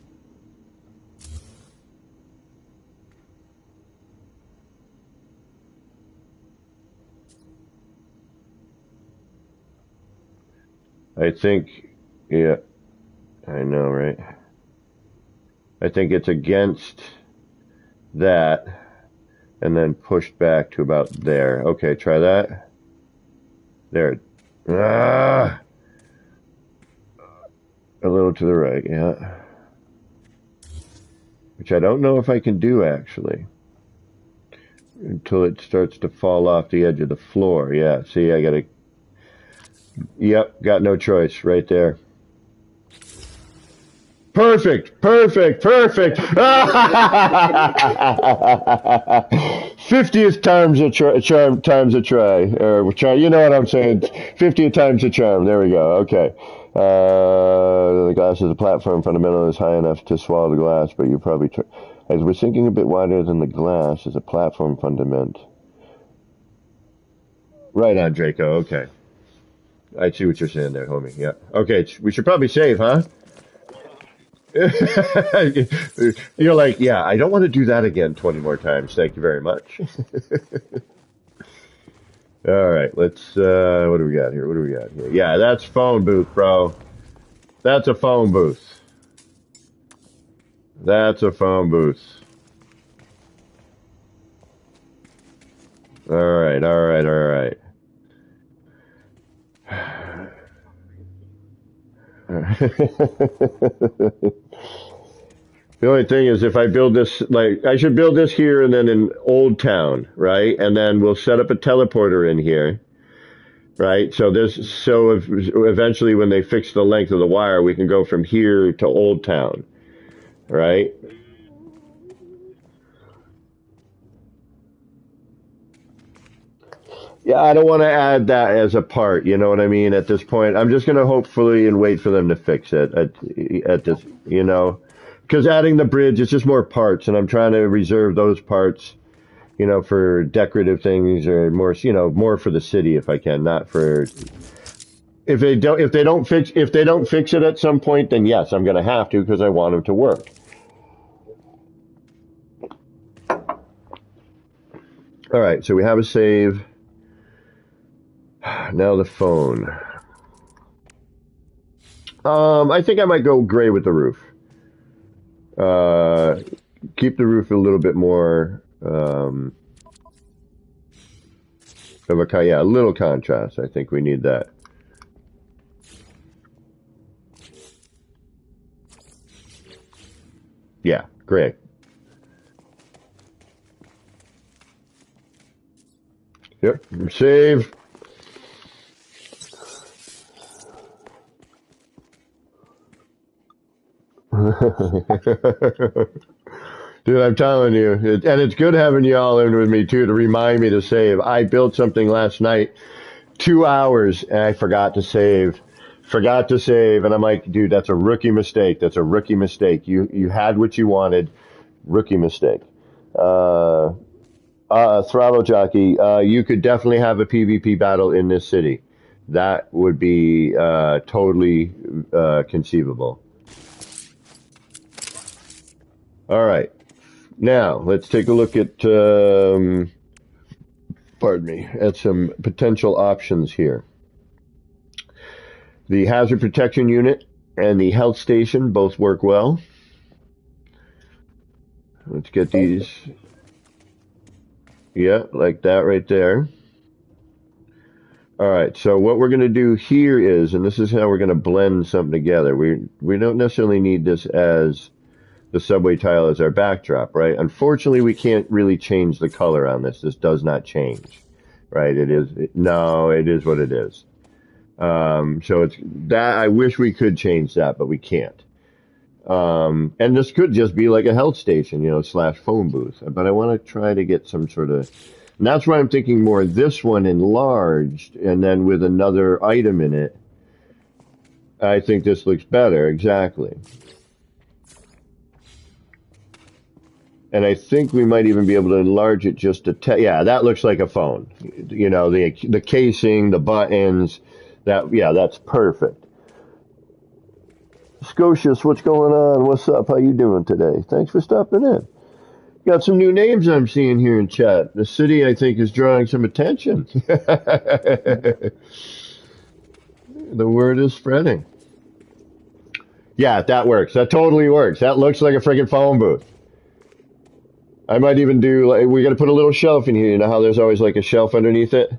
Speaker 1: I think. Yeah, I know, right? I think it's against that and then pushed back to about there. Okay, try that. There. Ah! A little to the right, yeah. Which I don't know if I can do, actually. Until it starts to fall off the edge of the floor. Yeah, see, I gotta... Yep, got no choice. Right there. Perfect, perfect, perfect. 50th time's a charm, time's a try, or try. You know what I'm saying? 50th time's a charm. There we go. Okay. The glass is a platform. Fundamental is high enough to swallow the glass, but you probably try. As we're sinking a bit wider than the glass is a platform fundament. Right on, Draco. Okay. I see what you're saying there, homie. Yeah. Okay. We should probably save, huh? You're like, yeah, I don't want to do that again 20 more times. Thank you very much. All right, let's, what do we got here? What do we got here? Yeah, that's phone booth, bro. That's a phone booth. That's a phone booth. All right, all right, all right. The only thing is, if I build this, like, I should build this here and then in Old Town, right? And then we'll set up a teleporter in here, right? So eventually when they fix the length of the wire, we can go from here to Old Town, right? Yeah, I don't want to add that as a part. You know what I mean? At this point, I'm just gonna hopefully and wait for them to fix it at this. You know, because adding the bridge is just more parts, and I'm trying to reserve those parts. You know, for decorative things or more. You know, more for the city if I can, not for if they don't fix it at some point, then yes, I'm gonna have to because I want them to work. All right, so we have a save. Now the phone. I think I might go gray with the roof. Uh, keep the roof a little bit more of a little contrast. I think we need that. Yeah, gray. Yep. Save. Dude, I'm telling you, and it's good having you all in with me too to remind me to save. I built something last night, 2 hours, and I forgot to save. Forgot to save, and I'm like, dude, that's a rookie mistake. That's a rookie mistake. You had what you wanted. Rookie mistake. Uh, Throttle Jockey, you could definitely have a PvP battle in this city. That would be totally conceivable. All right. Now, let's take a look at, pardon me, at some potential options here. The Hazard Protection Unit and the Health Station both work well. Let's get these. Yeah, like that right there. All right, so what we're going to do here is, and this is how we're going to blend something together. We don't necessarily need this as the subway tile as our backdrop, right? Unfortunately, we can't really change the color on this. This does not change, right? No, it is what it is. So it's that I wish we could change that, but we can't. And this could just be like a health station, you know, slash phone booth. But I want to try to get some sort of, and that's why I'm thinking more this one enlarged and then with another item in it. I think this looks better, exactly. And I think we might even be able to enlarge it just to yeah, that looks like a phone. You know, the casing, the buttons, that's perfect. Scotius, what's going on? What's up? How you doing today? Thanks for stopping in. Got some new names I'm seeing here in chat. The city, I think, is drawing some attention. The word is spreading. Yeah, that works. That totally works. That looks like a freaking phone booth. I might even do, like, we got to put a little shelf in here. You know how there's always like a shelf underneath it?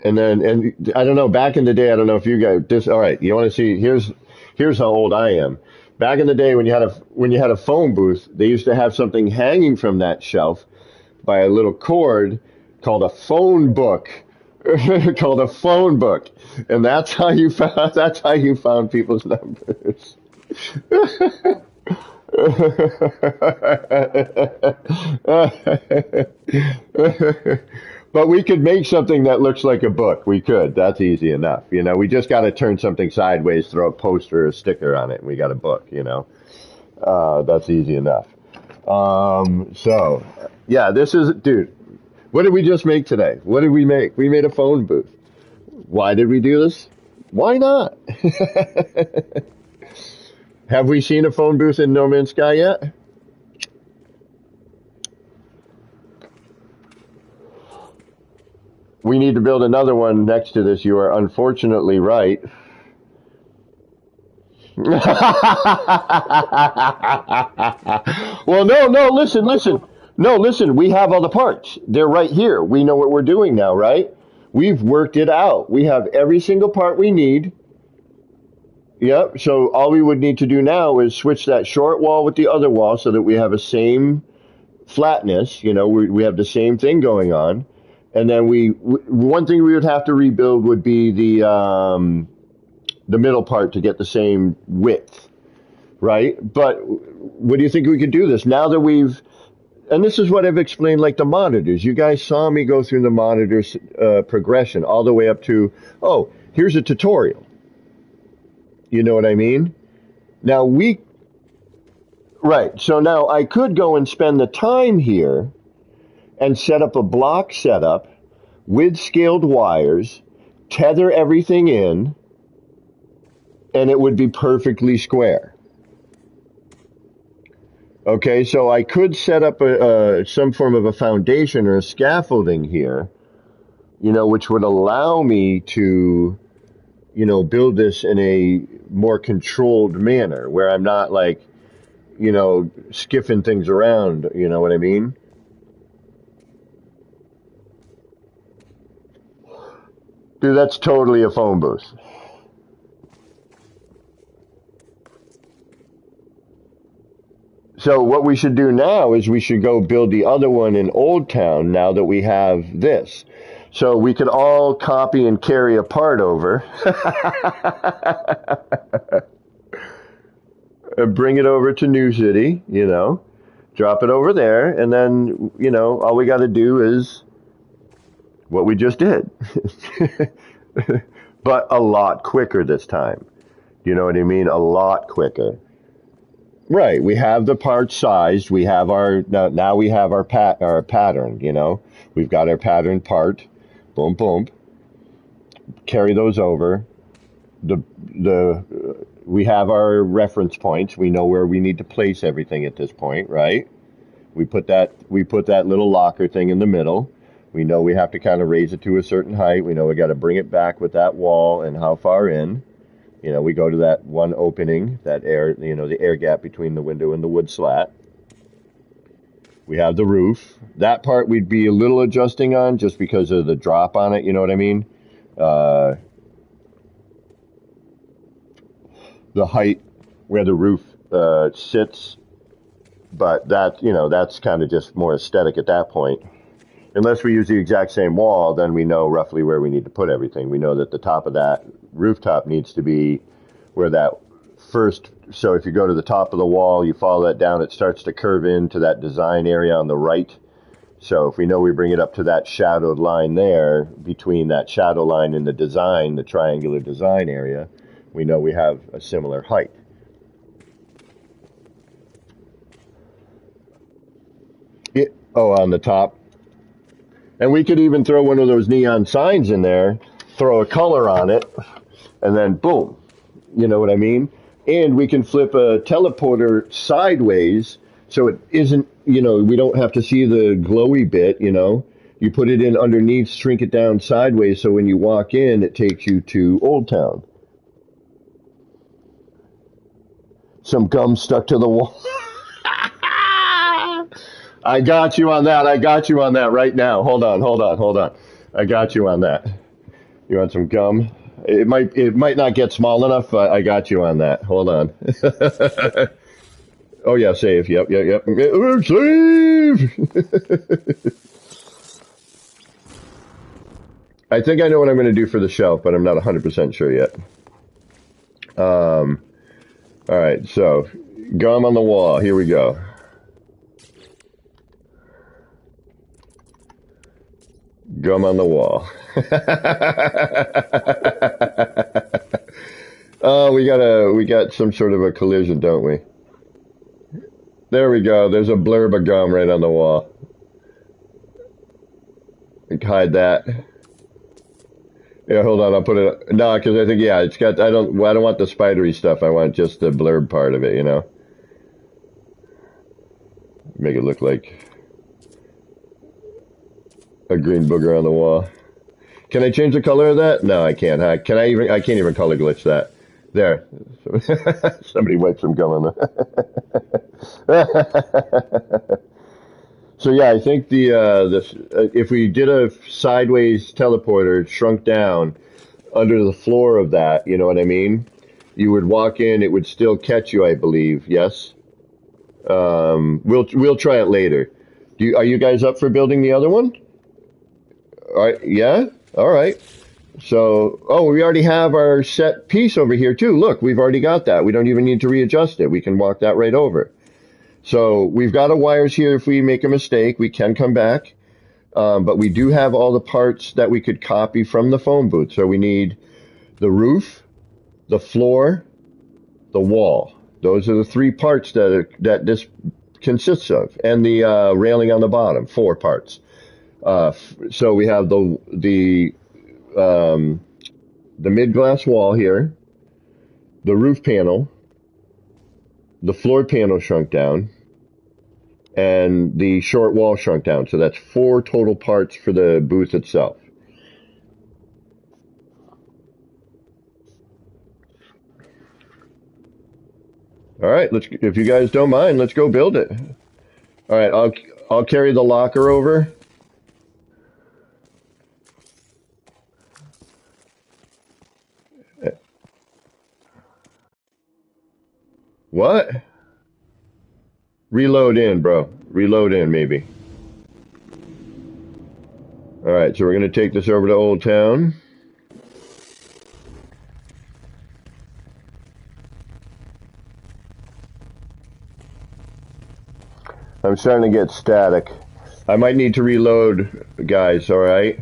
Speaker 1: And I don't know, back in the day, I don't know if you guys, all right, you want to see, here's how old I am. Back in the day when you had a phone booth, they used to have something hanging from that shelf by a little cord called a phone book. Called a phone book. And that's how you found people's numbers. But we could make something that looks like a book. We could. That's easy enough. You know, we just got to turn something sideways, throw a poster or a sticker on it, and we got a book, you know. That's easy enough. So, yeah, this is, dude, what did we just make today? What did we make? We made a phone booth. Why did we do this? Why not? Have we seen a phone booth in No Man's Sky yet? We need to build another one next to this. You are unfortunately right. Well, no, listen. No, listen, we have all the parts. They're right here. We know what we're doing now, right? We've worked it out. We have every single part we need. Yep. So all we would need to do now is switch that short wall with the other wall so that we have a same flatness. You know, we have the same thing going on. And then one thing we would have to rebuild would be the middle part to get the same width, right? But what do you think we could do this now that we've And this is what I've explained, like the monitors. You guys saw me go through the monitors progression all the way up to, oh, here's a tutorial. You know what I mean? Now right. So now I could go and spend the time here and set up a block setup with scaled wires, tether everything in, and it would be perfectly square. Okay, so I could set up some form of a foundation or a scaffolding here, which would allow me to, build this in a more controlled manner where I'm not like, skiffing things around, you know what I mean? Dude, that's totally a phone booth. So what we should do now is we should go build the other one in Old Town now that we have this. So we could all copy and carry a part over and bring it over to New City, drop it over there, and then, all we got to do is what we just did. But a lot quicker this time. You know what I mean? A lot quicker. Right. We have the parts sized. We have now we have our pattern, We've got our pattern part. Boom, boom. Carry those over. We have our reference points. We know where we need to place everything at this point, right? We put that little locker thing in the middle. We know we have to kind of raise it to a certain height. We know we got to bring it back with that wall and how far in. We go to that one opening, that air, the air gap between the window and the wood slat. We have the roof. That part we'd be a little adjusting on just because of the drop on it, you know what I mean? The height where the roof sits, but that's kind of just more aesthetic at that point. Unless we use the exact same wall, then we know roughly where we need to put everything. We know that the top of that rooftop needs to be where that first, so if you go to the top of the wall, you follow that down, it starts to curve into that design area on the right. So if we know we bring it up to that shadowed line there, between that shadow line and the triangular design area, we know we have a similar height. On the top. And we could even throw one of those neon signs in there, throw a color on it, and then boom. You know what I mean? And we can flip a teleporter sideways so it isn't, we don't have to see the glowy bit, You put it in underneath, shrink it down sideways so when you walk in, it takes you to Old Town. Some gum stuck to the wall. I got you on that. I got you on that right now. Hold on. I got you on that. You want some gum? It might not get small enough, but I got you on that. Hold on. Oh yeah, save. Yep. Save. I think I know what I'm going to do for the shelf, but I'm not 100% sure yet. All right, so gum on the wall. Here we go. Gum on the wall. Oh, we got some sort of a collision, don't we? There we go. There's a blurb of gum right on the wall. Hide that. Yeah, hold on. I'll put it. No, because I think it's got. I don't want the spidery stuff. I want just the blurb part of it. Make it look like a green booger on the wall. Can I change the color of that? No, I can't. I can't even color glitch that. There. Somebody wiped some gum on the. So yeah, I think if we did a sideways teleporter, shrunk down under the floor of that, you know what I mean? You would walk in, it would still catch you, I believe. Yes. We'll try it later. Are you guys up for building the other one? All right. Yeah. All right. So, we already have our set piece over here too. Look, we've already got that. We don't even need to readjust it. We can walk that right over. So we've got the wires here. If we make a mistake, we can come back. But we do have all the parts that we could copy from the phone booth. So we need the roof, the floor, the wall. Those are the three parts that this consists of, and the railing on the bottom. 4 parts. So we have the mid-glass wall here, the roof panel, the floor panel shrunk down, and the short wall shrunk down. So that's 4 total parts for the booth itself. All right, if you guys don't mind, let's go build it. All right, I'll carry the locker over. What? Reload in, bro. Reload in, maybe. All right, so we're going to take this over to Old Town. I'm starting to get static. I might need to reload, guys, all right?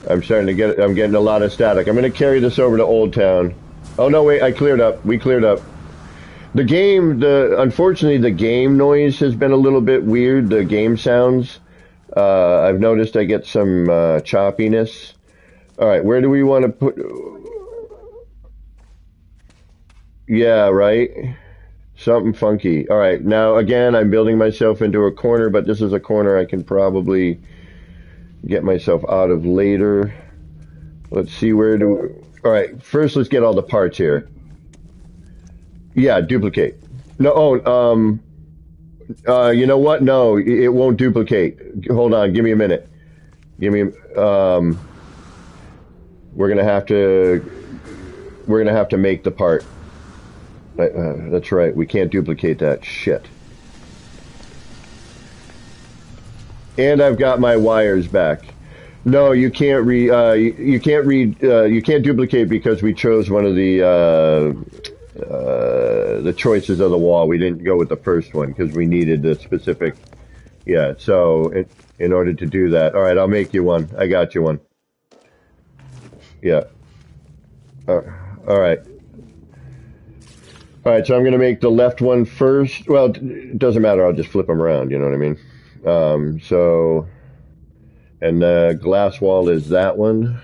Speaker 1: I'm getting a lot of static. I'm going to carry this over to Old Town. Oh, no, wait, I cleared up. We cleared up. Unfortunately, the game noise has been a little bit weird, the game sounds. I've noticed I get some choppiness. All right, where do we want to put... Yeah, right? Something funky. All right, now, again, I'm building myself into a corner, but this is a corner I can probably get myself out of later. Let's see, all right, first let's get all the parts here. Yeah, duplicate. No, you know what? No, it won't duplicate. Hold on, give me a minute. We're gonna have to make the part. That's right, we can't duplicate that shit. And I've got my wires back. No, you can't you can't duplicate because we chose one of the choices of the wall. We didn't go with the first one because we needed the specific. Yeah, so in order to do that, all right, I'll make you one. I got you one. Yeah. All right. All right, so I'm going to make the left one first. Well, it doesn't matter. I'll just flip them around. You know what I mean? And the glass wall is that one.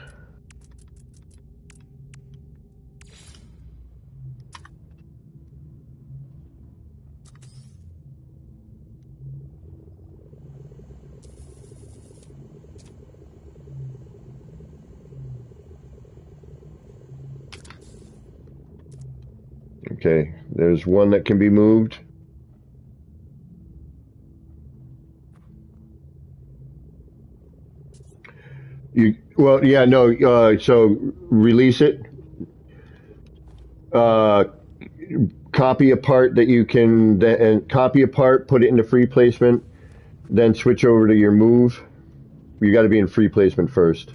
Speaker 1: Okay, there's one that can be moved. Well, yeah, no, so release it. Copy a part that you can, and copy a part, put it into free placement, then switch over to your move. You got to be in free placement first.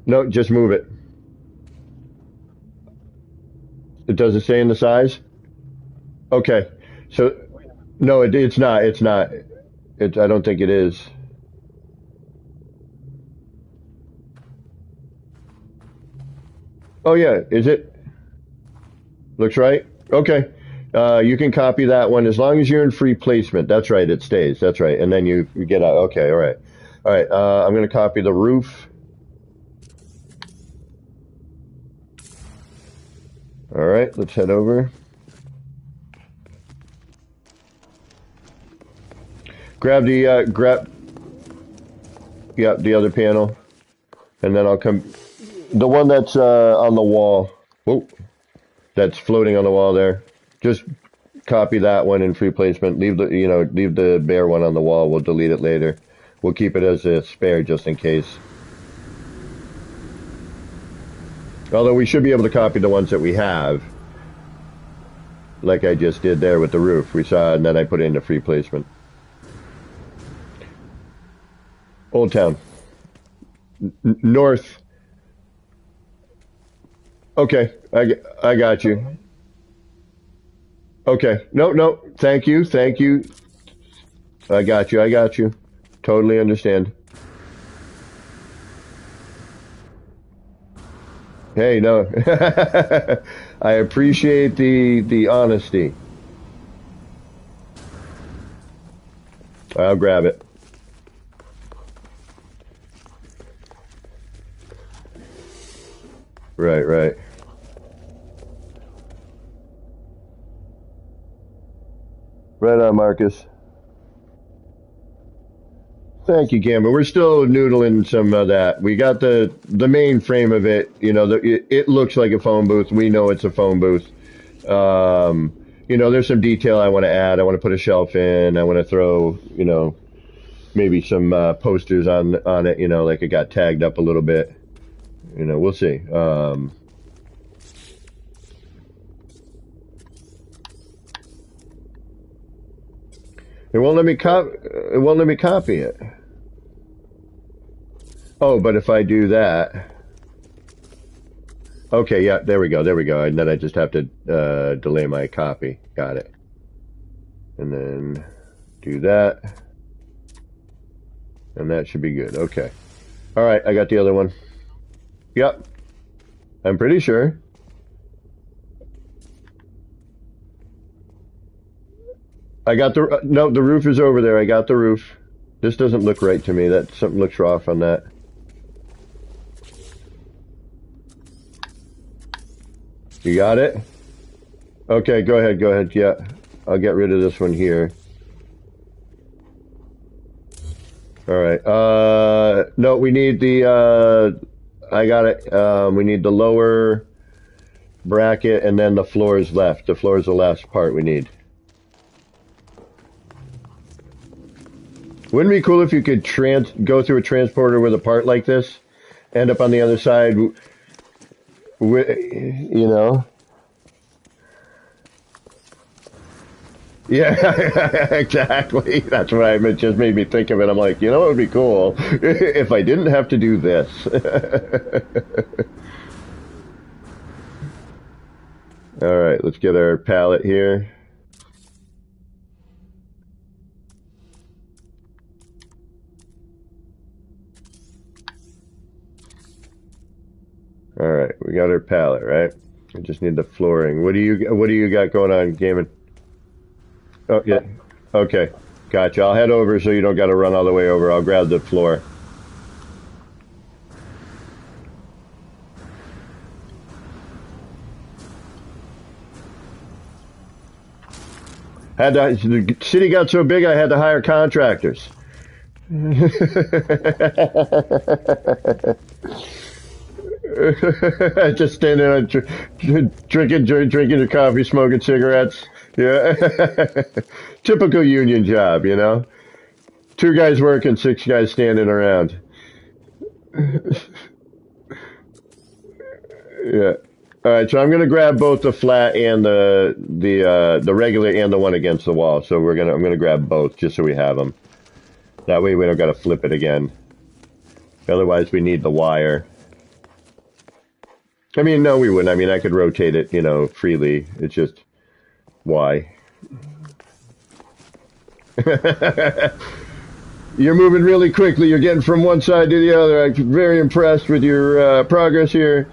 Speaker 1: No, just move it. It doesn't say in the size? Okay. So, no, it's not. It's not. I don't think it is. Oh, yeah. Is it? Looks right? Okay. You can copy that one as long as you're in free placement. That's right. It stays. That's right. And then you get out. Okay. All right. All right. I'm going to copy the roof. All right. Let's head over. Grab the, yeah, the other panel. And then I'll come, the one that's on the wall. Whoa. That's floating on the wall there. Just copy that one in free placement. Leave the bare one on the wall. We'll delete it later. We'll keep it as a spare just in case. Although we should be able to copy the ones that we have. Like I just did there with the roof. We saw it and then I put it into free placement. Old Town. North. Okay, I got you. Okay, no, no, thank you, thank you. I got you, I got you. Totally understand. Hey, no, I appreciate the honesty. I'll grab it. Right, right. Right on, Marcus. Thank you, Gambit. We're still noodling some of that. We got the main frame of it. You know, it looks like a phone booth. We know it's a phone booth. Um, you know, there's some detail I want to add. I want to put a shelf in. I want to throw, you know, maybe some posters on it. You know, like it got tagged up a little bit. You know, we'll see. It won't let me it won't let me copy it. Oh, but if I do that, okay, yeah, there we go, there we go. And then I just have to delay my copy. Got it. And then do that, and that should be good. Okay. All right, I got the other one. Yep, I'm pretty sure. I got the no, the roof is over there. I got the roof. This doesn't look right to me. That something looks off on that. You got it? Okay, go ahead, go ahead. Yeah, I'll get rid of this one here. All right. No, we need the. I got it. We need the lower bracket, and then the floor is left. The floor is the last part we need. Wouldn't it be cool if you could go through a transporter with a part like this, end up on the other side, you know? Yeah, exactly. That's what it just made me think of it. I'm like, you know, it would be cool if I didn't have to do this. All right, let's get our palette here. All right, we got our palette, right? I just need the flooring. What do you got going on, Gaming? Oh, yeah. Okay. Gotcha. I'll head over so you don't got to run all the way over. I'll grab the floor. The city got so big I had to hire contractors. Just standing on, drinking your coffee, smoking cigarettes. Yeah. Typical union job, you know? Two guys working, six guys standing around. Yeah. All right, so I'm gonna grab both the flat and the regular and the one against the wall. So I'm gonna grab both just so we have them. That way we don't gotta flip it again. Otherwise we need the wire. I mean, no, we wouldn't. I mean, I could rotate it, you know, freely. It's just why. You're moving really quickly. You're getting from one side to the other. I'm very impressed with your progress here.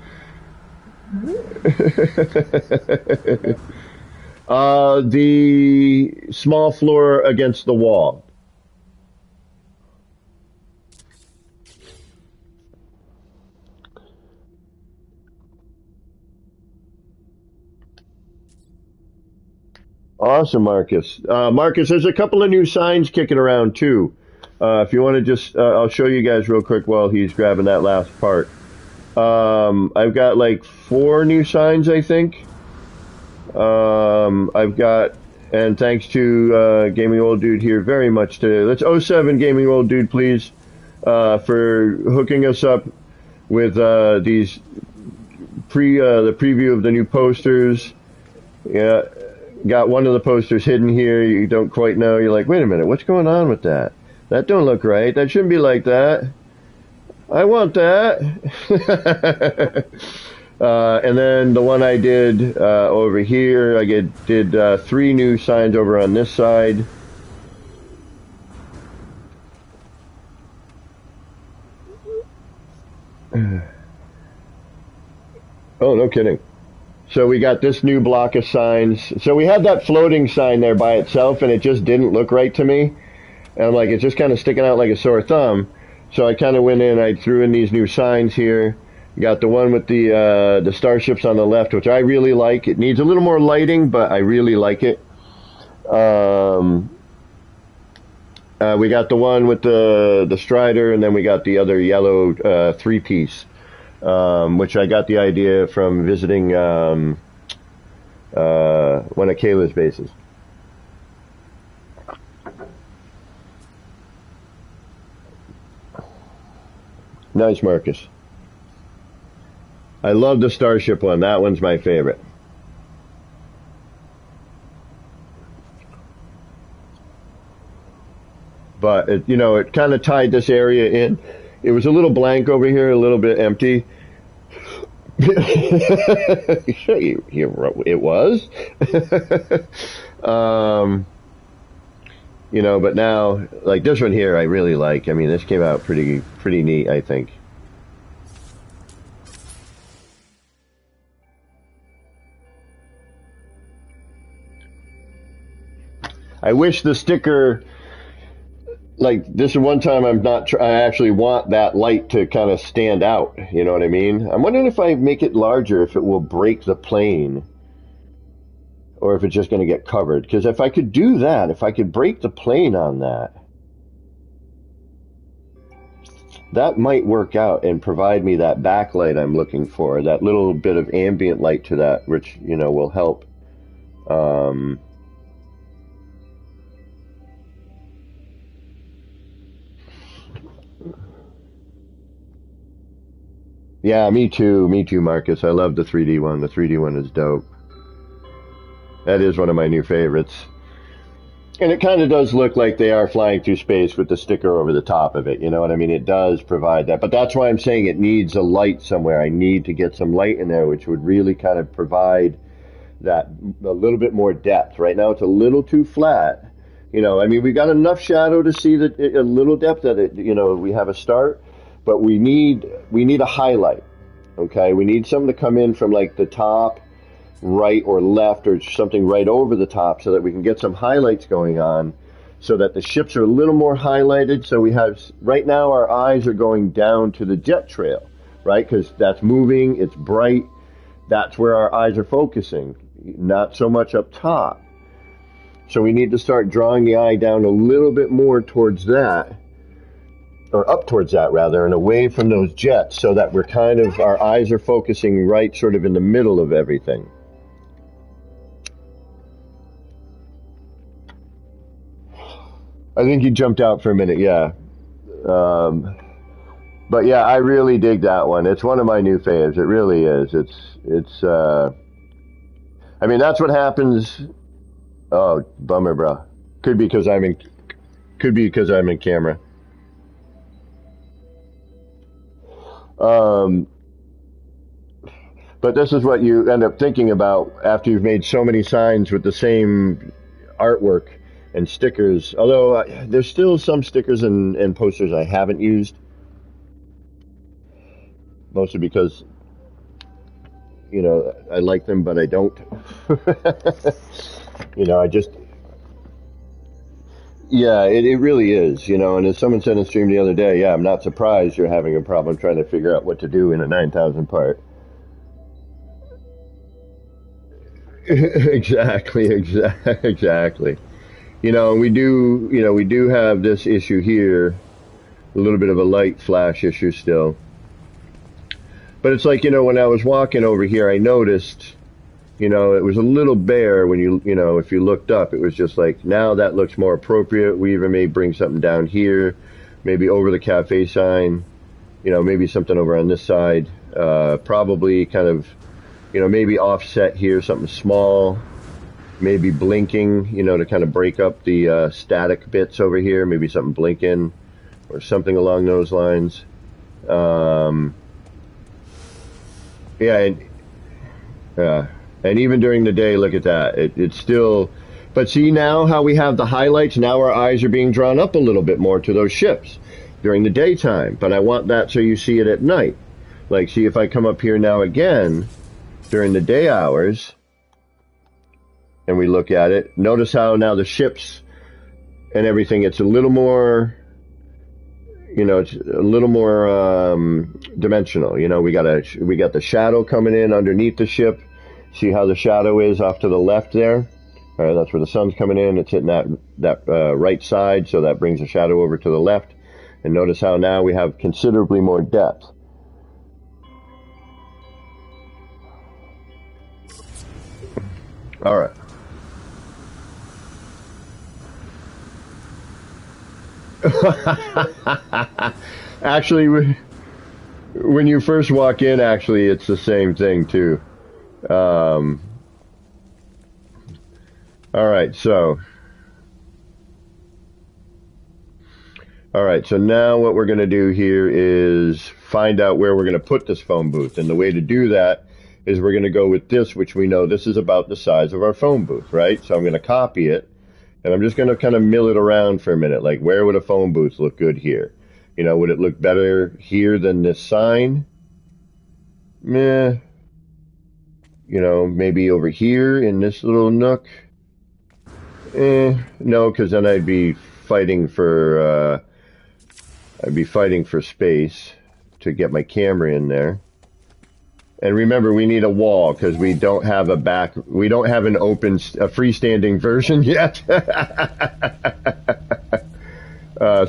Speaker 1: The small floor against the wall. Awesome, Marcus. Marcus, there's a couple of new signs kicking around too. If you want to just, I'll show you guys real quick while he's grabbing that last part. I've got like 4 new signs, I think. I've got, and thanks to Gaming Old Dude here very much today. Let's oh 07 Gaming Old Dude, please, for hooking us up with these the preview of the new posters. Yeah, got one of the posters hidden here. You don't quite know. You're like, wait a minute, what's going on with that? That don't look right. That shouldn't be like that. I want that. And then the one I did over here, I did 3 new signs over on this side. Oh, no kidding. So we got this new block of signs. So we had that floating sign there by itself, and it just didn't look right to me. And I'm like, it's just kind of sticking out like a sore thumb. So I kind of went in, I threw in these new signs here. You got the one with the starships on the left, which I really like. It needs a little more lighting, but I really like it. We got the one with the Strider, and then we got the other yellow 3-piece, which I got the idea from visiting one of Kayla's bases. Nice, Marcus. I love the Starship one. That one's my favorite. But it kind of tied this area in. It was a little blank over here, a little bit empty. It was. But now, like this one here, I really like. I mean, this came out pretty neat, I think. I wish the sticker, like this is one time I actually want that light to kind of stand out. You know what I mean? I'm wondering if I make it larger, if it will break the plane, or if it's just going to get covered. Because if I could do that, if I could break the plane on that, that might work out and provide me that backlight I'm looking for, that little bit of ambient light to that, which, will help. Yeah, me too, Marcus. I love the 3D one. The 3D one is dope. That is one of my new favorites. And it kind of does look like they are flying through space with the sticker over the top of it. You know what I mean? It does provide that. But that's why I'm saying it needs a light somewhere. I need to get some light in there, which would really kind of provide that a little bit more depth. Right now it's a little too flat. I mean, we got enough shadow to see that a little depth that we have a start. But we need a highlight, okay? We need something to come in from like the top, right or left, or something right over the top, so that we can get some highlights going on, so that the ships are a little more highlighted. So we have, right now our eyes are going down to the jet trail, right? Because that's moving, it's bright, that's where our eyes are focusing, not so much up top. So we need to start drawing the eye down a little bit more towards that, or up towards that rather, and away from those jets, so that our eyes are focusing right sort of in the middle of everything. I think you jumped out for a minute, yeah. But yeah, I really dig that one. It's one of my new faves. It really is. I mean, that's what happens. Oh, bummer, bro. Could be because I'm in camera. But this is what you end up thinking about after you've made so many signs with the same artwork and stickers. Although there's still some stickers and posters I haven't used. Mostly because, I like them, but I don't. Yeah, it really is, and as someone said in the stream the other day, yeah, I'm not surprised you're having a problem trying to figure out what to do in a 9,000 part. Exactly. We do have this issue here, a little bit of a light flash issue still. But it's like, when I was walking over here, I noticed, it was a little bare when if you looked up, it was just like, now that looks more appropriate. We even may bring something down here, maybe over the cafe sign, maybe something over on this side, probably kind of, maybe offset here, something small, maybe blinking, to kind of break up the static bits over here, maybe something blinking or something along those lines. Yeah, and Yeah. And even during the day, look at that. It's still, but see now how we have the highlights? Now our eyes are being drawn up a little bit more to those ships during the daytime. But I want that so you see it at night. Like, see if I come up here now again during the day hours and we look at it. Notice how now the ships and everything, it's a little more, it's a little more dimensional. We got the shadow coming in underneath the ship. See how the shadow is off to the left there? All right, that's where the sun's coming in. It's hitting that right side, so that brings the shadow over to the left. And notice how now we have considerably more depth. All right. Actually, when you first walk in, actually, it's the same thing too. All right, so now what we're going to do here is find out where we're going to put this phone booth. And the way to do that is we're going to go with this, which we know this is about the size of our phone booth, right? So I'm going to copy it, and I'm just going to kind of mill it around for a minute. Like, where would a phone booth look good here? Would it look better here than this sign? Meh. Maybe over here in this little nook? No, because then I'd be fighting for space to get my camera in there. And remember, we need a wall because we don't have an a freestanding version yet.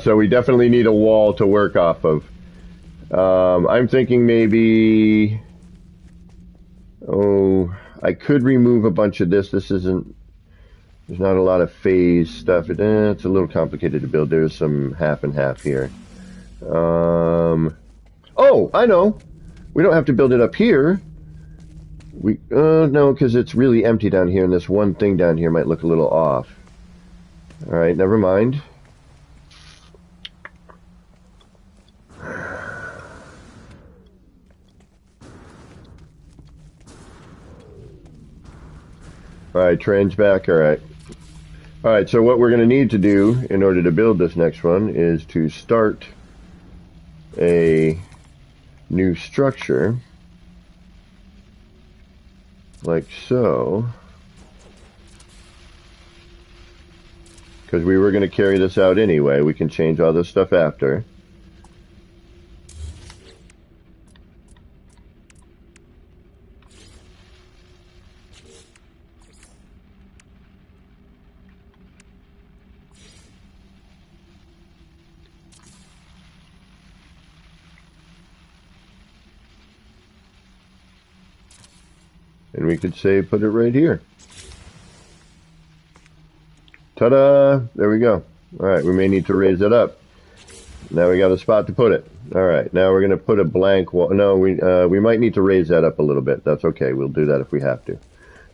Speaker 1: So we definitely need a wall to work off of. I'm thinking maybe, I could remove a bunch of this. There's not a lot of phase stuff. It's a little complicated to build. There's some half and half here. Oh, I know. We don't have to build it up here. No, because it's really empty down here, and this one thing down here might look a little off. All right, never mind. All right, train's back. All right. All right, so what we're going to need to do in order to build this next one is to start a new structure like so, because we were going to carry this out anyway. We can change all this stuff after. And we could say put it right here. Ta-da! There we go. All right, we may need to raise it up. Now we got a spot to put it. All right, now we're going to put a blank wall. No, we might need to raise that up a little bit. That's okay. We'll do that if we have to.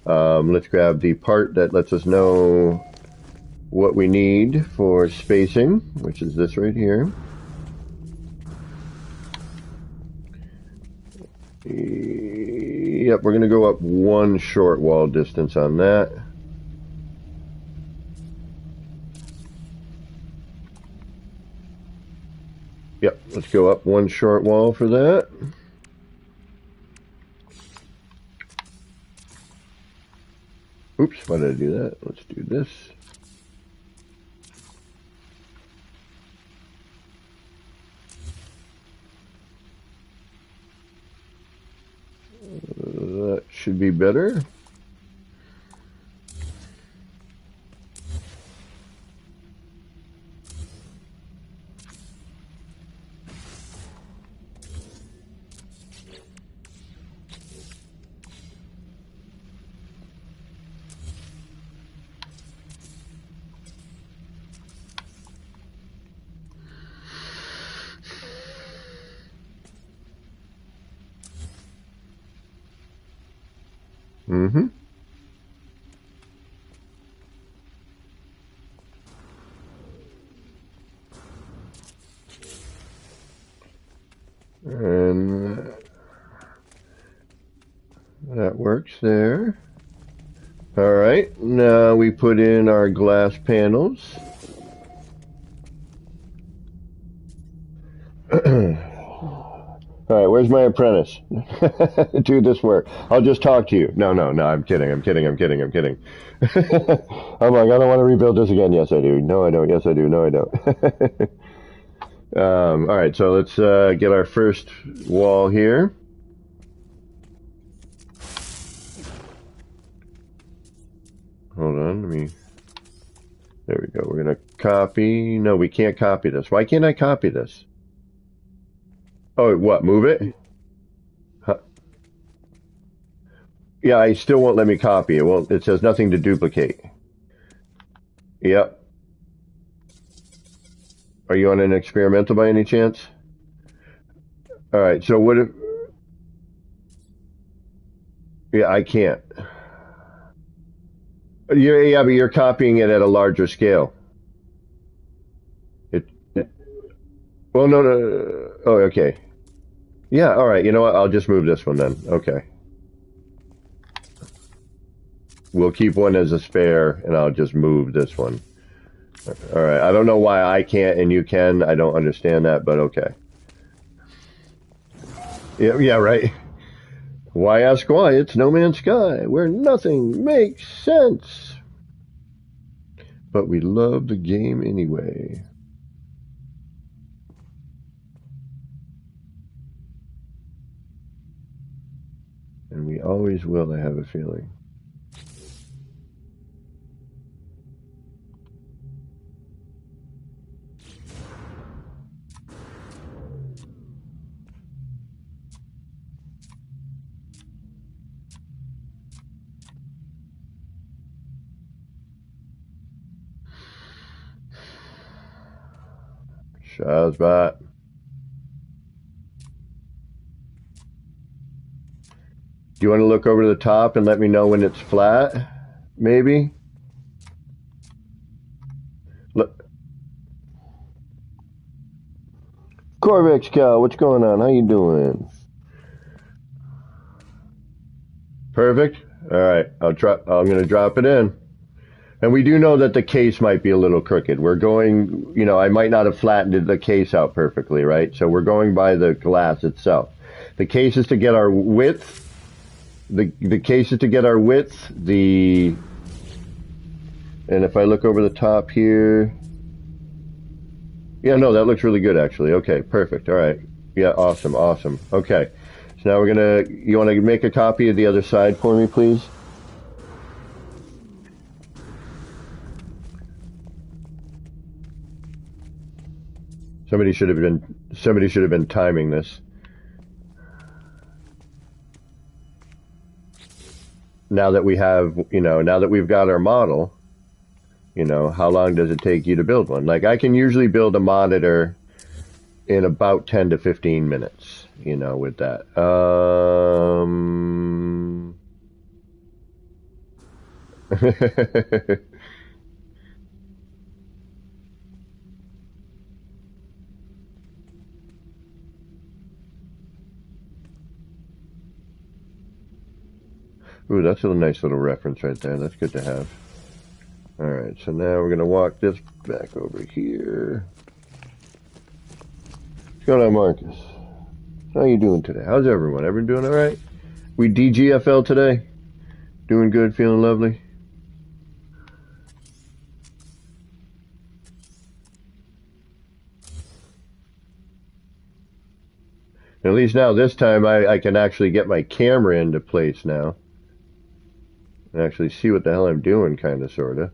Speaker 1: Let's grab the part that lets us know what we need for spacing, which is this right here. Yep, we're going to go up one short wall distance on that. Yep, let's go up one short wall for that. Oops, why did I do that? Let's do this. That should be better. Mm-hmm. And that works there. Alright, now we put in our glass panels. Alright, where's my apprentice? Do this work. I'll just talk to you. No, I'm kidding. I'm kidding. I'm like, I don't want to rebuild this again. Yes, I do. No, I don't. Yes, I do. No, I don't. Alright, so let's get our first wall here. Hold on, there we go. We're going to copy. No, we can't copy this. Why can't I copy this? Oh, what? Move it? Huh. Yeah, I still won't let me copy it. Well, it says nothing to duplicate. Yep. Are you on an experimental by any chance? Alright, so what if... Yeah, I can't. Yeah, but you're copying it at a larger scale. Well, no. Oh, okay. Yeah, alright, you know what? I'll just move this one then. Okay. We'll keep one as a spare, and I'll just move this one. Alright, I don't know why I can't and you can. I don't understand that, but okay. Yeah, right. Why ask why? It's No Man's Sky, where nothing makes sense. But we love the game anyway. And we always will, I have a feeling. Shazbot. Do you want to look over to the top and let me know when it's flat? Maybe? Look. Corvex Cow, what's going on? How you doing? Perfect. Alright, I'm going to drop it in. And we do know that the case might be a little crooked. We're going, I might not have flattened the case out perfectly, right? So we're going by the glass itself. The case is to get our width. The case is to get our width. And if I look over the top here. Yeah, no, that looks really good, actually. Okay, perfect. All right. Yeah, awesome. Okay. So now you want to make a copy of the other side for me, please? Somebody should have been timing this. Now that we have, now that we've got our model, how long does it take you to build one? Like, I can usually build a monitor in about 10 to 15 minutes, with that. Ooh, that's a nice little reference right there. That's good to have. Alright, so now we're going to walk this back over here. What's going on, Marcus? How you doing today? How's everyone? Everyone doing alright? We DGFL today? Doing good, feeling lovely? At least now, this time, I can actually get my camera into place now. And actually see what the hell I'm doing, kind of, sort of.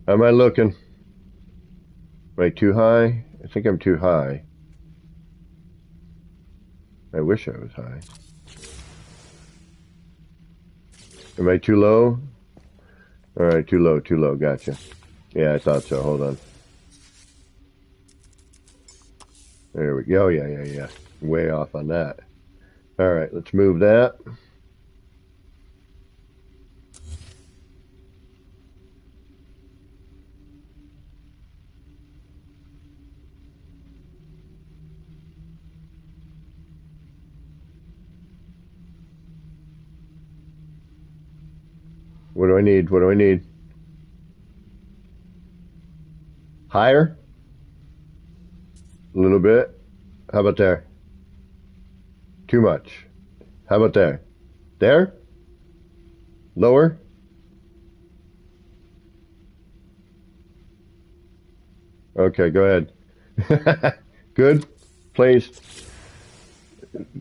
Speaker 1: How am I looking? Am I too high? I think I'm too high. I wish I was high. Am I too low? Alright, too low, gotcha. Yeah, I thought so, hold on. There we go, yeah. Way off on that. All right, let's move that. What do I need? What do I need? Higher? A little bit. How about there? Too much. How about there? There? Lower? Okay, go ahead. Good. Placed.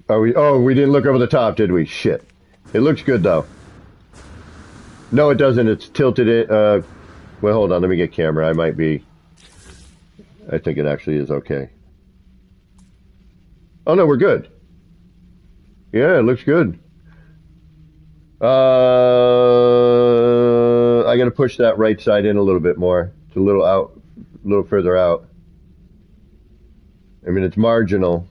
Speaker 1: Oh, we didn't look over the top, did we? Shit. It looks good, though. No, it doesn't. It's tilted it. Well, hold on. Let me get camera. I think it actually is okay. Oh, no, we're good. Yeah, it looks good. I got to push that right side in a little bit more. It's a little further out. I mean, it's marginal.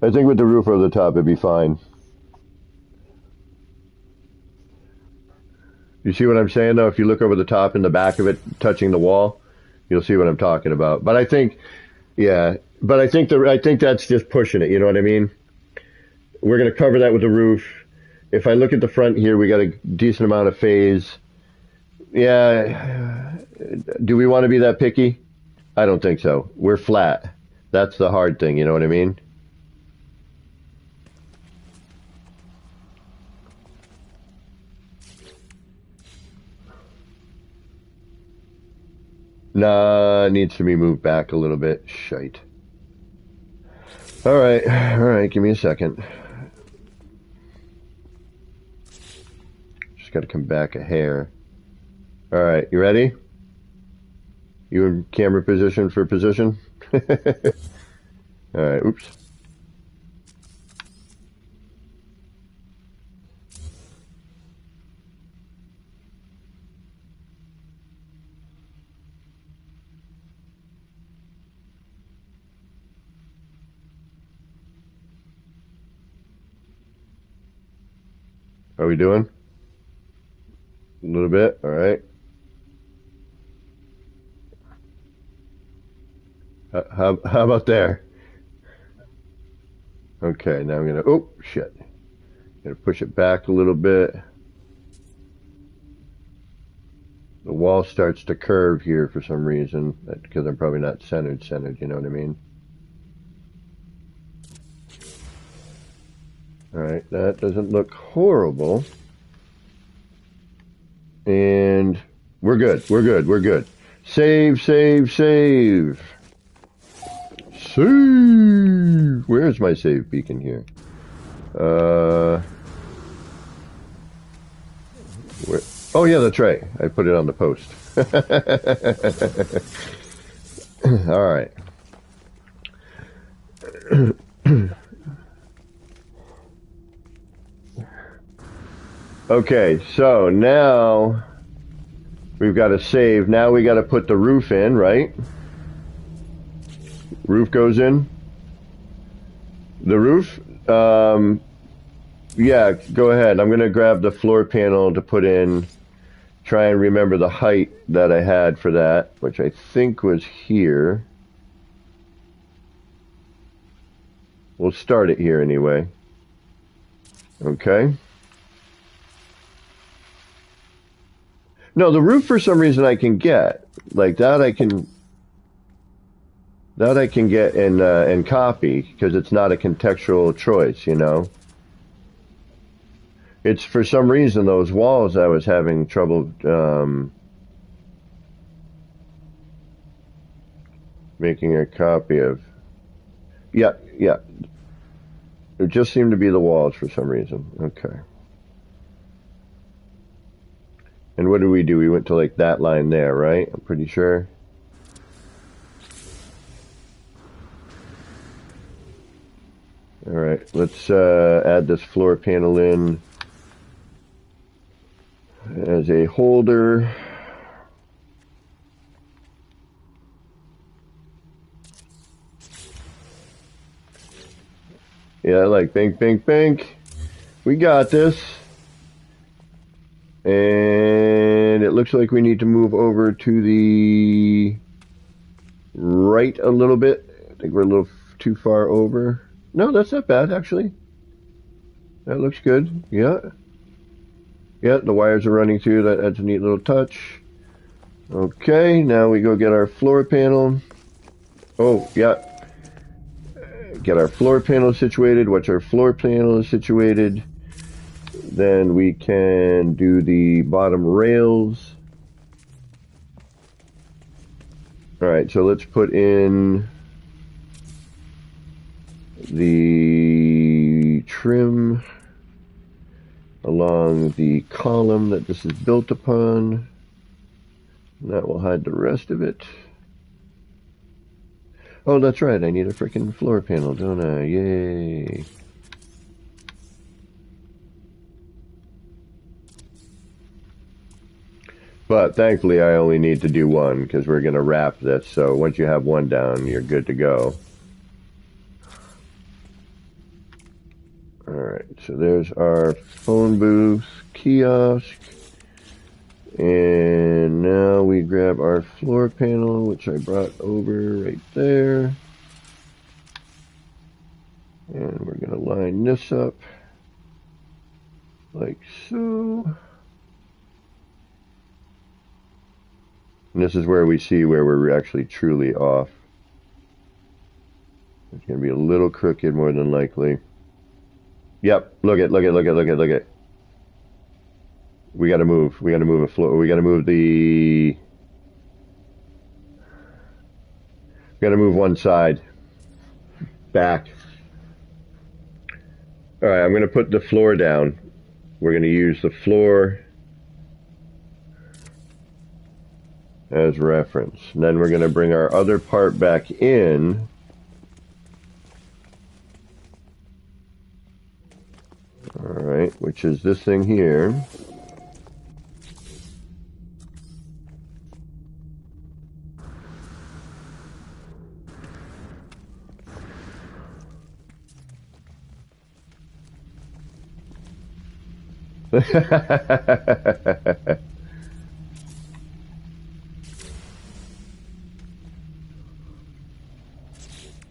Speaker 1: I think with the roof over the top, it'd be fine. You see what I'm saying, though? If you look over the top and the back of it touching the wall, you'll see what I'm talking about. But I think, yeah, but I think that's just pushing it. You know what I mean? We're going to cover that with the roof. If I look at the front here, we got a decent amount of phase. Yeah. Do we want to be that picky? I don't think so. We're flat. That's the hard thing. You know what I mean? Nah, it needs to be moved back a little bit. Shite. All right. Give me a second. Just got to come back a hair. All right, you ready? You in camera position for position? All right, oops. How we doing? A little bit, all right. How about there? Okay, now I'm gonna, oh, shit. Gonna push it back a little bit. The wall starts to curve here for some reason, because I'm probably not centered, you know what I mean? All right, that doesn't look horrible. And we're good. Save. Save. Where's my save beacon here? Where? Oh yeah, that's right. I put it on the post. All right. Okay, so now we've got to save. Now we got to put the roof in, right? Roof goes in. The roof, yeah, go ahead. I'm going to grab the floor panel to put in, try and remember the height that I had for that, which I think was here. We'll start it here anyway. Okay. No, the roof for some reason I can get. Like that I can get and copy because it's not a contextual choice, you know. It's for some reason those walls I was having trouble making a copy of. Yeah. It just seemed to be the walls for some reason. Okay. And what did we do? We went to like that line there, right? I'm pretty sure. All right, let's add this floor panel in as a holder. Yeah, like bink, bink, bink. We got this. And it looks like we need to move over to the right a little bit. I think we're a little too far over. No, that's not bad, actually. That looks good. Yeah. Yeah, the wires are running through. That's a neat little touch. Okay, now we go get our floor panel. Oh, yeah. Get our floor panel situated. Once our floor panel is situated, then we can do the bottom rails. Alright, so let's put in the trim along the column that this is built upon. And that will hide the rest of it. Oh, that's right, I need a freaking floor panel, don't I? Yay. But thankfully I only need to do one because we're going to wrap this. So once you have one down, you're good to go. Alright, so there's our phone booth kiosk. And now we grab our floor panel, which I brought over right there. And we're going to line this up like so. And this is where we see where we're actually truly off. It's going to be a little crooked more than likely. Yep, look at. We got to move. We got to move a floor. We got to move the. We got to move one side back. All right, I'm going to put the floor down. We're going to use the floor as reference. And then we're going to bring our other part back in. All right, which is this thing here.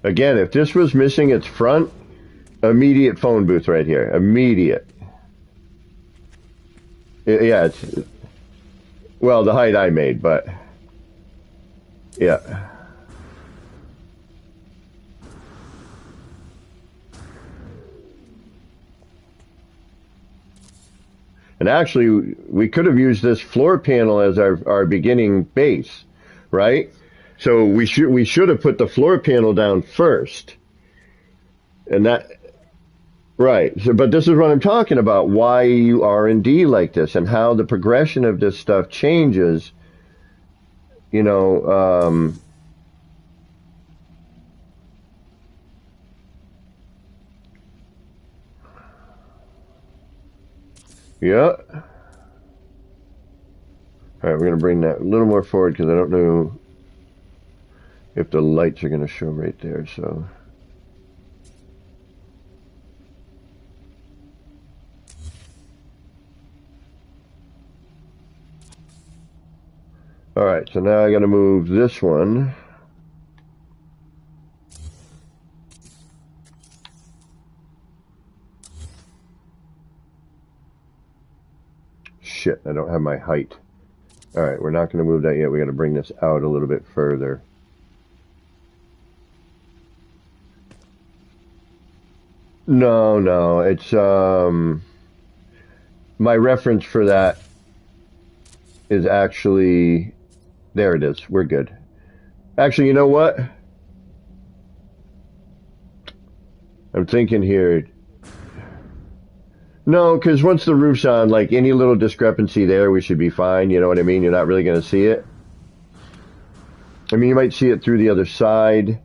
Speaker 1: Again, if this was missing its front, immediate phone booth right here. Immediate. Yeah, it's... Well, the height I made, but... Yeah. And actually, we could have used this floor panel as our beginning base, right? So we should have put the floor panel down first. And that... Right. So, but this is what I'm talking about, why you R&D like this and how the progression of this stuff changes, you know, yeah. All right, we're going to bring that a little more forward because I don't know if the lights are going to show right there, so... All right, so now I got to move this one. Shit, I don't have my height. All right, we're not going to move that yet. We got to bring this out a little bit further. No, it's my reference for that is actually... There it is. We're good. Actually, you know what? I'm thinking here. No, because once the roof's on, like any little discrepancy there, we should be fine. You know what I mean? You're not really going to see it. I mean, you might see it through the other side,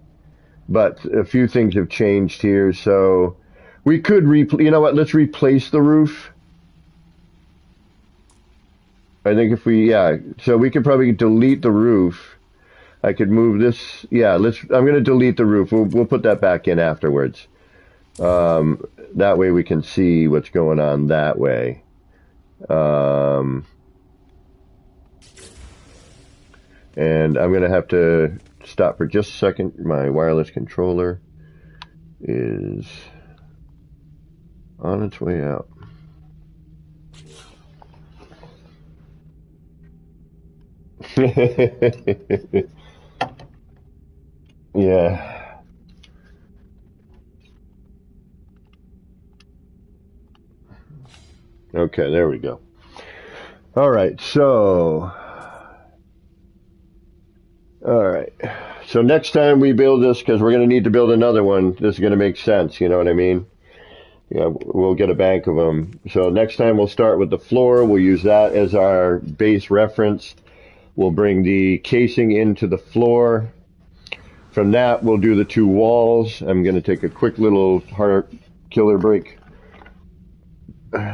Speaker 1: but a few things have changed here. So we could you know what? Let's replace the roof. I think if we, yeah, so we could probably delete the roof. I could move this, yeah, I'm going to delete the roof. We'll put that back in afterwards. That way we can see what's going on that way. And I'm going to have to stop for just a second. My wireless controller is on its way out. Yeah. Okay, there we go. All right, so next time we build this, because we're going to need to build another one, this is going to make sense, you know what I mean? Yeah, we'll get a bank of them. So next time we'll start with the floor. We'll use that as our base reference. We'll bring the casing into the floor. From that, we'll do the two walls. I'm going to take a quick little heart killer break.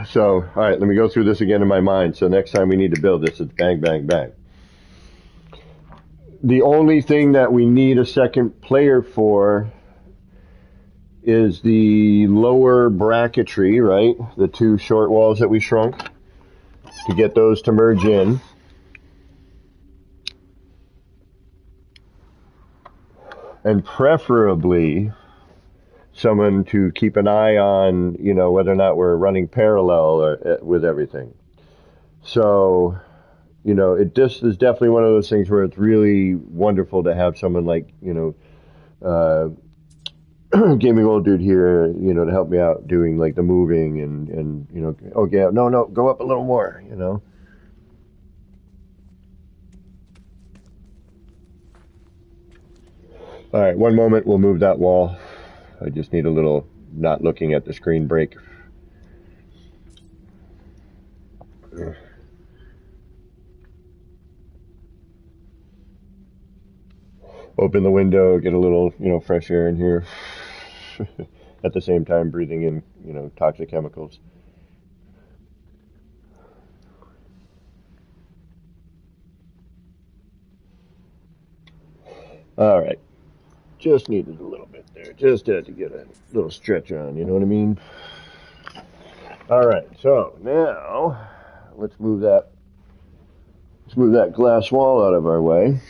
Speaker 1: So, all right, let me go through this again in my mind. So next time we need to build this, it's bang, bang, bang. The only thing that we need a second player for is the lower bracketry, right? The two short walls that we shrunk, to get those to merge in. And preferably someone to keep an eye on, you know, whether or not we're running parallel or, with everything. So, you know, this is definitely one of those things where it's really wonderful to have someone like, you know, gaming old dude here, you know, to help me out doing like the moving and you know, okay, no, go up a little more, you know. All right, one moment, we'll move that wall. I just need a little not looking at the screen break. Open the window, get a little, you know, fresh air in here. At the same time, breathing in, you know, toxic chemicals. All right, just needed a little bit there. Just had to get a little stretch on, you know what I mean? All right, so now let's move that glass wall out of our way.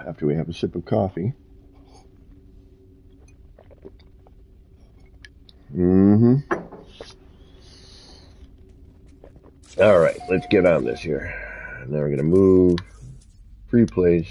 Speaker 1: After we have a sip of coffee. Mm-hmm. All right, let's get on this here. Now we're gonna move free place.